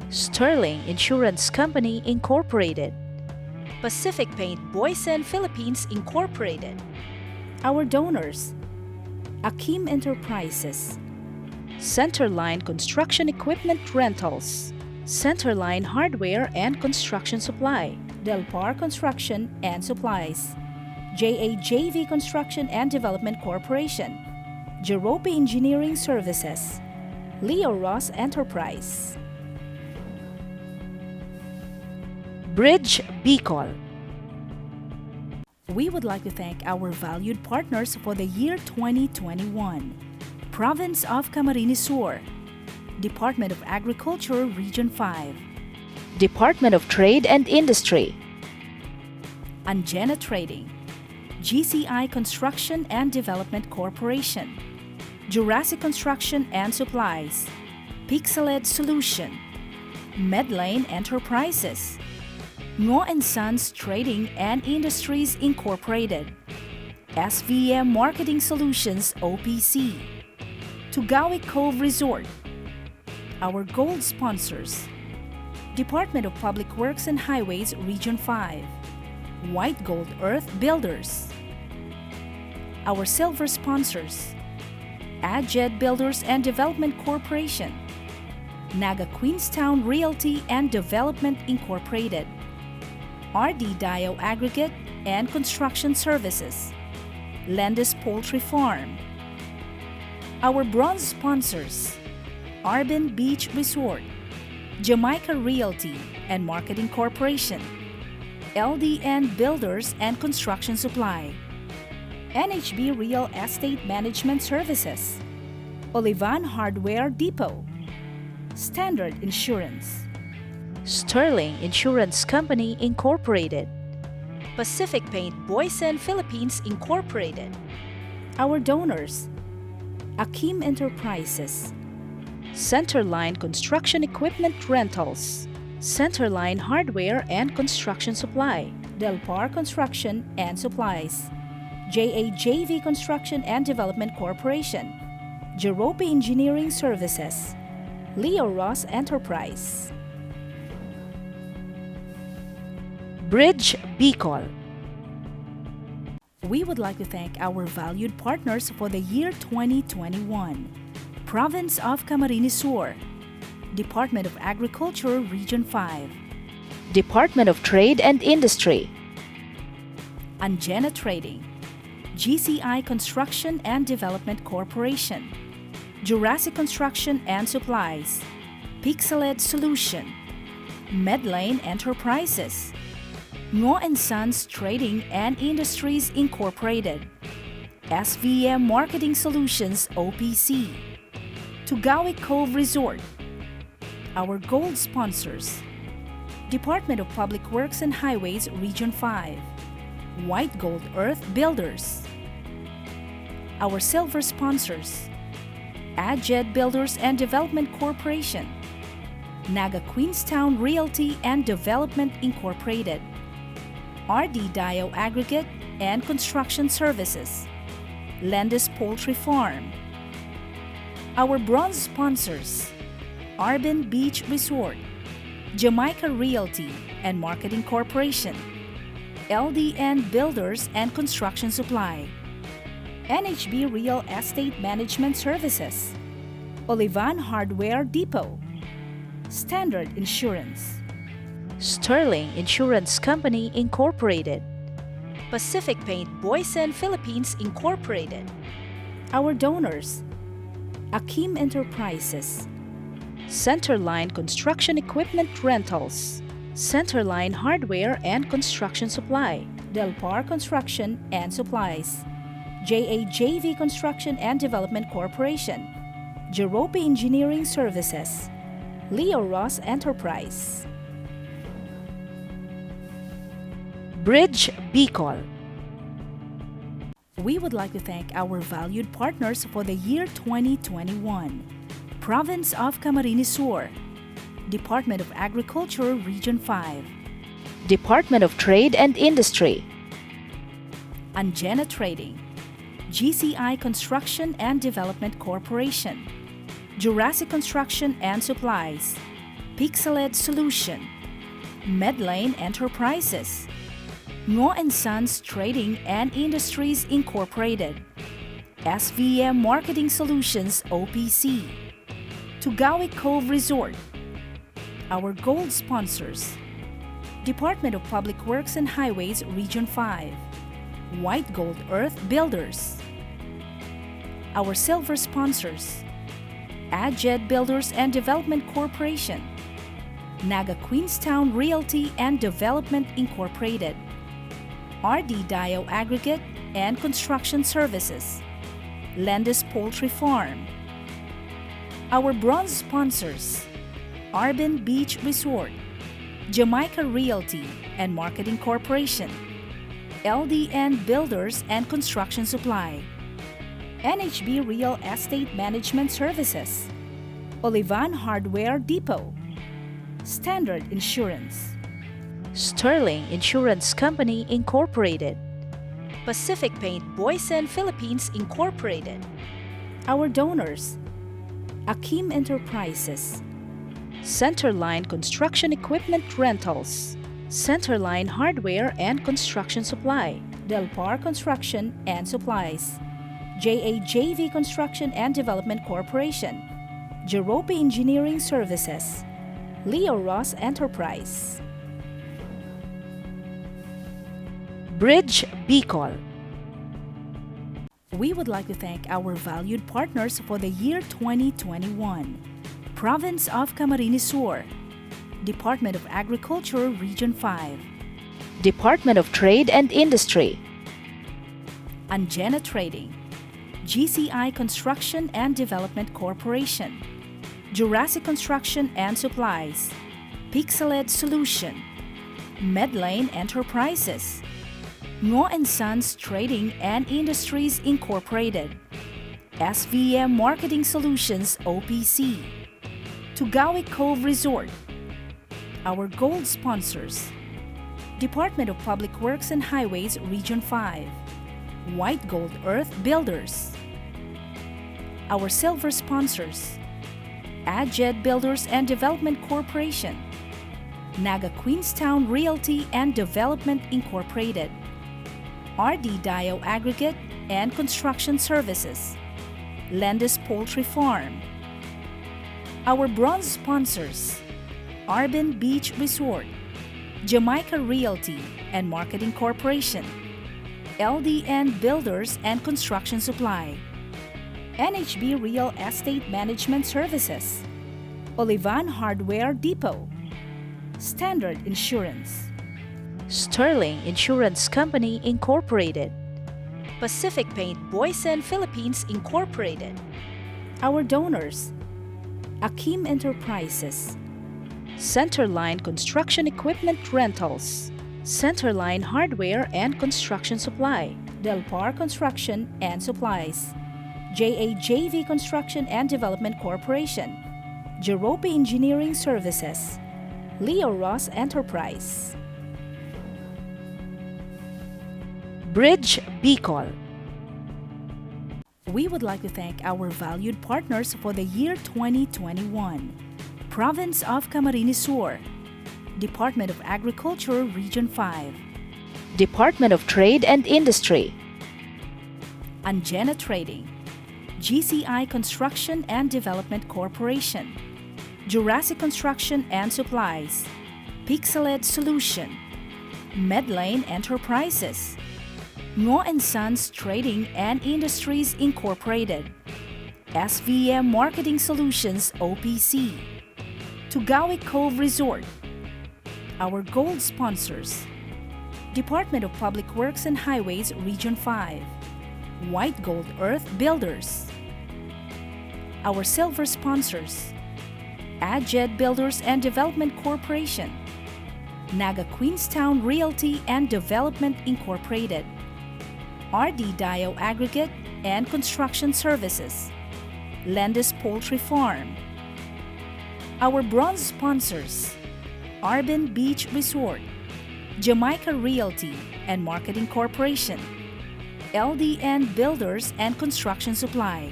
Sterling Insurance Company Incorporated, Pacific Paint Boysen Philippines Incorporated. Our donors: Akim Enterprises, Centerline Construction Equipment Rentals, Centerline Hardware and Construction Supply, Delpar Construction and Supplies, JAJV Construction and Development Corporation, Jerope Engineering Services, Leo Ross Enterprise, Bridge Bicol. We would like to thank our valued partners for the year 2021. Province of Camarines Sur, Department of Agriculture Region 5, Department of Trade and Industry, Angena Trading, GCI Construction and Development Corporation, Jurassic Construction and Supplies, Pixeled Solution, Medlane Enterprises, Ngo & Sons Trading and Industries Incorporated, SVM Marketing Solutions OPC, Tugawi Cove Resort. Our gold sponsors: Department of Public Works and Highways Region 5, White Gold Earth Builders. Our silver sponsors: Adjed Builders and Development Corporation, Naga Queenstown Realty and Development Incorporated, RD Dio Aggregate and Construction Services, Landis Poultry Farm. Our bronze sponsors: Arbin Beach Resort, Jamaica Realty and Marketing Corporation, LDN Builders and Construction Supply, NHB Real Estate Management Services, Olivan Hardware Depot, Standard Insurance, Sterling Insurance Company Incorporated, Pacific Paint Boysen Philippines Incorporated. Our donors: Akim Enterprises, Centerline Construction Equipment Rentals, Centerline Hardware and Construction Supply, Delpar Construction and Supplies, JAJV Construction and Development Corporation, Jerope Engineering Services, Leo Ross Enterprise, Bridge Bicol. We would like to thank our valued partners for the year 2021. Province of Camarines Sur, Department of Agriculture, Region 5. Department of Trade and Industry. Angena Trading. GCI Construction and Development Corporation. Jurassic Construction and Supplies. Pixeled Solution. Medlane Enterprises. Ngo & Sons Trading and Industries Incorporated. SVM Marketing Solutions OPC. Tugawi Cove Resort. Our gold sponsors: Department of Public Works and Highways Region 5. White Gold Earth Builders. Our silver sponsors: AdJed Builders and Development Corporation. Naga Queenstown Realty and Development Incorporated. RD Dio Aggregate and Construction Services. Landis Poultry Farm. Our bronze sponsors: Arbin Beach Resort, Jamaica Realty and Marketing Corporation, LDN Builders and Construction Supply, NHB Real Estate Management Services, Olivan Hardware Depot, Standard Insurance, Sterling Insurance Company Incorporated. Pacific Paint Boysen Philippines Incorporated. Our donors: Akim Enterprises, Centerline Construction Equipment Rentals, Centerline Hardware and Construction Supply, Delpar Construction and Supplies, JAJV Construction and Development Corporation, Jerope Engineering Services, Leo Ross Enterprise. Bridge Bicol. We would like to thank our valued partners for the year 2021. Province of Camarines Sur, Department of Agriculture Region 5, Department of Trade and Industry, Angena Trading, GCI Construction and Development Corporation, Jurassic Construction and Supplies, Pixeled Solution, Medlane Enterprises, Ngo & Sons Trading and Industries Incorporated, SVM Marketing Solutions OPC, Tugawi Cove Resort. Our gold sponsors: Department of Public Works and Highways Region 5, White Gold Earth Builders. Our silver sponsors: AdJed Builders and Development Corporation, Naga Queenstown Realty and Development Incorporated, RD Dio Aggregate and Construction Services, Landis Poultry Farm. Our bronze sponsors: Arbin Beach Resort, Jamaica Realty and Marketing Corporation, LDN Builders and Construction Supply, NHB Real Estate Management Services, Olivan Hardware Depot, Standard Insurance, Sterling Insurance Company Incorporated, Pacific Paint Boysen Philippines Incorporated. Our donors: Akim Enterprises, Centerline Construction Equipment Rentals, Centerline Hardware and Construction Supply, Delpar Construction and Supplies, JAJV Construction and Development Corporation, Jerope Engineering Services, Leo Ross Enterprise. Bridge Bicol. We would like to thank our valued partners for the year 2021. Province of Camarines Sur, Department of Agriculture Region 5, Department of Trade and Industry, Angena Trading, GCI Construction and Development Corporation, Jurassic Construction and Supplies, Pixeled Solution, Medlane Enterprises, Ngo & Sons Trading and Industries Incorporated, SVM Marketing Solutions OPC, Tugawi Cove Resort. Our gold sponsors: Department of Public Works and Highways Region 5, White Gold Earth Builders. Our silver sponsors: AdJed Builders and Development Corporation, Naga Queenstown Realty and Development Incorporated, RD Dio Aggregate and Construction Services, Landis Poultry Farm. Our bronze sponsors: Arbin Beach Resort, Jamaica Realty and Marketing Corporation, LDN Builders and Construction Supply, NHB Real Estate Management Services, Olivan Hardware Depot, Standard Insurance, Sterling Insurance Company Incorporated, Pacific Paint Boysen Philippines Incorporated. Our donors: Akim Enterprises, Centerline Construction Equipment Rentals, Centerline Hardware and Construction Supply, Delpar Construction and Supplies, JAJV Construction and Development Corporation, Jerope Engineering Services, Leo Ross Enterprise, Bridge Bicol. We would like to thank our valued partners for the year 2021. Province of Camarines Sur, Department of Agriculture Region 5, Department of Trade and Industry, Angena Trading, GCI Construction and Development Corporation, Jurassic Construction and Supplies, Pixeled Solution, Medlane Enterprises, Ngo & Sons Trading and Industries Incorporated, SVM Marketing Solutions OPC, Tugawi Cove Resort. Our gold sponsors: Department of Public Works and Highways Region 5, White Gold Earth Builders. Our silver sponsors: Adjed Builders and Development Corporation, Naga Queenstown Realty and Development Incorporated, RD Dio Aggregate and Construction Services, Landis Poultry Farm. Our bronze sponsors: Arbin Beach Resort, Jamaica Realty and Marketing Corporation, LDN Builders and Construction Supply,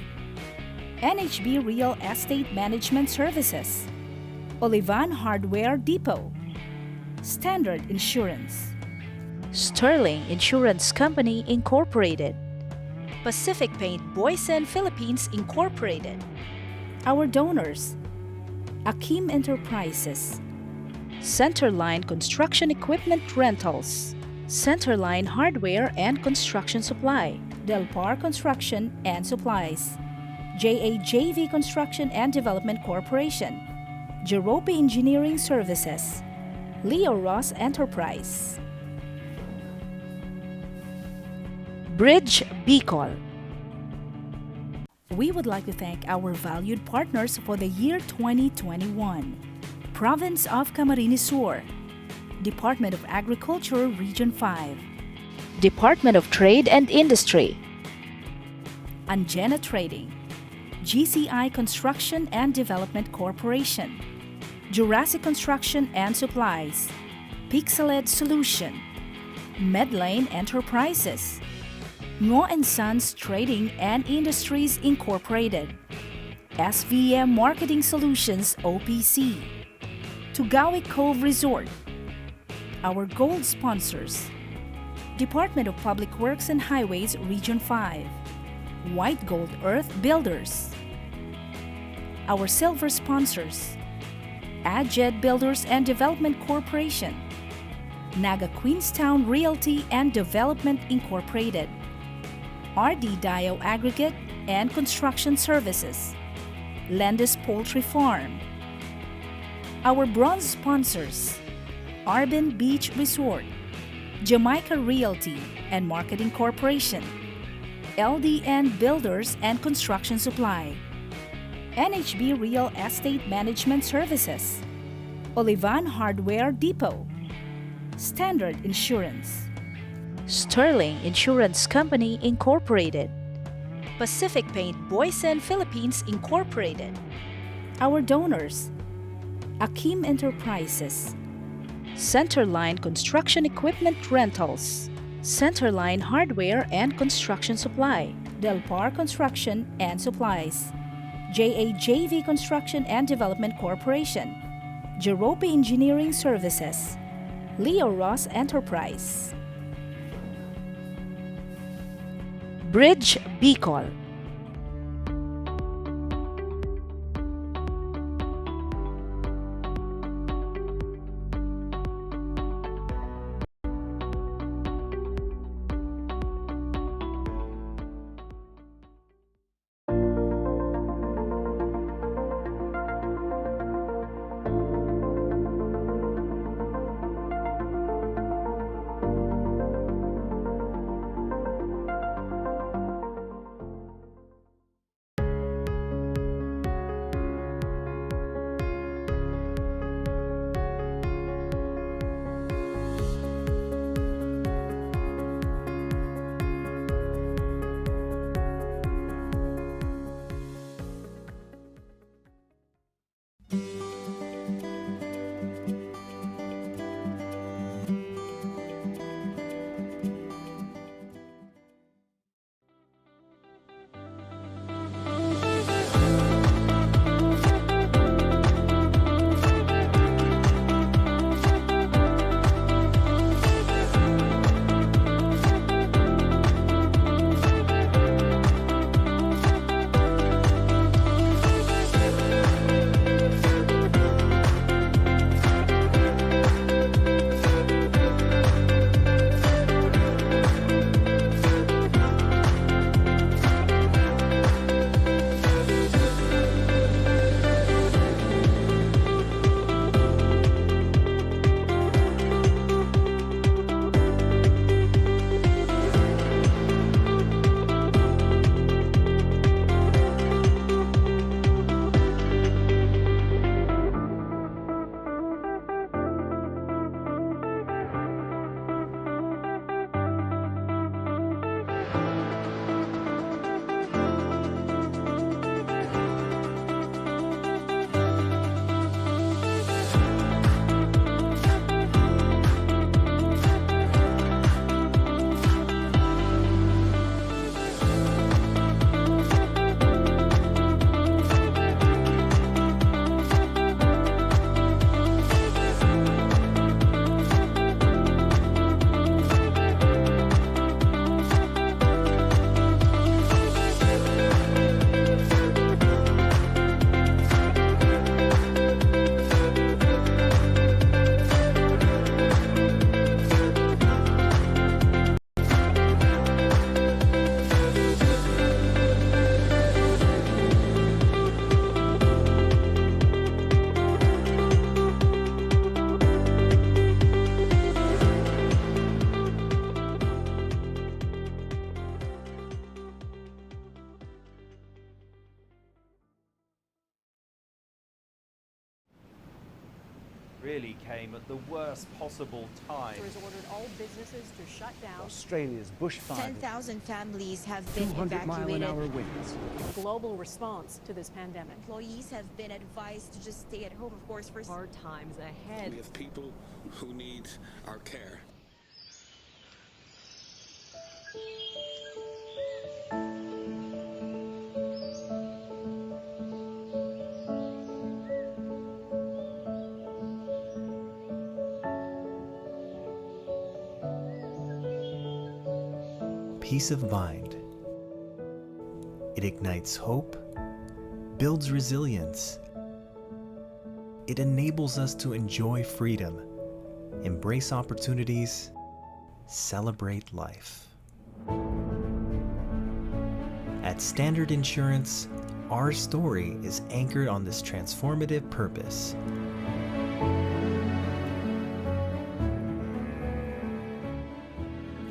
NHB Real Estate Management Services, Olivan Hardware Depot, Standard Insurance, Sterling Insurance Company Incorporated, Pacific Paint Boysen Philippines Incorporated. Our donors: Akim Enterprises, Centerline Construction Equipment Rentals, Centerline Hardware and Construction Supply, Delpar Construction and Supplies, JAJV Construction and Development Corporation, Jerope Engineering Services, Leo Ross Enterprise, Bridge Bicol. We would like to thank our valued partners for the year 2021. Province of Camarines Sur, Department of Agriculture Region 5, Department of Trade and Industry, Angena Trading, GCI Construction and Development Corporation, Jurassic Construction and Supplies, Pixeled Solution, Medlane Enterprises, Ngo & Sons Trading and Industries Incorporated, SVM Marketing Solutions OPC, Tugawi Cove Resort. Our gold sponsors: Department of Public Works and Highways Region 5, White Gold Earth Builders. Our silver sponsors: Adjed Builders and Development Corporation, Naga Queenstown Realty and Development Incorporated, RD Dio Aggregate and Construction Services, Landis Poultry Farm. Our bronze sponsors: Arbin Beach Resort, Jamaica Realty and Marketing Corporation, LDN Builders and Construction Supply, NHB Real Estate Management Services, Olivan Hardware Depot, Standard Insurance, Sterling Insurance Company Incorporated, Pacific Paint Boysen Philippines Incorporated. Our donors: Akim Enterprises, Centerline Construction Equipment Rentals, Centerline Hardware and Construction Supply, Delpar Construction and Supplies, JAJV Construction and Development Corporation, Jerope Engineering Services, Leo Ross Enterprise, Bridge Bicol. really came at the worst possible time. Has ordered all businesses to shut down. Australia's bushfires. 10,000 families have been 200-mile-an-hour winds. Global response to this pandemic. Employees have been advised to just stay at home, of course, for hard times ahead. We have people who need our care. Peace of mind. It ignites hope, builds resilience. It enables us to enjoy freedom, embrace opportunities, celebrate life. At Standard Insurance, our story is anchored on this transformative purpose.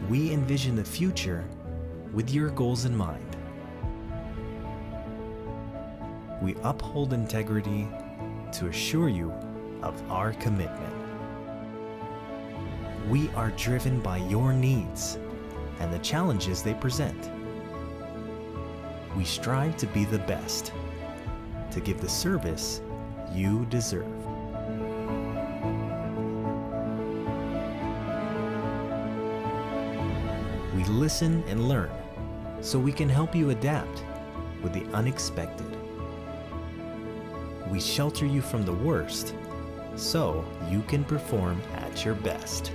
We envision the future with your goals in mind. We uphold integrity to assure you of our commitment. We are driven by your needs and the challenges they present. We strive to be the best, to give the service you deserve. We listen and learn so we can help you adapt with the unexpected. We shelter you from the worst so you can perform at your best.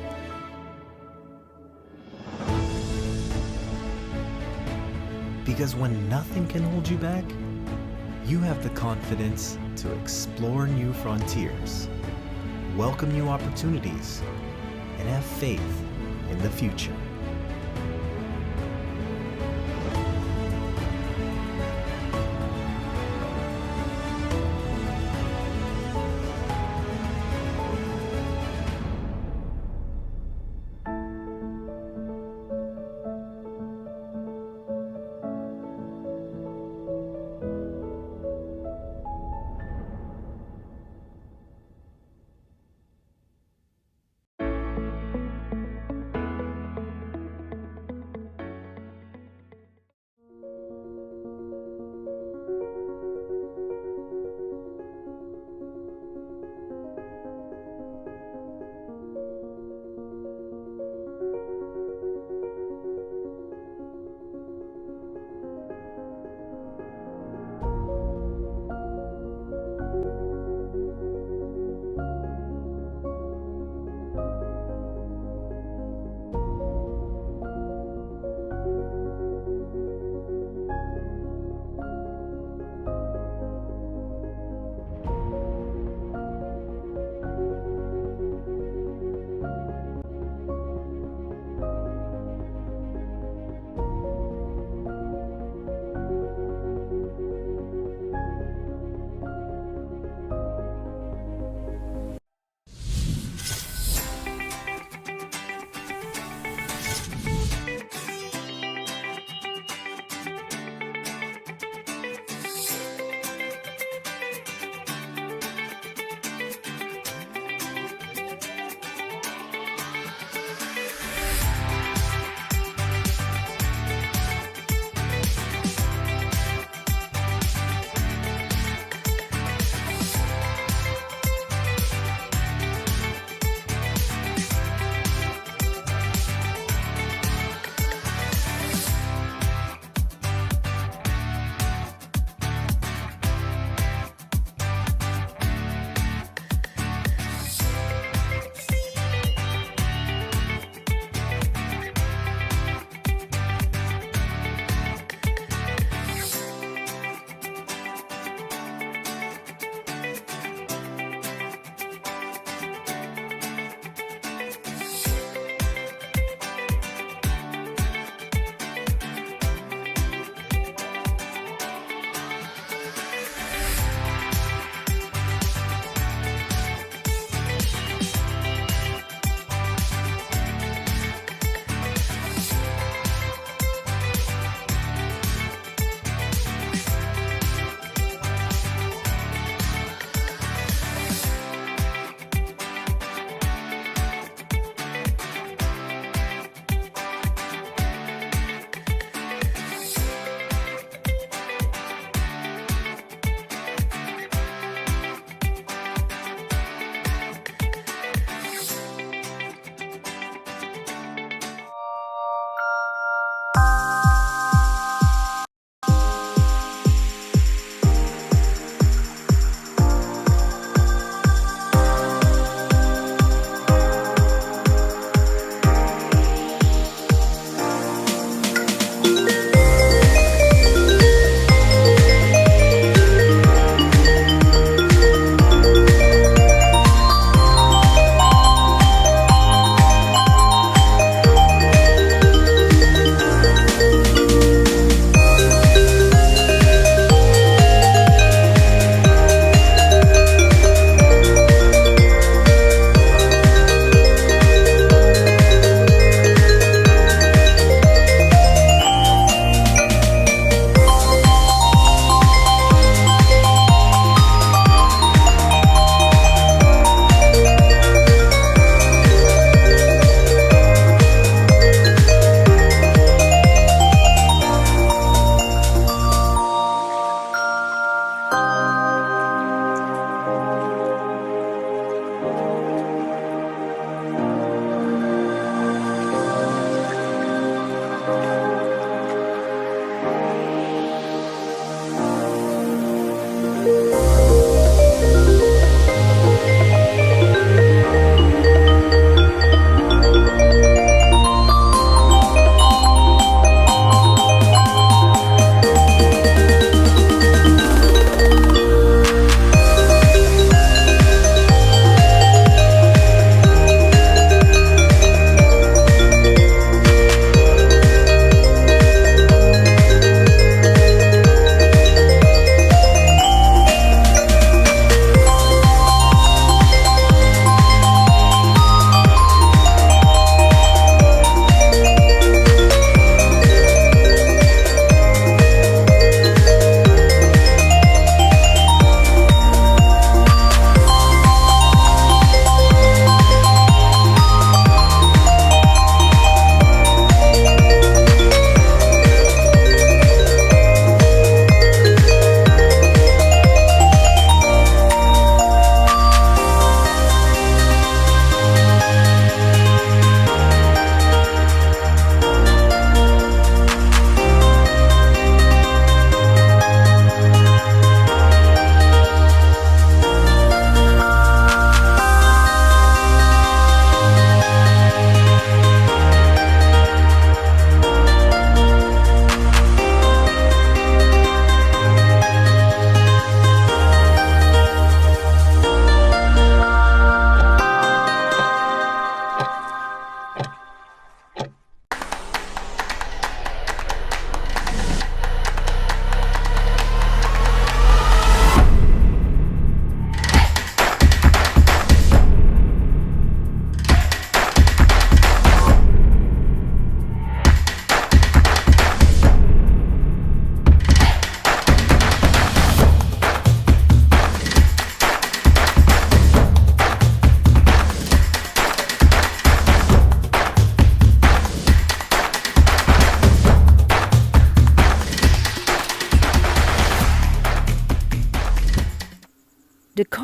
Because when nothing can hold you back, you have the confidence to explore new frontiers, welcome new opportunities, and have faith in the future.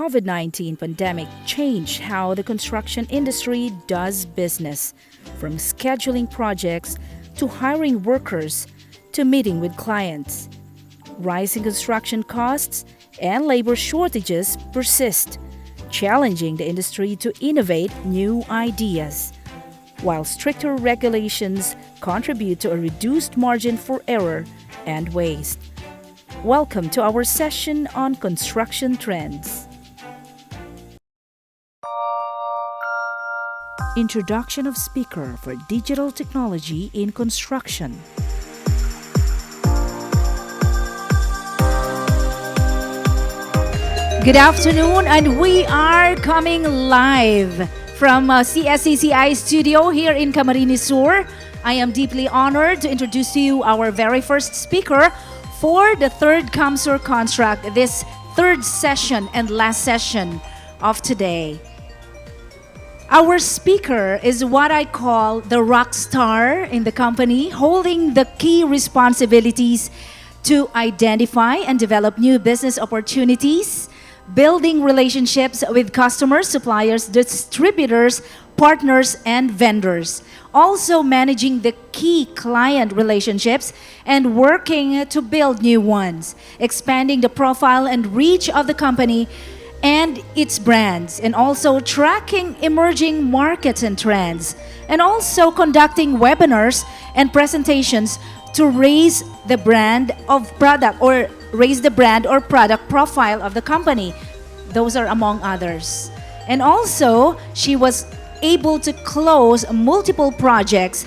COVID-19 pandemic changed how the construction industry does business, from scheduling projects to hiring workers to meeting with clients. Rising construction costs and labor shortages persist, challenging the industry to innovate new ideas, while stricter regulations contribute to a reduced margin for error and waste. Welcome to our session on construction trends. Introduction of speaker for digital technology in construction. Good afternoon, and we are coming live from CSCCI studio here in Camarines Sur. I am deeply honored to introduce to you our very first speaker for the third CamSur Construct, this third session and last session of today. Our speaker is what I call the rock star in the company, holding the key responsibilities to identify and develop new business opportunities, building relationships with customers, suppliers, distributors, partners, and vendors. Also managing the key client relationships and working to build new ones, expanding the profile and reach of the company and its brands, and also tracking emerging markets and trends, and also conducting webinars and presentations to raise the brand of product or raise the brand or product profile of the company. Those are among others. And also, she was able to close multiple projects,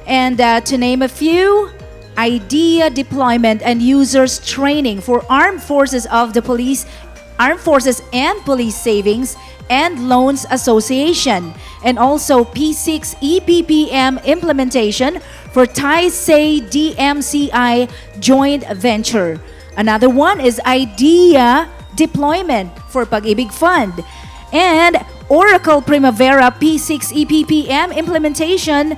and to name a few: idea deployment and users training for Armed Forces and Police Savings and Loans Association, and also P6 EPPM implementation for Taisei DMCI joint venture. Another one is idea deployment for Pag-ibig Fund, and Oracle Primavera P6 EPPM implementation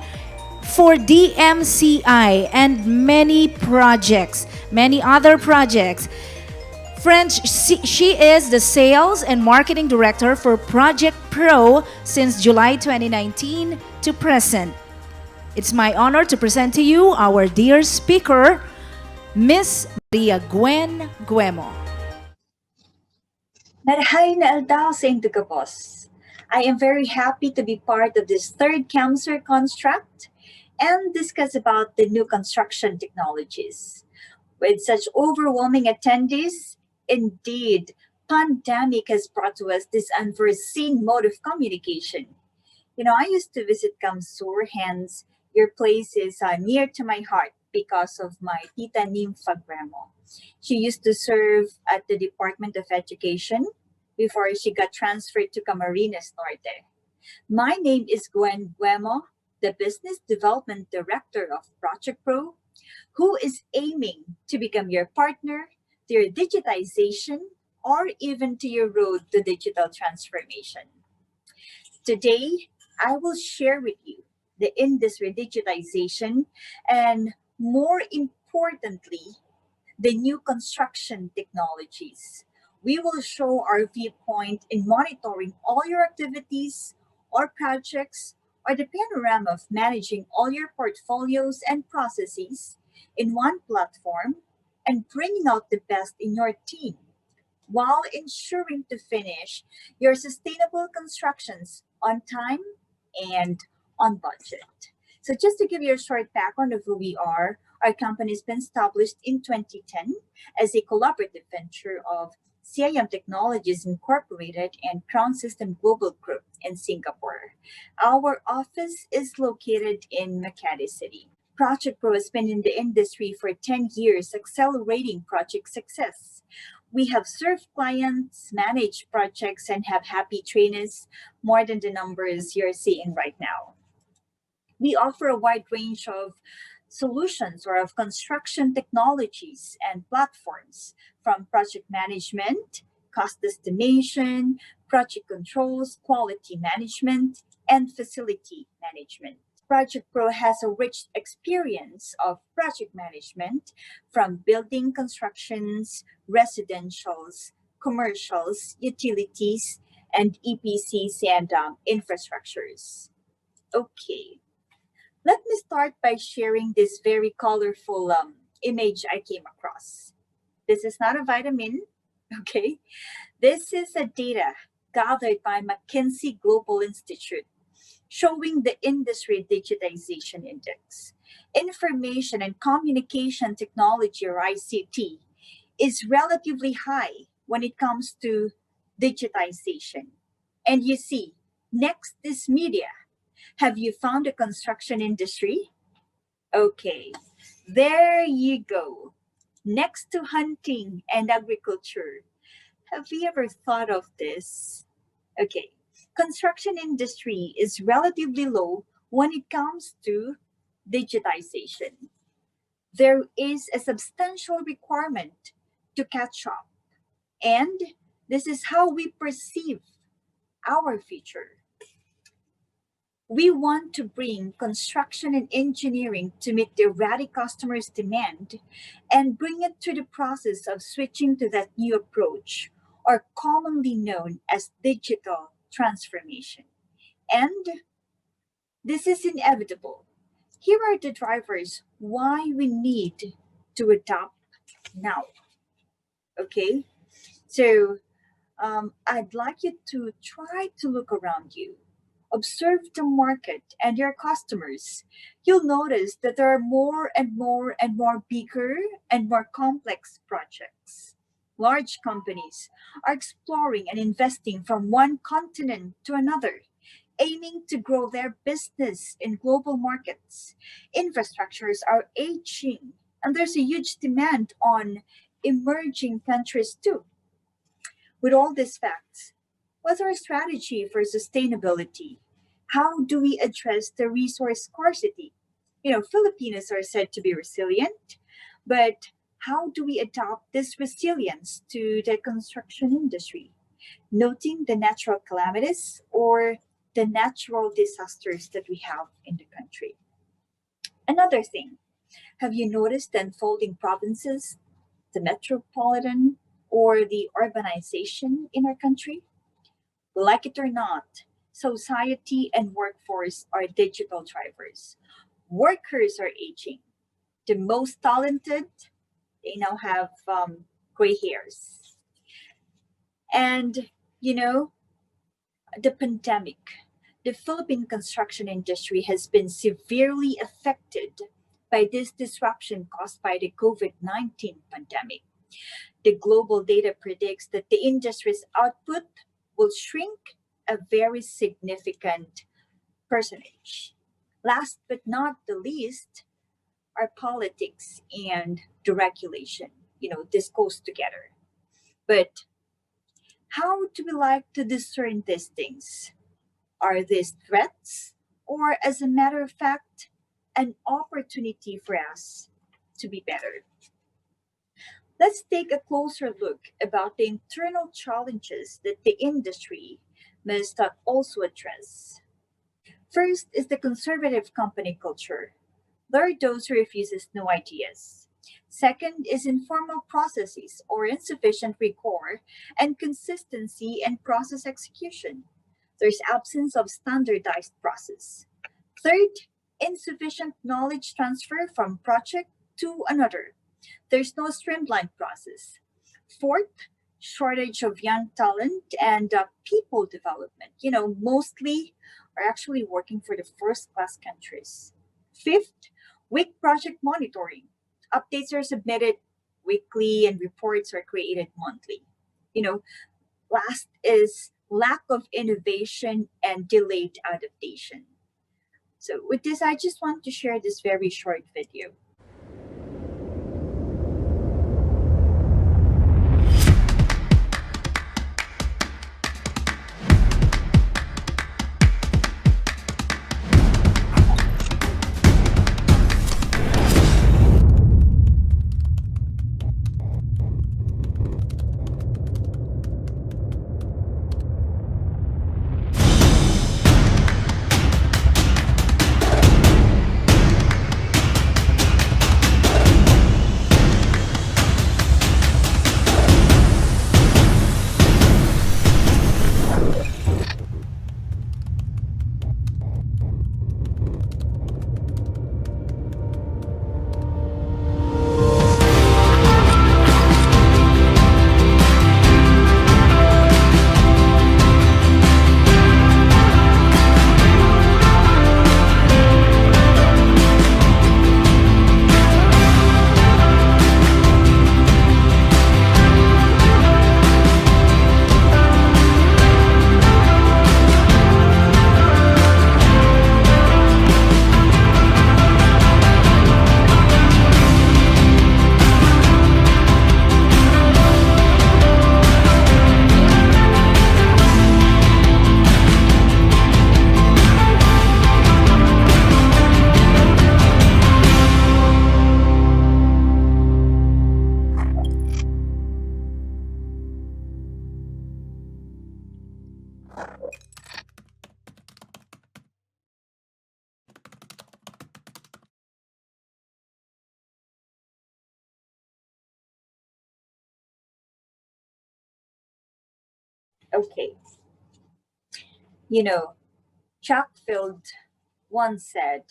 for DMCI, and many other projects. Friends, she is the Sales and Marketing Director for Project Pro since July 2019 to present. It's my honor to present to you our dear speaker, Miss Maria Gwen Guemo. Marhay na aldaw sa Indugabos. I am very happy to be part of this third CamSur Construct and discuss about the new construction technologies. With such overwhelming attendees, indeed, pandemic has brought to us this unforeseen mode of communication. You know, I used to visit CamSur, hence your place is near to my heart because of my Tita Nympha Guemo. She used to serve at the Department of Education before she got transferred to Camarines Norte. My name is Gwen Guemo, the Business Development Director of Project Pro, who is aiming to become your partner to your digitization or even to your road to digital transformation. Today, I will share with you the industry digitization and, more importantly, the new construction technologies. We will show our viewpoint in monitoring all your activities or projects, or the panorama of managing all your portfolios and processes in one platform and bringing out the best in your team while ensuring to finish your sustainable constructions on time and on budget. So just to give you a short background of who we are, our company has been established in 2010 as a collaborative venture of CIM Technologies Incorporated and Crown System Global Group in Singapore. Our office is located in Makati City. Project Pro has been in the industry for 10 years, accelerating project success. We have served clients, managed projects, and have happy trainers, more than the numbers you're seeing right now. We offer a wide range of solutions or of construction technologies and platforms, from project management, cost estimation, project controls, quality management, and facility management. Project Pro has a rich experience of project management, from building constructions, residentials, commercials, utilities, and EPCs and infrastructures. Okay, let me start by sharing this very colorful image I came across. This is not a vitamin, okay? This is a data gathered by McKinsey Global Institute showing the Industry Digitization Index. Information and Communication Technology, or ICT, is relatively high when it comes to digitization. And you see, next is media. Have you found a construction industry? Okay, there you go. Next to hunting and agriculture. Have you ever thought of this? Okay, construction industry is relatively low when it comes to digitization. There is a substantial requirement to catch up, and this is how we perceive our future. We want to bring construction and engineering to meet the erratic customers' demand and bring it to the process of switching to that new approach, or commonly known as digital transformation. And this is inevitable. Here are the drivers why we need to adopt now. Okay, so I'd like you to try to look around you. Observe the market and your customers. You'll notice that there are more and more and more bigger and more complex projects. Large companies are exploring and investing from one continent to another, aiming to grow their business in global markets. Infrastructures are aging, and there's a huge demand on emerging countries too. With all these facts, what's our strategy for sustainability? How do we address the resource scarcity? Filipinos are said to be resilient, but how do we adopt this resilience to the construction industry, noting the natural calamities or the natural disasters that we have in the country? Another thing, have you noticed the unfolding provinces, the metropolitan, or the urbanization in our country? Like it or not, society and workforce are digital drivers. Workers are aging. The most talented, they now have gray hairs. And, the pandemic, the Philippine construction industry has been severely affected by this disruption caused by the COVID-19 pandemic. The global data predicts that the industry's output will shrink a very significant percentage. Last but not the least are politics and the regulation. This goes together. But how do we like to discern these things? Are these threats, or as a matter of fact, an opportunity for us to be better? Let's take a closer look about the internal challenges that the industry must also address. First is the conservative company culture. There are those who refuses new ideas. Second is informal processes or insufficient rigor and consistency in process execution. There's absence of standardized process. Third, insufficient knowledge transfer from project to another. There's no streamlined process. Fourth, shortage of young talent and people development. Mostly are actually working for the first class countries. Fifth, weak project monitoring. Updates are submitted weekly and reports are created monthly. Last is lack of innovation and delayed adaptation. So with this, I just want to share this very short video. Okay, you know, Chalkfield once said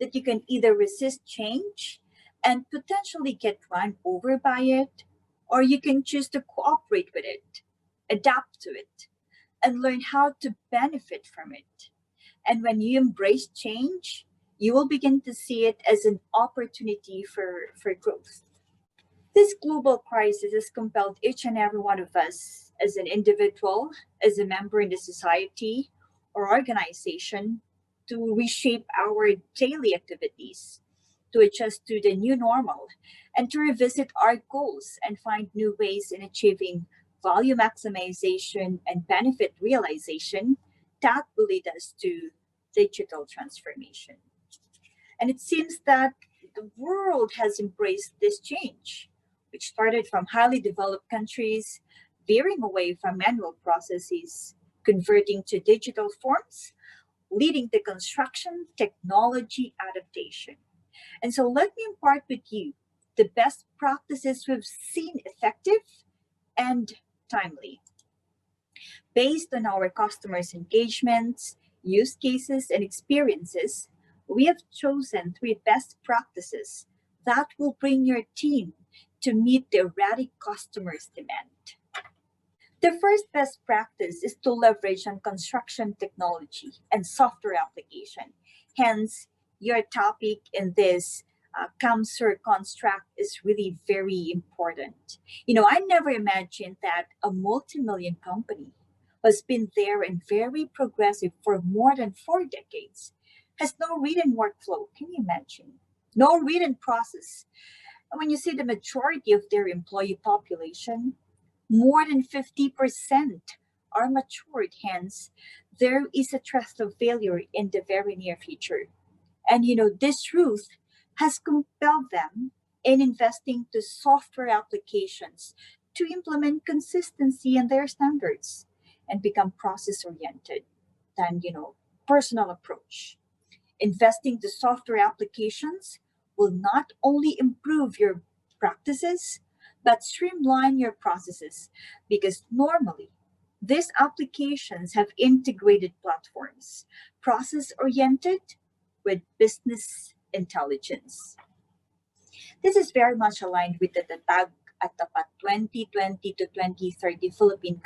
that you can either resist change and potentially get run over by it, or you can choose to cooperate with it, adapt to it, and learn how to benefit from it. And when you embrace change, you will begin to see it as an opportunity for growth. This global crisis has compelled each and every one of us, as an individual, as a member in the society or organization, to reshape our daily activities, to adjust to the new normal, and to revisit our goals and find new ways in achieving value maximization and benefit realization that will lead us to digital transformation. And it seems that the world has embraced this change, which started from highly developed countries veering away from manual processes, converting to digital forms, leading to construction technology adaptation. And so let me impart with you the best practices we've seen effective and timely. Based on our customers' engagements, use cases, and experiences, we have chosen three best practices that will bring your team to meet the erratic customers' demand. The first best practice is to leverage on construction technology and software application. Hence, your topic in this CamSur Construct is really very important. I never imagined that a multi-million company who's been there and very progressive for more than 4 decades has no written workflow. Can you imagine? No written process. And when you see the majority of their employee population, more than 50% are matured, hence, there is a trust of failure in the very near future. And this truth has compelled them in investing to software applications to implement consistency in their standards and become process oriented than, personal approach. Investing to software applications will not only improve your practices, but streamline your processes because normally these applications have integrated platforms, process oriented with business intelligence. This is very much aligned with the TAG at the 2020 to 2030 Philippine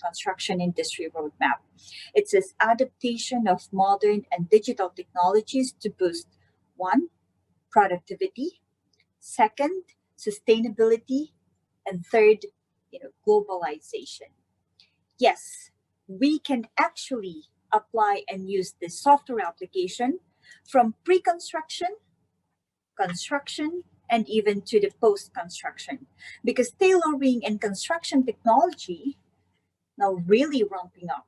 construction industry roadmap. It says adaptation of modern and digital technologies to boost one, productivity, second, sustainability, and third, globalization. Yes, we can actually apply and use this software application from pre-construction, construction, and even to the post-construction because tailoring and construction technology now really ramping up.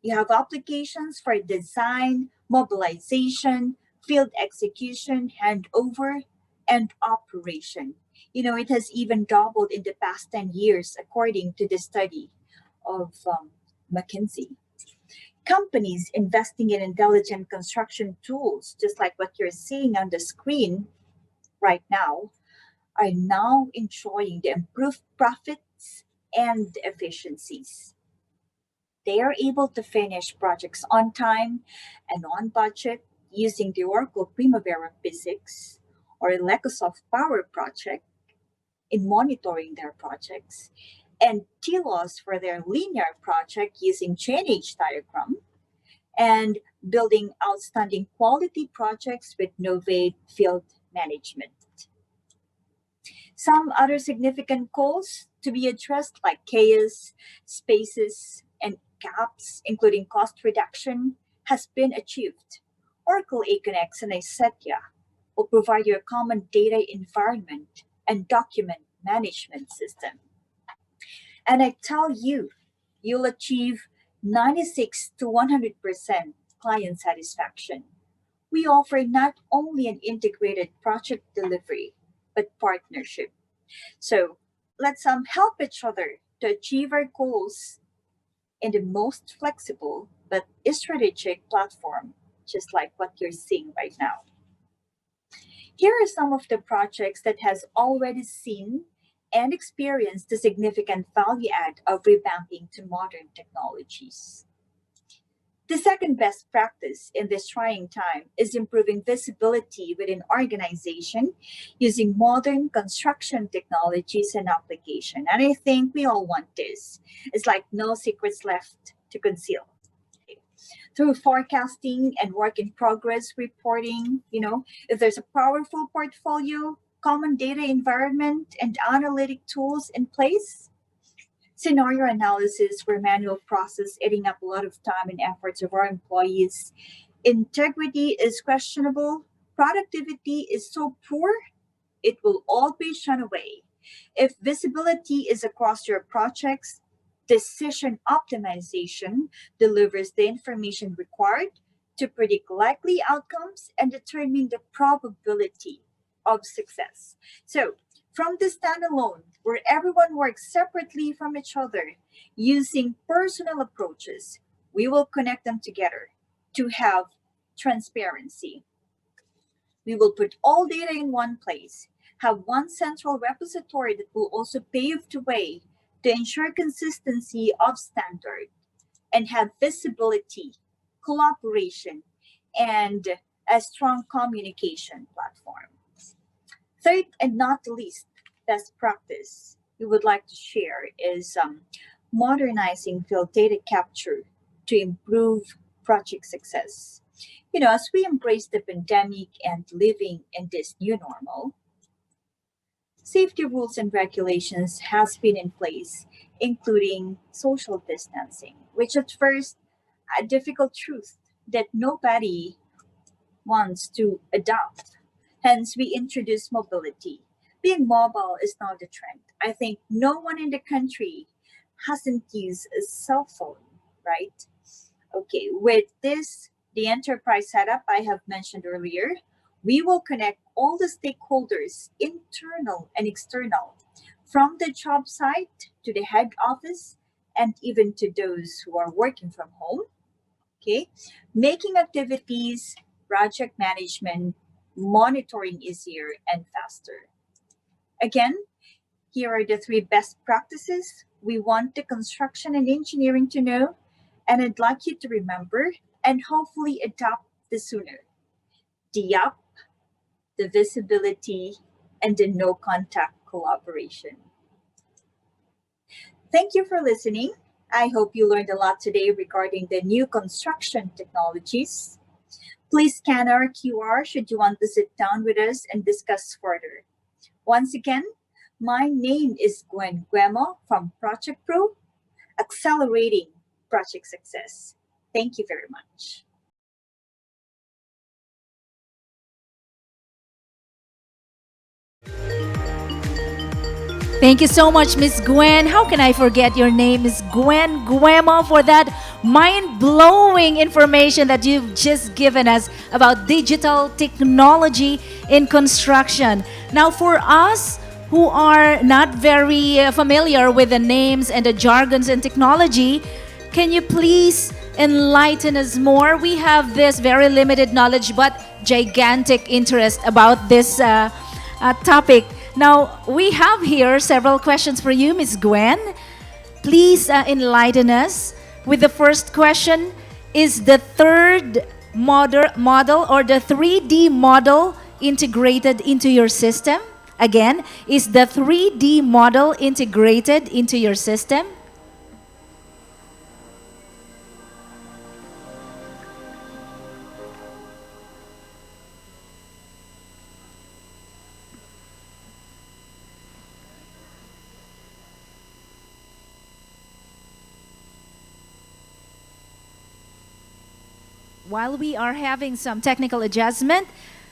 You have applications for design, mobilization, field execution, handover, and operation. It has even doubled in the past 10 years, according to the study of McKinsey. Companies investing in intelligent construction tools, just like what you're seeing on the screen right now, are now enjoying the improved profits and efficiencies. They are able to finish projects on time and on budget using the Oracle Primavera Physics or Lecosoft Power Project in monitoring their projects, and TLOS for their linear project using change diagram, and building outstanding quality projects with Novate Field Management. Some other significant goals to be addressed like chaos, spaces, and gaps, including cost reduction, has been achieved. Oracle Aconex and Isetia will provide you a common data environment and document management system. And I tell you, you'll achieve 96 to 100% client satisfaction. We offer not only an integrated project delivery, but partnership. So let's help each other to achieve our goals in the most flexible but strategic platform, just like what you're seeing right now. Here are some of the projects that has already seen and experience the significant value add of revamping to modern technologies. The second best practice in this trying time is improving visibility within organization using modern construction technologies and application. And I think we all want this. It's like no secrets left to conceal. Through forecasting and work in progress reporting, if there's a powerful portfolio, common data environment, and analytic tools in place, scenario analysis where manual process eating up a lot of time and efforts of our employees. Integrity is questionable. Productivity is so poor, it will all be shunned away. If visibility is across your projects, decision optimization delivers the information required to predict likely outcomes and determine the probability of success. So, from the standalone, where everyone works separately from each other, using personal approaches, we will connect them together to have transparency. We will put all data in one place, have one central repository that will also pave the way to ensure consistency of standard, and have visibility, collaboration, and a strong communication platform. Third, and not the least, best practice we would like to share is modernizing field data capture to improve project success. As we embrace the pandemic and living in this new normal, safety rules and regulations has been in place, including social distancing, which at first a difficult truth that nobody wants to adopt. Hence, we introduce mobility. Being mobile is now the trend. I think no one in the country hasn't used a cell phone, right? Okay, with this, the enterprise setup I have mentioned earlier, we will connect all the stakeholders, internal and external, from the job site to the head office and even to those who are working from home. Okay, making activities, project management, monitoring easier and faster. Again, here are the three best practices we want the construction and engineering to know, and I'd like you to remember and hopefully adopt the sooner. The up, the visibility, and the no contact collaboration. Thank you for listening. I hope you learned a lot today regarding the new construction technologies. Please scan our QR should you want to sit down with us and discuss further. Once again, my name is Gwen Guemo from Project Pro, accelerating project success. Thank you very much. Thank you so much, Miss Gwen. How can I forget your name, Miss Gwen Guemo, for that mind-blowing information that you've just given us about digital technology in construction. Now, for us who are not very familiar with the names and the jargons and technology, can you please enlighten us more? We have this very limited knowledge but gigantic interest about this topic. Now, we have here several questions for you, Ms. Gwen. Please enlighten us with the first question. Is the third model or the 3D model integrated into your system? Again, is the 3D model integrated into your system? While we are having some technical adjustment,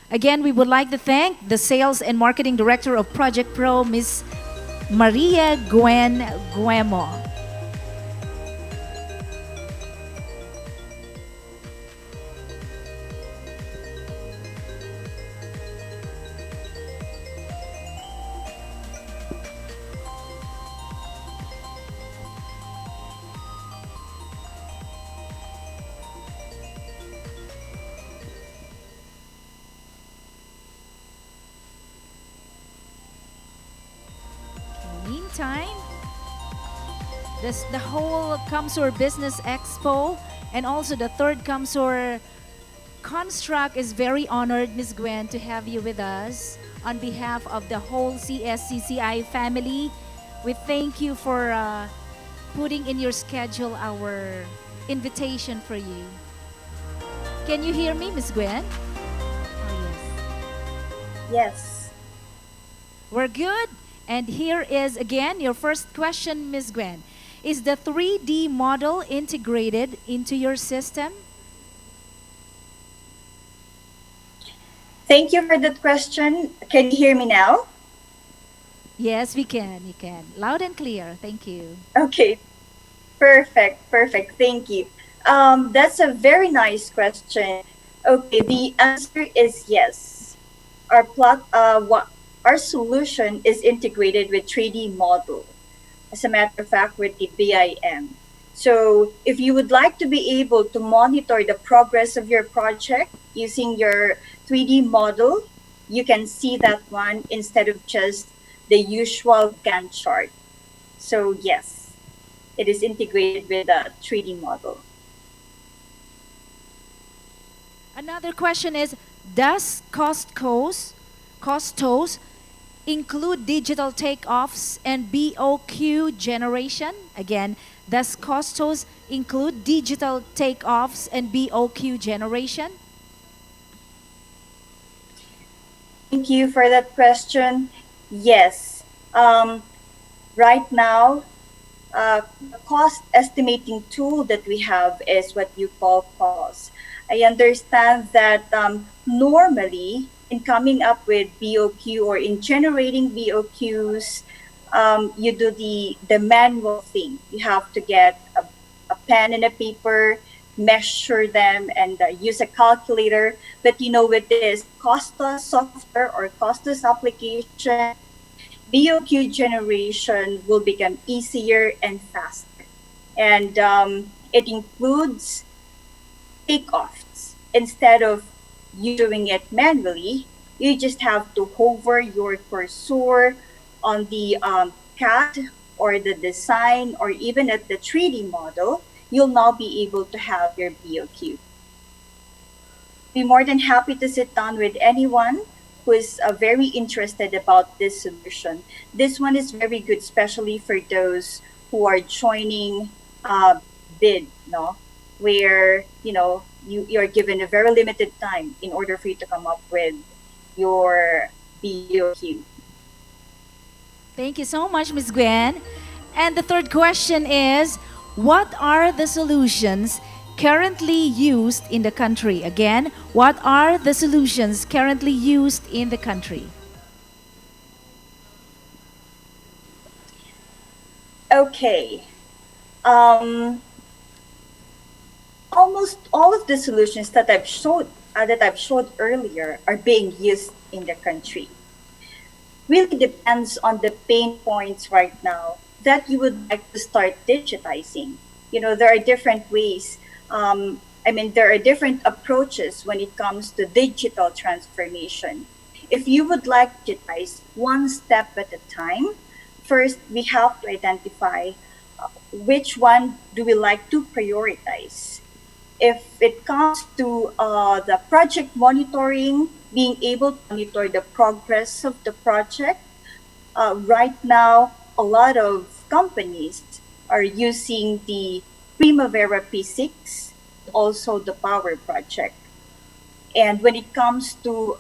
again, we would like to thank the Sales and Marketing Director of Project Pro, Ms. Maria Gwen Guemo. time. The whole CamSur Business Expo and also the third CamSur Construct is very honored, Ms. Gwen, to have you with us on behalf of the whole CSCCI family. We thank you for putting in your schedule our invitation for you. Can you hear me, Ms. Gwen? Oh, yes. Yes. We're good. And here is again your first question, Ms. Gwen. Is the 3D model integrated into your system? Thank you for that question. Can you hear me now? Yes, we can. You can. Loud and clear. Thank you. Okay, perfect, perfect. Thank you. That's a very nice question. Okay, the answer is yes. Our solution is integrated with 3D model. As a matter of fact, with the BIM. So if you would like to be able to monitor the progress of your project using your 3D model, you can see that one instead of just the usual Gantt chart. So yes, it is integrated with a 3D model. Another question is, does costos include digital takeoffs and BOQ generation? Again, does costos include digital takeoffs and BOQ generation? Thank you for that question. Yes. Right now, the cost estimating tool that we have is what you call cost. I understand that normally in coming up with BOQ or in generating BOQs, you do the manual thing. You have to get a pen and a paper, measure them, and use a calculator. But with this costless software or costless application, BOQ generation will become easier and faster. And it includes takeoffs. Instead of you doing it manually, you just have to hover your cursor on the CAD or the design or even at the 3D model. You'll now be able to have your BOQ. Be more than happy to sit down with anyone who is very interested about this solution. This one is very good, especially for those who are joining bid, no, where you're given a very limited time in order for you to come up with your BOQ. Thank you so much, Ms. Gwen. And the third question is, what are the solutions currently used in the country? Again, what are the solutions currently used in the country? Okay. Almost all of the solutions that I've showed earlier are being used in the country. Really depends on the pain points right now that you would like to start digitizing. There are different ways. There are different approaches when it comes to digital transformation. If you would like to digitize one step at a time, first we have to identify which one do we like to prioritize. If it comes to the project monitoring, being able to monitor the progress of the project, right now, a lot of companies are using the Primavera P6, also the Power Project. And when it comes to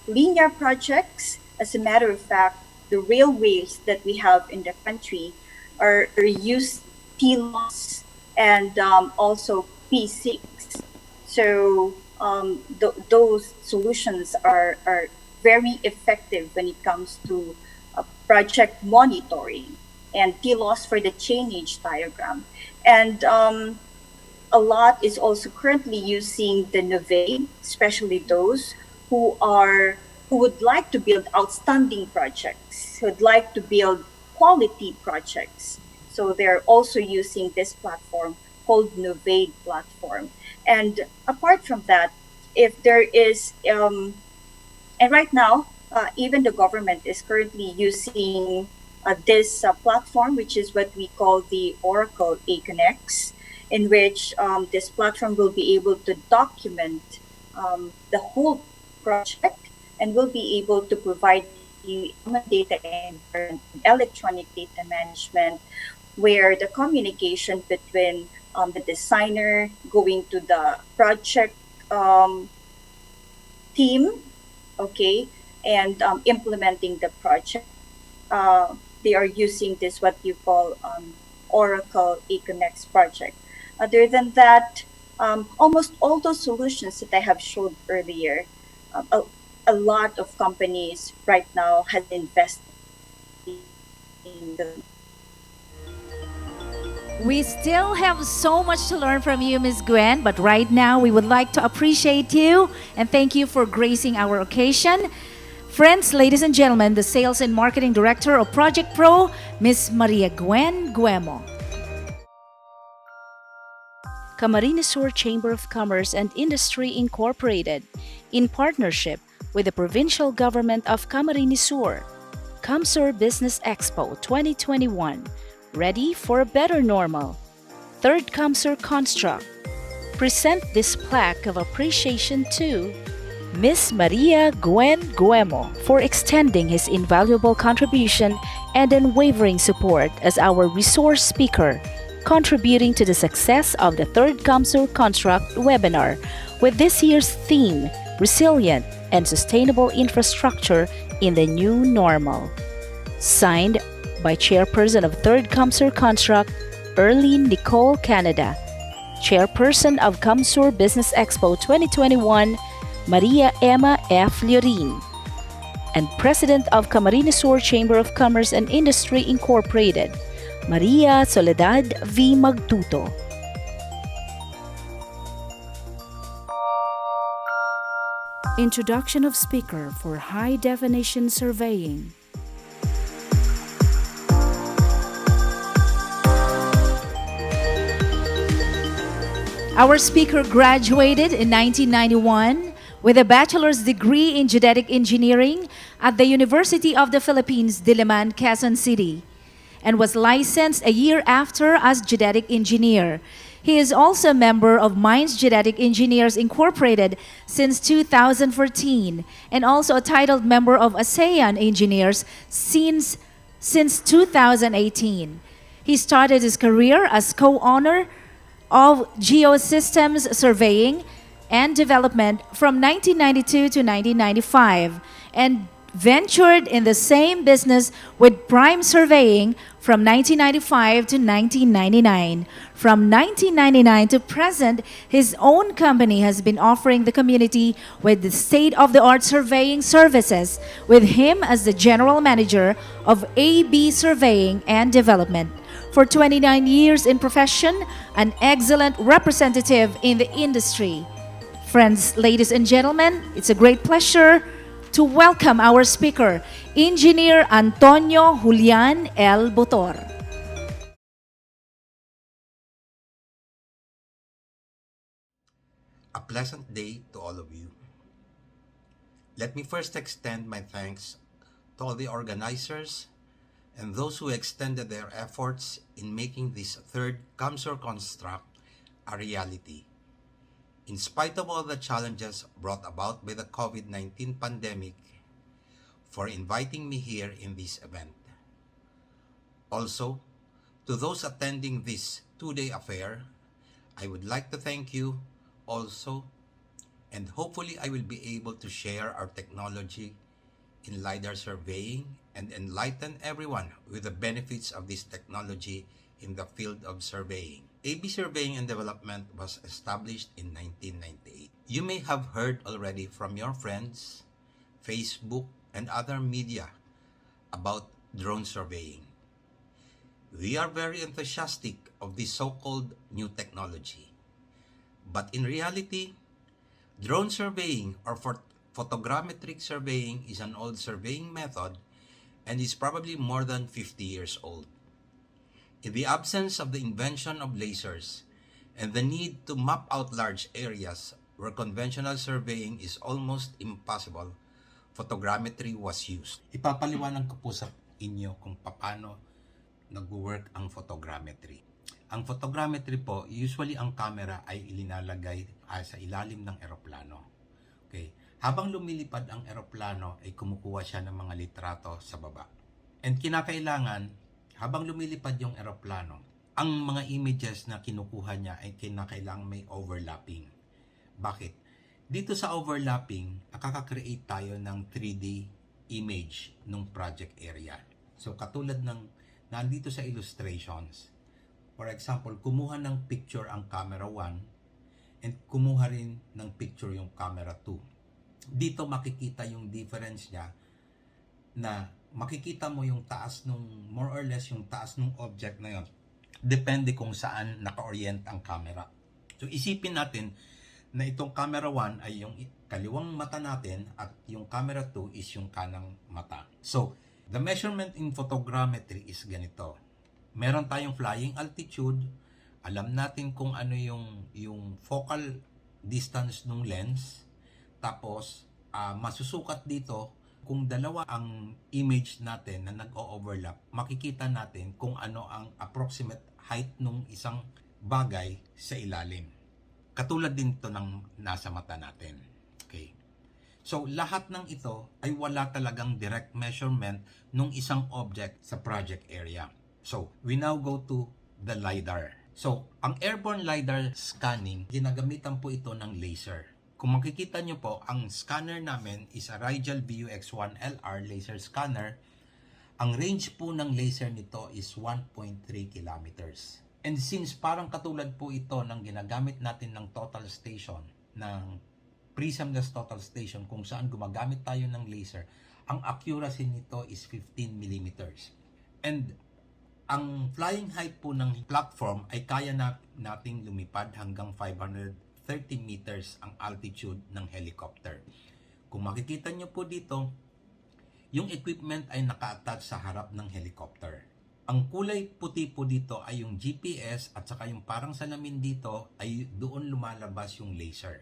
linear projects, as a matter of fact, the railways that we have in the country are used TLOS and also P6. So those solutions are very effective when it comes to project monitoring and TLOS for the chainage diagram. And a lot is also currently using the Nuvei, especially those who would like to build outstanding projects, who would like to build quality projects. So they're also using this platform called Nuvei platform. And apart from that, if there is and right now, even the government is currently using this platform, which is what we call the Oracle AConneX, in which this platform will be able to document the whole project and will be able to provide you common data environment and electronic data management, where the communication between the designer going to the project um, team, okay, and implementing the project. They are using this what you call Oracle eConnects project. Other than that, almost all those solutions that I have showed earlier, a lot of companies right now has invested in the. We still have so much to learn from you, Ms. Gwen, but right now we would like to appreciate you and thank you for gracing our occasion. Friends, ladies and gentlemen, the Sales and Marketing Director of Project Pro, Ms. Maria Gwen Guemo. Camarines Sur Chamber of Commerce and Industry Incorporated, in partnership with the Provincial Government of Camarines Sur, CamSur Business Expo 2021, ready for a better normal. Third CamSur Construct, present this plaque of appreciation to Miss Maria Gwen Guemo for extending his invaluable contribution and unwavering support as our resource speaker, contributing to the success of the Third CamSur Construct webinar with this year's theme, Resilient and Sustainable Infrastructure in the New Normal. Signed by Chairperson of Third CamSur Construct, Erlene Nicole Canada, Chairperson of CamSur Business Expo 2021, Maria Emma F. Llorin, and President of Camarines Sur Chamber of Commerce and Industry Incorporated, Maria Soledad V. Magtuto. Introduction of speaker for high definition surveying. Our speaker graduated in 1991 with a bachelor's degree in geodetic engineering at the University of the Philippines, Diliman, Quezon City, and was licensed a year after as geodetic engineer. He is also a member of Mines Geodetic Engineers Incorporated since 2014 and also a titled member of ASEAN Engineers since 2018. He started his career as co-owner of Geosystems Surveying and Development from 1992 to 1995 and ventured in the same business with Prime Surveying from 1995 to 1999. From 1999 to present, his own company has been offering the community with the state-of-the-art surveying services, with him as the general manager of AB Surveying and Development. For 29 years in profession, an excellent representative in the industry. Friends, ladies and gentlemen, it's a great pleasure to welcome our speaker, Engineer Antonio Julian L. Botor. A pleasant day to all of you. Let me first extend my thanks to all the organizers and those who extended their efforts in making this third CamSur Construct a reality. In spite of all the challenges brought about by the COVID-19 pandemic, for inviting me here in this event. Also, to those attending this two-day affair, I would like to thank you also, and hopefully I will be able to share our technology in LiDAR surveying and enlighten everyone with the benefits of this technology in the field of surveying. AB Surveying and Development was established in 1998. You may have heard already from your friends, Facebook, and other media about drone surveying. We are very enthusiastic of this so-called new technology. But in reality, drone surveying or photogrammetric surveying is an old surveying method and is probably more than 50 years old. In the absence of the invention of lasers and the need to map out large areas where conventional surveying is almost impossible, photogrammetry was used. Ipapaliwanag ko po sa inyo kung paano nag-work ang photogrammetry. Ang photogrammetry po, usually ang camera ay ilinalagay sa ilalim ng eroplano. Okay. Habang lumilipad ang eroplano, ay kumukuha siya ng mga litrato sa baba. And kinakailangan, habang lumilipad yung eroplano, ang mga images na kinukuha niya ay kinakailangan may overlapping. Bakit? Dito sa overlapping, nakaka-create tayo ng 3D image ng project area. So katulad ng nandito sa illustrations, for example, kumuha ng picture ang camera 1 and kumuha rin ng picture yung camera 2. Dito makikita yung difference niya na makikita mo yung taas nung, more or less yung taas nung object na yon. Depende kung saan naka-orient ang camera. So isipin natin na itong camera 1 ay yung kaliwang mata natin at yung camera 2 is yung kanang mata. So, the measurement in photogrammetry is ganito. Meron tayong flying altitude, alam natin kung ano yung focal distance ng lens, tapos masusukat dito kung dalawa ang image natin na nag-o-overlap, makikita natin kung ano ang approximate height ng isang bagay sa ilalim. Katulad din to ng nasa mata natin. Okay. So, lahat ng ito ay wala talagang direct measurement ng isang object sa project area. So, we now go to the LiDAR. So, ang airborne LiDAR scanning, ginagamitan po ito ng laser. Kung makikita nyo po, ang scanner namin is a Rigel VUX1LR laser scanner. Ang range po ng laser nito is 1.3 kilometers. And since parang katulad po ito ng ginagamit natin ng total station, ng prism-less total station kung saan gumagamit tayo ng laser, ang accuracy nito is 15 millimeters. And ang flying height po ng platform ay kaya nating lumipad hanggang 530 meters ang altitude ng helicopter. Kung makikita nyo po dito, yung equipment ay naka-attach sa harap ng helicopter. Ang kulay puti po dito ay yung GPS at saka yung parang salamin dito ay doon lumalabas yung laser.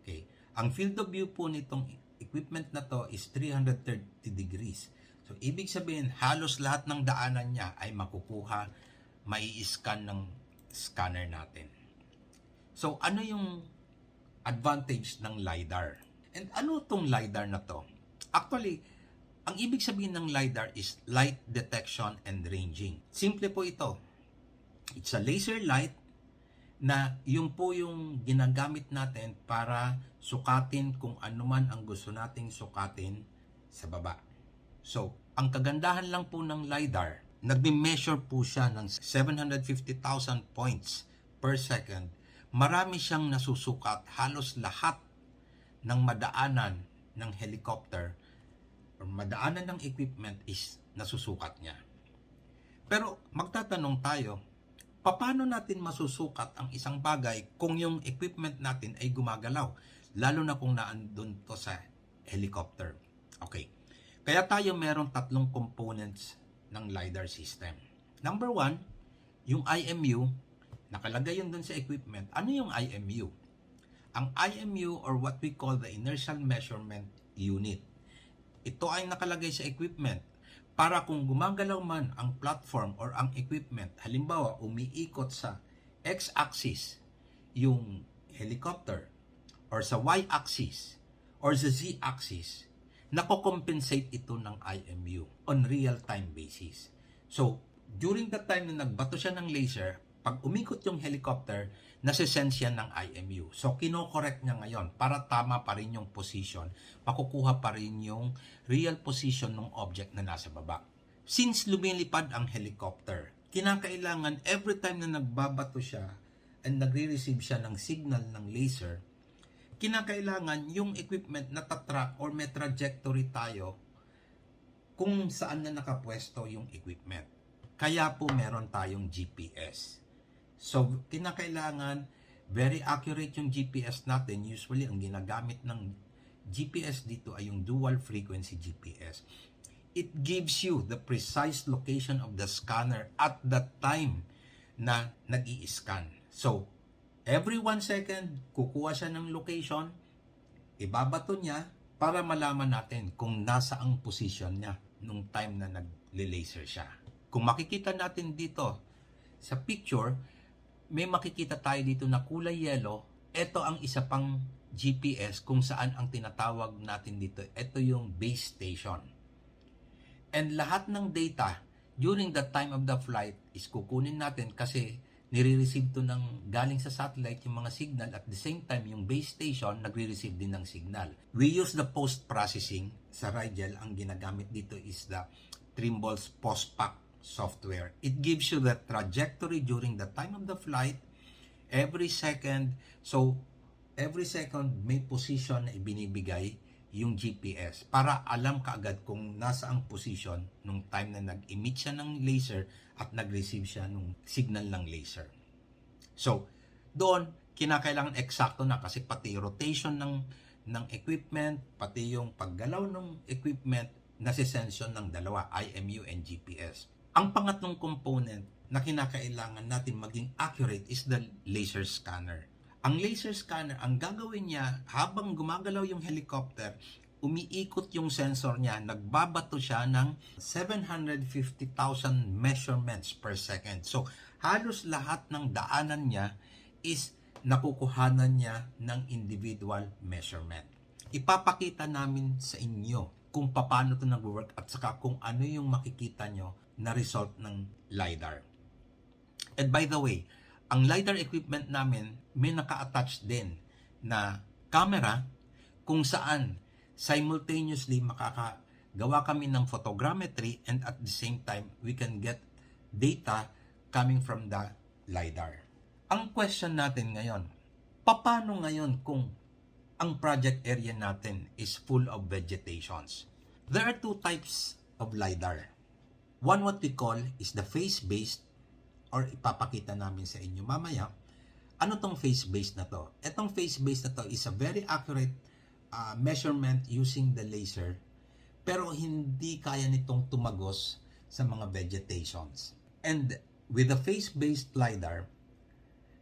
Okay. Ang field of view po nitong equipment na to is 330 degrees. So, ibig sabihin, halos lahat ng daanan niya ay makukuha, mai-scan ng scanner natin. So, ano yung advantage ng LiDAR? And ano tong LiDAR na to? Actually, ang ibig sabihin ng LiDAR is light detection and ranging. Simple po ito. It's a laser light na yun po yung ginagamit natin para sukatin kung ano man ang gusto nating sukatin sa baba. So, ang kagandahan lang po ng LiDAR, nagme-measure po siya ng 750,000 points per second. Marami siyang nasusukat, halos lahat ng madaanan ng helicopter or madaanan ng equipment is nasusukat niya. Pero magtatanong tayo, paano natin masusukat ang isang bagay kung yung equipment natin ay gumagalaw? Lalo na kung naandun to sa helicopter. Okay. Kaya tayo meron tatlong components ng LiDAR system. Number 1, yung IMU, nakalagay yun dun sa equipment. Ano yung IMU? Ang IMU or what we call the Inertial Measurement Unit. Ito ay nakalagay sa equipment para kung gumagalaw man ang platform or ang equipment, halimbawa umiikot sa x-axis yung helicopter or sa y-axis or sa z-axis, nako-compensate ito ng IMU on real-time basis. So, during the time na nagbato siya ng laser, pag umikot yung helicopter, nasisense yan ng IMU. So, kino-correct niya ngayon para tama pa rin yung position, makukuha pa rin yung real position ng object na nasa baba. Since lumilipad ang helicopter, kinakailangan every time na nagbabato siya and nagre-receive siya ng signal ng laser, kinakailangan yung equipment na tatrack or may trajectory tayo kung saan na nakapwesto yung equipment. Kaya po meron tayong GPS. So, kinakailangan very accurate yung GPS natin. Usually, ang ginagamit ng GPS dito ay yung dual frequency GPS. It gives you the precise location of the scanner at the time na nag-i-scan. So, every 1 second, kukuha siya ng location, ibabato niya para malaman natin kung nasa ang position niya. nung time na nagle-laser siya. Kung makikita natin dito sa picture, may makikita tayo dito na kulay yellow. Ito ang isa pang GPS kung saan ang tinatawag natin dito. Ito yung base station. And lahat ng data during the time of the flight is kukunin natin kasi nire-receive to ng galing sa satellite yung mga signal, at the same time yung base station nagre-receive din ng signal. We use the post-processing sa Rigel. Ang ginagamit dito is the Trimble's post-pack software. It gives you the trajectory during the time of the flight, every second. So every second may position na ibinibigay yung GPS para alam kaagad kung nasa ang position nung time na nag-emit siya ng laser at nag-receive siya nung signal ng laser. So, doon, kinakailangan eksakto na kasi pati rotation ng equipment, pati yung paggalaw ng equipment, nasisension ng dalawa, IMU and GPS. Ang pangatlong component na kinakailangan natin maging accurate is the laser scanner. Ang laser scanner, ang gagawin niya, habang gumagalaw yung helicopter, umiikot yung sensor niya, nagbabato siya ng 750,000 measurements per second. So, halos lahat ng daanan niya is nakukuhanan niya ng individual measurement. Ipapakita namin sa inyo kung paano ito nag-work at saka kung ano yung makikita nyo na result ng LiDAR. And by the way, ang LiDAR equipment namin may naka-attach din na camera kung saan simultaneously makakagawa kami ng photogrammetry, and at the same time we can get data coming from the LiDAR. Ang question natin ngayon, paano ngayon kung ang project area natin is full of vegetations? There are two types of LiDAR. One, what we call is the phase-based, or ipapakita namin sa inyo mamaya. Ano tong phase-based na to? Etong phase-based na to is a very accurate measurement using the laser, pero hindi kaya nitong tumagos sa mga vegetations. And with the phase-based LiDAR,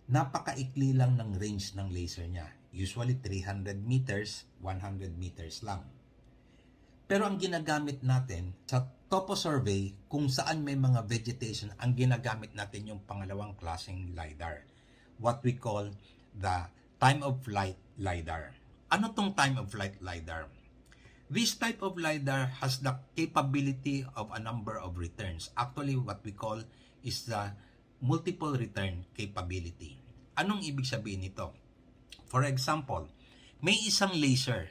napakaikli lang ng range ng laser niya. Usually 300 meters, 100 meters lang. Pero ang ginagamit natin sa topo survey, kung saan may mga vegetation, ang ginagamit natin yung pangalawang klaseng LiDAR. What we call the time of flight LiDAR. Ano tong time of flight LiDAR? This type of LiDAR has the capability of a number of returns. Actually, what we call is the multiple return capability. Anong ibig sabihin nito? For example, may isang laser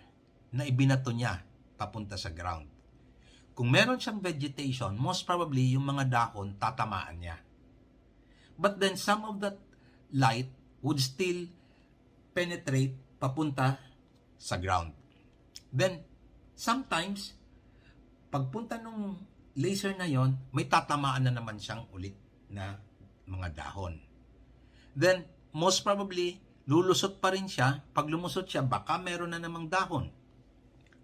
na ibinato niya papunta sa ground. Kung meron siyang vegetation, most probably yung mga dahon tatamaan niya. But then some of that light would still penetrate papunta sa ground. Then, sometimes, pagpunta nung laser na yon, may tatamaan na naman siyang ulit na mga dahon. Then, most probably, lulusot pa rin siya. Pag lumusot siya, baka meron na namang dahon.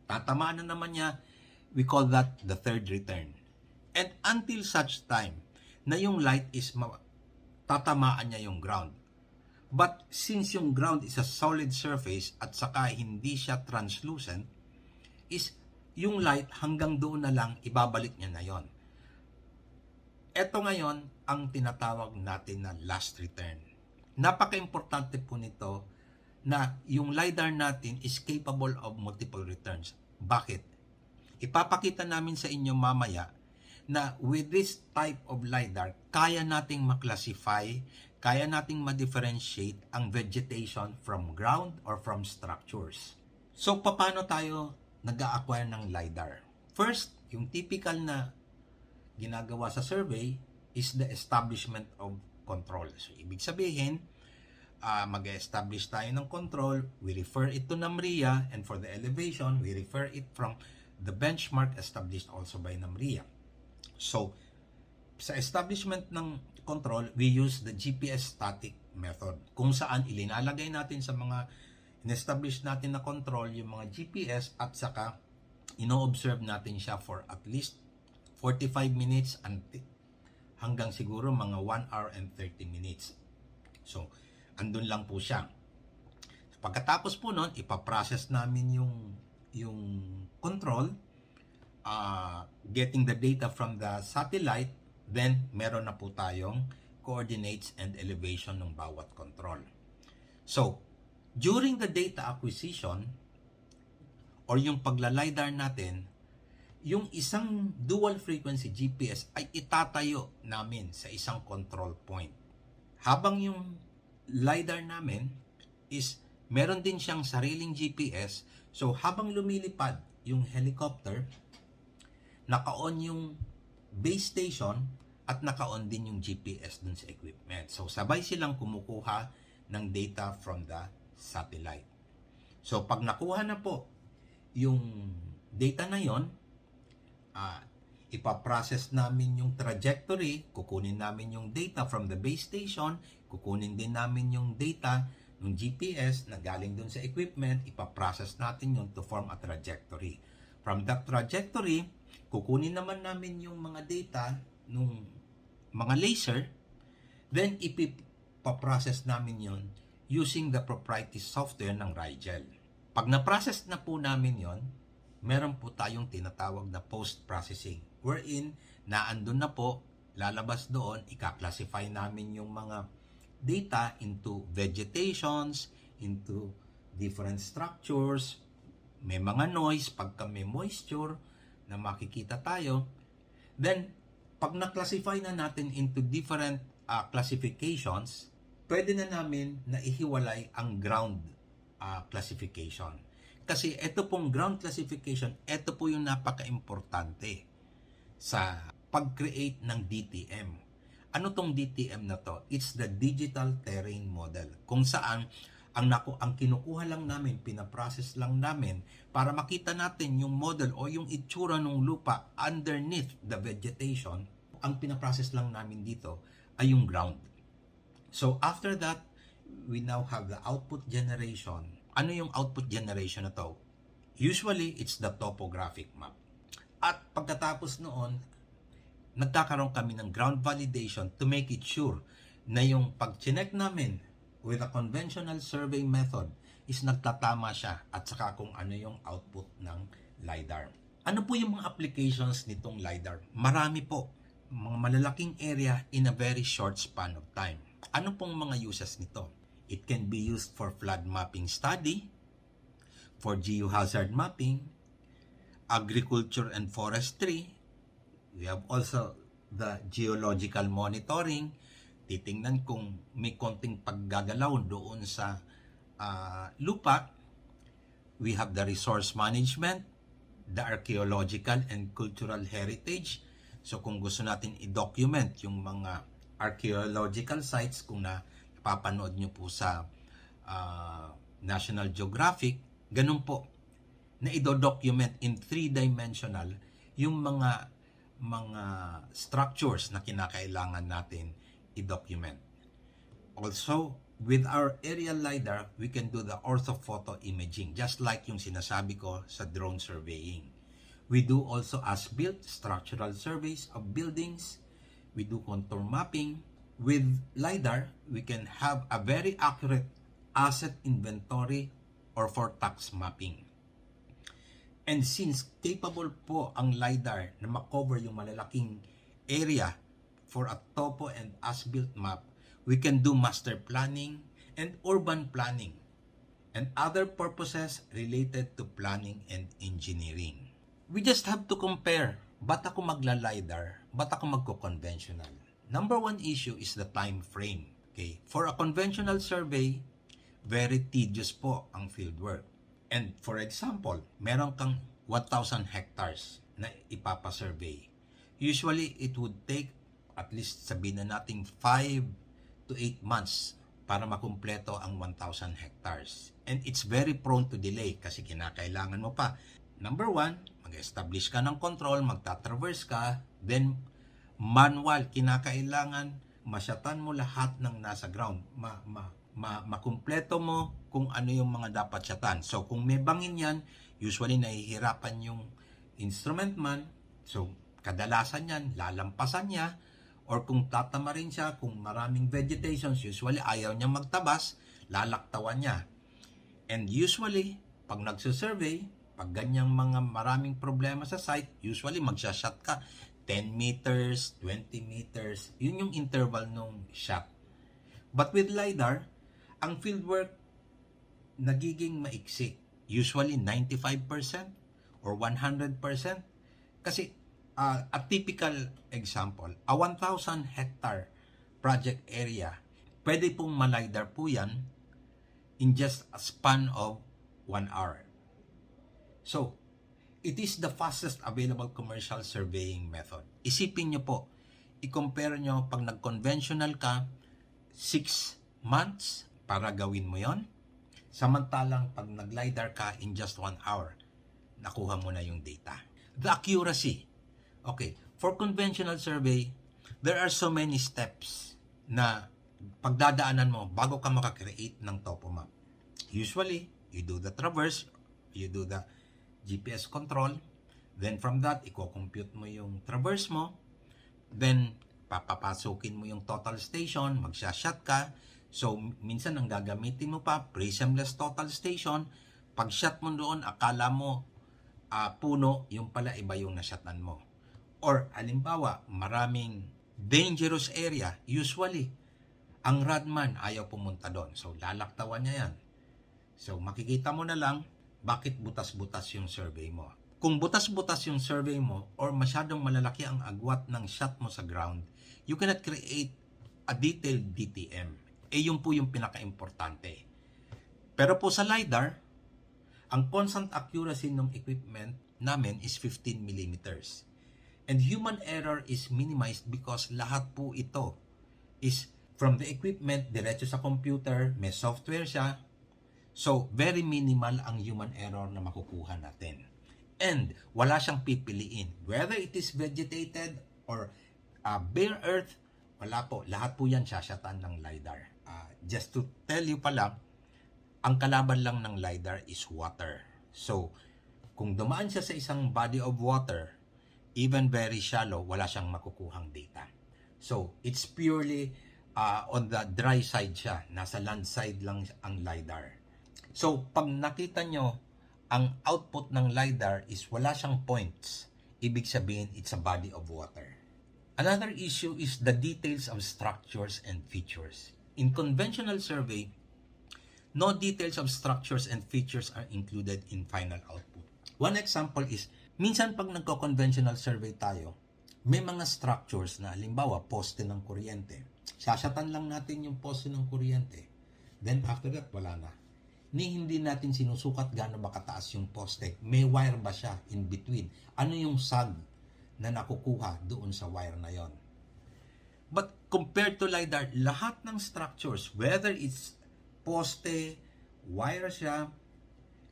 Tatamaan na naman niya. We call that the third return. And until such time na yung light is tatamaan niya yung ground. But since yung ground is a solid surface at saka hindi siya translucent, is yung light hanggang doon na lang, ibabalik niya na yon. Ito ngayon ang tinatawag natin na last return. Napaka-importante po nito na yung LiDAR natin is capable of multiple returns. Bakit? Ipapakita namin sa inyo mamaya na with this type of LiDAR, kaya nating maklasify, kaya nating ma-differentiate ang vegetation from ground or from structures. So, paano tayo nag-a-acquire ng LiDAR? First, yung typical na ginagawa sa survey is the establishment of control. So, ibig sabihin, mag-establish tayo ng control, we refer it to NAMRIA, and for the elevation, we refer it from the benchmark established also by NAMRIA. So, sa establishment ng control, we use the GPS static method, kung saan ilinalagay natin sa mga in-establish natin na control yung mga GPS at saka ino-observe natin siya for at least 45 minutes hanggang siguro mga 1 hour and 30 minutes. So, andun lang po siya. Pagkatapos po nun, ipaprocess namin yung control getting the data from the satellite, then meron na po tayong coordinates and elevation ng bawat control. So, during the data acquisition or yung pagla-LiDAR natin, yung isang dual frequency GPS ay itatayo namin sa isang control point. Habang yung LiDAR namin is meron din siyang sariling GPS, so habang lumilipad yung helicopter, naka-on yung base station at naka-on din yung GPS dun sa equipment. So sabay silang kumukuha ng data from the satellite. So pag nakuha na po yung data na yon, ipaprocess namin yung trajectory, kukunin namin yung data from the base station, kukunin din namin yung data ng GPS na galing dun sa equipment, ipaprocess natin yun to form a trajectory. From that trajectory, kukunin naman namin yung mga data nung mga laser, then ipaprocess namin yun using the proprietary software ng Rigel. Pag na-process na po namin yon, meron po tayong tinatawag na post-processing, wherein naandun na po, lalabas doon, ika-classify namin yung mga data into vegetations, into different structures, may mga noise, pagka may moisture na makikita tayo, then pag na-classify na natin into different classifications, pwede na namin na ihiwalay ang ground classification. Kasi ito pong ground classification, ito po yung napaka-importante sa pag-create ng DTM. Ano tong DTM na to? It's the Digital Terrain Model. Kung saan, ang kinukuha lang namin, pinaprocess lang namin para makita natin yung model o yung itsura ng lupa underneath the vegetation. Ang pinaprocess lang namin dito ay yung ground. So after that, we now have the output generation. Ano yung output generation na to? Usually, it's the topographic map. At pagkatapos noon, nagkakaroon kami ng ground validation to make it sure na yung pag-check namin with a conventional survey method is nagtatama siya at saka kung ano yung output ng LiDAR. Ano po yung mga applications nitong LiDAR? Marami po. Mga malalaking area in a very short span of time. Ano pong mga uses nito? It can be used for flood mapping study, for geohazard mapping, agriculture and forestry. We have also the geological monitoring. Titingnan kung may konting paggagalaw doon sa lupa. We have the resource management, the archaeological and cultural heritage. So kung gusto natin i-document yung mga archaeological sites, kung napapanood nyo po sa National Geographic, ganun po, na i-document in 3-dimensional yung mga structures na kinakailangan natin i-document. Also, with our aerial LiDAR, we can do the orthophoto imaging, just like yung sinasabi ko sa drone surveying. We do also as-built structural surveys of buildings. We do contour mapping. With LiDAR, we can have a very accurate asset inventory or for tax mapping. And since capable po ang LiDAR na makover yung malalaking area for a topo and as-built map, we can do master planning and urban planning and other purposes related to planning and engineering. We just have to compare, ba't ako magla-LiDAR, ba't ako magko-conventional? Number one issue is the time frame. Okay? For a conventional survey, very tedious po ang fieldwork. And for example, meron kang 1,000 hectares na ipapasurvey. Usually, it would take at least sabihin na natin 5 to 8 months para makumpleto ang 1,000 hectares. And it's very prone to delay kasi kinakailangan mo pa. Number one, mag-establish ka ng control, magta-traverse ka, then manual, kinakailangan masyatan mo lahat ng nasa ground. Makumpleto mo kung ano yung mga dapat syatan. So, kung may bangin yan, usually nahihirapan yung instrument man. So, kadalasan yan, lalampasan niya. Or kung tatama rin siya, kung maraming vegetations, usually ayaw niya magtabas, lalaktawan niya. And usually, pag nagsusurvey, pag ganyang mga maraming problema sa site, usually magsha-shot ka 10 meters, 20 meters. Yun yung interval ng shot. But with LiDAR, ang fieldwork nagiging maiksi. Usually 95% or 100%. Kasi a typical example, a 1,000 hectare project area, pwede pong ma-LiDAR po yan in just a span of 1 hour. So, it is the fastest available commercial surveying method. Isipin nyo po, i-compare nyo pag nag-conventional ka, 6 months para gawin mo yon. Samantalang pag nag-LiDAR ka in just 1 hour, nakuha mo na yung data. The accuracy. Okay, for conventional survey, there are so many steps na pagdadaanan mo bago ka makakreate ng topo map. Usually, you do the traverse, you do the GPS control, then from that, i-compute mo yung traverse mo, then papapasukin mo yung total station, magsha-shot ka. So, minsan ang gagamitin mo pa, prismless total station. Pag shot mo doon, akala mo puno, yung pala iba yung nashotan mo. Or, halimbawa, maraming dangerous area, usually, ang radman ayaw pumunta doon. So, lalaktawan niya yan. So, makikita mo na lang, bakit butas-butas yung survey mo. Kung butas-butas yung survey mo, or masyadong malalaki ang agwat ng shot mo sa ground, you cannot create a detailed DTM. Yun po yung pinaka-importante. Pero po sa LiDAR, ang constant accuracy ng equipment namin is 15 millimeters. And human error is minimized because lahat po ito is from the equipment, diretso sa computer, may software siya. So, very minimal ang human error na makukuha natin. And, wala siyang pipiliin. Whether it is vegetated or bare earth, wala po. Lahat po yan sasyatan ng LiDAR. Just to tell you pala, ang kalaban lang ng LiDAR is water. So, kung dumaan siya sa isang body of water, even very shallow, wala siyang makukuhang data. So, it's purely on the dry side siya. Nasa land side lang ang LiDAR. So, pag nakita nyo, ang output ng LiDAR is wala siyang points. Ibig sabihin, it's a body of water. Another issue is the details of structures and features. In conventional survey, no details of structures and features are included in final output. One example is, minsan pag nagko-conventional survey tayo, may mga structures na halimbawa poste ng kuryente. Sasyatan lang natin yung poste ng kuryente. Then after that, wala na. Hindi natin sinusukat gaano ba kataas yung poste. May wire ba siya in between? Ano yung sag na nakukuha doon sa wire na yon? But compared to LiDAR, lahat ng structures, whether it's poste, wire siya,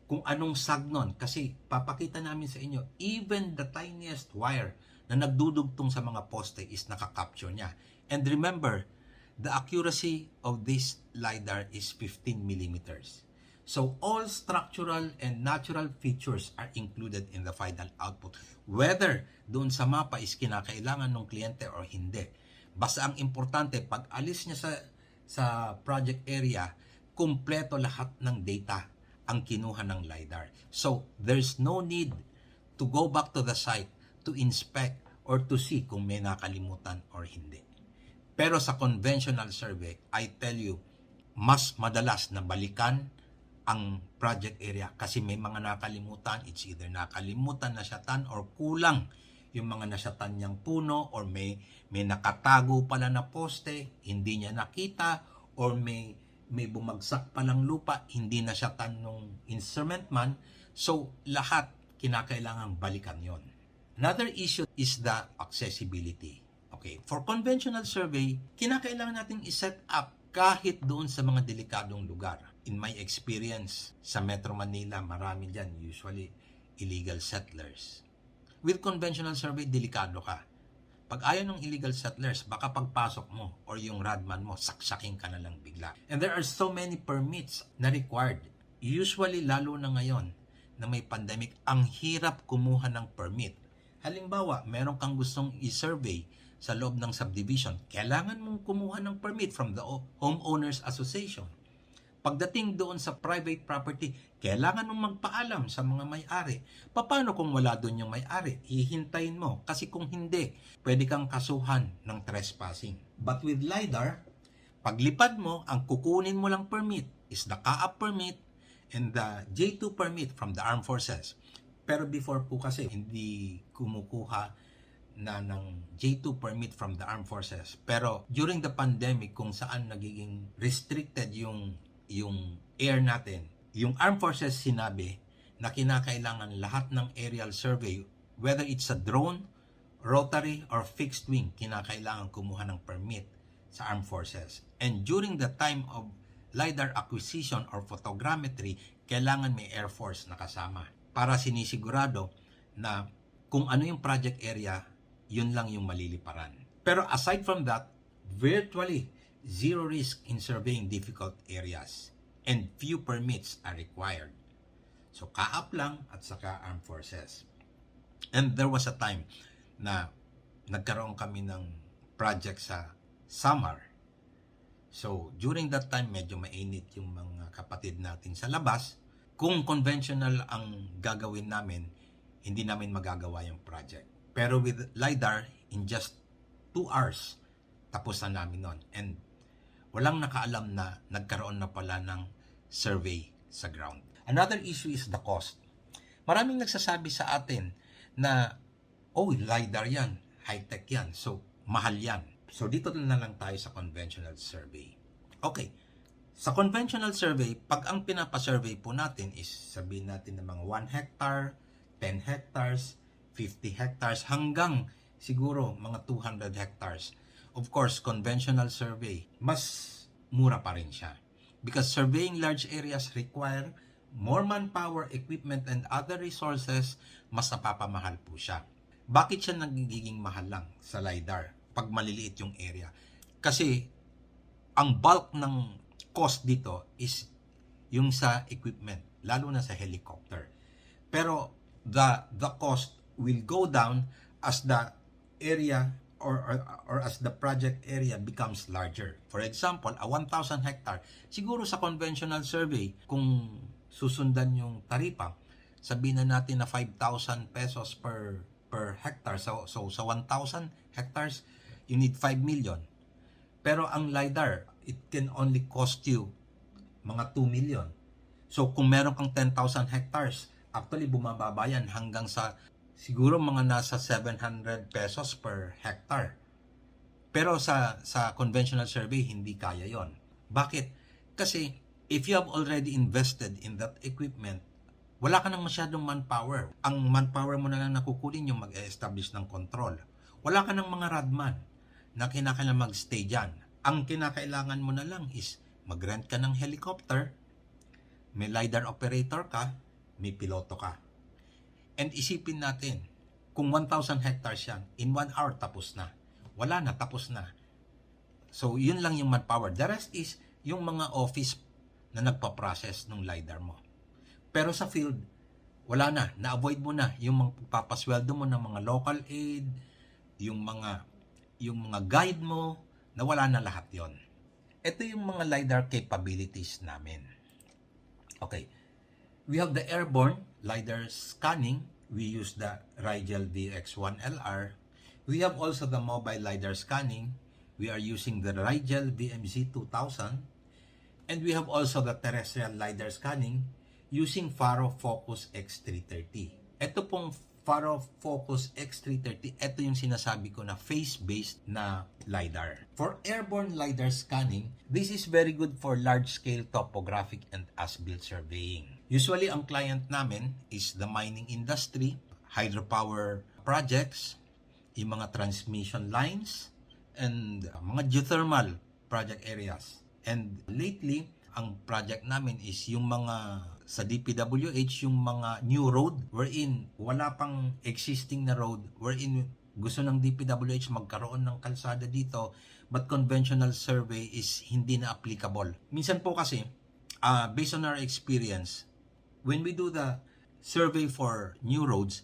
kung anong sag nun. Kasi papakita namin sa inyo, even the tiniest wire na nagdudugtong sa mga poste is nakakapture niya. And remember, the accuracy of this LiDAR is 15 millimeters. So all structural and natural features are included in the final output. Whether doon sa mapa is kinakailangan ng kliyente or hindi. Basta ang importante, pag alis niya sa project area, kumpleto lahat ng data ang kinuha ng LiDAR. So there's no need to go back to the site to inspect or to see kung may nakalimutan or hindi. Pero sa conventional survey, I tell you, mas madalas na balikan ang project area kasi may mga nakalimutan. It's either nakalimutan na syatan or kulang yung mga nasyatan niyang puno, or may nakatago pala na poste, hindi niya nakita, or may bumagsak palang lupa, hindi nasyatan nung instrument man. So lahat kinakailangang balikan yon. Another issue is the accessibility. Okay, for conventional survey, kinakailangan natin i-set up kahit doon sa mga delikadong lugar. In my experience, sa Metro Manila, marami dyan, usually illegal settlers. With conventional survey, delikado ka. Pag ayaw ng illegal settlers, baka pagpasok mo or yung radman mo, saksaking ka na lang bigla. And there are so many permits na required. Usually, lalo na ngayon na may pandemic, ang hirap kumuha ng permit. Halimbawa, meron kang gustong i-survey sa loob ng subdivision, kailangan mong kumuha ng permit from the Homeowners Association. Pagdating doon sa private property, kailangan mong magpaalam sa mga may-ari. Paano kung wala doon yung may-ari? Hihintayin mo. Kasi kung hindi, pwede kang kasuhan ng trespassing. But with LiDAR, paglipad mo, ang kukunin mo lang permit is the CAAP permit and the J2 permit from the Armed Forces. Pero before po kasi, hindi kumukuha na ng J2 permit from the Armed Forces. Pero during the pandemic, kung saan nagiging restricted yung air natin, yung Armed Forces sinabi na kinakailangan lahat ng aerial survey, whether it's a drone, rotary, or fixed wing, kinakailangan kumuha ng permit sa Armed Forces. And during the time of LiDAR acquisition or photogrammetry, kailangan may Air Force na kasama para sinisigurado na kung ano yung project area, yun lang yung maliliparan. Pero aside from that, virtually zero risk in surveying difficult areas and few permits are required. So CAAP lang at saka Armed Forces. And there was a time na nagkaroon kami ng project sa Samar. So during that time, medyo mainit yung mga kapatid natin sa labas. Kung conventional ang gagawin namin, hindi namin magagawa yung project. Pero with LiDAR, in just 2 hours, tapos na namin nun. And walang nakaalam na nagkaroon na pala ng survey sa ground. Another issue is the cost. Maraming nagsasabi sa atin na, oh, LiDAR yan, high-tech yan, so mahal yan. So dito na lang tayo sa conventional survey. Okay, sa conventional survey, pag ang pinapasurvey po natin is sabihin natin ng mga 1 hectare, 10 hectares, 50 hectares, hanggang siguro mga 200 hectares. Of course, conventional survey, mas mura pa rin siya. Because surveying large areas require more manpower, equipment, and other resources, mas napapamahal po siya. Bakit siya nagiging mahal lang sa LiDAR pag maliliit yung area? Kasi ang bulk ng cost dito is yung sa equipment, lalo na sa helicopter. Pero the cost will go down as the area or as the project area becomes larger. For example, a 1,000 hectare, siguro sa conventional survey, kung susundan yung taripa, sabihin na natin na 5,000 pesos per hectare. So sa 1,000 hectares, you need 5 million. Pero ang LiDAR, it can only cost you mga 2 million. So kung meron kang 10,000 hectares, actually bumababa yan hanggang sa siguro mga nasa 700 pesos per hectare. Pero sa conventional survey, hindi kaya yon. Bakit? Kasi if you have already invested in that equipment, wala ka nang masyadong manpower. Ang manpower mo na lang nakukunin yung mag-establish ng control. Wala ka nang mga radman na kinakailangan mag-stay dyan. Ang kinakailangan mo na lang is mag-rent ka ng helicopter, may LiDAR operator ka, may piloto ka. And isipin natin, kung 1,000 hectares yan, in 1 hour tapos na. Wala na, tapos na. So, yun lang yung manpower. The rest is yung mga office na nagpa-process ng LiDAR mo. Pero sa field, wala na. Na-avoid mo na yung magpapasweldo mo ng mga local aid, yung mga guide mo, na wala na lahat yon. Ito yung mga LiDAR capabilities namin. Okay. We have the airborne LiDAR scanning. We use the Rigel VX1LR. We have also the mobile LiDAR scanning. We are using the Rigel VMZ2000. And we have also the terrestrial LiDAR scanning using Faro Focus X330. Ito pong Faro Focus X330, ito yung sinasabi ko na face-based na LiDAR. For airborne LiDAR scanning, this is very good for large-scale topographic and as-built surveying. Usually, ang client namin is the mining industry, hydropower projects, yung mga transmission lines, and mga geothermal project areas. And lately, ang project namin is yung mga sa DPWH, yung mga new road wherein wala pang existing na road, wherein gusto ng DPWH magkaroon ng kalsada dito, but conventional survey is hindi na applicable. Minsan po kasi, based on our experience, when we do the survey for new roads,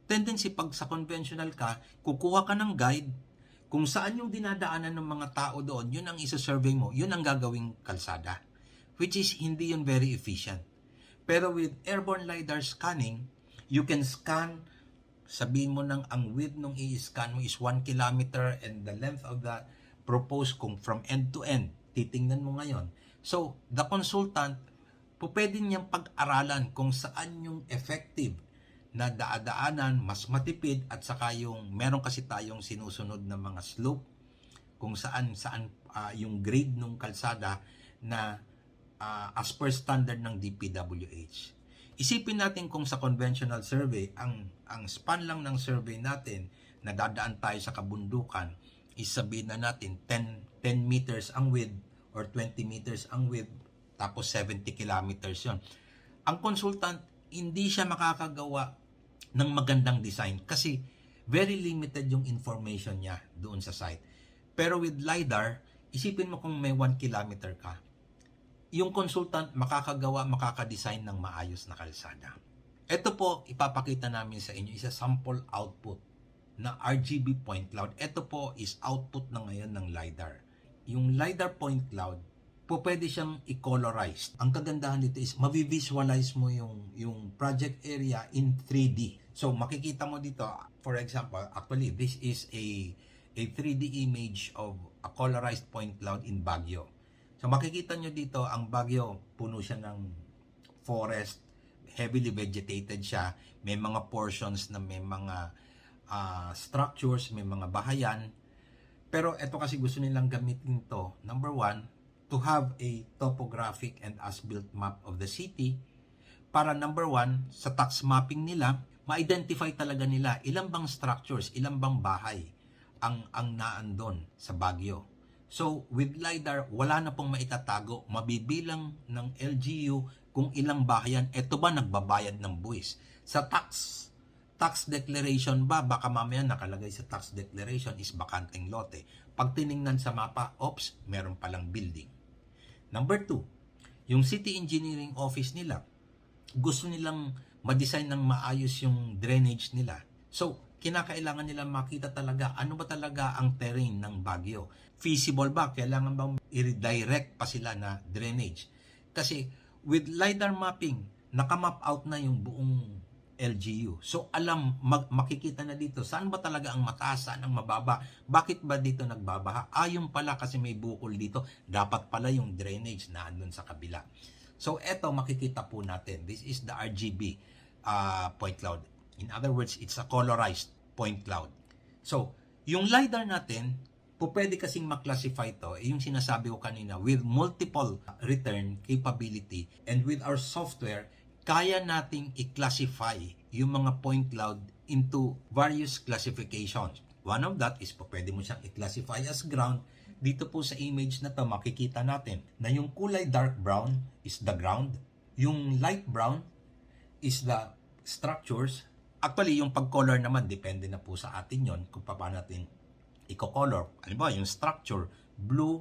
tendency pag sa conventional ka, kukuha ka ng guide, kung saan yung dinadaanan ng mga tao doon, yun ang isa-survey mo, yun ang gagawing kalsada. which is hindi yun very efficient. Pero with airborne LiDAR scanning, you can scan, sabihin mo nang ang width nung i-scan mo is 1 kilometer and the length of the proposed kung from end to end, titingnan mo ngayon. So, the consultant, pwede niyang pag-aralan kung saan yung effective na daadaanan, mas matipid, at saka yung, meron kasi tayong sinusunod na mga slope, kung saan yung grade ng kalsada na as per standard ng DPWH. Isipin natin kung sa conventional survey, ang span lang ng survey natin na dadaan tayo sa kabundukan is sabihin na natin 10 meters ang width or 20 meters ang width, tapos 70 kilometers yon. Ang consultant, hindi siya makakagawa ng magandang design kasi very limited yung information niya doon sa site. Pero with LiDAR, isipin mo kung may 1 kilometer ka, yung consultant makakagawa, makakadesign ng maayos na kalsada. Ito po, ipapakita namin sa inyo, isa sample output na RGB point cloud. Ito po is output na ngayon ng LiDAR. Yung LiDAR point cloud, pwede siyang i-colorize. Ang kagandahan dito is mavisualize mo yung project area in 3D. So makikita mo dito, for example, actually this is a 3D image of a colorized point cloud in Baguio. So makikita nyo dito, ang Baguio, puno siya ng forest, heavily vegetated siya, may mga portions na may mga structures, may mga bahayan. Pero ito kasi gusto nilang gamitin to, number one, to have a topographic and as-built map of the city para number one, sa tax mapping nila, ma-identify talaga nila ilang bang structures, ilang bang bahay ang naandon sa Baguio. So, with LiDAR, wala na pong maitatago, mabibilang ng LGU kung ilang bahayan, eto ba nagbabayad ng buwis. Sa tax declaration ba, baka mamaya nakalagay sa tax declaration is bakanteng lote. Pag tiningnan sa mapa, ops, meron palang building. Number 2, yung city engineering office nila, gusto nilang ma-design ng maayos yung drainage nila. So, kinakailangan nila makita talaga ano ba talaga ang terrain ng Baguio. Feasible ba? Kailangan bang i-redirect pa sila na drainage? Kasi with LiDAR mapping, nakamap out na yung buong LGU. So makikita na dito, saan ba talaga ang mataas, saan ang mababa? Bakit ba dito nagbabaha? Yung pala kasi may bukol dito, dapat pala yung drainage na andun sa kabila. So eto makikita po natin, this is the RGB point cloud. In other words, it's a colorized point cloud. So, yung LiDAR natin, pwede kasing maklasify to, yung sinasabi ko kanina, with multiple return capability and with our software, kaya nating i-classify yung mga point cloud into various classifications. One of that is pwede mo siyang i-classify as ground. Dito po sa image na to, makikita natin na yung kulay dark brown is the ground, yung light brown is the structures. Actually, yung pag-color naman, depende na po sa atin yon kung paano natin i-color. Halimbawa, yung structure, blue,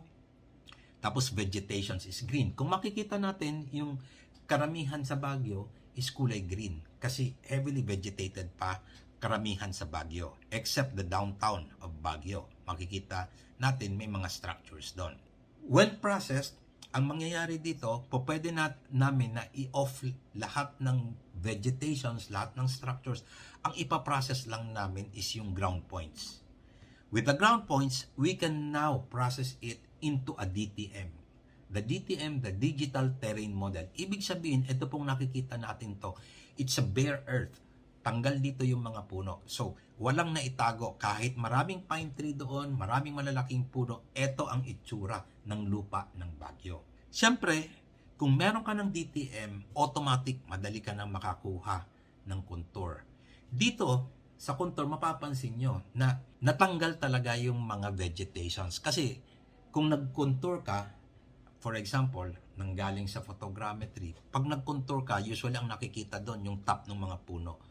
tapos vegetations is green. Kung makikita natin, yung karamihan sa Baguio is kulay green kasi heavily vegetated pa karamihan sa Baguio. Except the downtown of Baguio. Makikita natin may mga structures doon. When processed, ang mangyayari dito, pwede namin na i-off lahat ng vegetations, lahat ng structures. Ang ipaprocess lang namin is yung ground points. With the ground points, we can now process it into a DTM. The DTM, the Digital Terrain Model. Ibig sabihin, ito pong nakikita natin to, it's a bare earth. Tanggal dito yung mga puno. So, walang naitago. Kahit maraming pine tree doon, maraming malalaking puno, ito ang itsura ng lupa ng Baguio. Siyempre, kung meron ka ng DTM, automatic, madali ka nang makakuha ng contour. Dito, sa contour, mapapansin nyo na natanggal talaga yung mga vegetations. Kasi, kung nag-contour ka, for example, nanggaling sa photogrammetry, pag nag-contour ka, usually ang nakikita doon yung top ng mga puno.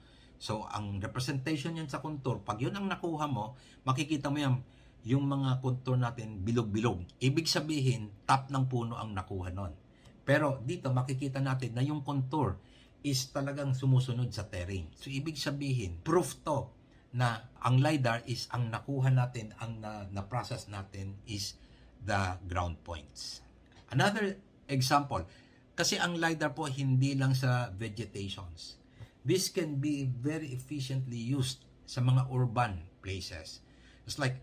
So, ang representation yan sa contour, pag yun ang nakuha mo, makikita mo yan, yung mga contour natin, bilog-bilog. Ibig sabihin, top ng puno ang nakuha nun. Pero dito, makikita natin na yung contour is talagang sumusunod sa terrain. So, ibig sabihin, proof to na ang LiDAR is ang nakuha natin, ang na-process natin is the ground points. Another Example, kasi ang LiDAR po hindi lang sa vegetations. This can be very efficiently used sa mga urban places. It's like,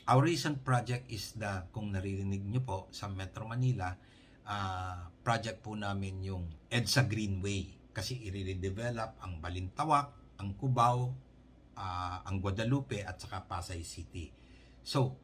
our recent project is kung naririnig nyo po, sa Metro Manila, project po namin yung EDSA Greenway. Kasi i-redevelop ang Balintawak, ang Cubao, ang Guadalupe, at saka Pasay City. So,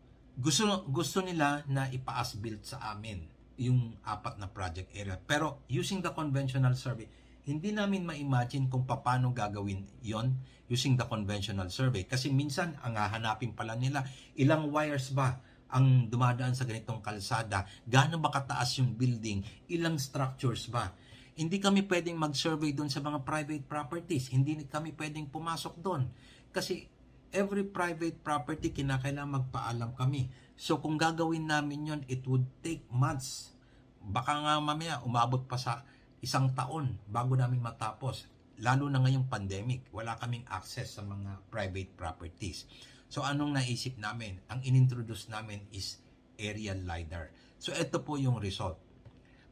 gusto nila na ipa-as-built sa amin yung 4 na project area. Pero using the conventional survey, hindi namin ma-imagine kung paano gagawin yon using the conventional survey. Kasi minsan, ang hahanapin pala nila, ilang wires ba ang dumadaan sa ganitong kalsada? Gaano ba kataas yung building? Ilang structures ba? Hindi kami pwedeng mag-survey doon sa mga private properties. Hindi kami pwedeng pumasok doon. Kasi every private property, kinakailangan magpaalam kami. So kung gagawin namin yon, it would take months. Baka nga mamaya umabot pa sa 1 taon bago namin matapos. Lalo na ngayong pandemic, wala kaming access sa mga private properties. So anong naisip namin? Ang inintroduce namin is aerial LiDAR. So ito po yung result.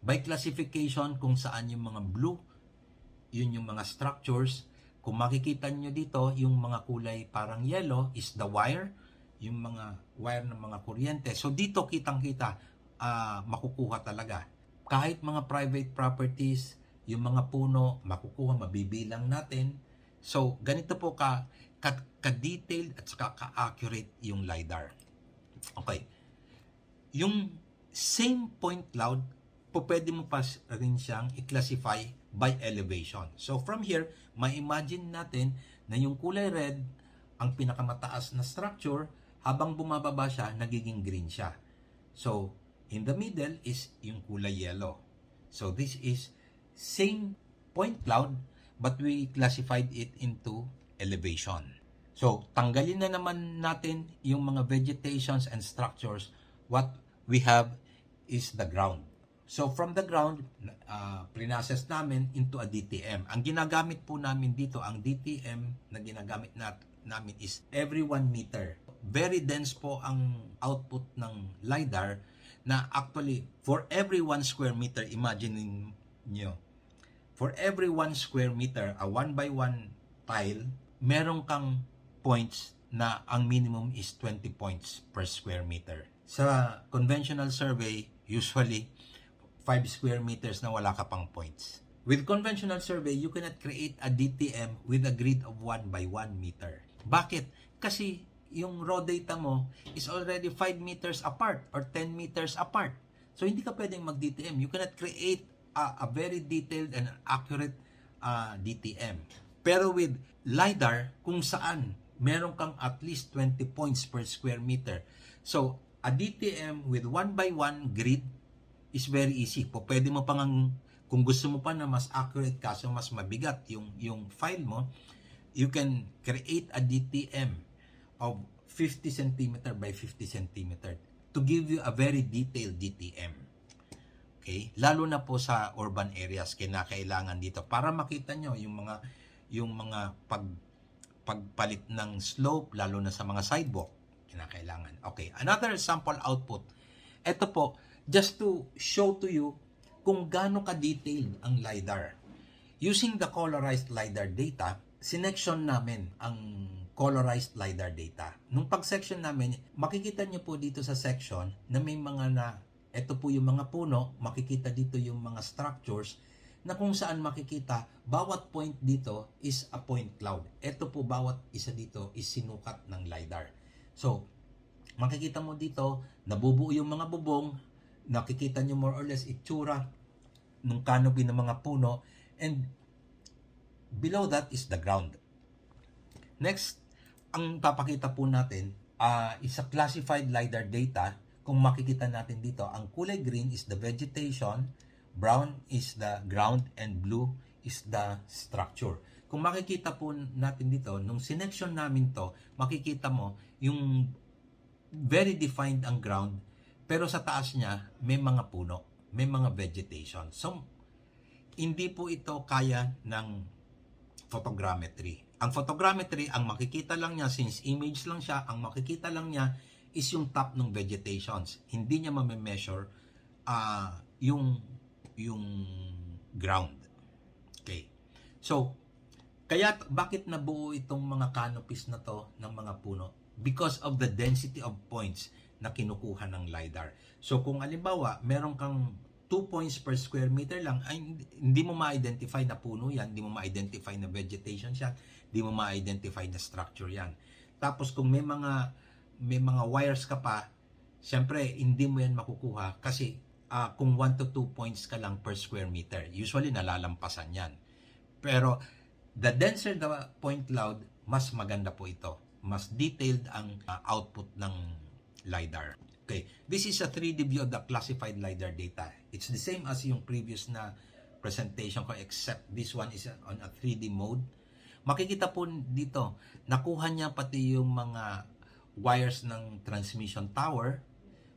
By classification, kung saan yung mga blue, yun yung mga structures. Kung makikita nyo dito, yung mga kulay parang yellow is the wire, yung mga wire ng mga kuryente. So dito kitang-kita, makukuha talaga. Kahit mga private properties, yung mga puno, makukuha, mabibilang natin. So ganito po ka-detailed at saka ka-accurate yung LiDAR. Okay. Yung same point cloud, po pwede mo pa rin siyang i-classify by elevation. So from here, ma-imagine natin na yung kulay red, ang pinakamataas na structure, habang bumababa siya, nagiging green siya. So, in the middle is yung kulay yellow. So this is same point cloud, but we classified it into elevation. So, tanggalin na naman natin yung mga vegetations and structures. What we have is the ground. So, from the ground, process namin into a DTM. Ang ginagamit po namin dito, ang DTM na ginagamit namin is every 1 meter. Very dense po ang output ng LiDAR na actually, for every 1 square meter, imagine nyo, for every 1 square meter, a 1 by 1 tile, meron kang points na ang minimum is 20 points per square meter. Sa conventional survey, usually 5 square meters na wala ka pang points. With conventional survey, you cannot create a DTM with a grid of 1 by 1 meter. Bakit? Kasi yung raw data mo is already 5 meters apart or 10 meters apart. So hindi ka pwedeng mag-DTM. You cannot create a very detailed and accurate DTM. Pero with LiDAR, kung saan meron kang at least 20 points per square meter. So a DTM with 1 by 1 grid is very easy. Pwede mo pang, kung gusto mo pa na mas accurate kaso mas mabigat yung file mo, you can create a DTM of 50 cm by 50 cm to give you a very detailed DTM. Okay? Lalo na po sa urban areas, kinakailangan dito para makita nyo yung mga pagpalit ng slope, lalo na sa mga sidewalk, kinakailangan. Okay, another sample output. Ito po, just to show to you kung gaano ka-detailed ang LiDAR. Using the colorized LiDAR data, sinection namin ang colorized LiDAR data. Nung pag-section namin, makikita nyo po dito sa section na may ito po yung mga puno, makikita dito yung mga structures na kung saan makikita, bawat point dito is a point cloud. Ito po, bawat isa dito is sinukat ng LiDAR. So, makikita mo dito, nabubuo yung mga bubong, nakikita nyo more or less itsura ng canopy ng mga puno, and below that is the ground. Next, ang papakita po natin is a classified LiDAR data. Kung makikita natin dito, ang kulay green is the vegetation, brown is the ground, and blue is the structure. Kung makikita po natin dito, nung sinection namin to, makikita mo yung very defined ang ground, pero sa taas niya may mga puno, may mga vegetation. So, hindi po ito kaya ng photogrammetry. Ang photogrammetry, ang makikita lang niya, since image lang siya, ang makikita lang niya is yung top ng vegetations. Hindi niya ma-measure yung yung ground. Okay. So, kaya bakit nabuo itong mga canopies na to ng mga puno? Because of the density of points na kinukuha ng LiDAR. So kung alimbawa, meron kang 2 points per square meter lang, ay hindi mo ma-identify na puno yan, hindi mo ma-identify na vegetation siya, hindi mo ma-identify na structure yan. Tapos kung may mga wires ka pa, syempre hindi mo yan makukuha kasi kung 1 to 2 points ka lang per square meter, usually nalalampasan yan. Pero the denser the point cloud, mas maganda po ito. Mas detailed ang output ng LiDAR. Okay, this is a 3D view of the classified LiDAR data. It's the same as yung previous na presentation ko, except this one is on a 3D mode. Makikita po dito, nakuha niya pati yung mga wires ng transmission tower.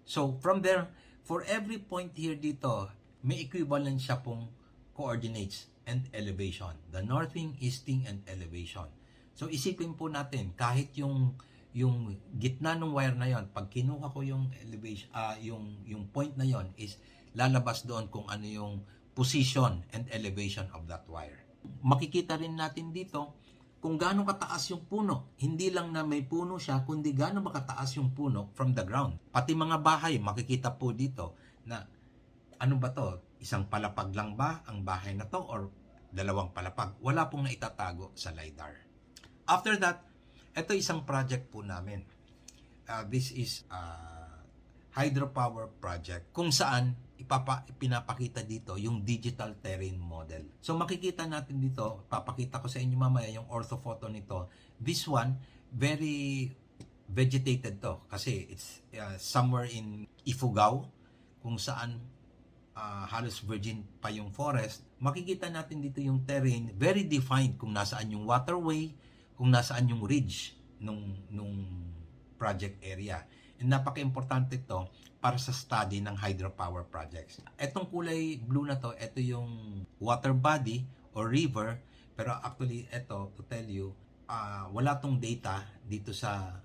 So from there, for every point here dito, may equivalent siya pong coordinates and elevation. The northing, easting, and elevation. So isipin po natin, kahit yung gitna ng wire na yon, pag kinuha ko yung elevation, yung point na yon is lalabas doon kung ano yung position and elevation of that wire. Makikita rin natin dito kung gaano kataas yung puno. Hindi lang na may puno siya, kundi gaano makataas yung puno from the ground. Pati mga bahay, makikita po dito na ano ba to? Isang palapag lang ba ang bahay na to or dalawang palapag? Wala pong naitatago sa LiDAR. After that, ito isang project po namin. This is a hydropower project kung saan pinapakita dito yung digital terrain model. So makikita natin dito, papakita ko sa inyo mamaya yung orthophoto nito. This one, very vegetated to kasi it's somewhere in Ifugao kung saan halos virgin pa yung forest. Makikita natin dito yung terrain, very defined kung nasaan yung waterway, kung nasaan yung ridge nung project area. And napaka-importante ito para sa study ng hydropower projects. Etong kulay blue na to, ito yung water body or river, pero actually ito, to tell you, wala tong data dito sa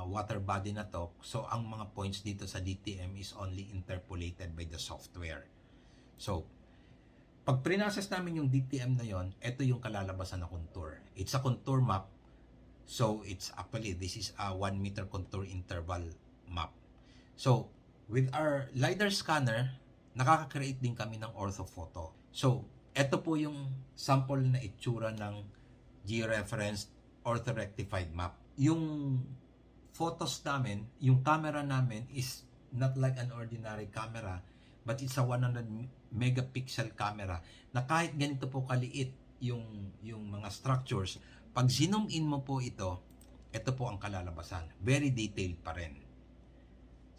water body na to. So ang mga points dito sa DTM is only interpolated by the software. So pag pre-process namin yung DTM na yon, ito yung kalalabasan na contour. It's a contour map. So it's actually, this is a 1 meter contour interval map. So with our LiDAR scanner, nakaka-create din kami ng orthophoto. So ito po yung sample na itsura ng georeferenced orthorectified map. Yung photos namin, yung camera namin is not like an ordinary camera, but it's a 100 megapixel camera na kahit ganito po kaliit yung mga structures, pag zoom in mo po ito po ang kalalabasan. Very detailed pa rin.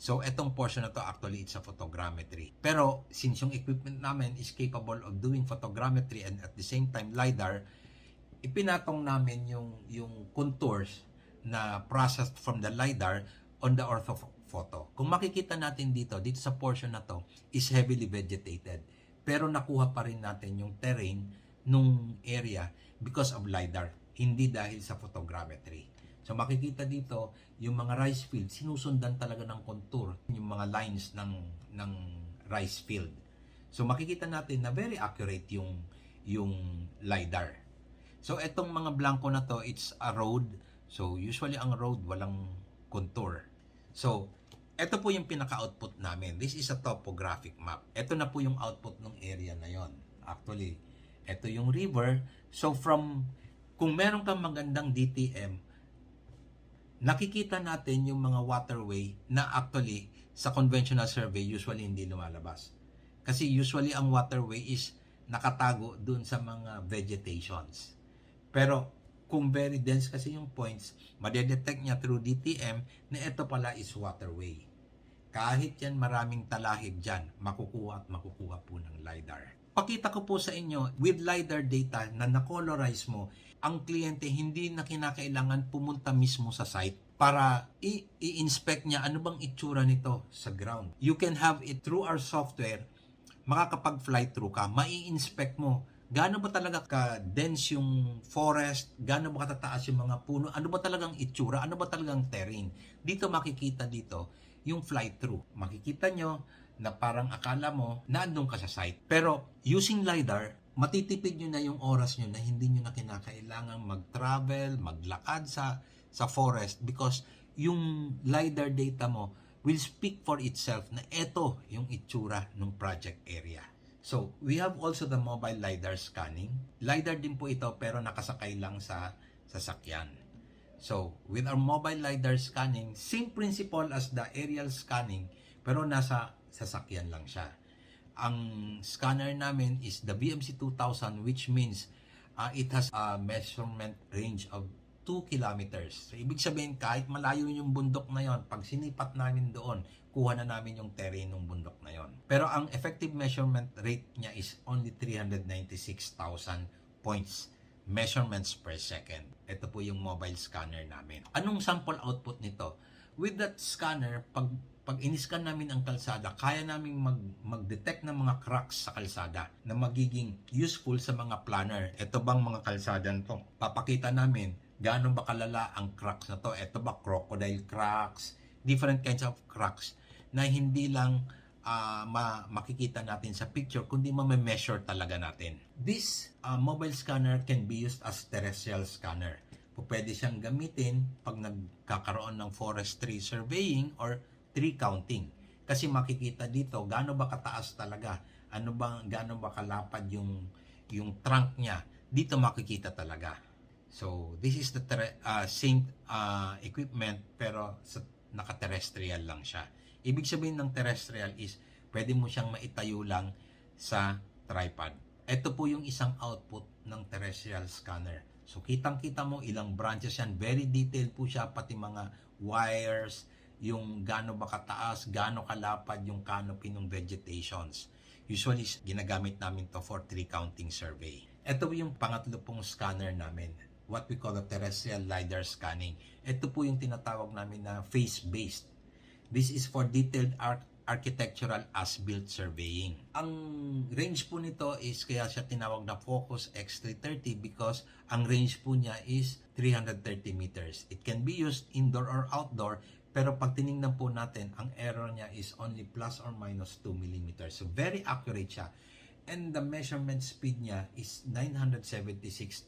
So etong portion na to, actually it's a photogrammetry. Pero since yung equipment namin is capable of doing photogrammetry and at the same time LiDAR, ipinatong namin yung contours na processed from the LiDAR on the orthophoto. Kung makikita natin dito sa portion na to is heavily vegetated. Pero nakuha pa rin natin yung terrain nung area because of LiDAR, hindi dahil sa photogrammetry. So makikita dito yung mga rice field, sinusundan talaga ng contour, yung mga lines ng rice field. So makikita natin na very accurate yung LiDAR. So etong mga blanco na to, it's a road. So usually ang road walang contour. So ito po yung pinaka-output namin. This is a topographic map. Ito na po yung output ng area na yon. Actually, ito yung river. So kung meron kang magandang DTM, nakikita natin yung mga waterway na actually sa conventional survey usually hindi lumalabas. Kasi usually ang waterway is nakatago dun sa mga vegetations. Pero kung very dense kasi yung points, madedetect niya through DTM na ito pala is waterway. Kahit yan maraming talahib dyan, makukuha po ng LiDAR. Pakita ko po sa inyo, with LiDAR data na na-colorize mo, ang kliyente hindi na kinakailangan pumunta mismo sa site para i-inspect niya ano bang itsura nito sa ground. You can have it through our software, makakapag-fly through ka, mai-inspect mo gaano ba talaga ka-dense yung forest, gaano ba katataas yung mga puno, ano ba talagang itsura, ano ba talagang terrain. Dito makikita dito yung fly-through. Makikita nyo na parang akala mo naandun ka sa site. Pero using LiDAR, matitipid nyo na yung oras nyo na hindi nyo na kinakailangan mag-travel, maglakad sa forest because yung LiDAR data mo will speak for itself na ito yung itsura ng project area. So, we have also the mobile LiDAR scanning. LiDAR din po ito pero nakasakay lang sa sasakyan. So, with our mobile LiDAR scanning, same principle as the aerial scanning pero nasa sasakyan lang siya. Ang scanner namin is the BMC 2000 which means it has a measurement range of 2 kilometers. So, ibig sabihin kahit malayo yung bundok na yon, pag sinipat namin doon, kuha na namin yung terrain ng bundok na yon. Pero ang effective measurement rate niya is only 396,000 points measurements per second. Ito po yung mobile scanner namin. Anong sample output nito? With that scanner, pag in-scan namin ang kalsada, kaya namin mag-detect ng mga cracks sa kalsada na magiging useful sa mga planner. Ito bang mga kalsada nito? Papakita namin gaano ba kalala ang cracks na to. Ito ba crocodile cracks? Different kinds of cracks na hindi lang makikita natin sa picture, kundi ma-measure talaga natin. This mobile scanner can be used as terrestrial scanner. Pwede siyang gamitin pag nagkakaroon ng forestry surveying or tree counting. Kasi makikita dito gaano ba kataas talaga, gaano ba kalapad yung trunk niya. Dito makikita talaga. So, this is the same equipment pero naka-terrestrial lang siya. Ibig sabihin ng terrestrial is pwede mo siyang maitayo lang sa tripod. Ito po yung isang output ng terrestrial scanner. So, kitang-kita mo ilang branches yan. Very detailed po siya, pati mga wires, yung gaano ba kataas, gaano kalapad yung canopy ng vegetations. Usually, ginagamit namin to for tree counting survey. Ito po yung pangatlo pong scanner namin, what we call the terrestrial LiDAR scanning. Ito po yung tinatawag namin na phase-based. This is for detailed architectural as-built surveying. Ang range po nito is kaya siya tinawag na Focus X330 because ang range po niya is 330 meters. It can be used indoor or outdoor, pero pag tinignan po natin, ang error niya is only plus or minus 2 millimeters. So very accurate siya. And the measurement speed niya is 976,000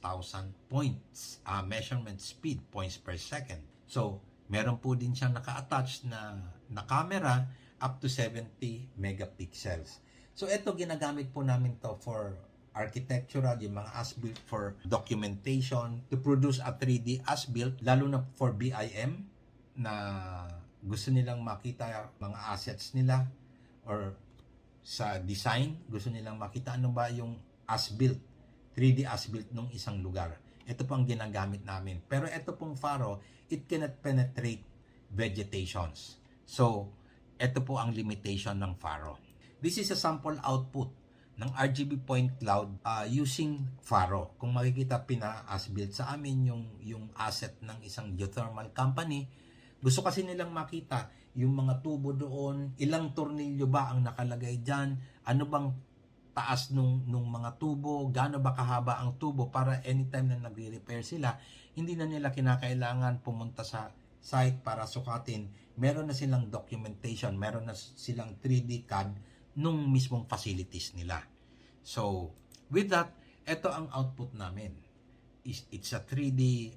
points. Measurement speed, points per second. So, meron po din siyang naka-attach na camera up to 70 megapixels. So, ito ginagamit po namin to for architectural, yung mga as-built for documentation, to produce a 3D as-built, lalo na for BIM, na gusto nilang makita mga assets nila, or sa design, gusto nilang makita ano ba yung as-built, 3D as-built ng isang lugar. Ito po ang ginagamit namin. Pero ito pong faro, it cannot penetrate vegetations. So, ito po ang limitation ng faro. This is a sample output ng RGB point cloud using faro. Kung makikita, pina-as-built sa amin yung asset ng isang geothermal company. Gusto kasi nilang makita yung mga tubo doon, ilang tornilyo ba ang nakalagay dyan, ano bang taas nung mga tubo, gaano ba kahaba ang tubo para anytime na nagre-repair sila, hindi na nila kinakailangan pumunta sa site para sukatin. Meron na silang documentation, meron na silang 3D CAD nung mismong facilities nila. So, with that, ito ang output namin. It's a 3D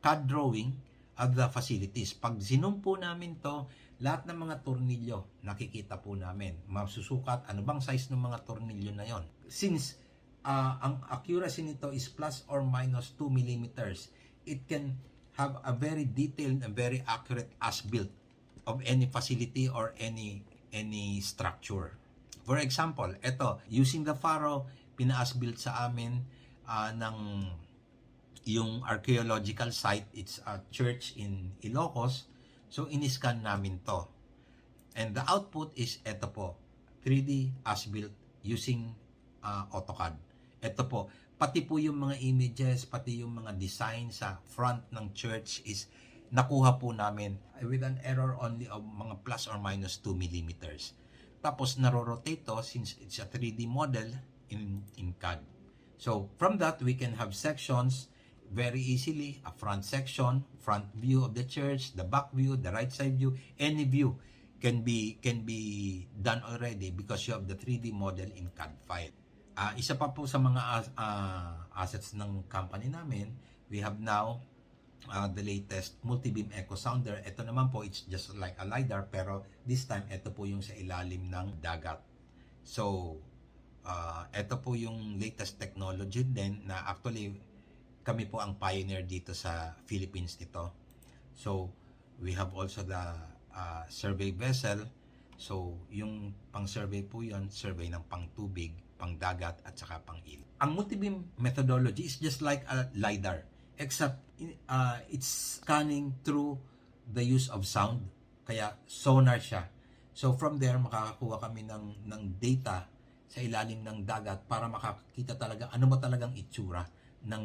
CAD drawing of the facilities. Pag zoom po namin to, lahat ng mga tornilyo nakikita po namin. Masusukat ano bang size ng mga tornilyo na yon. Since ang accuracy nito is plus or minus 2 millimeters, it can have a very detailed and very accurate as-built of any facility or any structure. For example, ito, using the faro, pina-as-built sa amin ng yung archaeological site. It's a church in Ilocos. So, in-scan namin to. And the output is ito po, 3D as-built using AutoCAD. Ito po, pati po yung mga images, pati yung mga design sa front ng church is nakuha po namin with an error only of mga plus or minus 2 millimeters. Tapos, naro-rotate to since it's a 3D model in CAD. So, from that, we can have sections very easily, a front section, front view of the church, the back view, the right side view, any view. can be done already because you have the 3D model in CAD file. Isa pa po sa mga assets ng company namin, we have now the latest multi-beam echo sounder. Ito naman po, it's just like a LiDAR, pero this time ito po yung sa ilalim ng dagat. So ito po yung latest technology din na actually kami po ang pioneer dito sa Philippines nito. So we have also the survey vessel. So yung pang-survey po yun, survey ng pang-tubig, pang-dagat at saka pang-il. Ang multi-beam methodology is just like a LiDAR, except it's scanning through the use of sound. Kaya sonar siya. So from there, makakakuha kami ng data sa ilalim ng dagat para makakita talaga ano ba talagang itsura ng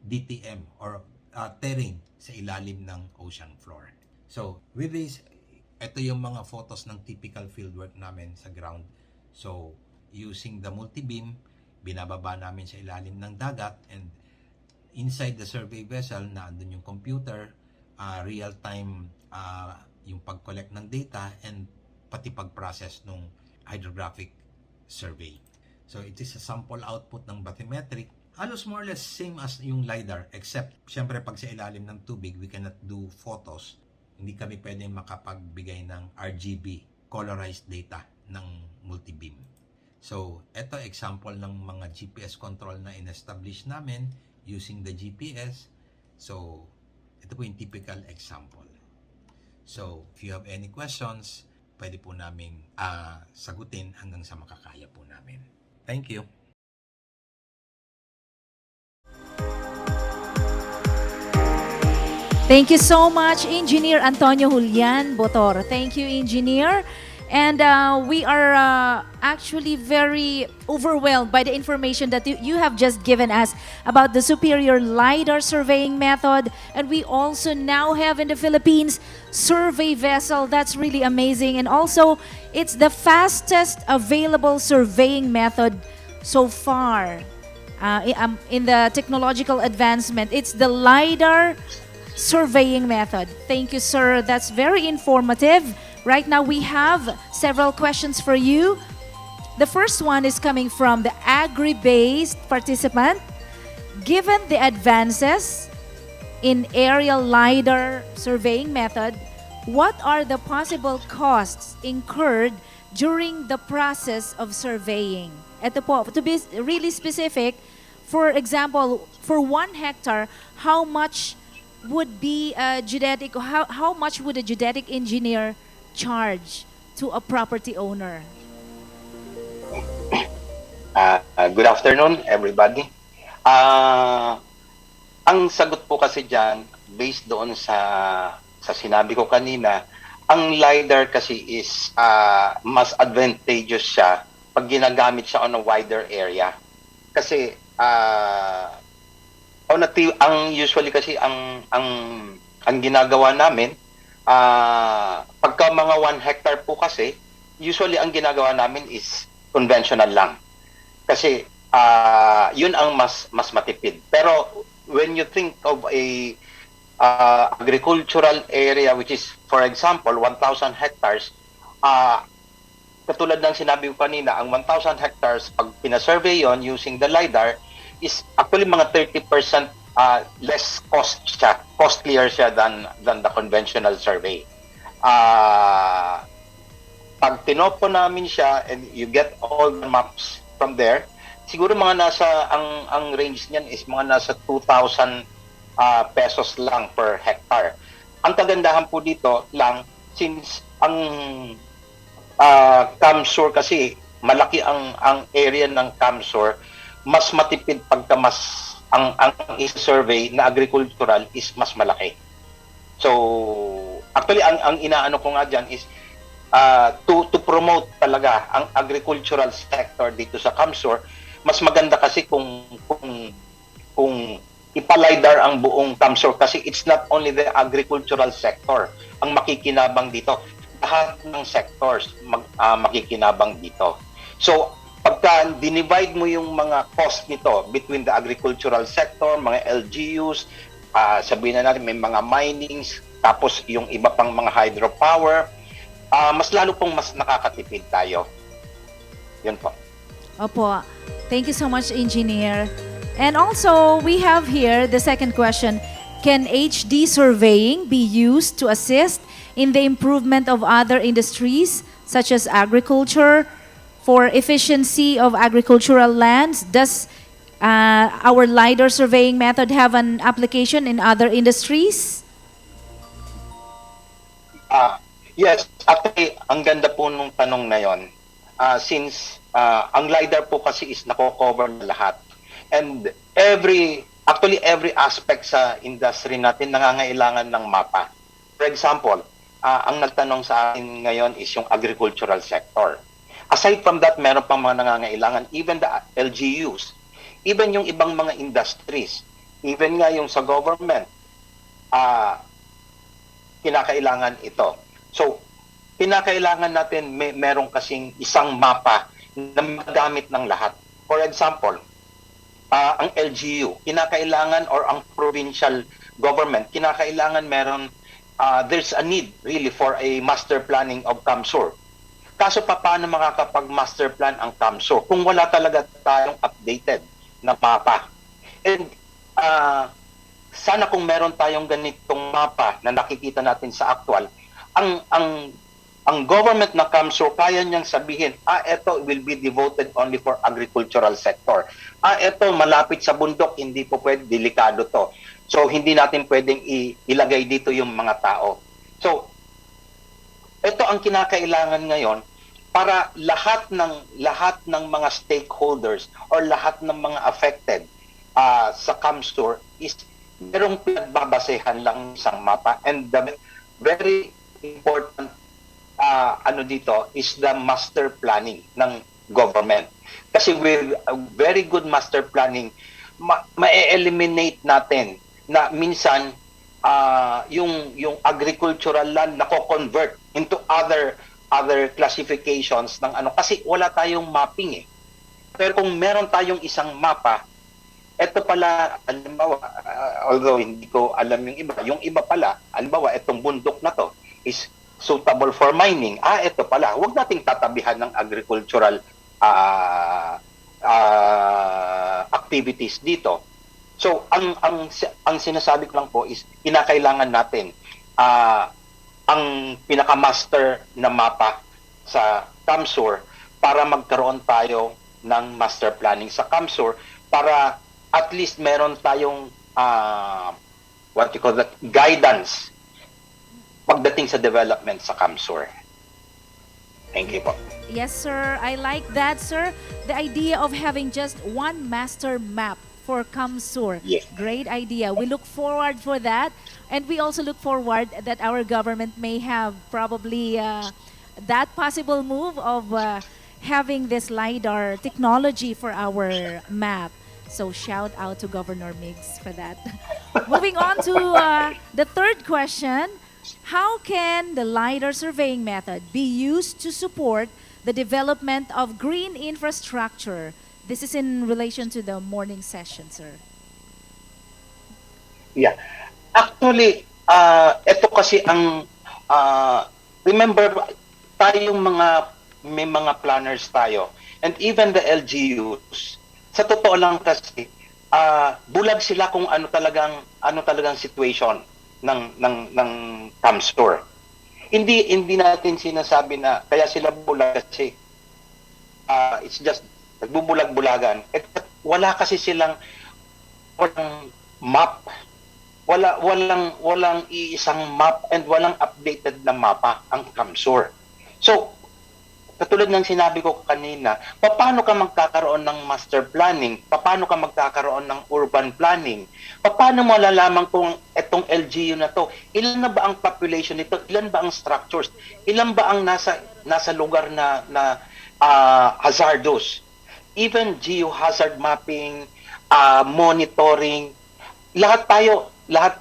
DTM or terrain sa ilalim ng ocean floor. So with this, ito yung mga photos ng typical fieldwork namin sa ground. So using the multi-beam, binababa namin sa ilalim ng dagat, and inside the survey vessel na andun yung computer, real-time yung pag-collect ng data and pati pag-process ng hydrographic survey. So it is a sample output ng bathymetric. Halos more or less same as yung LiDAR, except syempre pag sa ilalim ng tubig, we cannot do photos. Hindi kami pwedeng makapagbigay ng RGB, colorized data ng multi-beam. So, ito example ng mga GPS control na in-establish namin using the GPS. So, ito po yung typical example. So, if you have any questions, pwede po namin sagutin hanggang sa makakaya po namin. Thank you. Thank you so much, Engineer Antonio Julian Botor. Thank you, Engineer. And we are actually very overwhelmed by the information that you have just given us about the superior LiDAR surveying method. And we also now have in the Philippines survey vessel. That's really amazing. And also, it's the fastest available surveying method so far in the technological advancement. It's the LiDAR surveying method. Thank you, sir. That's very informative. Right now, we have several questions for you. The first one is coming from the agri-based participant. Given the advances in aerial LiDAR surveying method, what are the possible costs incurred during the process of surveying? Ito po, to be really specific, for example, for 1 hectare, how much would be a geodetic, how much would a geodetic engineer charge to a property owner? Good afternoon, everybody. Ang sagot po kasi dyan, based doon sa sinabi ko kanina, ang LiDAR kasi is mas advantageous siya pag ginagamit siya on a wider area. Kasi ang usually kasi ang ginagawa namin, pagka mga 1 hectare po kasi, usually ang ginagawa namin is conventional lang. Kasi yun ang mas matipid. Pero when you think of a agricultural area which is, for example, 1,000 hectares, katulad ng sinabi ko kanina, ang 1,000 hectares, pag pinasurvey yon using the LiDAR, is actually mga 30% less costlier siya than the conventional survey. Pag tinopo namin siya and you get all the maps from there, siguro mga nasa, ang range niyan is mga nasa 2,000 pesos lang per hectare. Ang kagandahan po dito lang, since ang CamSur kasi, malaki ang area ng CamSur, mas matipid pagka ang survey na agricultural is mas malaki. So, actually, ang inaano ko nga dyan is to promote talaga ang agricultural sector dito sa CamSur. Mas maganda kasi kung ipalidar ang buong CamSur kasi it's not only the agricultural sector ang makikinabang dito. Lahat ng sectors makikinabang dito. So, pagka dinivide mo yung mga cost nito between the agricultural sector, mga LGUs, sabihin na natin may mga minings, tapos yung iba pang mga hydropower, mas lalo pong mas nakakatipid tayo. Yun po. Opo. Thank you so much, Engineer. And also, we have here the second question. Can HD surveying be used to assist in the improvement of other industries, such as agriculture, for efficiency of agricultural lands? Does our LiDAR surveying method have an application in other industries? Yes, actually, ang ganda po nung tanong na yon. Since ang LiDAR po kasi is nako-cover na lahat. And every aspect sa industry natin nangangailangan ng mapa. For example, ang nagtanong sa akin ngayon is yung agricultural sector. Aside from that, meron pang mga nangangailangan, even the LGUs, even yung ibang mga industries, even nga yung sa government, kinakailangan ito. So, kinakailangan natin meron kasing isang mapa na magamit ng lahat. For example, ang LGU, kinakailangan, or ang provincial government, kinakailangan meron, there's a need really for a master planning of CamSur. Kaso paano makakapag-master plan ang CamSur kung wala talaga tayong updated na mapa? And sana kung meron tayong ganitong mapa na nakikita natin sa actual, ang government na CamSur, kaya niyang sabihin, ito will be devoted only for agricultural sector. Ito malapit sa bundok, hindi po pwede, delikado to. So, hindi natin pwedeng ilagay dito yung mga tao. So, ito ang kinakailangan ngayon para lahat ng mga stakeholders or lahat ng mga affected sa CamSur is merong pinagbabasehan lang isang mapa. And the very important dito is the master planning ng government. Kasi with a very good master planning, ma-eliminate natin na minsan yung agricultural land nako-convert into other classifications ng kasi wala tayong mapping eh. Pero kung meron tayong isang mapa, eto pala, halimbawa, although hindi ko alam yung iba pala, halimbawa, etong bundok na to is suitable for mining. Ito pala, huwag nating tatabihan ng agricultural activities dito. So, ang sinasabi ko lang po is, kinakailangan natin ang pinaka-master na mapa sa CamSur para magkaroon tayo ng master planning sa CamSur para at least meron tayong what you call that, guidance pagdating sa development sa CamSur. Thank you po. Yes, sir. I like that, sir. The idea of having just one master map for CamSur. Yes. Great idea. We look forward for that. And we also look forward that our government may have probably that possible move of having this LiDAR technology for our map. So shout out to Governor Miggs for that. Moving on to the third question. How can the LiDAR surveying method be used to support the development of green infrastructure? This is in relation to the morning session, sir. Yeah. Actually, ito kasi ang remember tayong may mga planners tayo and even the LGUs. Sa totoo lang kasi bulag sila kung ano talagang situation ng CamSur. Hindi natin sinasabi na kaya sila bulag kasi it's just nagbubulag-bulagan. Wala kasi walang map. Walang iisang map and walang updated na mapa ang CamSur. So, katulad ng sinabi ko kanina, paano ka magkakaroon ng master planning? Paano ka magkakaroon ng urban planning? Paano mo malalaman kung itong LGU na to, ilan na ba ang population nito? Ilan ba ang structures? Ilan ba ang nasa lugar na hazardous? Even geohazard mapping, monitoring, lahat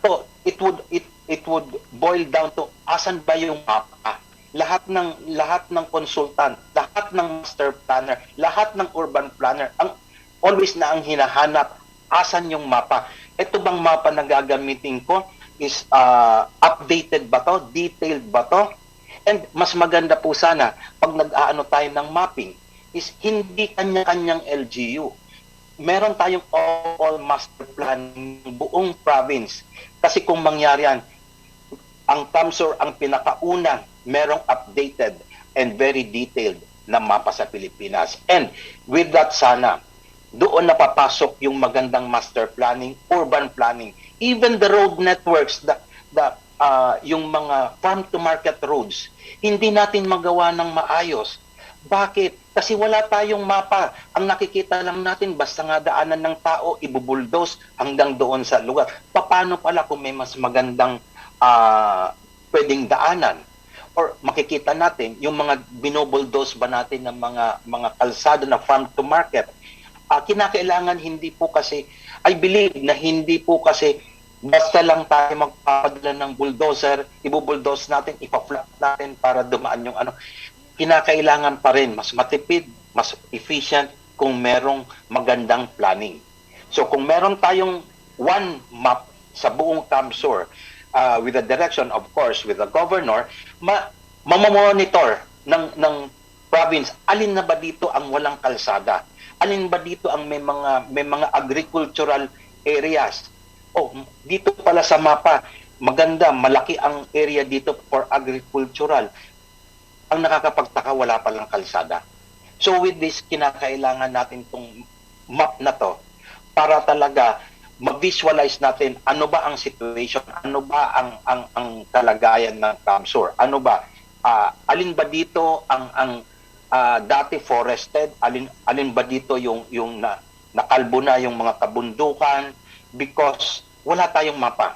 to, it would boil down to asan ba yung mapa? Lahat ng consultant, lahat ng master planner, lahat ng urban planner, ang hinahanap, asan yung mapa? Ito bang mapa na gagamitin ko is updated ba to? Detailed ba to? And mas maganda po sana, pag nag-aano tayo ng mapping, is hindi kanya-kanyang LGU. Meron tayong all master plan ng buong province. Kasi kung mangyari yan, ang CamSur ang pinakaunang merong updated and very detailed na mapa sa Pilipinas. And with that sana, doon napapasok yung magandang master planning, urban planning, even the road networks, yung mga farm-to-market roads, hindi natin magawa ng maayos. Bakit? Kasi wala tayong mapa. Ang nakikita lang natin, basta nga daanan ng tao, ibubuldos hanggang doon sa lugar. Paano pala kung may mas magandang pwedeng daanan? Or makikita natin, yung mga binobuldos ba natin ng mga kalsada na farm to market, kinakailangan hindi po kasi, I believe na hindi po kasi basta lang tayo magpapadala ng bulldozer, ibubulldoze natin, ipa-flat natin para dumaan yung ano. Kinakailangan pa rin mas matipid, mas efficient kung merong magandang planning. So kung meron tayong one map sa buong CamSur, with the direction, of course, with the governor, mamamonitor ng province, alin na ba dito ang walang kalsada? Alin ba dito ang may mga agricultural areas? Oh, dito pala sa mapa, maganda, malaki ang area dito for agricultural. Ang nakakapagtaka, wala palang kalsada. So with this, kinakailangan natin itong map na to para talaga mag-visualize natin ano ba ang situation, ano ba ang kalagayan ng CamSur, ano ba, alin ba dito ang dati forested, alin ba dito yung nakalbo na yung mga kabundukan, because wala tayong mapa.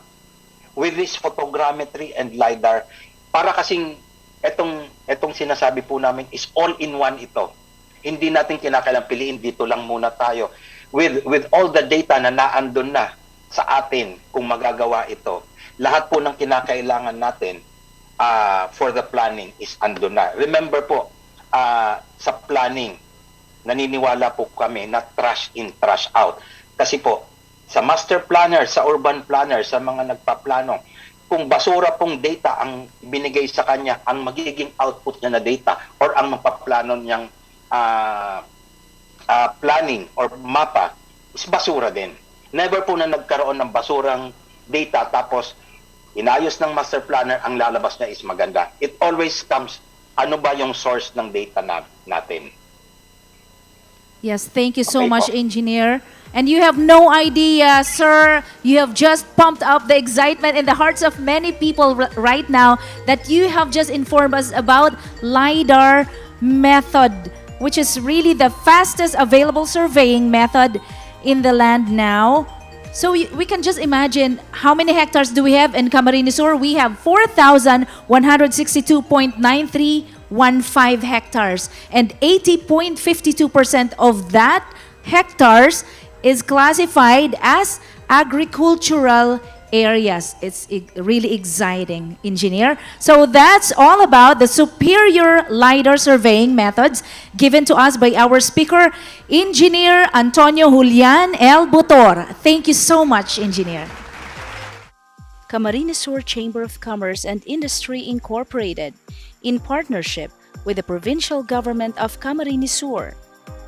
With this photogrammetry and LiDAR, para kasing etong sinasabi po namin is all-in-one ito. Hindi natin kinakailangan piliin, dito lang muna tayo. With all the data na naandun na sa atin kung magagawa ito, lahat po ng kinakailangan natin for the planning is andun na. Remember po, sa planning, naniniwala po kami na trash in, trash out. Kasi po, sa master planner, sa urban planner, sa mga nagpaplano, kung basura pong data ang binigay sa kanya, ang magiging output niya na data or ang mapaplano niyang planning or mapa is basura din. Never po na nagkaroon ng basurang data tapos inayos ng master planner, ang lalabas niya is maganda. It always comes, ano ba yung source ng data natin? Yes, thank you so Okay much, po. Engineer. And you have no idea, sir, you have just pumped up the excitement in the hearts of many people right now that you have just informed us about LiDAR method, which is really the fastest available surveying method in the land now. So we can just imagine how many hectares do we have in Camarines Sur? We have 4,162.9315 hectares, and 80.52% of that hectares is classified as agricultural areas. It's really exciting, Engineer. So that's all about the superior LiDAR surveying methods given to us by our speaker, Engineer Antonio Julian L. Butor. Thank you so much, Engineer. Camarines Sur Chamber of Commerce and Industry Incorporated, in partnership with the Provincial Government of Camarines Sur,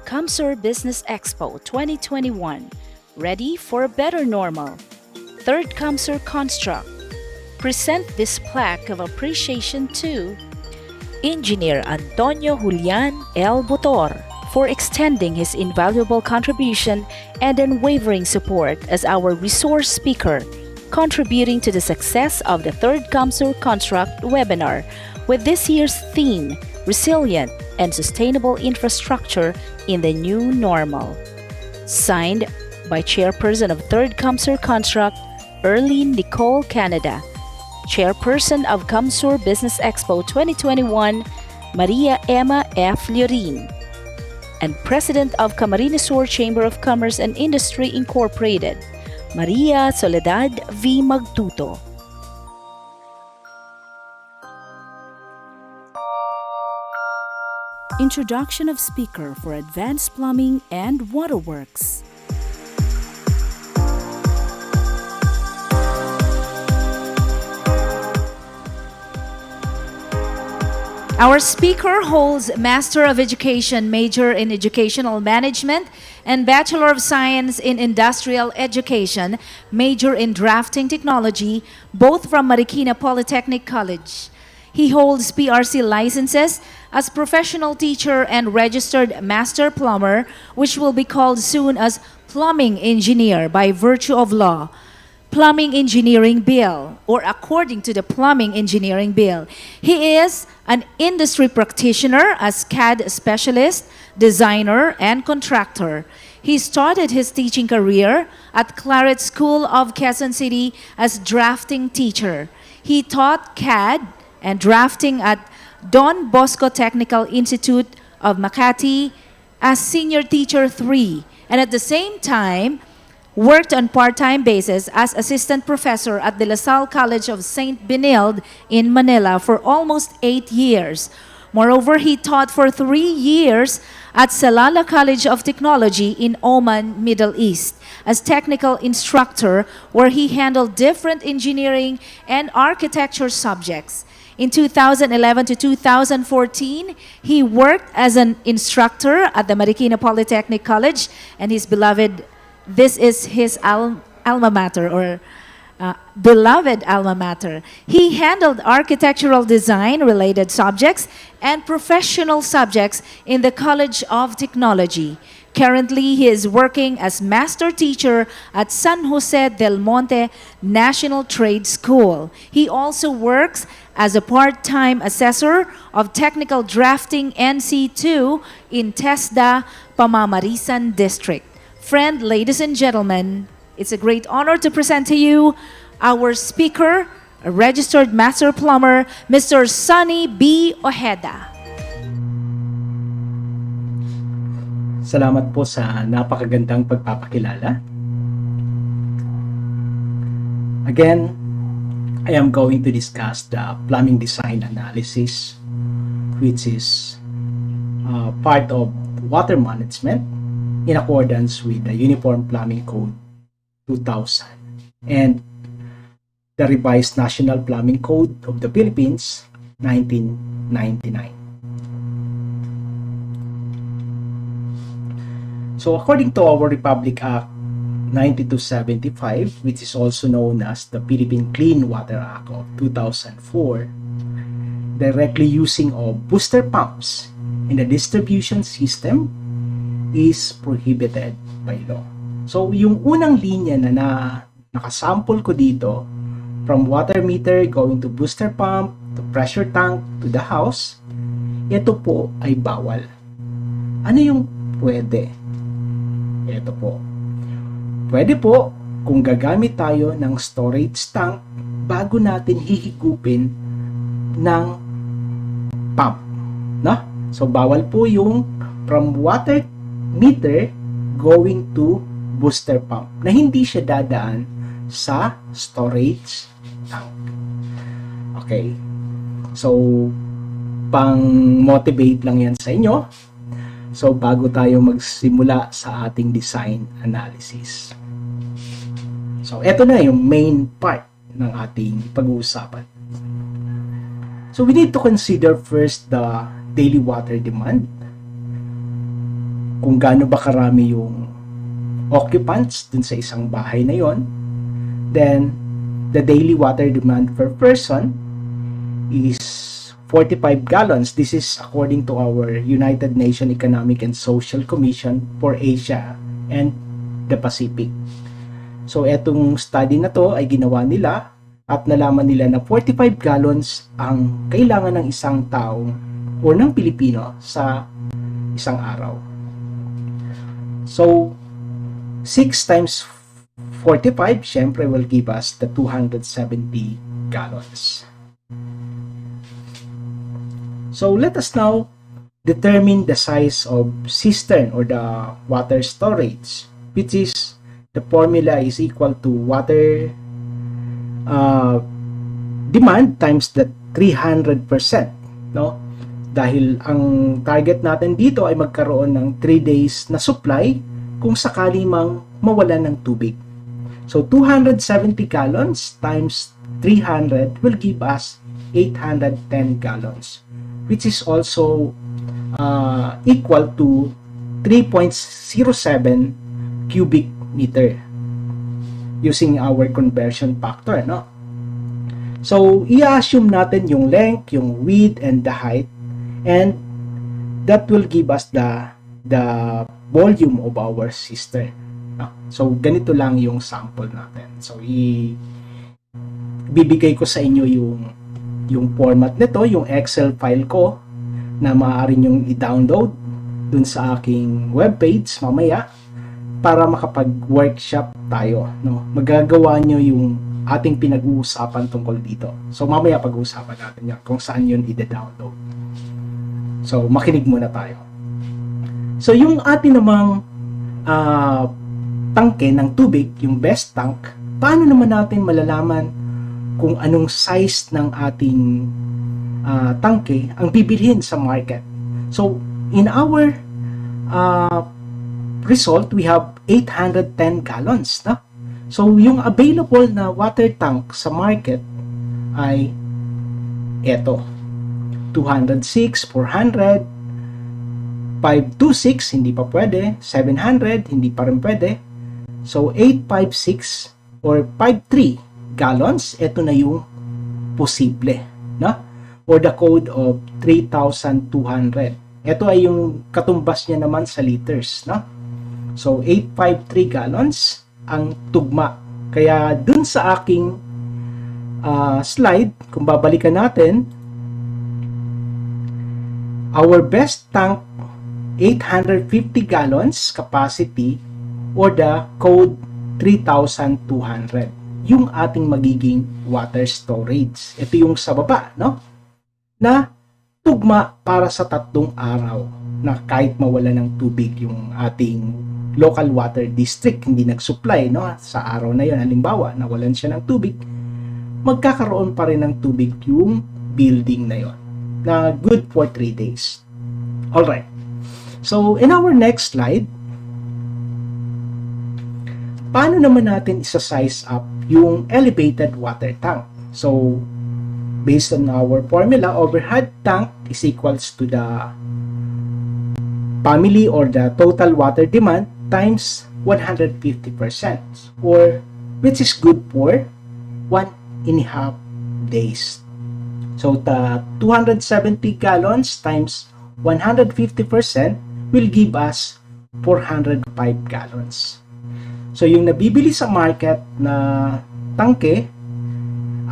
CamSur Business Expo 2021, ready for a better normal. Third CamSur Construct, present this plaque of appreciation to Engineer Antonio Julian L. Butor for extending his invaluable contribution and unwavering support as our resource speaker, contributing to the success of the Third CamSur Construct webinar with this year's theme, Resilient and Sustainable Infrastructure in the New Normal. Signed by Chairperson of Third CamSur Construct, Erlene Nicole Canada, Chairperson of CamSur Business Expo 2021, Maria Emma F. Llorin, and President of Camarines Sur Chamber of Commerce and Industry Incorporated, Maria Soledad V. Magtuto. Introduction of speaker for Advanced Plumbing and Waterworks. Our speaker holds Master of Education major in Educational Management and Bachelor of Science in Industrial Education, major in Drafting Technology, both from Marikina Polytechnic College. He holds PRC licenses as professional teacher and registered master plumber, which will be called soon as plumbing engineer by virtue of law. Plumbing Engineering Bill, or according to the Plumbing Engineering Bill. He is an industry practitioner as CAD specialist, designer, and contractor. He started his teaching career at Claret School of Quezon City as drafting teacher. He taught CAD and drafting at Don Bosco Technical Institute of Makati as senior teacher 3, and at the same time, worked on part-time basis as assistant professor at the La Salle College of St. Benilde in Manila for almost 8 years. Moreover, he taught for 3 years at Salalah College of Technology in Oman, Middle East, as technical instructor where he handled different engineering and architecture subjects. In 2011 to 2014, he worked as an instructor at the Marikina Polytechnic College, and this is his alma mater, or beloved alma mater. He handled architectural design related subjects and professional subjects in the College of Technology. Currently, he is working as master teacher at San Jose del Monte National Trade School. He also works as a part-time assessor of technical drafting NC2 in TESDA, Pamamarisan District. Friend, ladies and gentlemen, it's a great honor to present to you our speaker, a registered master plumber, Mr. Sunny B. Ojeda. Salamat po sa napakagandang pagpapakilala. Again, I am going to discuss the plumbing design analysis, which is part of water management in accordance with the Uniform Plumbing Code 2000 and the revised National Plumbing Code of the Philippines 1999. So according to our Republic Act 9275, which is also known as the Philippine Clean Water Act of 2004, directly using of booster pumps in the distribution system is prohibited by law. So yung unang linya na nakasample ko dito, from water meter going to booster pump, to pressure tank, to the house, ito po ay bawal. Ano yung pwede? Ito po. Pwede po kung gagamit tayo ng storage tank bago natin hihigupin ng pump. No? So bawal po yung from water meter going to booster pump na hindi siya dadaan sa storage tank. Okay. So, pang-motivate lang yan sa inyo. So, bago tayo magsimula sa ating design analysis. So, eto na yung main part ng ating pag-uusapan. So, we need to consider first the daily water demand. Kung gaano ba karami yung occupants dun sa isang bahay na yon. Then, the daily water demand per person is 45 gallons. This is according to our United Nations Economic and Social Commission for Asia and the Pacific. So, etong study na to ay ginawa nila at nalaman nila na 45 gallons ang kailangan ng isang tao o ng Pilipino sa isang araw. So, 6 times 45, syempre, will give us the 270 gallons. So, let us now determine the size of cistern or the water storage, which is, the formula is equal to water demand times the 300%, no? Dahil ang target natin dito ay magkaroon ng 3 days na supply kung sakali mang mawalan ng tubig. So 270 gallons times 300 will give us 810 gallons. which is also equal to 3.07 cubic meter using our conversion factor, no? So, i-assume natin yung length, yung width, and the height, and that will give us the volume of our cistern. No? So, ganito lang yung sample natin. So, bibigay ko sa inyo yung format nito, yung Excel file ko na maaari nyong i-download dun sa aking webpage mamaya para makapag-workshop tayo. No? Magagawa nyo yung ating pinag-uusapan tungkol dito. So, mamaya pag-uusapan natin yan kung saan yun i-download. So, makinig muna tayo. So, yung ating namang tangke ng tubig, yung best tank, paano naman natin malalaman kung anong size ng ating tangke ang bibilhin sa market? So, in our result, we have 810 gallons. No? So, yung available na water tank sa market ay eto. 206, 400, 526, hindi pa pwede. 700, hindi pa rin pwede. So, 856 or 53 gallons, ito na yung posible. No? Or the code of 3,200. Ito ay yung katumbas niya naman sa liters. No? So, 853 gallons ang tugma. Kaya dun sa aking slide, kung babalikan natin, our best tank 850 gallons capacity or the code 3,200. Yung ating magiging water storage. Ito yung sa baba, no? Na tugma para sa 3 araw na kahit mawala ng tubig yung ating local water district, hindi nag-supply, no? Sa araw na yun, halimbawa, nawalan siya ng tubig, magkakaroon pa rin ng tubig yung building na yun, na good for 3 days. Alright. So, in our next slide, paano naman natin isa-size up yung elevated water tank? So, based on our formula, overhead tank is equals to the family or the total water demand times 150%, or which is good for 1.5 days. So the 270 gallons times 150% will give us 405 gallons. So yung nabibili sa market na tangke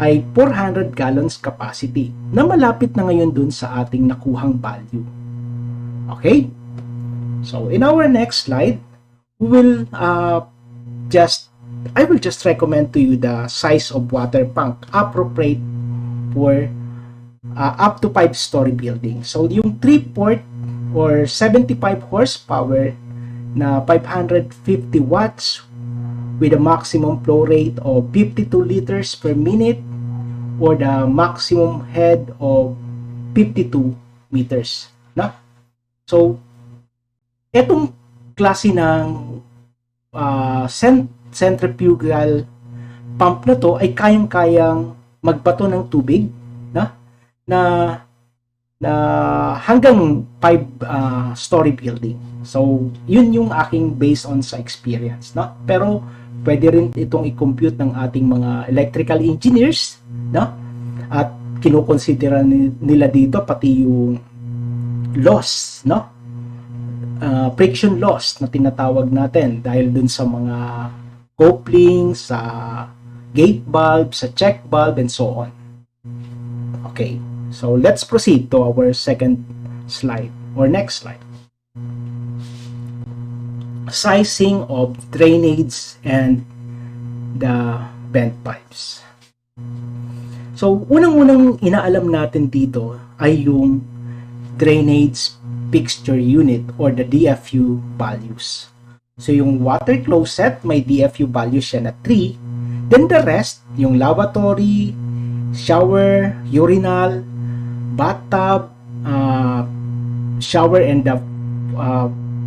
ay 400 gallons capacity na malapit na ngayon dun sa ating nakuhang value. Okay? So in our next slide, we will I will just recommend to you the size of water tank appropriate for up to 5-story building. So yung 3-port or 75 horsepower na 550 watts with a maximum flow rate of 52 liters per minute or the maximum head of 52 meters. Na? So, etong klase ng centrifugal pump na to ay kayang-kayang magbato ng tubig na hanggang 5-story building. So, yun yung aking based on sa experience. No? Pero, pwede rin itong i-compute ng ating mga electrical engineers. No? At kinukonsidera nila dito pati yung loss, no? Friction loss na tinatawag natin dahil dun sa mga coupling, sa gate valve, sa check valve, and so on. Okay, so let's proceed to our second slide or next slide. Sizing of drainage and the vent pipes. So, unang-unang inaalam natin dito ay yung drainage fixture unit or the DFU values. So, yung water closet, may DFU value siya na 3. Then the rest, yung lavatory, shower, urinal, bathtub, shower and the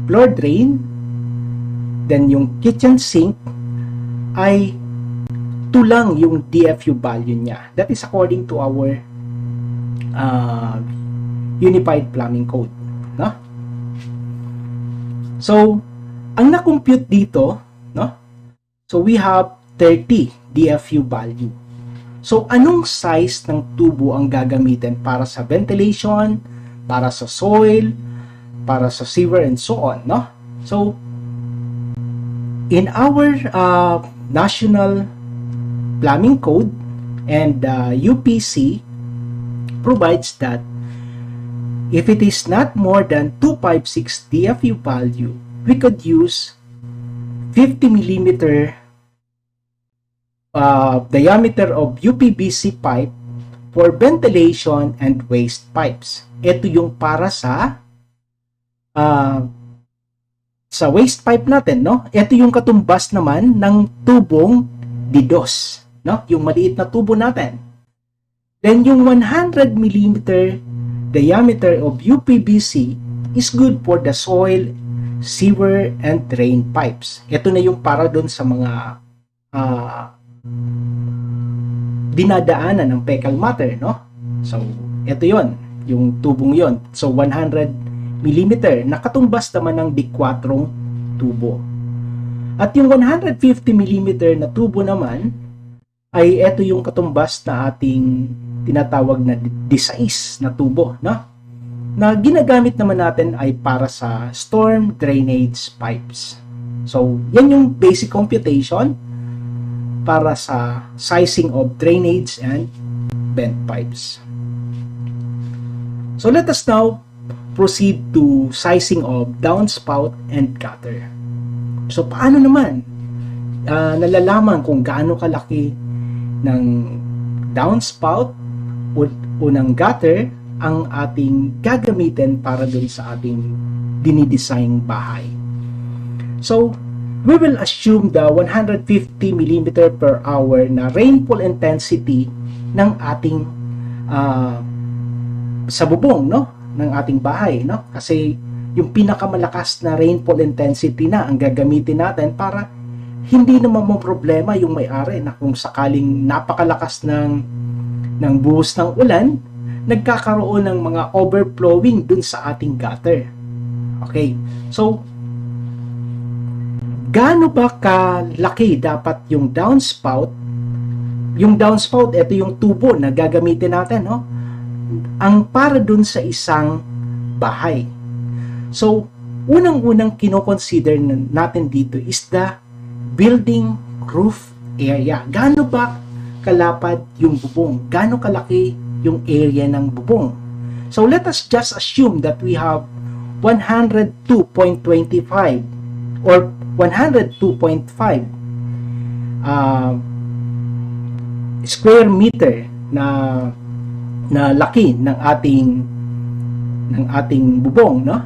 floor drain, then yung kitchen sink ay 2 lang yung DFU value niya. That is according to our Unified Plumbing Code, no? So, ang na-compute dito, no? So, we have 30 DFU value. So, anong size ng tubo ang gagamitin para sa ventilation, para sa soil, para sa sewer, and so on, no? So, in our National Plumbing Code and UPC provides that if it is not more than 256 DFU value, we could use 50 millimeter diameter of UPVC pipe for ventilation and waste pipes. Ito yung para sa waste pipe natin, no? Ito yung katumbas naman ng tubong DDoS, no? Yung maliit na tubo natin. Then yung 100 mm diameter of UPVC is good for the soil, sewer, and drain pipes. Ito na yung para doon sa mga dinadaanan ng fecal matter, no? So, ito yon, yung tubong yon. So, 100 millimeter, nakatumbas naman ng D4 tubo. At yung 150 millimeter na tubo naman, ay ito yung katumbas na ating tinatawag na D6 na tubo, no? Na ginagamit naman natin ay para sa storm drainage pipes. So, yan yung basic computation para sa sizing of drainage and vent pipes. So, let us now proceed to sizing of downspout and gutter. So, paano naman nalalaman kung gaano kalaki ng downspout o ng gutter ang ating gagamitin para dun sa ating dinidesign bahay? So, we will assume the 150 mm per hour na rainfall intensity ng ating sa bubong, no? Ng ating bahay, no? Kasi yung pinakamalakas na rainfall intensity na ang gagamitin natin para hindi naman mo problema yung may-ari na kung sakaling napakalakas ng buhos ng ulan, nagkakaroon ng mga overflowing dun sa ating gutter. Okay, so gaano ba kalaki dapat yung downspout? Yung downspout, ito yung tubo na gagamitin natin, no? Ang para dun sa isang bahay. So, unang-unang kinoconsider natin dito is the building roof area. Gaano ba kalapad yung bubong? Gaano kalaki yung area ng bubong? So, let us just assume that we have 102.25 or 102.5 square meter na laki ng ating bubong, no?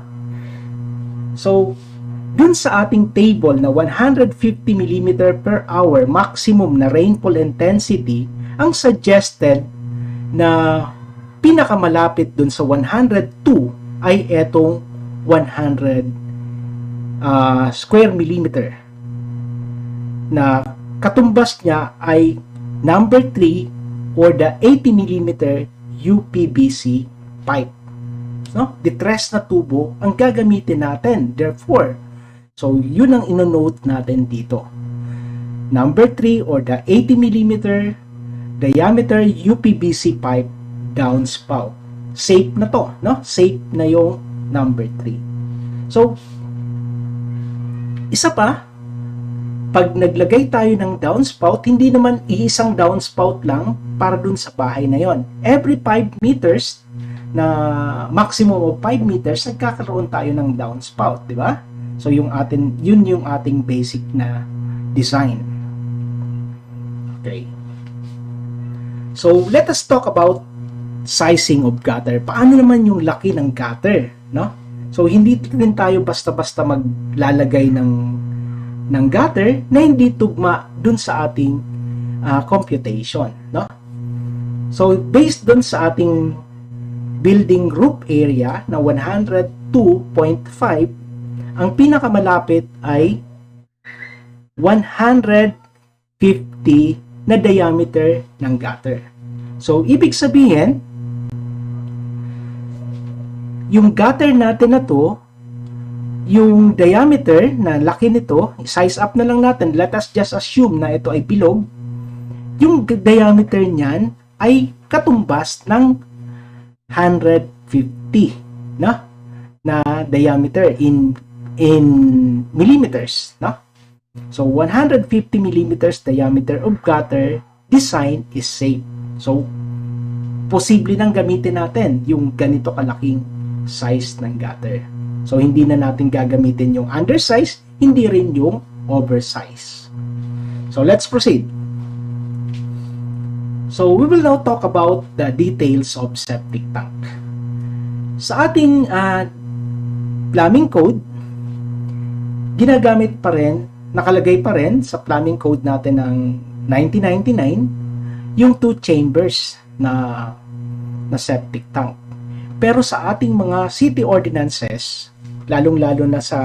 So, dun sa ating table na 150 mm per hour maximum na rainfall intensity, ang suggested na pinakamalapit dun sa 102 ay etong 100 square millimeter, na katumbas niya ay number 3 or the 80 mm UPVC pipe, no? Detress na tubo ang gagamitin natin. Therefore, so yun ang ino-note natin dito. Number 3 or the 80 mm diameter UPVC pipe downspout. Safe na to, no? Safe na yung number 3. So, isa pa, pag naglagay tayo ng downspout, hindi naman iisang downspout lang para dun sa bahay na yon. Every 5 meters, na maximum of 5 meters, nagkakaroon tayo ng downspout, di ba? So, yun yung ating basic na design. Okay. So, let us talk about sizing of gutter. Paano naman yung laki ng gutter, no? So, hindi rin tayo basta-basta maglalagay ng gutter na hindi tugma dun sa ating computation, no? So, based dun sa ating building roof area na 102.5, ang pinakamalapit ay 150 na diameter ng gutter. So, ibig sabihin, yung gutter natin na to, yung diameter na laki nito, size up na lang natin. Let us just assume na ito ay bilog. Yung diameter niyan ay katumbas ng 150 na diameter in millimeters, no? So 150 millimeters diameter of gutter design is safe. So posible nang gamitin natin yung ganito kalaking size ng gutter. So hindi na natin gagamitin yung undersize, hindi rin yung oversize. So let's proceed. So we will now talk about the details of septic tank. Sa ating plumbing code, ginagamit pa rin, nakalagay pa rin sa plumbing code natin ng 1999 yung 2 chambers na septic tank. Pero sa ating mga city ordinances, lalong-lalo na sa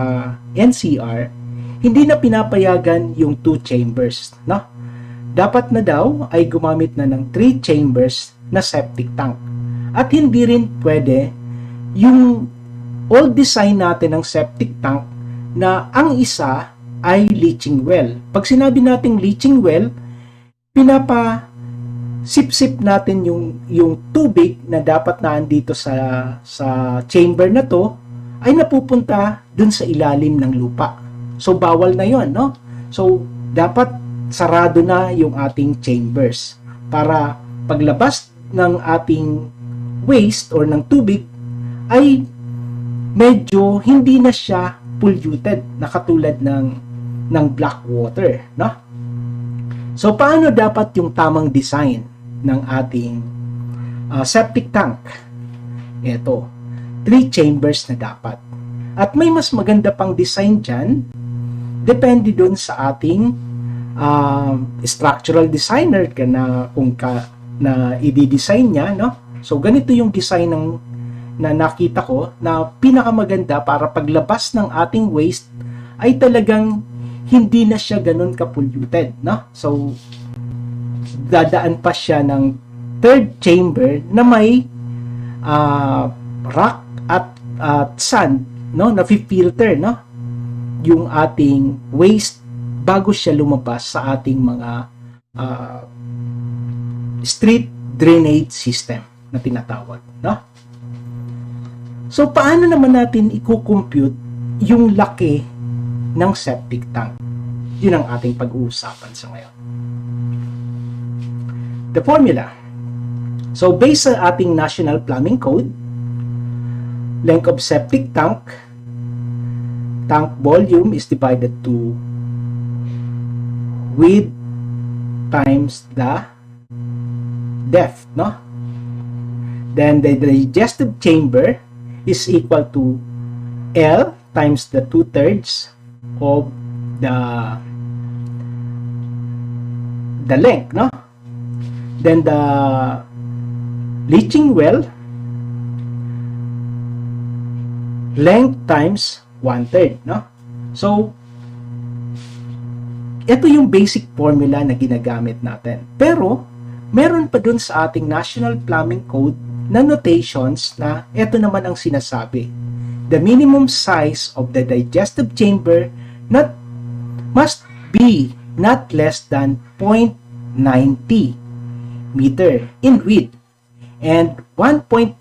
NCR, hindi na pinapayagan yung 2 chambers, no? Dapat na daw ay gumamit na ng 3 chambers na septic tank. At hindi rin pwede yung old design natin ng septic tank na ang isa ay leaching well. Pag sinabi nating leaching well, sip-sip natin yung tubig na dapat na andito sa chamber na to ay napupunta dun sa ilalim ng lupa. So bawal na yon, no? So dapat sarado na yung ating chambers para paglabas ng ating waste or ng tubig ay medyo hindi na siya polluted na katulad ng black water, no? So paano dapat yung tamang design ng ating septic tank? Ito, 3 chambers na dapat. At may mas maganda pang design dyan, depende dun sa ating structural designer na i-design niya, no? So ganito yung design na nakita ko na pinakamaganda para paglabas ng ating waste ay talagang hindi na siya ganun ka-polluted, no? So dadaan pa siya ng 3rd chamber na may rock at sand, no, na filter, no, yung ating waste bago siya lumabas sa ating mga street drainage system na tinatawag, no? So paano naman natin i-compute yung laki ng septic tank? Yun ang ating pag-uusapan sa ngayon. The formula. So based sa ating National Plumbing Code, length of septic tank volume is divided to width times the depth, no? Then the digestive chamber is equal to L times the 2/3 of the length, no? Then the leaching well length times 1/3, no? So ito yung basic formula na ginagamit natin. Pero, meron pa dun sa ating National Plumbing Code na notations na ito naman ang sinasabi. The minimum size of the digestive chamber must be not less than 0.90 meter in width and 1.52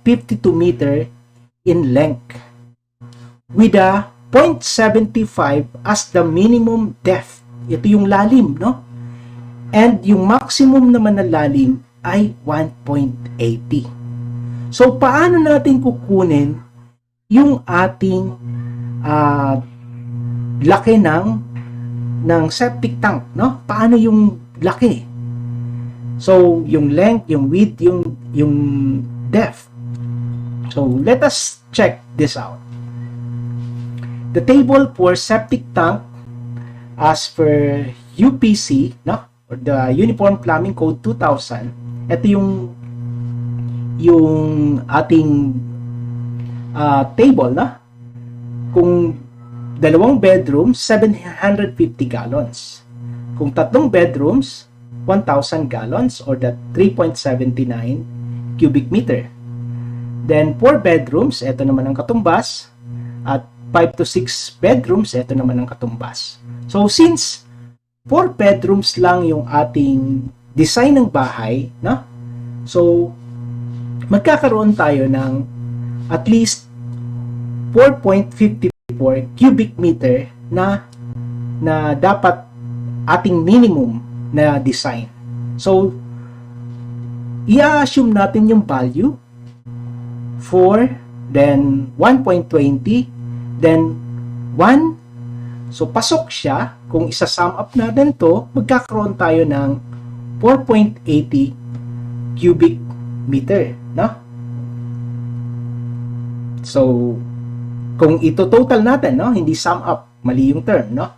meter in length with a 0.75 as the minimum depth. Ito yung lalim, no? And yung maximum naman na lalim ay 1.80. So, paano natin kukunin yung ating laki ng septic tank, no? Paano yung laki? So, yung length, yung width, yung depth. So, let us check this out. The table for septic tank as per UPC, no, or the Uniform Plumbing Code 2000, ito yung ating table, na kung 2 bedrooms, 750 gallons. Kung 3 bedrooms, 1,000 gallons or that 3.79 cubic meter. Then 4 bedrooms, ito naman ang katumbas. At 5 to 6 bedrooms, ito naman ang katumbas. So since 4 bedrooms lang yung ating design ng bahay, no? So magkakaroon tayo ng at least 4.54 cubic meter na dapat ating minimum na design. So i-assume natin yung value 4, then 1.20, then 1. So pasok siya. Kung isa-sum up natin to, magkakaroon tayo ng 4.80 cubic meter, no? So kung ito total natin, no, hindi sum up, mali yung term, no?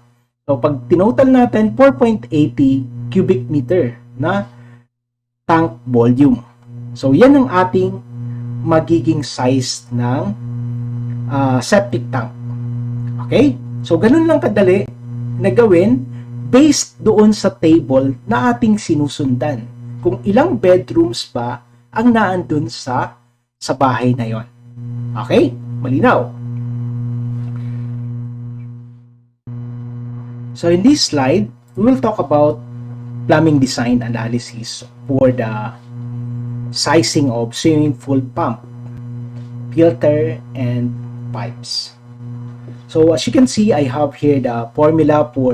So pag tinotal natin 4.80 cubic meter na tank volume. So yan ang ating magiging size ng septic tank. Okay? So ganun lang kadali na gawin based doon sa table na ating sinusundan. Kung ilang bedrooms ba ang naandun sa bahay na yon. Okay? Malinaw. So in this slide, we will talk about plumbing design analysis for the sizing of swimming pool pump, filter, and pipes. So as you can see, I have here the formula for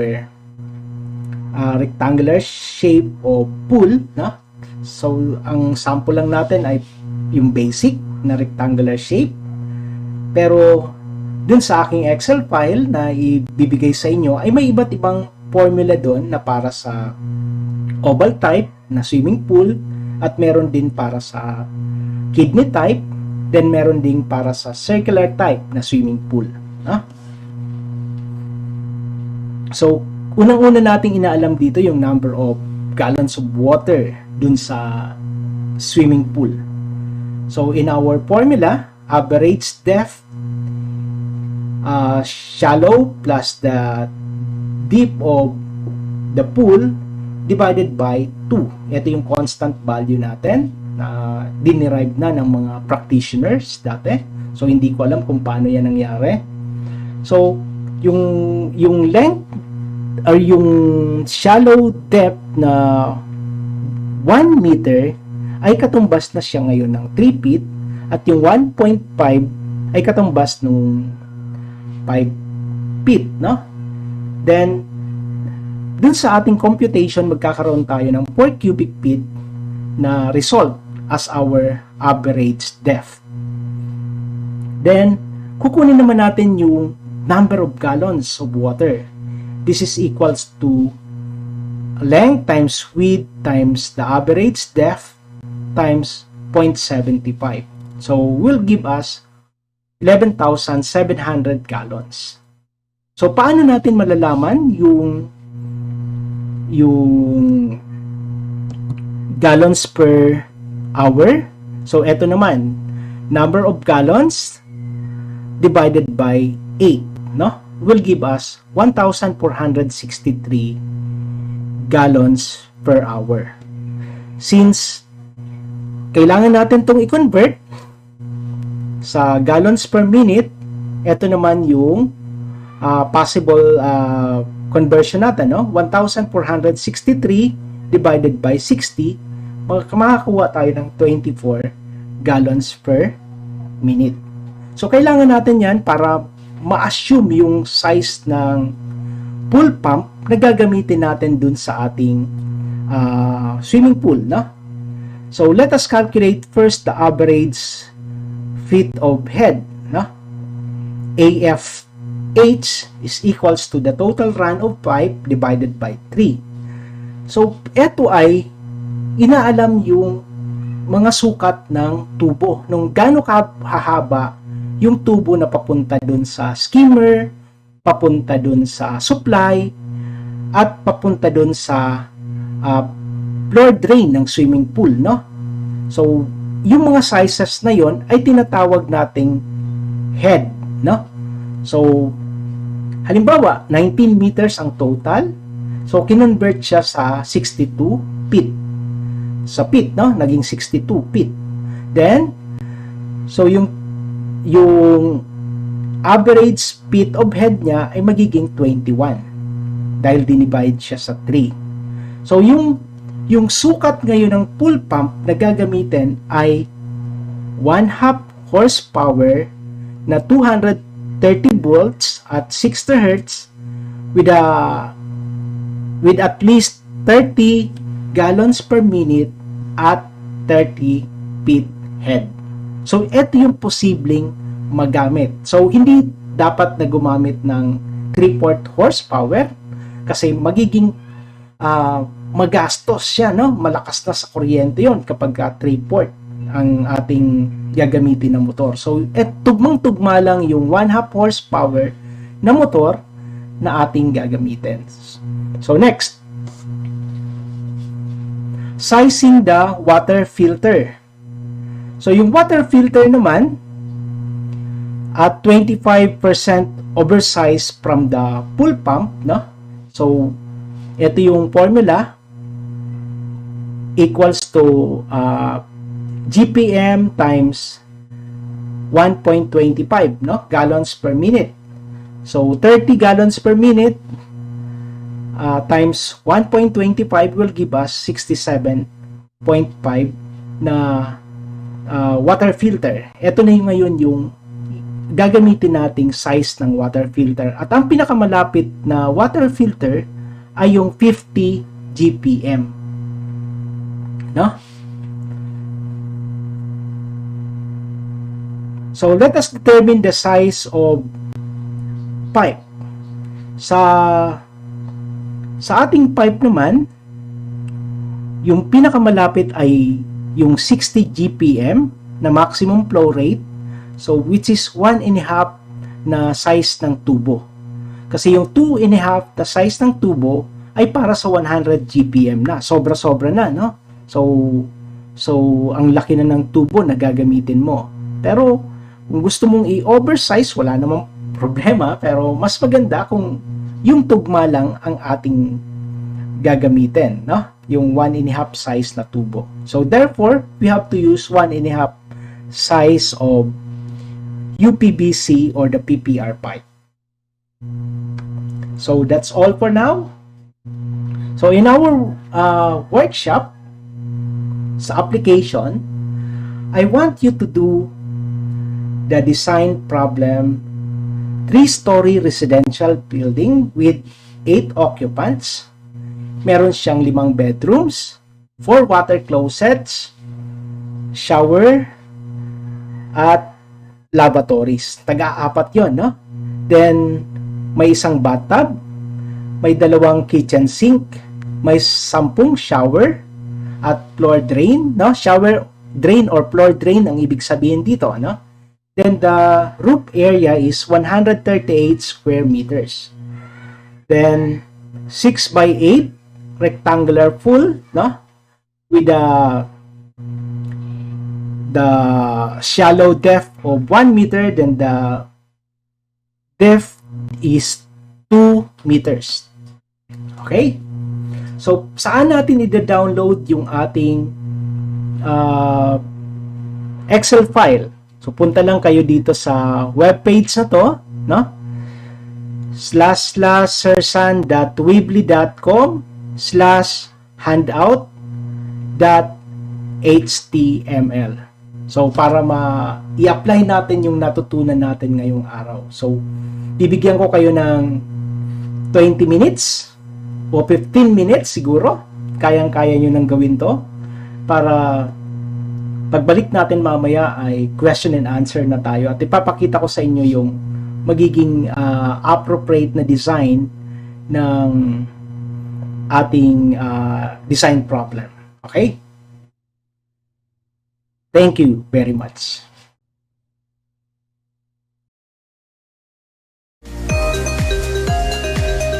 rectangular shape of pool, no? So ang sample lang natin ay yung basic na rectangular shape. Pero dun sa aking Excel file na ibibigay sa inyo ay may iba't ibang formula doon na para sa oval type na swimming pool at meron din para sa kidney type, then meron din para sa circular type na swimming pool. So, unang-una nating inaalam dito yung number of gallons of water dun sa swimming pool. So, in our formula, average depth, shallow plus the deep of the pool divided by 2. Ito yung constant value natin na dinerive na ng mga practitioners dati. So, hindi ko alam kung paano yan nangyari. So, yung length or yung shallow depth na 1 meter ay katumbas na siya ngayon ng 3 feet at yung 1.5 ay katumbas nung 5 feet, no? Then, dun sa ating computation, magkakaroon tayo ng 4 cubic feet na result as our average depth. Then, kukunin naman natin yung number of gallons of water. This is equals to length times width times the average depth times 0.75. So, will give us 11,700 gallons. So, paano natin malalaman yung gallons per hour? So, eto naman, number of gallons divided by 8, no? Will give us 1,463 gallons per hour. Since kailangan natin itong i-convert sa gallons per minute, ito naman yung possible conversion natin, no? 1,463 divided by 60, makakakuha tayo ng 24 gallons per minute. So, kailangan natin yan para ma-assume yung size ng pool pump na gagamitin natin dun sa ating swimming pool, no? So, let us calculate first the average feet of head, no? AFH is equals to the total run of pipe divided by 3. So, ito ay inaalam yung mga sukat ng tubo, nung gaano kahaba yung tubo na papunta dun sa skimmer, papunta dun sa supply, at papunta dun sa floor drain ng swimming pool, no? So, yung mga sizes na yon ay tinatawag nating head, no? So, halimbawa, 19 meters ang total. So, kinonvert siya sa 62 feet. Sa feet, no? Naging 62 feet. Then, So yung average speed of head niya ay magiging 21 dahil dinivide siya sa 3. So yung sukat ngayon ng pool pump na gagamitin ay 1/2 horsepower na 230 volts at 60 Hz with at least 30 gallons per minute at 30 feet head. So ito yung posibleng magamit. So hindi dapat na gumamit ng 3/4 horsepower kasi magiging magastos siya, no? Malakas na sa kuryente yon kapag 3/4 ang ating gagamitin na motor. So tugmang-tugma lang yung 1/2 horsepower na motor na ating gagamitin. So next, sizing the water filter. So yung water filter naman at 25% oversized from the pool pump, no? So ito yung formula equals to GPM times 1.25, no? Gallons per minute. So 30 gallons per minute times 1.25 will give us 67.5 na water filter. Ito na yung ngayon yung gagamitin nating size ng water filter. At ang pinakamalapit na water filter ay yung 50 GPM. No? So let us determine the size of pipe. Sa ating pipe naman, yung pinakamalapit ay yung 60 GPM na maximum flow rate. So which is 1.5 na size ng tubo. Kasi yung 2.5 na size ng tubo ay para sa 100 GPM na. Sobra-sobra na, no? So ang laki na ng tubo na gagamitin mo. Pero kung gusto mong i-oversize, wala namang problema. Pero mas maganda kung yung tugma lang ang ating gagamitin, no? Yung 1.5 size na tubo. So therefore, we have to use 1.5 size of UPVC or the PPR pipe. So that's all for now. So in our workshop sa application, I want you to do the design problem 3-story residential building with 8 occupants. Meron siyang 5 bedrooms, 4 water closets, shower, at lavatories. Taga-4 yon, no? Then, may isang bathtub, may 2 kitchen sink, may 10 shower, at floor drain, no? Shower drain or floor drain ang ibig sabihin dito, no? Then, the roof area is 138 square meters. Then, 6 by 8 rectangular pool, no? With the shallow depth of 1 meter, then the depth is 2 meters. Okay? So, saan natin i-download yung ating Excel file? So, punta lang kayo dito sa webpage na to, no? /sirsan.weebly.com/handout.html. So, para i-apply natin yung natutunan natin ngayong araw. So, bibigyan ko kayo ng 20 minutes o 15 minutes siguro. Kayang-kaya nyo nang gawin to para pagbalik natin mamaya ay question and answer na tayo at ipapakita ko sa inyo yung magiging appropriate na design ng ating design problem. Okay? Thank you very much.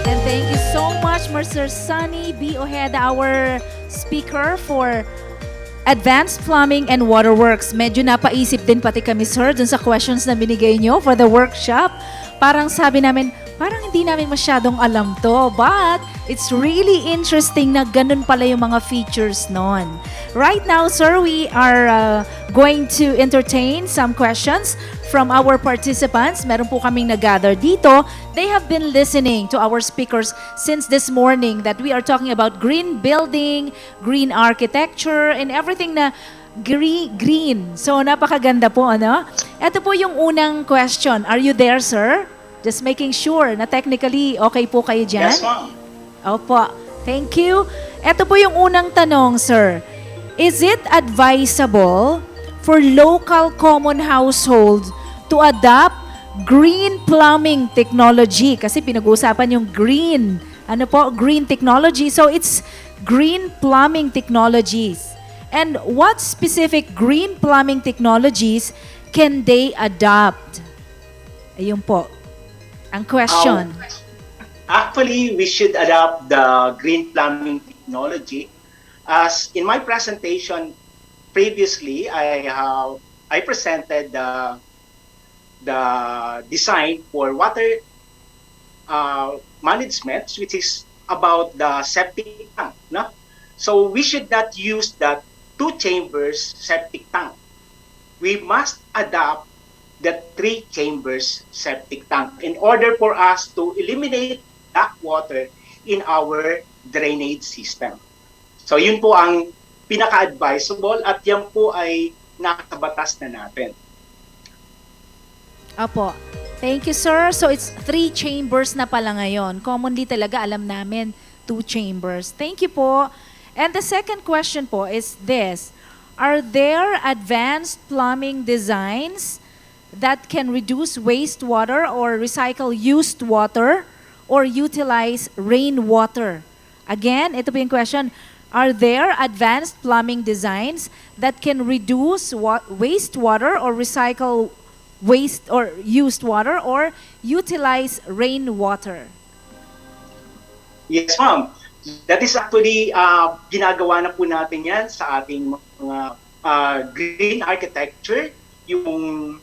And thank you so much, Mr. Sunny B. Ojeda, our speaker for Advanced Plumbing and Waterworks. Medyo napaisip din pati kami, sir, dun sa questions na binigay nyo for the workshop. Parang sabi namin, Parang hindi namin masyadong alam to, but it's really interesting na ganun pala yung mga features nun. Right now, sir, we are going to entertain some questions from our participants. Meron po kaming nag-gather dito. They have been listening to our speakers since this morning that we are talking about green building, green architecture, and everything na green. So, napakaganda po, ano? Ito po yung unang question. Are you there, sir? Just making sure na technically okay po kayo dyan. Yes, ma'am. Opo. Thank you. Ito po yung unang tanong, sir. Is it advisable for local common households to adopt green plumbing technology? Kasi pinag-uusapan yung green. Ano po? Green technology. So it's green plumbing technologies. And what specific green plumbing technologies can they adopt? Ayun po. Ang question. Actually, we should adopt the green plumbing technology. As in my presentation previously, I presented the design for water management, which is about the septic tank. No? So we should not use that 2 chambers septic tank. We must adopt the 3 chambers septic tank in order for us to eliminate black water in our drainage system. So yun po ang pinaka-advisable at yan po ay nakabatas na natin. Apo. Thank you, sir. So it's 3 chambers na pala ngayon. Commonly talaga alam namin 2 chambers. Thank you po. And the second question po is this. Are there advanced plumbing designs that can reduce wastewater or recycle used water or utilize rainwater? Again, ito po yung question. Are there advanced plumbing designs that can reduce wastewater or recycle waste or used water or utilize rainwater? Yes, ma'am. That is actually ginagawa na po natin yan sa ating mga green architecture, yung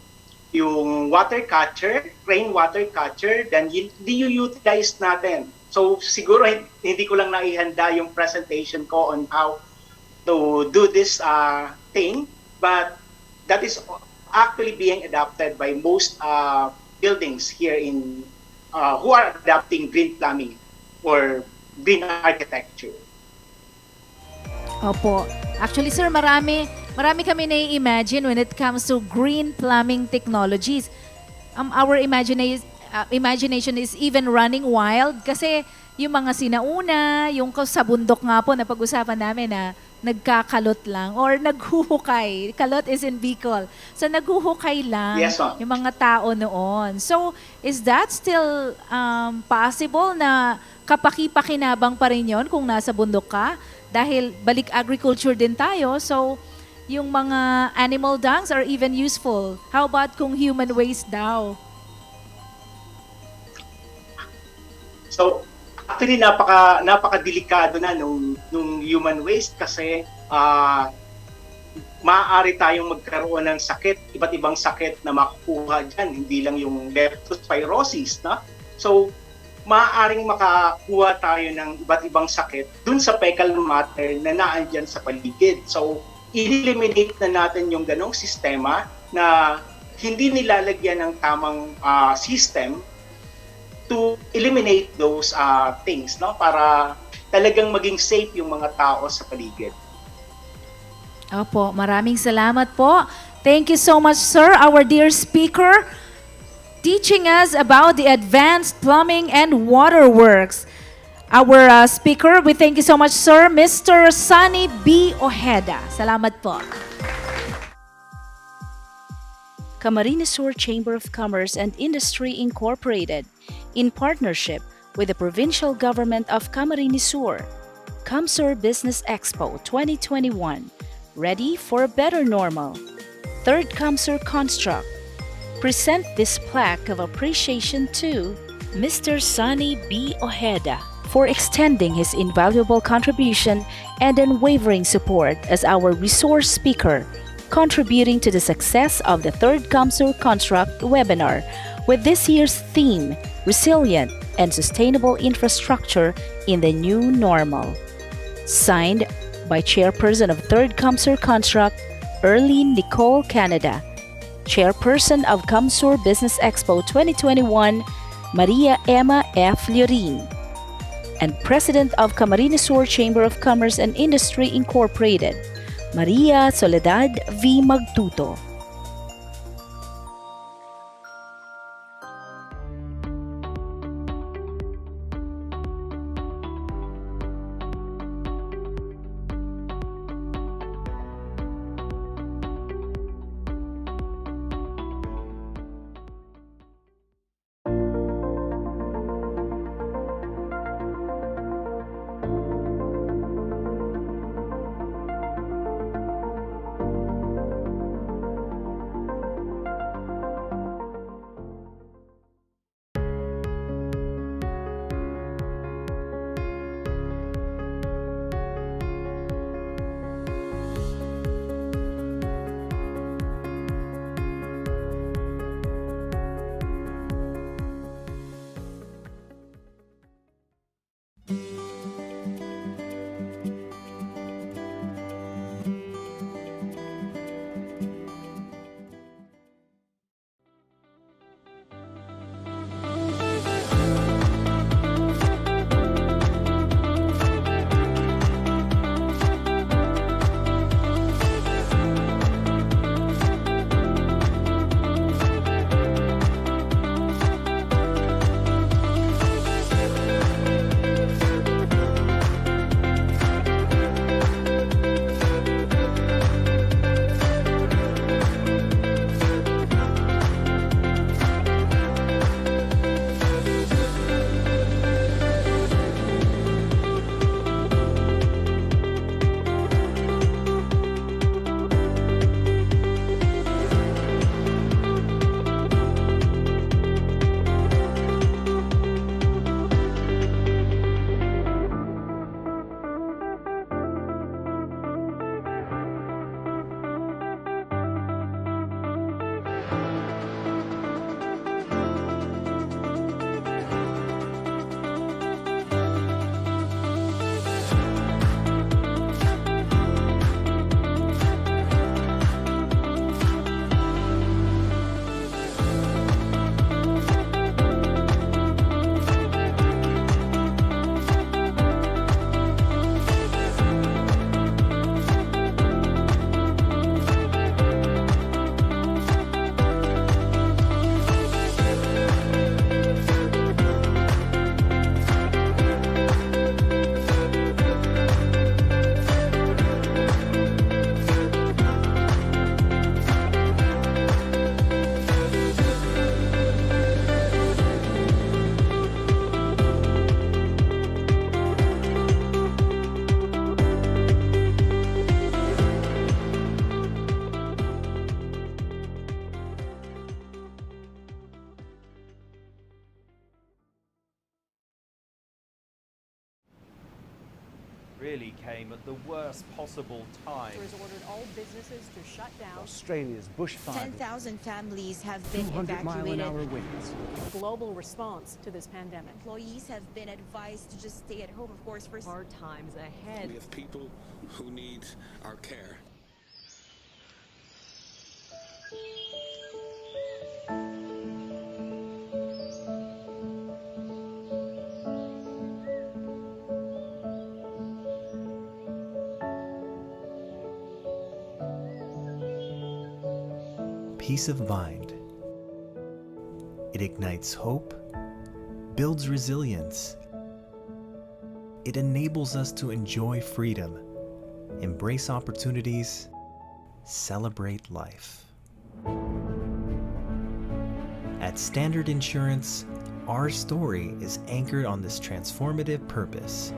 water catcher, rainwater catcher, then utilize natin. So siguro hindi ko lang naihanda yung presentation ko on how to do this thing, but that is actually being adopted by most buildings here in who are adopting green plumbing or green architecture. Opo. Actually, sir, marami kami na-imagine when it comes to green plumbing technologies. Our imagination is even running wild kasi yung mga sinauna, yung sa bundok nga po na pag-usapan namin na nagkakalot lang or naghuhukay. Kalot is in Bicol. So naghuhukay lang yung mga tao noon. So is that still possible na kapaki-pakinabang pa rin yun kung nasa bundok ka? Dahil balik agriculture din tayo, so yung mga animal dungs are even useful. How about kung human waste daw? So, actually napaka-delikado na nung human waste kasi maaari tayong magkaroon ng sakit, iba't ibang sakit na makukuha dyan, hindi lang yung leptospirosis, na? So, maaaring makakuha tayo ng iba't ibang sakit dun sa fecal matter na naandyan sa paligid. So, eliminate na natin yung ganong sistema na hindi nilalagyan ng tamang system to eliminate those things, no? Para talagang maging safe yung mga tao sa paligid. Opo, maraming salamat po. Thank you so much, sir, our dear speaker, teaching us about the advanced plumbing and waterworks. Our speaker, we thank you so much, sir, Mr. Sunny B. Ojeda. Salamat po. Camarines Sur Chamber of Commerce and Industry Incorporated, in partnership with the Provincial Government of Camarines Sur, CamSur Business Expo 2021, ready for a better normal. Third CamSur Construct, present this plaque of appreciation to Mr. Sunny B. Ojeda for extending his invaluable contribution and unwavering support as our resource speaker, contributing to the success of the Third CamSur Construct webinar, with this year's theme, Resilient and Sustainable Infrastructure in the New Normal. Signed by Chairperson of 3rd CamSur Construct, Erlene Nicole Canada, Chairperson of CamSur Business Expo 2021, Maria Emma F. Llorin, and President of Camarines Sur Chamber of Commerce and Industry Incorporated, Maria Soledad V. Magtuto. Really came at the worst possible time. Has ordered all businesses to shut down. Australia's bushfires. 10,000 families have been 200-mile-an-hour winds. Global response to this pandemic. Employees have been advised to just stay at home, of course, for Hard times ahead. We have people who need our care. Peace of mind. It ignites hope, builds resilience. It enables us to enjoy freedom, embrace opportunities, celebrate life. At Standard Insurance, our story is anchored on this transformative purpose.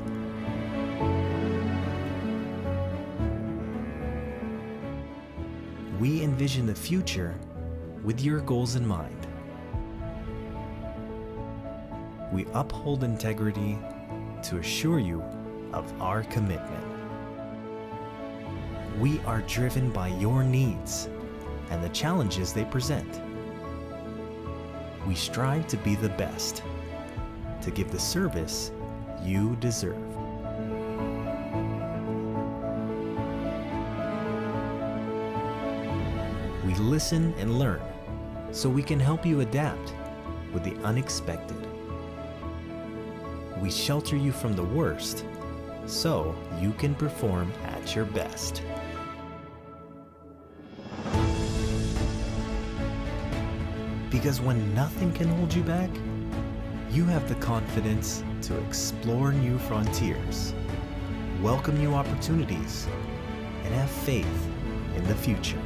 We envision the future with your goals in mind. We uphold integrity to assure you of our commitment. We are driven by your needs and the challenges they present. We strive to be the best, to give the service you deserve. We listen and learn so we can help you adapt with the unexpected. We shelter you from the worst so you can perform at your best. Because when nothing can hold you back, you have the confidence to explore new frontiers, welcome new opportunities, and have faith in the future.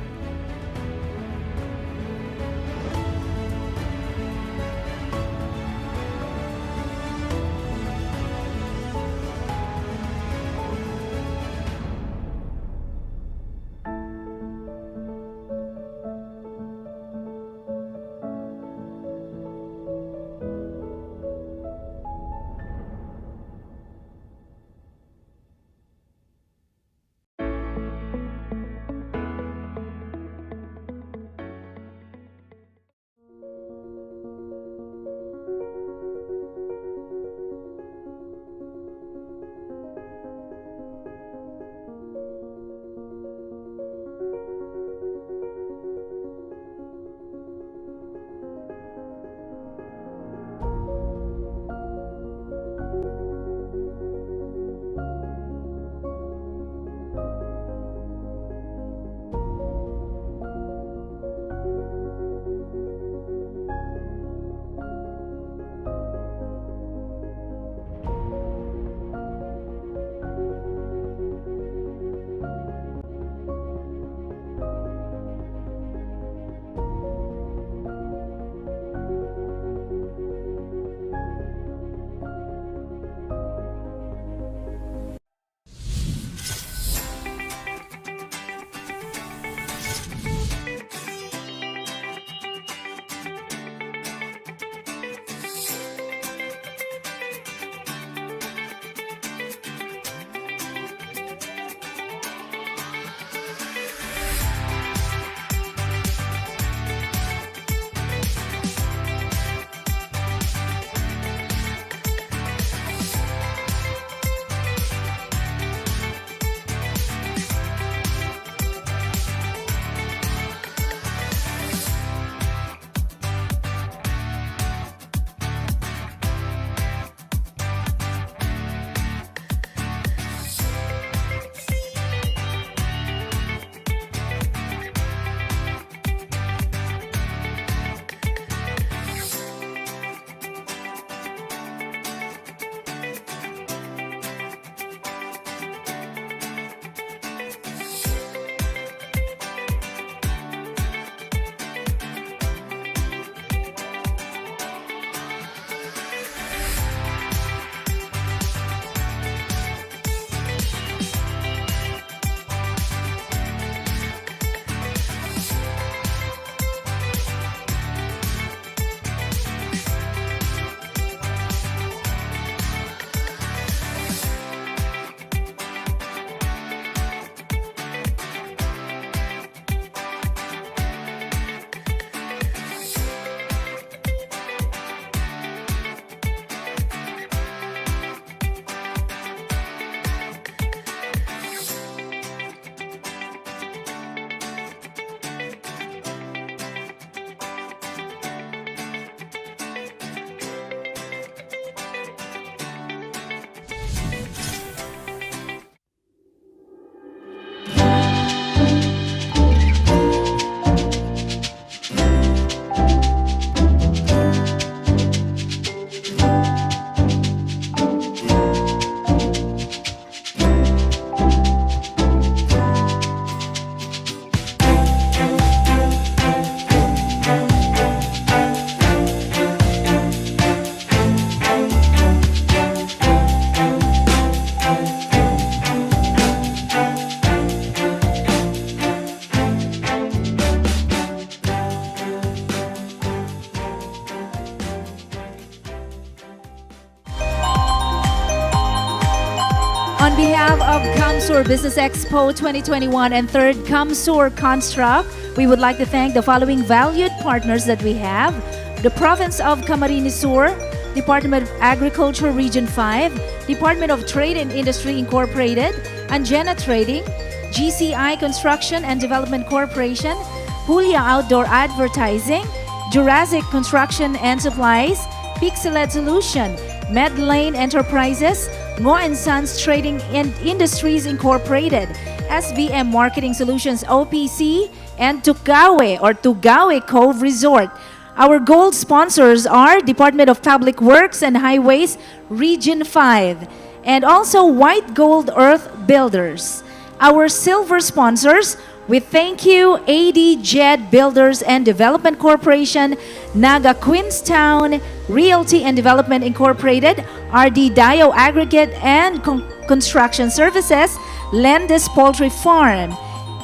On behalf of CamSur Business Expo 2021 and third CamSur Construct, we would like to thank the following valued partners that we have: the Province of Camarines Sur, Department of Agriculture Region 5, Department of Trade and Industry Incorporated, Angena Trading, GCI Construction and Development Corporation, Julia Outdoor Advertising, Jurassic Construction and Supplies, Pixeled Solution, Medlane Enterprises, Ngo & Sons Trading and Industries Incorporated, SVM Marketing Solutions OPC, and Tugawe Cove Resort. Our gold sponsors are Department of Public Works and Highways Region 5 and also White Gold Earth Builders. Our silver sponsors, we thank you AD Jed Builders and Development Corporation, Naga Queenstown Realty and Development Incorporated, RD Dio Aggregate and Construction Services, Landis Poultry Farm.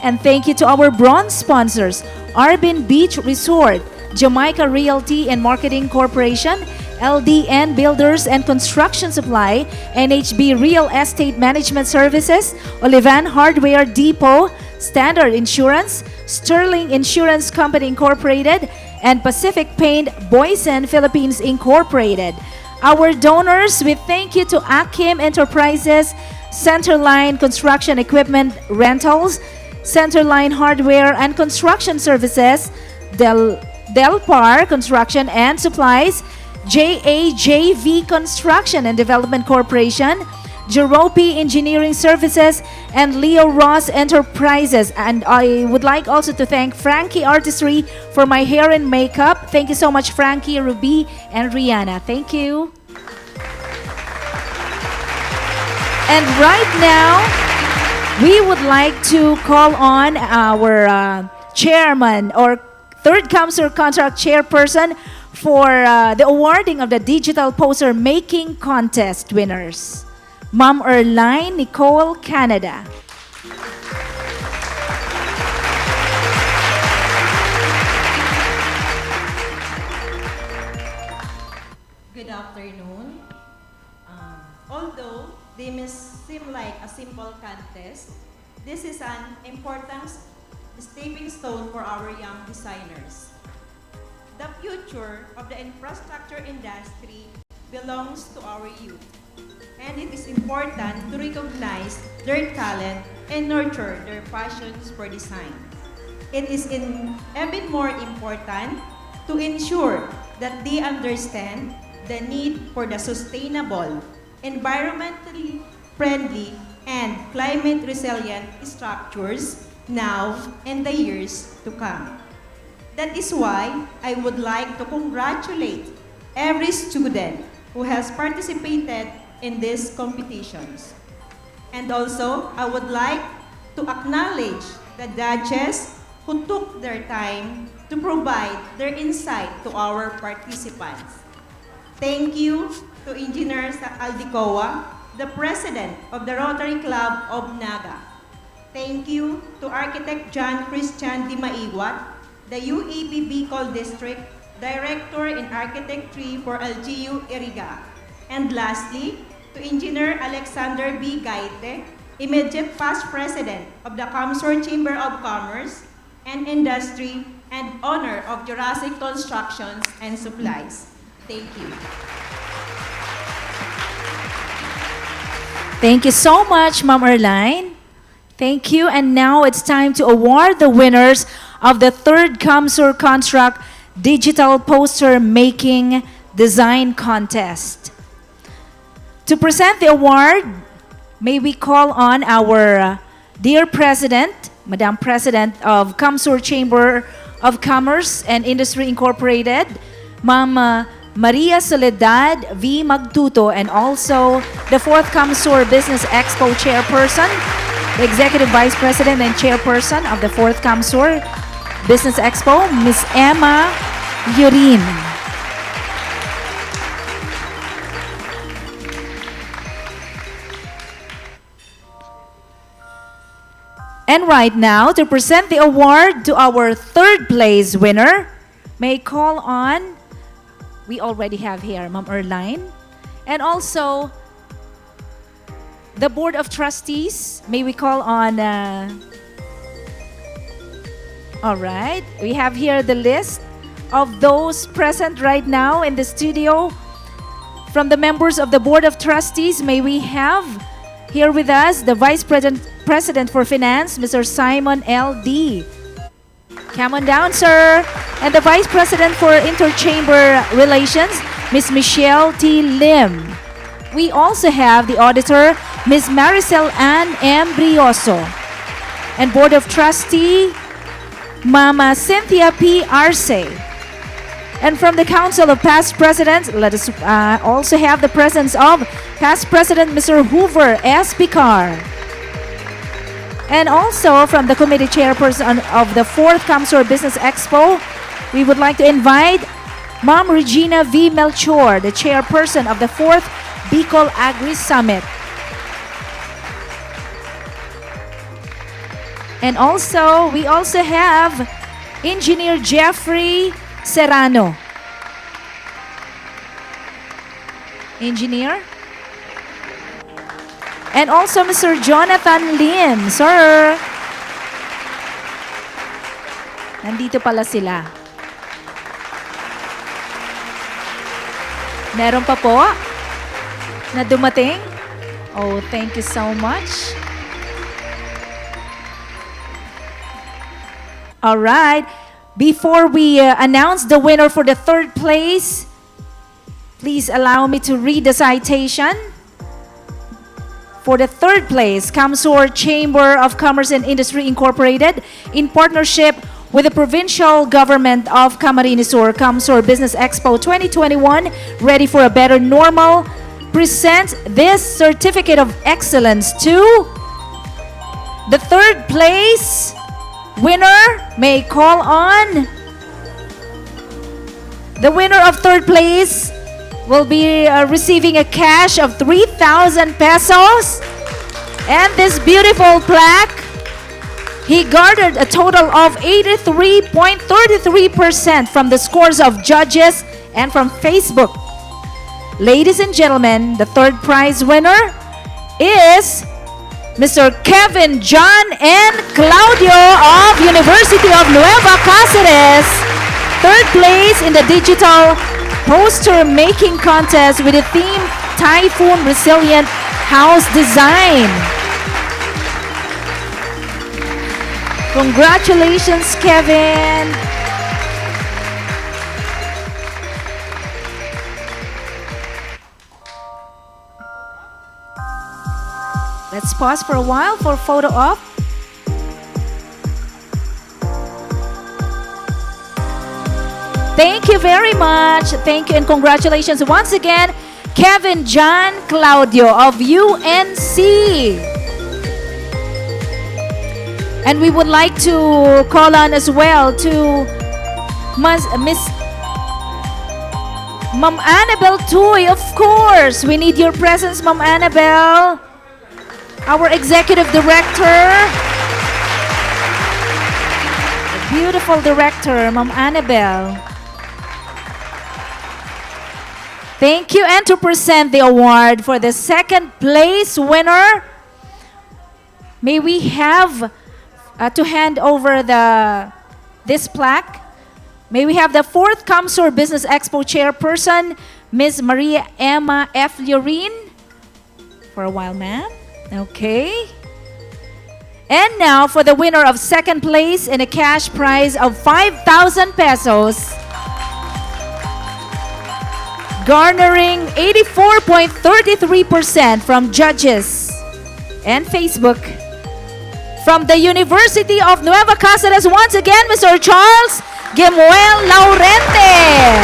And thank you to our bronze sponsors, Arbin Beach Resort, Jamaica Realty and Marketing Corporation, LDN Builders and Construction Supply, NHB Real Estate Management Services, Olivan Hardware Depot, Standard Insurance, Sterling Insurance Company Incorporated, and Pacific Paint Boysen Philippines Incorporated. Our donors, we thank you to Akim Enterprises, Centerline Construction Equipment Rentals, Centerline Hardware and Construction Services, Delpar Construction and Supplies, JAJV Construction and Development Corporation, Jeropi Engineering Services, and Leo Ross Enterprises. And I would like also to thank Frankie Artistry for my hair and makeup. Thank you so much, Frankie, Ruby, and Rihanna. Thank you. And right now, we would like to call on our chairman or third CamSur Contract chairperson for the awarding of the Digital Poster Making Contest winners. Ma'am Erline Nicole, Canada. Good afternoon. Although they may seem like a simple contest, this is an important stepping stone for our young designers. The future of the infrastructure industry belongs to our youth, and it is important to recognize their talent and nurture their passions for design. It is even more important to ensure that they understand the need for the sustainable, environmentally friendly, and climate resilient structures now and the years to come. That is why I would like to congratulate every student who has participated in these competitions. And also, I would like to acknowledge the judges who took their time to provide their insight to our participants. Thank you to Engineer Aldicoa, the President of the Rotary Club of Naga. Thank you to Architect John Christian Di Maiwat, the UAP Bicol District Director in Architecture for LGU Iriga. And lastly, to Engineer Alexander B. Gaite, immediate past President of the CamSur Chamber of Commerce and Industry and owner of Jurassic Constructions and Supplies. Thank you. Thank you so much, Ma'am Erline. Thank you. And now it's time to award the winners of the third CamSur Construct Digital Poster Making Design Contest. To present the award, may we call on our dear President, Madam President of CamSur Chamber of Commerce and Industry Incorporated, Ma'am Maria Soledad V. Magtuto, and also the fourth CamSur Business Expo Chairperson, the Executive Vice President and Chairperson of the fourth CamSur Business Expo, Ms. Emma Yurin. And right now, to present the award to our third place winner, may call on, we already have here, Ma'am Erline, and also the Board of Trustees, may we call on... all right, we have here the list of those present right now in the studio. From the members of the Board of Trustees, may we have here with us the Vice President for Finance, Mr. Simon L.D. Come on down, sir. And the Vice President for Interchamber Relations, Ms. Michelle T. Lim. We also have the Auditor, Ms. Maricel Ann M. Brioso. And Board of Trustee, Mama Cynthia P. Arce. And from the Council of Past Presidents, let us also have the presence of Past President Mr. Hoover S. Picar. And also from the Committee Chairperson of the 4th CamSur Business Expo, we would like to invite Ma'am Regina V. Melchor, the Chairperson of the 4th Bicol Agri Summit. And also, we also have Engineer Jeffrey Serrano. Engineer. And also Mr. Jonathan Lim. Sir. Nandito pala sila. Meron pa po na dumating. Oh, thank you so much. All right. Before we announce the winner for the 3rd place, please allow me to read the citation. For the 3rd place, CamSur Chamber of Commerce and Industry Incorporated, in partnership with the Provincial Government of Camarines Sur, CamSur Business Expo 2021, Ready for a Better Normal, presents this Certificate of Excellence to the 3rd place winner. May call on the winner of 3rd place. Will be receiving a cash of 3,000 pesos and this beautiful plaque. He garnered a total of 83.33% from the scores of judges and from Facebook. Ladies and gentlemen, the 3rd prize winner is Mr. Kevin John and Claudio of University of Nueva Cáceres. 3rd place in the digital poster making contest with the theme Typhoon Resilient House Design. Congratulations, Kevin. Let's pause for a while for photo op. Thank you very much. Thank you and congratulations once again, Kevin John Claudio of UNC. And we would like to call on as well to Miss Ma'am Annabelle Tuy, of course. We need your presence, Ma'am Annabelle, our Executive Director. The beautiful director, Ma'am Annabelle. Thank you, and to present the award for the 2nd place winner, may we have to hand over this plaque. May we have the 4th CamSur Business Expo Chairperson, Ms. Maria Emma F. Llorin. For a while, ma'am. Okay. And now for the winner of 2nd place in a cash prize of 5,000 pesos. Garnering 84.33% from judges and Facebook. From the University of Nueva Cáceres, once again, Mr. Charles Gemuel Laurente.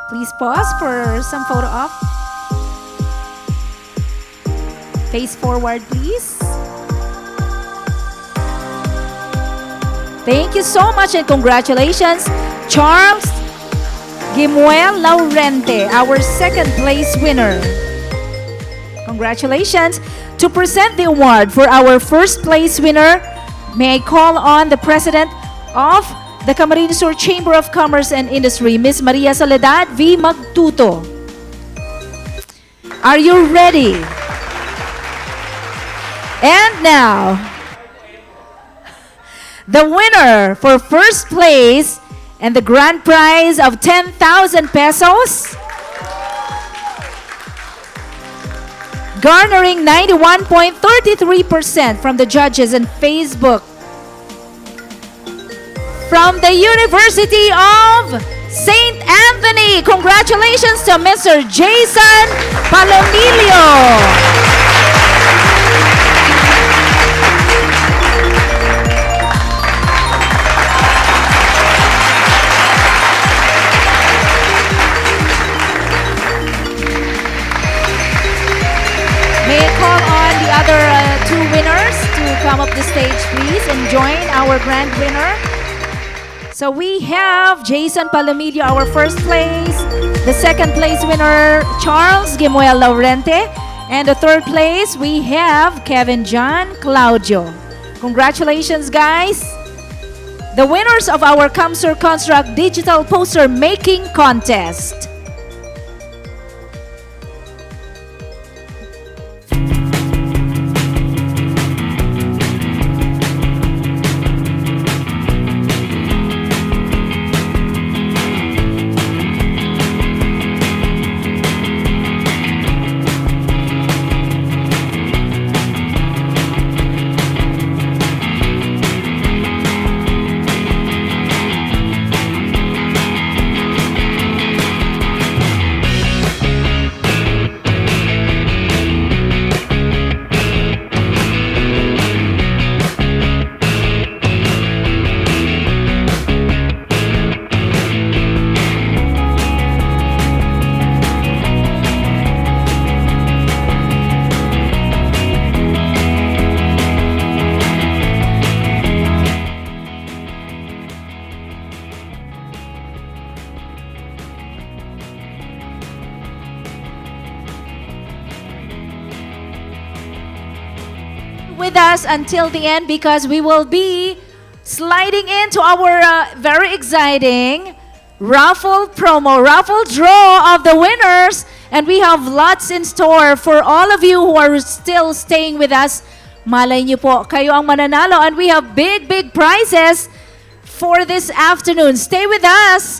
Please pause for some photo op. Face forward, please. Thank you so much and congratulations, Charles Gemuel Laurente, our 2nd place winner. Congratulations. To present the award for our first place winner, may I call on the President of the Camarines Sur Chamber of Commerce and Industry, Ms. Maria Soledad V. Magtuto. Are you ready? And now, the winner for first place and the grand prize of 10,000 pesos, garnering 91.33% from the judges on Facebook, from the University of St. Anthony. Congratulations to Mr. Jason Palomilio. May I call on the other two winners to come up the stage, please, and join our grand winner. So we have Jason Palomilio, our first place. The second place winner, Charles Gimuel Laurente. And the third place, we have Kevin John Claudio. Congratulations, guys. The winners of our CamSur Construct Digital Poster Making Contest. With us until the end because we will be sliding into our very exciting raffle draw of the winners, and we have lots in store for all of you who are still staying with us. Malay niyo po, kayo ang mananalo, and we have big prizes for this afternoon. Stay with us.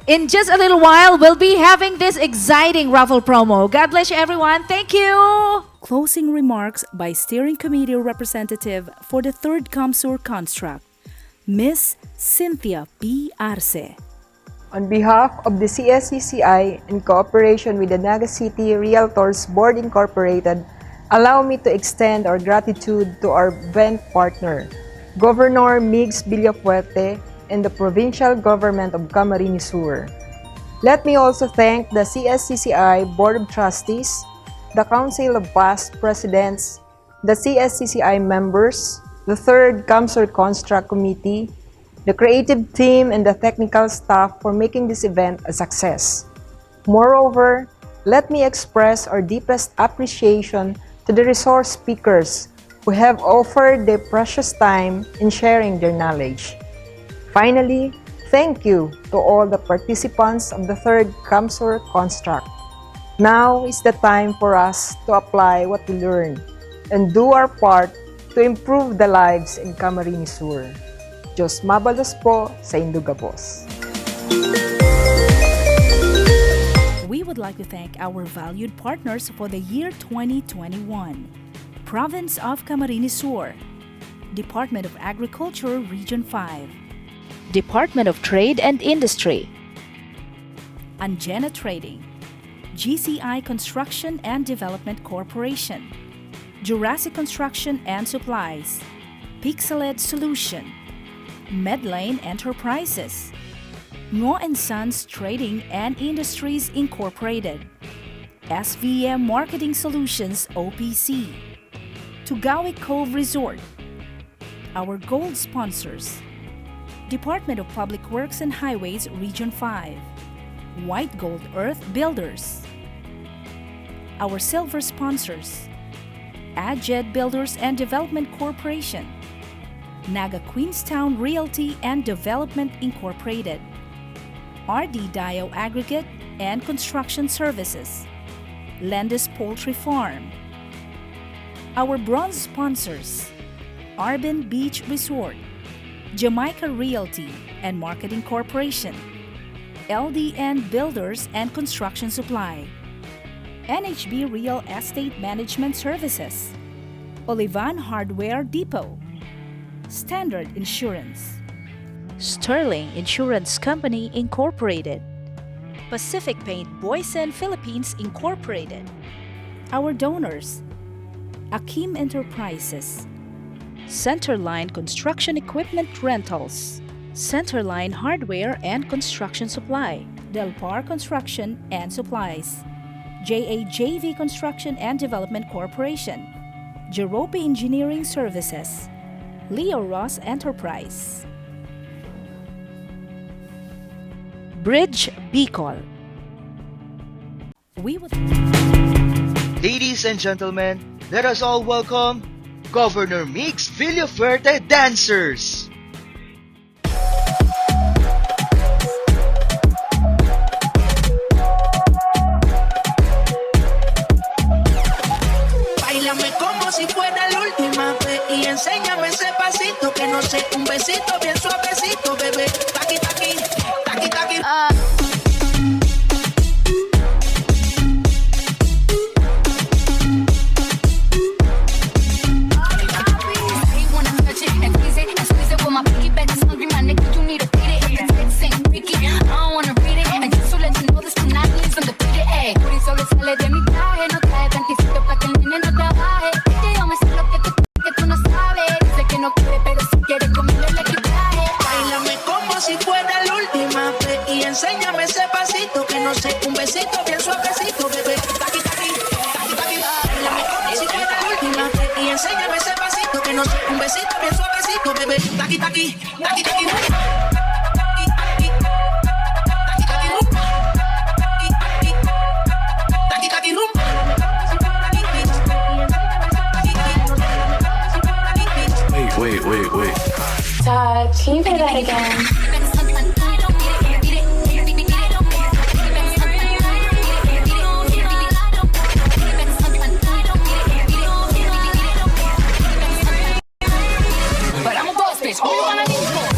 In just a little while, we'll be having this exciting raffle promo. God bless you, everyone. Thank you. Closing remarks by Steering Committee Representative for the 3rd CamSur Construct, Ms. Cynthia P. Arce. On behalf of the CSCCI, in cooperation with the Naga City Realtors Board Incorporated, allow me to extend our gratitude to our event partner, Governor Migs Villafuerte, and the Provincial Government of Camarines Sur. Let me also thank the CSCCI Board of Trustees, the Council of Past Presidents, the CSCCI members, the 3rd CamSur Construct Committee, the creative team, and the technical staff for making this event a success. Moreover, let me express our deepest appreciation to the resource speakers who have offered their precious time in sharing their knowledge. Finally, thank you to all the participants of the 3rd CamSur Construct. Now is the time for us to apply what we learned and do our part to improve the lives in Camarines Sur. Diyos mabalos po sa Indugabos. We would like to thank our valued partners for the year 2021. Province of Camarines Sur, Department of Agriculture Region 5, Department of Trade and Industry, Angena Trading, GCI Construction and Development Corporation, Jurassic Construction and Supplies, Pixeled Solution, Medlane Enterprises, Ngo & Sons Trading and Industries Incorporated, SVM Marketing Solutions OPC, Tugawi Cove Resort. Our gold sponsors: Department of Public Works and Highways Region 5, White Gold Earth Builders, Our silver sponsors: Adjed Builders and Development Corporation, Naga Queenstown Realty and Development Incorporated, RD Dio Aggregate and Construction Services, Landis Poultry Farm. Our bronze sponsors: Arbin Beach Resort, Jamaica Realty and Marketing Corporation, LDN Builders and Construction Supply, NHB Real Estate Management Services, Olivan Hardware Depot, Standard Insurance, Sterling Insurance Company Incorporated, Pacific Paint Boysen Philippines Incorporated. Our donors: Akim Enterprises, Centerline Construction Equipment Rentals, Centerline Hardware and Construction Supply, Delpar Construction and Supplies, JAJV Construction and Development Corporation, Jerope Engineering Services, Leo Ross Enterprise, Bridge Bicol. We would Ladies and gentlemen, let us all welcome Governor Mix Villafuerte Dancers! Báilame como si fuera la última vez y enséñame ese pasito que no sé, un besito bien suavecito, bebé. Taqui, taqui, taqui, taqui. Báilame como si fuera la última vez y enséñame ese pasito que no sé, un besito bien suavecito, bebé. Taqui, taqui, taqui, taqui. Báilame como si fuera la última vez y enséñame ese pasito que no sé, un besito bien suavecito, bebé. Taqui, taqui, taqui, taqui. Wait. Todd, can you play that again? But I'm a boss bitch. All you wanna need is more.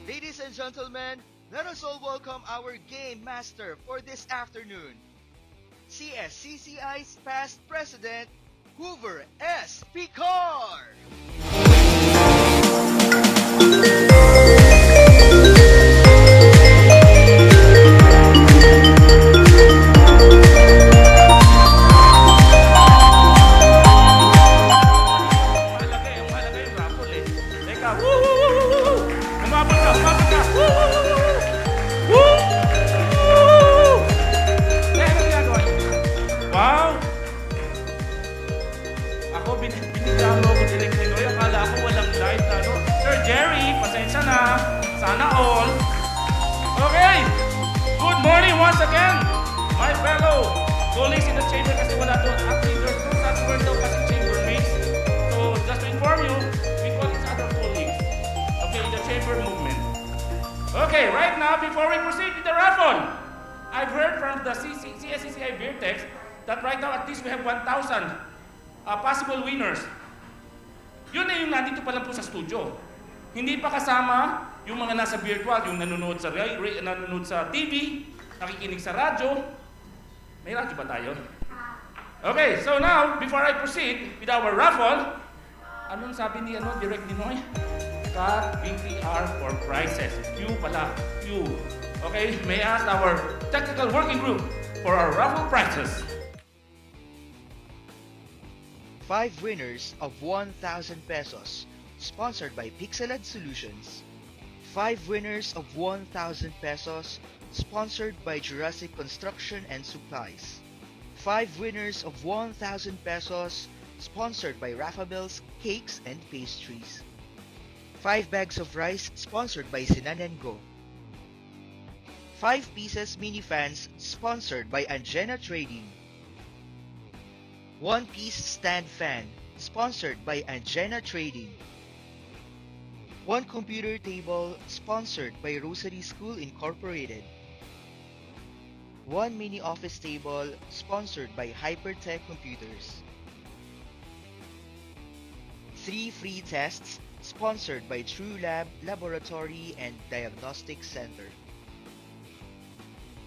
Ladies and gentlemen, let us all welcome our game master for this afternoon, CSCCI's past president, Hoover S. Picard! Wow! Ako, binigyan mo ako direct nito. Akala ko walang live na, no? Sir Jerry, pasensya na. Sana all. Okay! Good morning once again, my fellow colleagues in the chamber kasi wala doon. Actually, there's no such word daw kasi chamber mates. So, just to inform you, we call each other colleagues. Okay, in the chamber movement. Okay, right now, before we proceed with the raffle, I've heard from the CSCCI Beertex that right now at least we have 1,000 possible winners. Yun na yung nandito pa lang po sa studio. Hindi pa kasama yung mga nasa virtual, yung nanonood sa TV, nakikinig sa radyo, May radyo ba tayo? Okay, so now, before I proceed with our raffle, anong sabi ni Direk Dinoy? Cut BTR for prizes. Q pala, Q. Okay, may I ask our technical working group for our raffle prizes. 5 winners of 1,000 pesos, sponsored by Pixelad Solutions. 5 winners of 1,000 pesos, sponsored by Jurassic Construction and Supplies. 5 winners of 1,000 pesos, sponsored by Raffabel's Cakes and Pastries. 5 bags of rice, sponsored by Sinan & Go. 5 pieces mini fans, sponsored by Angena Trading. 1 piece stand fan, sponsored by Angena Trading. 1 computer table, sponsored by Rosary School Incorporated. 1 mini office table, sponsored by Hypertech Computers. 3 free tests, sponsored by TrueLab Laboratory and Diagnostic Center.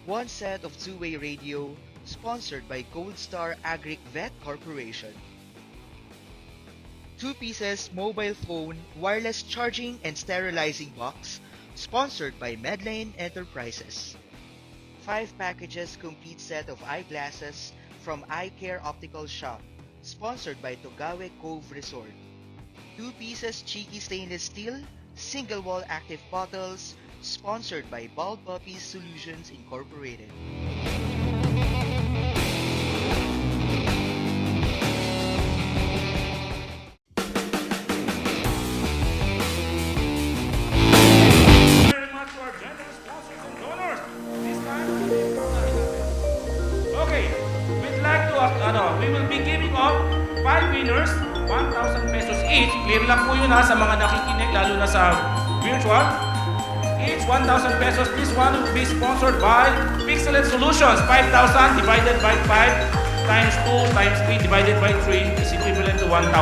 1 set of two-way radio, sponsored by Gold Star Agric Vet Corporation. 2 pieces mobile phone, wireless charging and sterilizing box, sponsored by Medlane Enterprises. 5 packages complete set of eyeglasses from Eye Care Optical Shop, sponsored by Togawe Cove Resort. 2 pieces cheeky stainless steel, single wall active bottles, sponsored by Bald Puppies Solutions Incorporated. Very much to our generous sponsors and donors. This time, okay, we'd like to, we will be giving out 5 winners, 1,000 pesos each. Clear lang po yun sa mga nakikinig, lalo na sa virtual. Each 1,000 pesos. This one will be sponsored by Pixelad Solutions. 5,000 divided by 5 times 2 times 3 divided by 3 is equivalent to 1,000.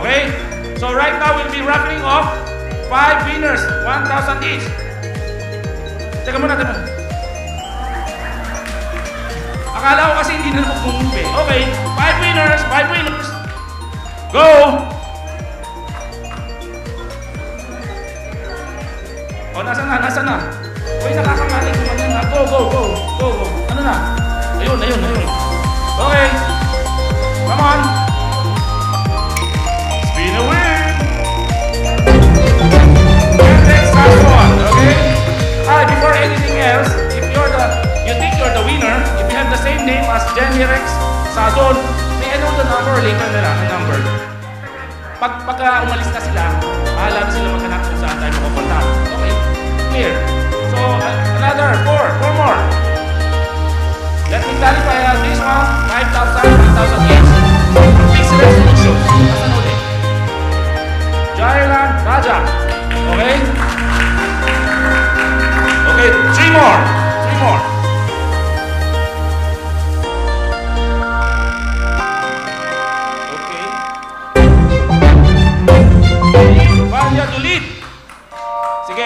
Okay? So right now we'll be raffling off 5 winners, 1,000 each. Teka muna. Akala ko kasi hindi na magpumumpi. Okay, 5 winners, 5 winners. Go! O, nasa na? Uy, nakakamali ko man yan. Go. Ano na? Ayun. Okay. Come on. Spin a wheel. And next one, okay? Before anything else, if you think you're the winner, if you have the same name as Jenny Rex Sazon, may I know the number or later na lang ang number? Pagka umalis na sila, bahala na sila maghanap kung saan tayo makapunta. Okay, clear. So, another 4 more. Let me clarify this one, 5,000 each. Pixelad Solutions. Asan ulit? Jailand Raja. Okay? Okay, 3 more. Ulit.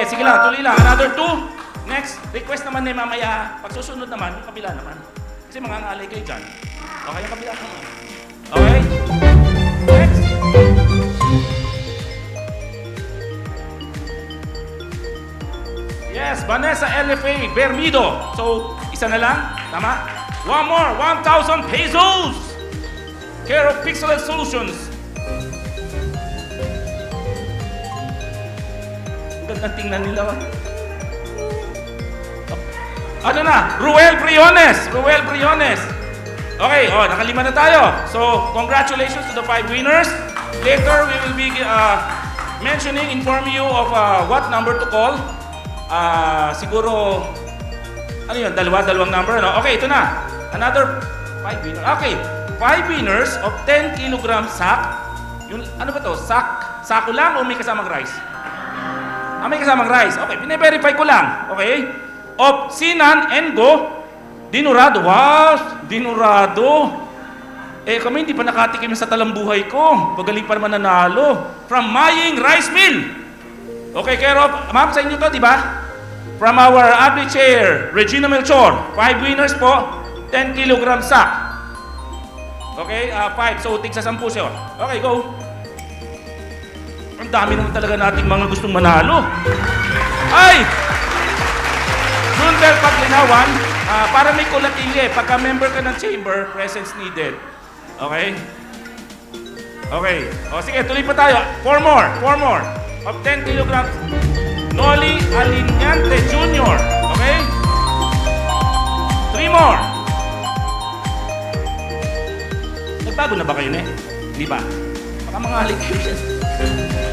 Sige lang, tuloy lang. Another 2. Next, request naman na mamaya. Pagsusunod naman, yung kabila naman. Kasi mga ngalay kayo dyan. Okay, yung kabila naman. Okay? Next. Yes, Vanessa LFA Bermido. So, isa na lang. Tama? One more, 1,000 pesos. Care of Pixelad Solutions. Gandang tingnan nila. Ano na? Ruel Briones. Okay, nakalima na tayo. So, congratulations to the 5 winners. Later, we will be informing you of what number to call. Siguro, ano yun? Dalawang number, no? Okay, ito na. Another 5 winners. Okay, 5 winners of 10 kilogram sack. Ano ba to? Sako lang o may kasamang rice? May kasamang rice. Okay, pine-verify ko lang. Okay? Of Sinan & Go, dinurado. Wow, dinurado. Kami hindi pa nakatikim sa talambuhay ko. Pagaling pa naman nanalo. From Maying Rice Mill. Okay, care of, ma'am, sa inyo to, di ba? From our Abdi Chair, Regina Melchor. 5 winners po. 10 kilogram sack. Okay, 5. So, tig sa 10 siya. Okay, go. Ang dami naman talaga nating mga gustong manalo. Ay! Junbel Paglinawan, para may kulatili, pagka member ka ng chamber, presence needed. Okay? Okay. O sige, tuloy pa tayo. 4 more. Of 10 kilograms. Noli Aliñante Jr. Okay? 3 more. Nagbago na ba kayo, ne? Di ba? Baka mga halik kayo dyan.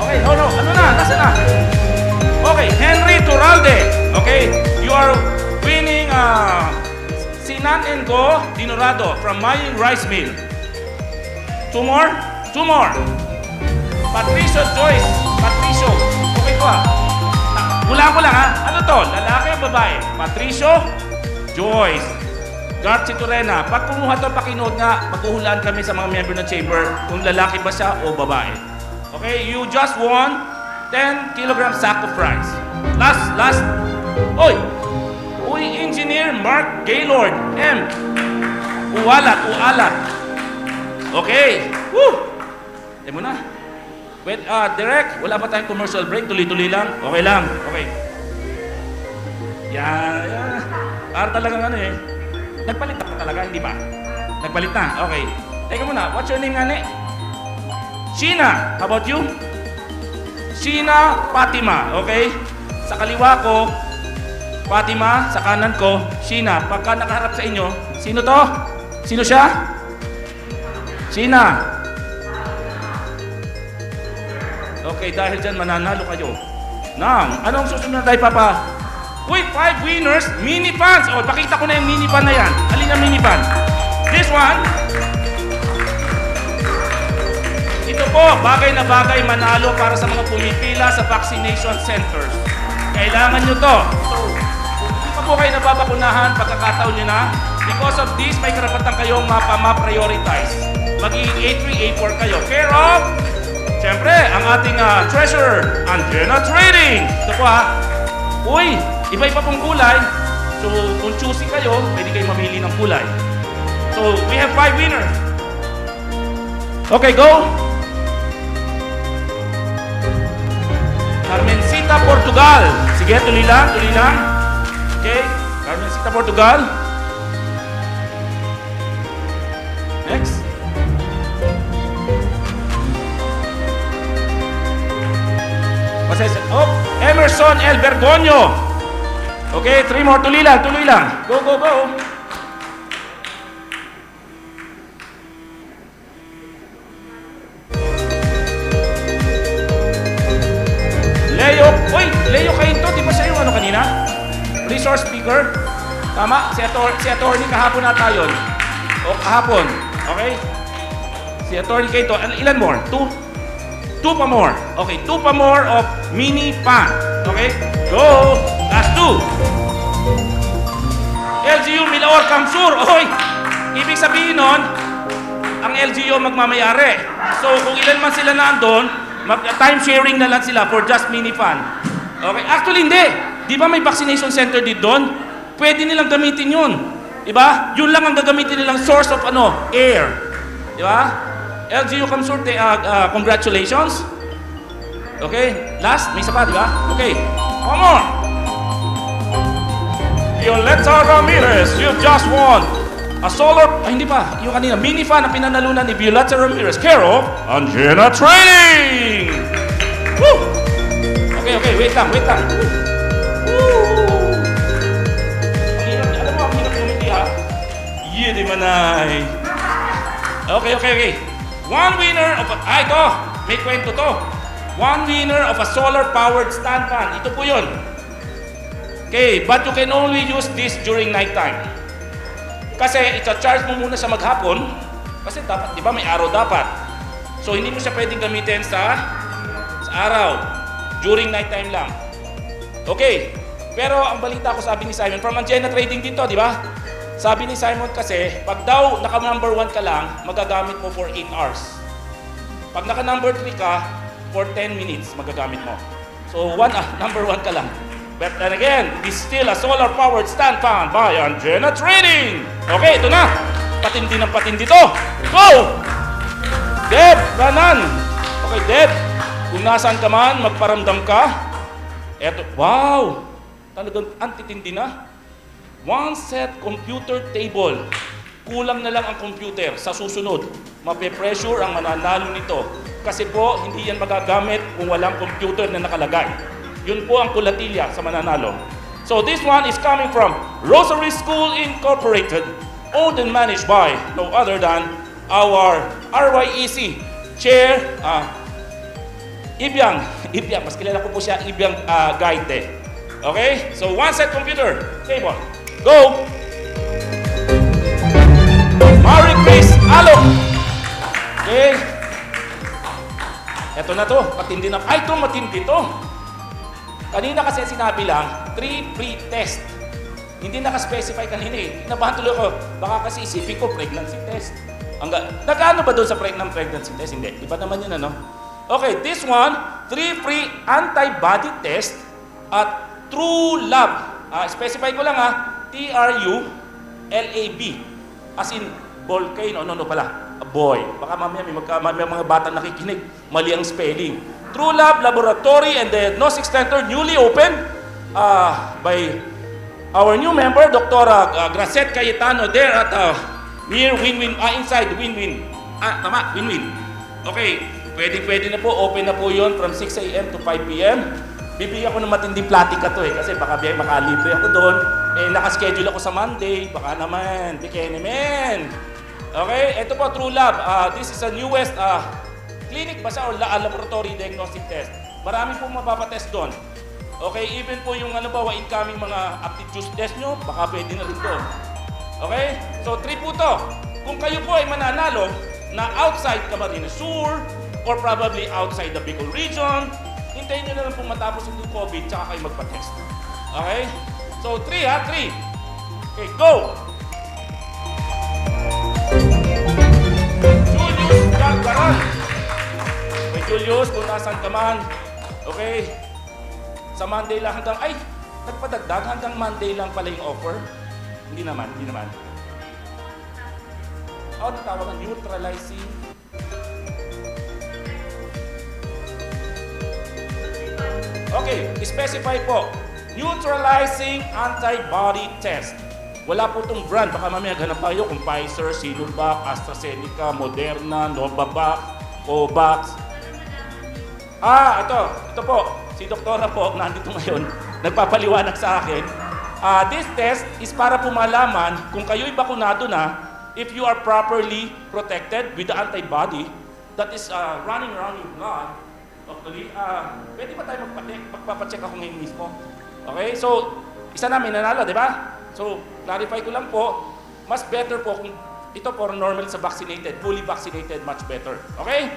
Okay, no. Ano na? Nasa na? Okay, Henry Turalde. Okay, you are winning Sinan and Go Dinorado from Maying Rice Mill. 2 more. Patricio Joyce. Okay ko Hulaan ko lang Ano to? Lalaki o babae? Patricio Joyce. Garci Turena. Pag kumuha to, pakinood nga, maghuhulaan kami sa mga member ng chamber kung lalaki ba siya o babae. Okay, you just won 10 kilogram sack of rice. Last. Uy, Engineer Mark Gaylord. M. Ualat. Okay. Woo! Mo na. Wait, Direk, wala pa tayong commercial break. Tuloy-tuloy lang. Okay lang. Okay. Yan. Para talagang nagpalit na talaga, hindi ba? Nagpalit na. Okay. Teka muna. What's your name, ngani? Sheena. How about you? Sheena Fatima, okay? Sa kaliwa ko, Fatima, sa kanan ko, Sheena. Pagka nakaharap sa inyo, sino to? Sino siya? Sheena. Okay, dahil dyan mananalo kayo. Anong susunod na tayo, Papa? Uy, 5 winners, mini fans. O, pakita ko na yung mini fan na yan. Alin ang mini fan? This one. Ito po, bagay na bagay manalo para sa mga pumipila sa vaccination centers. Kailangan nyo to. So, kung hindi pa po kayo nababakunahan, pagkakataon nyo na, because of this, may karapatan kayong ma-prioritize. Magiging A3, A4 kayo. Care of, siyempre, ang ating treasurer, Angela Trading. Ito po Uy, iba-iba pong kulay. So, kung choosy kayo, pwede kayo mamili ng kulay. So, we have 5 winners. Okay, go. Carmencita, Portugal. Sige, tuloy lang. Okay, Carmencita, Portugal. Next. Emerson El Bergoño. Okay, 3 more. Tuloy lang. Go. Leo Cainto, di ba siya yung kanina? Resource speaker? Tama? Si attorney kahapon na tayo. O kahapon. Okay? Si attorney Cainto. Ilan more? 2 pa more. Okay, 2 pa more of mini fan. Okay? Go! Last 2. LGU Milaor CamSur. Oy! Ibig sabihin nun, ang LGU magmamayari. So, kung ilan man sila nandun, time sharing na lang sila for just mini fan. Okay? Actually, hindi. Di ba may vaccination center dito doon? Pwede nilang gamitin yun. Di ba? Yun lang ang gagamitin nilang source of air. Di ba? LGU CamSur, congratulations. Okay? Last, may isa pa, di ba? Okay. One more. Violeta Ramirez, you've just won a solar, hindi pa, yung kanina, mini fan na pinanalunan ni Violeta Ramirez, care of Angela Trading! Woo! Okay, wait lang. Woo! Alam mo, ang hirap kumiti Yeah, di manay. Okay. One winner of ito, may kwento to. One winner of a solar-powered stand fan. Ito po yun. Okay, but you can only use this during night time. Kasi i-charge mo muna sa maghapon. Kasi dapat, di ba, may araw dapat. So, hindi mo siya pwedeng gamitin sa araw. During night time lang. Okay. Pero ang balita ko, sabi ni Simon, from Angela Trading dito, di ba? Sabi ni Simon kasi, pag daw naka-number 1 ka lang, magagamit mo for 8 hours. Pag naka-number 3 ka, for 10 minutes magagamit mo. So, number 1 ka lang. But then again, it is still a solar-powered stand fan by Anjena Trading. Okay, ito na. Patindi ng patindi to. Go! Deb, Ranan. Okay, Deb, kung nasaan ka man, magparamdam ka. Eto, wow! Talagang antitindi na. One set computer table. Kulang na lang ang computer. Sa susunod, mape-pressure ang mananalo nito. Kasi po, hindi yan magagamit kung walang computer na nakalagay. Yun po ang kulatilya sa mananalo. So this one is coming from Rosary School Incorporated, owned and managed by no other than our RYEC Chair, Ibyang, mas kilala ko po siya, Ibyang Gaite. Okay? So one set computer table. Go! Mary Grace Alok. Okay? Eto na to, matindi na. Ay, ito matindi to. Kanina kasi sinabi lang, 3 pre-test. Hindi naka-specify kanina eh. Nabahan tuloy ko, baka kasi isipin ko pregnancy test. Nagkano ba doon sa pregnancy test? Hindi. Iba naman yun ano? Okay, this one, 3 free antibody test at True Lab. Specify ko lang TRULAB. As in, volcano. No pala. A boy. Baka mamaya may mga batang nakikinig. Mali ang spelling. True Lab Laboratory and Diagnostic Center newly opened by our new member, Dr. Gracet Cayetano there at near Win-Win, inside Win-Win. Tama, Win-Win. Okay, pwede na po, open na po yun from 6 a.m. to 5 p.m. Bibigyan ko ng matinding platika to kasi baka makalibre ako doon. Nakaschedule ako sa Monday, baka naman, bikini men. Okay, ito po, True Lab. This is a newest clinic ba siya o laboratory diagnostic test. Marami pong mapapatest doon. Okay, even po yung incoming mga aptitude test nyo, baka pwede na rin doon. Okay? So 3 po to. Kung kayo po ay mananalo na outside Camarines Sur or probably outside the Bicol region, hintayin nyo na lang po matapos yung COVID tsaka kayo magpa-test. Okay? So 3 3. Okay, go! Julius Galgaran. Okay, Julius, kung nasan ka man. Okay? Sa Monday lang hanggang, nagpadagdag hanggang Monday lang pala yung offer. Hindi naman. Natawag ang neutralizing. Okay, specify po. Neutralizing antibody test. Wala po itong brand. Baka mamaya ganap tayo kung Pfizer, Sinovac, AstraZeneca, Moderna, Novavax, Covax. Ito po. Si Doktora po, nandito ngayon, nagpapaliwanag sa akin. This test is para po malaman kung kayo'y bakunado na, if you are properly protected with the antibody that is running around your blood. Actually, pwede ba tayo magpapacheck ako ngayon mismo? Okay, so, isa namin nanalo, di ba? So, clarify ko lang po, mas better po kung ito for normal sa vaccinated, fully vaccinated, much better. Okay?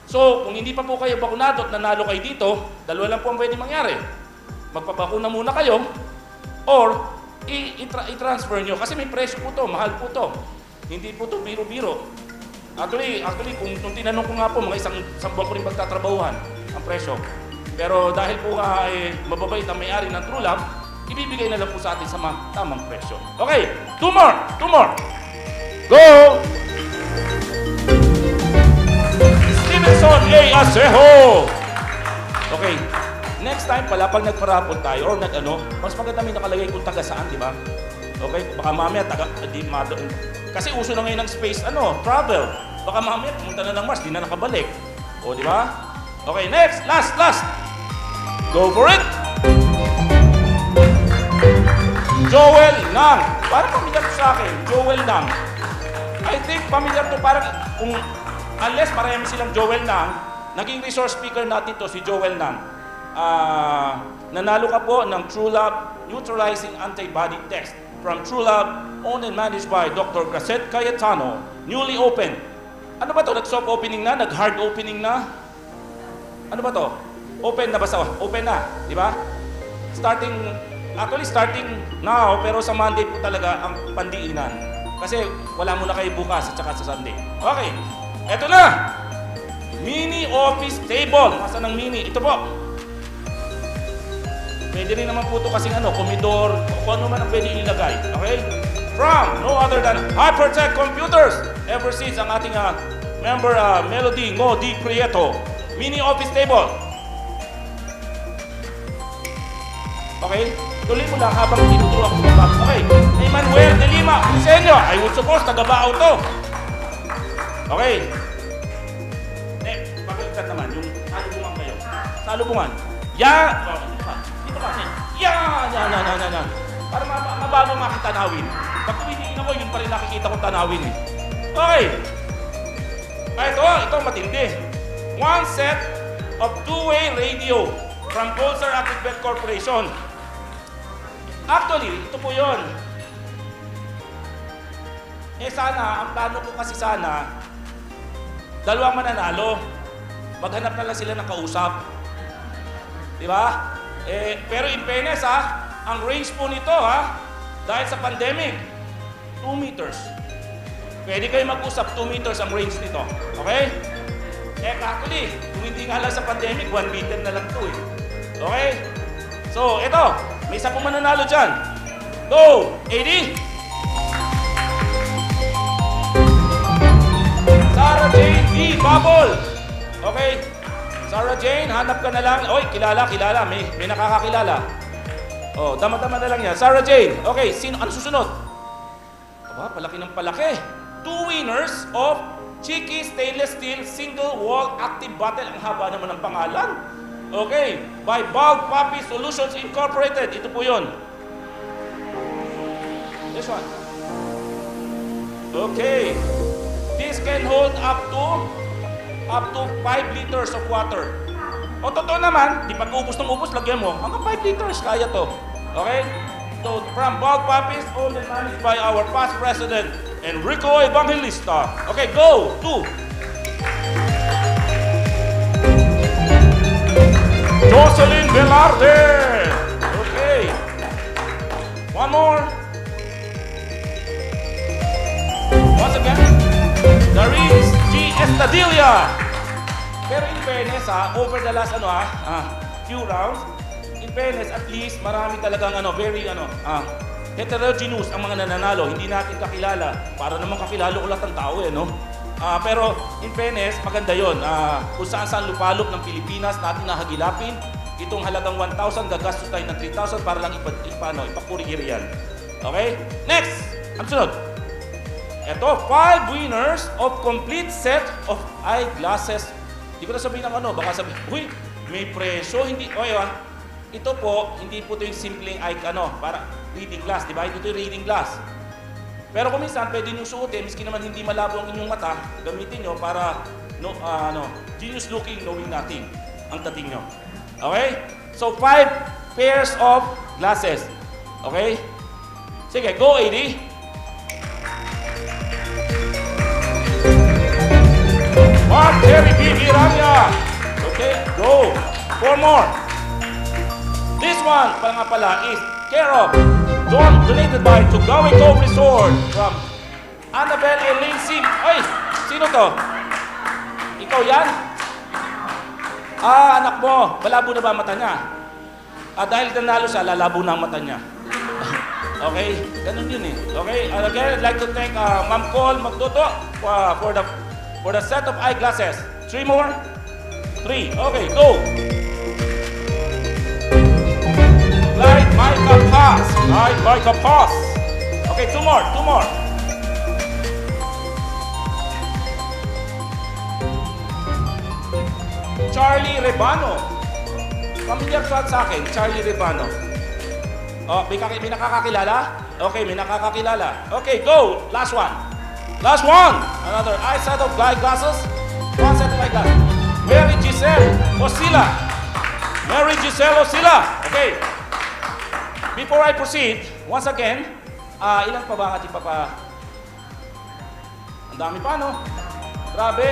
So, kung hindi pa po kayo bakunado at nanalo kayo dito, dalawa lang po ang pwede mangyari. Magpabakuna muna kayo or i-transfer nyo. Kasi may presyo po to, mahal po to. Hindi po to biro-biro. Actually, kung tinanong ko nga po, mga isang buwan ko rin magtatrabahuhan ang presyo. Pero dahil po mababait ang may-ari ng True Lab, ibibigay na lang po sa atin sa tamang presyo. Okay, 2 more. Go! Stevenson A. Asejo! Okay, next time pala pag nagparapol tayo or mas maganda may nakalagay kung taga saan, di ba? Okay, baka mamaya kasi uso na ngayon ng space, travel. Baka mamaya pumunta na ng Mars, di na nakabalik. O, di ba? Okay, next, last. Go for it! Joel Nang. Parang pamilyar to sa akin, Joel Nang. I think pamilyar to, parang unless marami silang Joel Nang, naging resource speaker natin to si Joel Nang. Nanalo ka po ng True Lab Neutralizing Antibody Test from True Lab, owned and managed by Dr. Gracet Cayetano, newly opened. Ano ba to? Nag-soft opening na? Nag-hard opening na? Ano ba to? Open na ba sa? Open na, di ba? Starting now, pero sa Monday po talaga ang pandiinan. Kasi wala muna kayo bukas at saka sa Sunday. Okay, eto na! Mini office table. Nasaan ang mini? Ito po. Pwede rin naman po ito kasing komedor, kung ano man ang pwede ilagay. Okay? From no other than Hypertech Computers. Ever since ang ating member Melody Ngo Di Prieto. Mini office table. Okay? Tuloy mo lang habang tinuturuan ko ba. Okay. Emmanuel de Lima, Senyo. I would suppose taga-Baaw to. Okay. Pakalitan naman yung salubungan kayo. Salubungan. Yan. Dito ka. Yan. Para mabago makita tanawin. Pag tumitingin ako, yun pa rin nakikita kong tanawin eh. Okay. Ito matindi. One set of two-way radio from CamSur Construct Corporation. Actually, ito po yun. Sana, ang plano ko kasi sana, dalawang mananalo. Maghanap na lang sila ng kausap. Di ba? Pero in fairness ang range po nito dahil sa pandemic, 2 meters. Pwede kayo mag-usap, 2 meters ang range nito. Okay? Actually, kung hindi nga lang sa pandemic, 1 meter na lang ito eh. Okay? So, ito. May isa pong mananalo dyan. Go! 80! Sarah Jane D. Bubble! Okay? Sarah Jane, hanap ka na lang. Oy, kilala. May nakakakilala. Dama-dama na lang yan. Sarah Jane. Okay, ano susunod? Aba, palaki ng palaki. 2 winners of Cheeky Stainless Steel Single Wall Active Bottle. Ang haba naman ng pangalan. Okay, by Bulk Puppy Solutions Incorporated. Ito po yun. This one. Okay. This can hold up to 5 liters of water. Totoo naman, di pag-ubos ng ubos, lagyan mo. Hanggang 5 liters, kaya to. Okay? So, from Bulk Puppies, owned and managed by our past president, Enrico Evangelista. Okay, go! 2. Jocelyn Velarde. Okay. One more. Once again. Darius G. Estadilla. Pero in fairness over the last few rounds, in fairness at least marami talagang very heterogeneous ang mga nananalo. Hindi natin kakilala. Para naman kakilala ko lahat ng tao no? Pero in fairness, maganda yun. Kung saan lupalop ng Pilipinas natin nahagilapin, itong halagang 1,000, gagastos tayo ng 3,000 para lang ipapurigir yan. Okay? Next! Ang sunod. Ito, 5 winners of complete set of eyeglasses. Hindi ko na sabihin ng baka sabihin, uy, may presyo, hindi, ito po, hindi po ito yung simpleng para reading glass, di ba? Ito yung reading glass. Pero kung minsan, pwede nyo suotin, miski naman hindi malabo ang inyong mata, gamitin nyo para, genius looking, knowing nothing, ang dating nyo. Okay? So, 5 pairs of glasses. Okay? Sige, go 80. Mark Terry B. Miranya. Okay, go. 4 more. This one, is care of donated by Tugawi Cove Resort from Annabelle Elaine Sim. Ay, sino to? Ikaw yan? Anak mo. Malabo na ba ang mata niya? Dahil nanalo siya, lalabo na ang mata niya. Okay? Ganun yun eh. Okay? Again, I'd like to thank Ma'am Cole Magdoto for the set of eyeglasses. 3 more? 3. Okay, go! Light Micah Pass. Okay, 2 more. Charlie Rebano. Familiar sa akin, Charlie Rebano. May nakakakilala? Okay, may nakakakilala. Okay, go! Last one. Another eye set of eyeglasses. 1 set of eyeglasses. Mary Giselle Osila. Okay. Before I proceed, once again, ilan pa ba ang ating Ang dami pa, no? Grabe.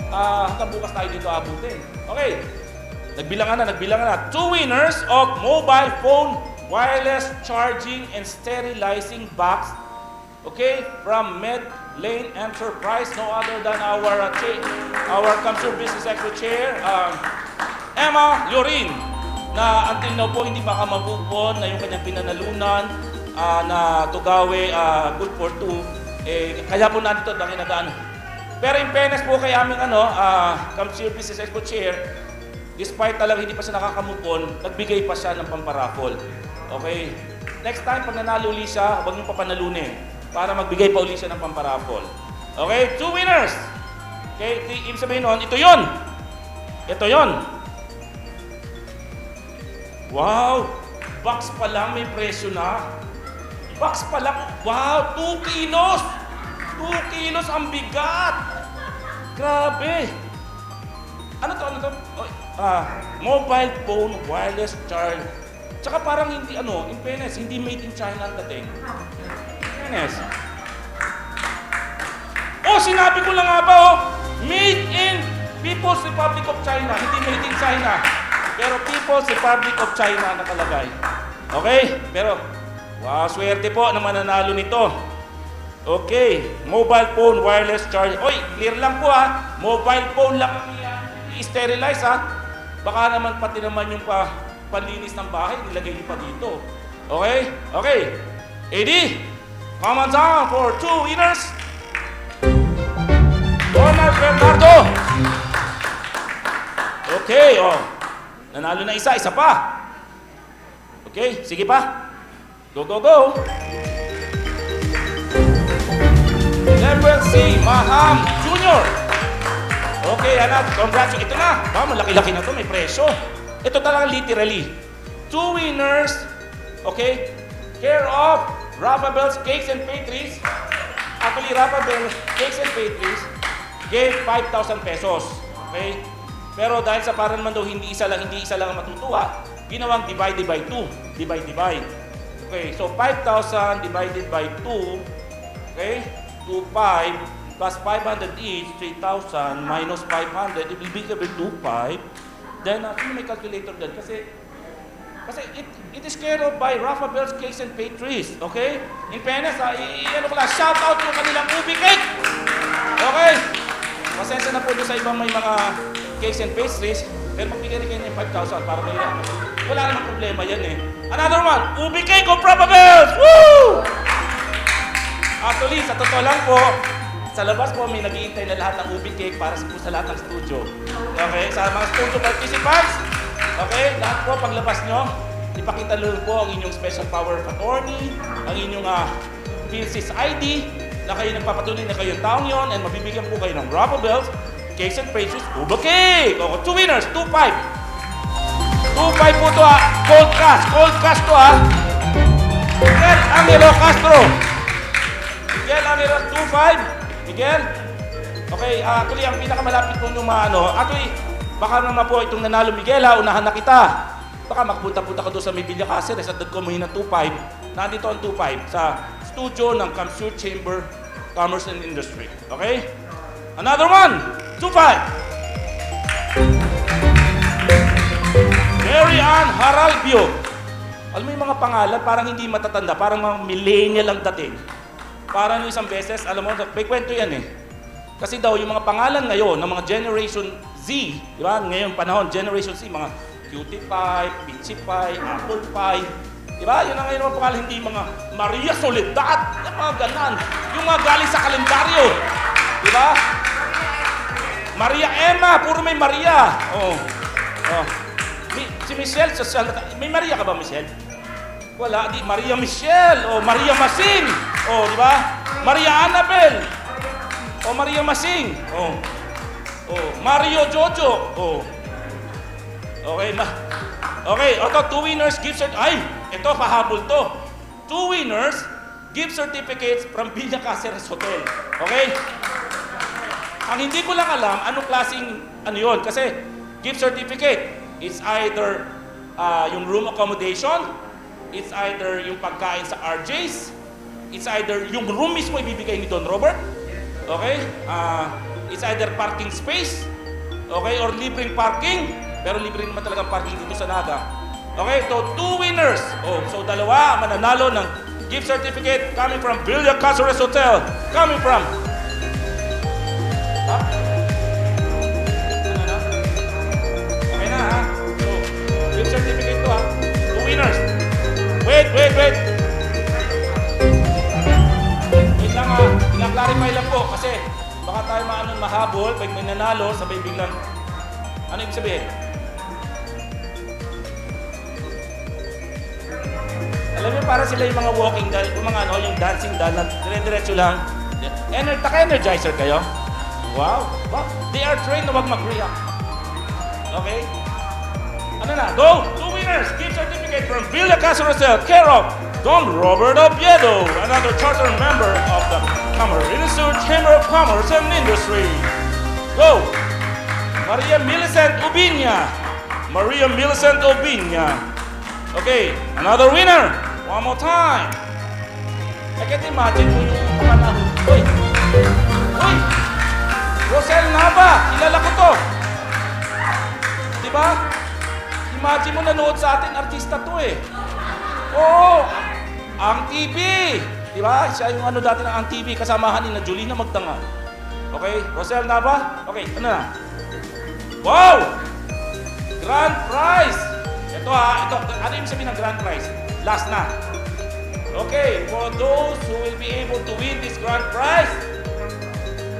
Hanggang bukas tayo dito abutin. Okay. Nagbilangan na. 2 winners of mobile phone wireless charging and sterilizing box. Okay, from Med Lane Enterprise, no other than our CamSur Business Secretary Chair, Emma Lorin. na until now po hindi makamove on na yung kanyang pinanalunan na Tugawe good for two. Kaya po natin ito dahil nag-ano. Pero in fairness po kay aming CamSur Business Expo Chair, despite talagang hindi pa siya nakakamove on, nagbigay pa siya ng pamparaffle. Okay? Next time, pag nanalo uli siya, huwag niyong papanalunin para magbigay pa uli siya ng pamparaffle. Okay? 2 winners! Okay? Ibig sabihin nun, ito yun! Ito yun! Wow! Box pa lang may presyo na. Box pa lang. Wow! 2 kilos! 2 kilos ang bigat! Grabe! Ano to? Mobile phone wireless charge. Tsaka parang hindi, in fairness, hindi made in China ang dating. In fairness. Sinabi ko lang nga ba, made in People's Republic of China. Hindi made in China. Pero People's Republic of China nakalagay. Okay? Pero, wow, swerte po na mananalo nito. Okay, mobile phone wireless charge. Oy, clear lang po mobile phone lang i-sterilize Baka naman pati naman yung panlinis ng bahay, nilagay niyo pa dito. Okay? Okay. Eddie, come on down for 2 winners. Donald Bernardo. Okay, nanalo na isa pa. Okay, sige pa. Go, go, go. Level C, Maham Jr. Okay, anak, congratulations. Ito na. Malaki-laki na to, may presyo. Ito talaga literally. 2 winners, okay, care of Rafa Bell's Cakes and Pastries. Actually, Rafa Bell Cakes and Pastries gave 5,000 pesos. Okay? Pero dahil sa parang naman daw hindi isa lang ang matutuwa, ginawang divided by 2. Divide. Okay, so 5,000 divided by 2, okay, 2,500 plus 500 each, 3,000 minus 500, it will be equal to 2,500. Then, may calculator din kasi it is cared of by Rafa Bell's Cakes and Pastries, okay? In fairness, shout out yung kanilang ubi cake! Okay? Pasensya na po doon sa ibang may mga cakes and pastries, pero magbigay rin kayo ng 5,000 para may wala namang problema yan Another one, ubi cake of Rafa Bell's! Woo! Actually, sa totoo lang po, sa labas po may nag-iintay na lahat ng ubi cake para sa lahat ng studio. Okay? Sa mga studio participants, okay? Lahat po, paglabas nyo, ipakita lang po ang inyong special power of attorney, ang inyong PhilSys ID, na kayo nagpapatuloy na kayo yung taong yon, and mabibigyan po kayo ng Rafa Bell's Cakes and Pastries Uba Cake! 2 winners, 2,500. 2,500 po ito Cold cash to Miguel Angelo Castro. Miguel Angelo, 2,500. Miguel? Okay, actually, ang pinakamalapit po nyung actually, baka naman po itong nanalo Miguel unahan na kita. Baka magpunta-punta ka doon sa Mibilla Cáceres at ko mo ng 2,500. Nandito ang 2,500 sa studio ng CamSur Chamber Commerce and Industry. Okay? Another one! 2,500. Mary Ann Haralbio. Alam mo yung mga pangalan, parang hindi matatanda, parang mga millennial ang dating. Parang isang beses, alam mo, may kwento yan Kasi daw, yung mga pangalan ngayon ng mga Generation Z, di ba? Ngayong panahon, Generation Z, mga Cutie Pie, Peachy Pie, Apple Pie, di ba? Yun ang ngayon mga pangalan, hindi mga Maria Soledad, yung mga ganan. Yung mga galing sa kalendaryo, di ba? Maria Emma, puro may Maria. Si Michelle, may Maria ka ba, Michelle? Wala, di Maria Michelle, Maria Masing, di ba? Maria Annabel, Maria Masing, Mario Jojo, Okay, ito, 2 winners, gift certificate. Ito, pahabol to. 2 winners, gift certificates from Villa Cáceres Hotel. Okay? Ang hindi ko lang alam, anong klaseng, yun, kasi gift certificate, it's either yung room accommodation, it's either yung pagkain sa RJ's, it's either yung room mismo ibibigay ni Don Robert, okay? It's either parking space, okay, or libreng parking, pero libre naman talagang parking dito sa Naga. Okay, so 2 winners. So dalawa mananalo ng gift certificate coming from Villa Cáceres Hotel, coming from Okay na So, gift certificate tayo mahabol, pag may nanalo, sabay biglang, ano ibig sabihin? Alam niyo, para sila yung mga walking doll, yung mga ano, yung dancing doll na dire-diretso lang. Taka-energizer kayo? Wow. Wow. They are trained na wag mag-react. Okay? Ano na? Go! 2 winners! Gift certificate from Villa Casa Rosel, care of Don Robert Oviedo, another charter member of the Camarines Sur Chamber of Commerce and Industry. Go! Maria Millicent Ubiña. Maria Millicent Ubiña. Okay, another winner. One more time. I can't imagine kung yung panahon. Uy! Uy! Rosel Nava! Kilala ko to. Diba? Imagine mo nanood sa atin, artista to eh. Oo! Ang TV! Diba? Siya yung ano dati ng Ang TV, kasamahan ni na Julina Magdangal. Okay? Rosel Nava? Okay, ano na? Wow! Grand prize! Ito ito. Ano yung sabihin ng grand prize? Last na. Okay, for those who will be able to win this grand prize,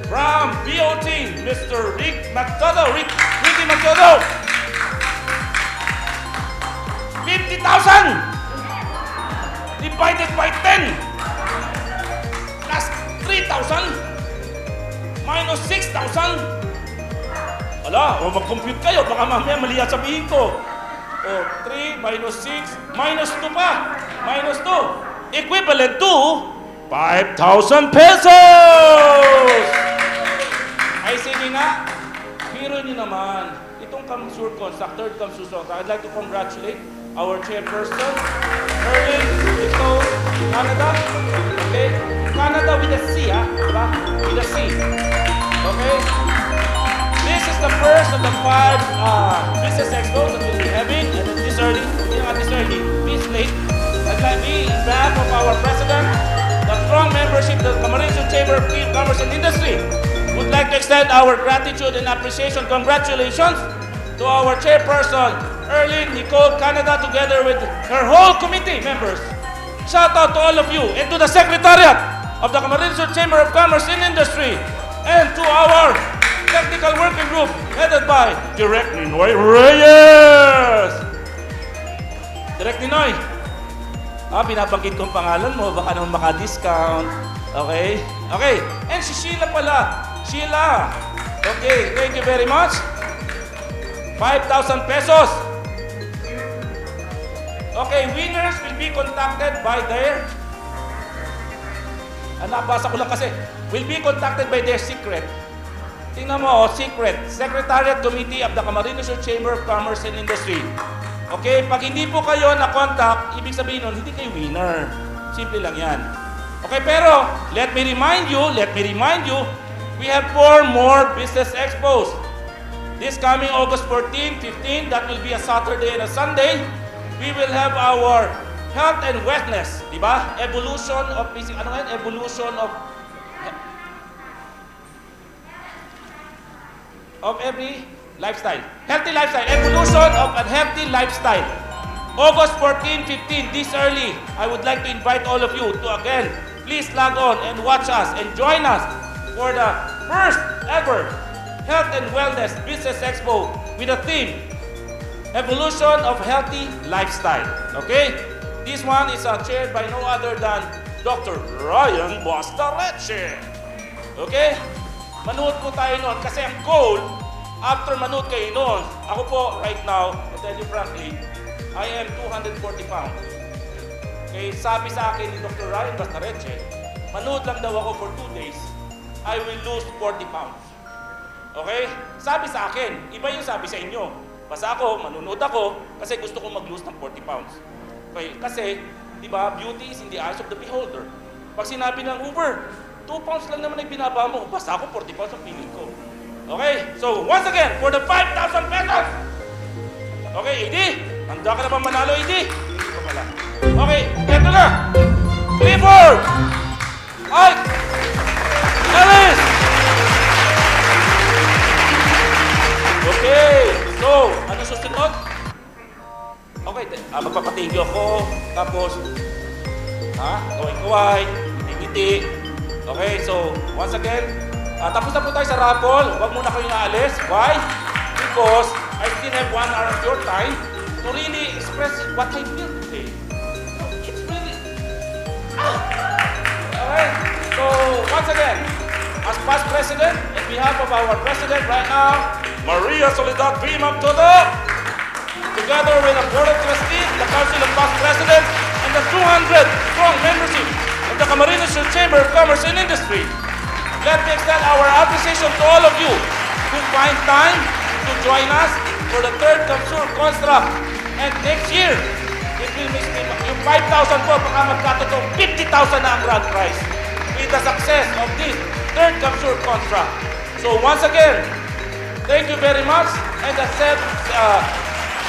from BOT, Mr. Ricky Magtodo, 50,000 divided by 10 plus 3,000 minus 6,000. Ala, mag-compute kayo, baka mamaya mali ang sabihin ko. 3 minus 6 minus 2 pa. Minus 2 equivalent to 5,000 pesos. Ay sige nga, hero nyo naman. Itong CamSur Construct, third CamSur Construct, I'd like to congratulate our chairperson, Erwin, ito, Canada. Okay? Canada with a C, ha? Diba? With a C. Okay? This is the first of the 5 business expos that we'll be having. And this early, not this early, this late. I'd like me, in behalf of our president, the strong membership of the Camarines Chamber of Commerce and Industry, would like to extend our gratitude and appreciation. Congratulations to our chairperson, Erlyn Nicole Canada, together with her whole committee members. Shout out to all of you and to the Secretariat of the Camarines Chamber of Commerce and Industry and to our technical working group headed by Direct Ninoy Reyes. Direct Ninoy, binabanggit kong pangalan mo, baka naman maka-discount. Okay? Okay. And si Sheila pala. Sheila. Okay, thank you very much. 5,000 pesos. Okay, winners will be contacted by their... nabasa ko lang kasi. Will be contacted by their secret. Tingnan mo, secret. Secretariat Committee of the Camarines Sur Chamber of Commerce and Industry. Okay, pag hindi po kayo na-contact, ibig sabihin nun, hindi kayo winner. Simple lang yan. Okay, pero let me remind you, we have 4 more business expos. This coming August 14, 15, that will be a Saturday and a Sunday. We will have our health and wellness, di ba? Evolution of physical, evolution of every lifestyle. Healthy lifestyle. Evolution of a healthy lifestyle. August 14, 15, this early. I would like to invite all of you to again, please log on and watch us and join us for the first ever Health and Wellness Business Expo with a theme, Evolution of Healthy Lifestyle. Okay? This one is chaired by no other than Dr. Ryan Bastareche. Okay? Manood po tayo noon kasi ang goal, after manood kayo noon, ako po right now, to tell you frankly, I am 240 pounds. Okay, sabi sa akin ni Dr. Ryan Bastareche, manood lang daw ako for 2 days, I will lose 40 pounds. Okay? Sabi sa akin, iba yung sabi sa inyo. Basta ako, manonood ako, kasi gusto kong mag-lose ng 40 pounds. Okay? Kasi, di ba, beauty is in the eyes of the beholder. Pag sinabi ng Uber, 2 pounds lang naman ay binaba mo. Basta ako, 40 pounds ang piling ko. Okay? So, once again, for the 5,000 pesos! Okay, AD? Handa ka na ba manalo, AD? Hindi pa pala. Okay, eto na! Clifford! Ike! Alice! Okay, so, ano susunod? Okay, magpapatingyo ako, tapos, kaway-kaway, ngiti-ngiti. Okay, so, once again, Tapos na po tayo sa raffle. Huwag muna kayong aalis. Why? Because I still have 1 hour of your time to really express what I feel today. So, it's really... Alright, so once again, as past president, on behalf of our president right now, Maria Soledad Prima Todo, together with the Board of Trustees, the Council of Past Presidents, and the 200 strong membership of the Camarines Sur Chamber of Commerce and Industry, let me extend our appreciation to all of you who find time to join us for the third CamSur Construct. And next year, it will miss yung 5,000 po, baka magkatotoo 50,000 na ang grand prize with the success of this third CamSur Construct. So once again, thank you very much, and I said,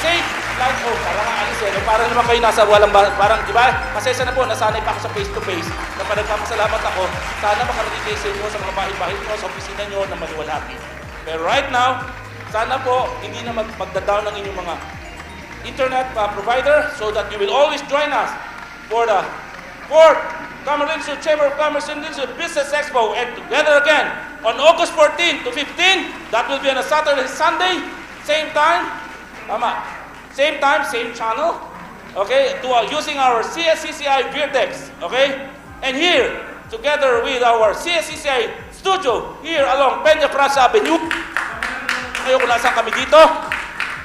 safe life. Oh, parang alis eh. Parang naman kayo nasa walang, parang, di ba? Pasensya na po, nasanay pa ako sa face-to-face. Na nagpapasalamat ako, sana makarating kayo sa inyo, sa mga bahay-bahay nyo, sa opisina nyo, na maliwalhati. Pero right now, sana po, hindi na magda-down ang inyong mga internet provider, so that you will always join us for the 4th Camarines Sur Chamber of Commerce and Industry Business Expo, and together again on August 14 to 15. That will be on a Saturday, Sunday, same time. Same time, same channel. Okay, using our CSCCI beer decks. Okay, and here together with our CSCCI studio here along Peña Francia Avenue. Ngayon kung nasaan kami dito.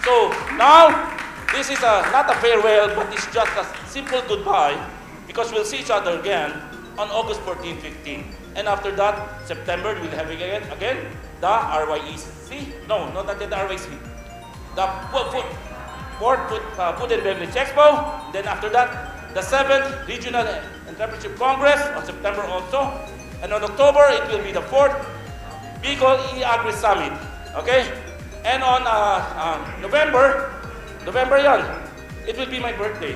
So now, this is not a farewell, but it's just a simple goodbye, because we'll see each other again on August 14, 15. And after that, September, we'll have again the RYEC. No, not the RYEC. The Food and Beverage Expo. Then after that, the 7th Regional Entrepreneurship Congress on September also. And on October, it will be the 4th Bicol E-Agri Summit. Okay? And on November yan, it will be my birthday.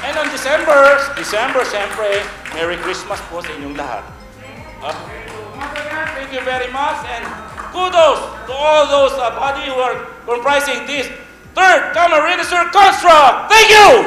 And on December, siyempre, Merry Christmas po sa inyong lahat. Thank you very much, and kudos to all those body who are comprising this third Camarines Sur Construct. Thank you!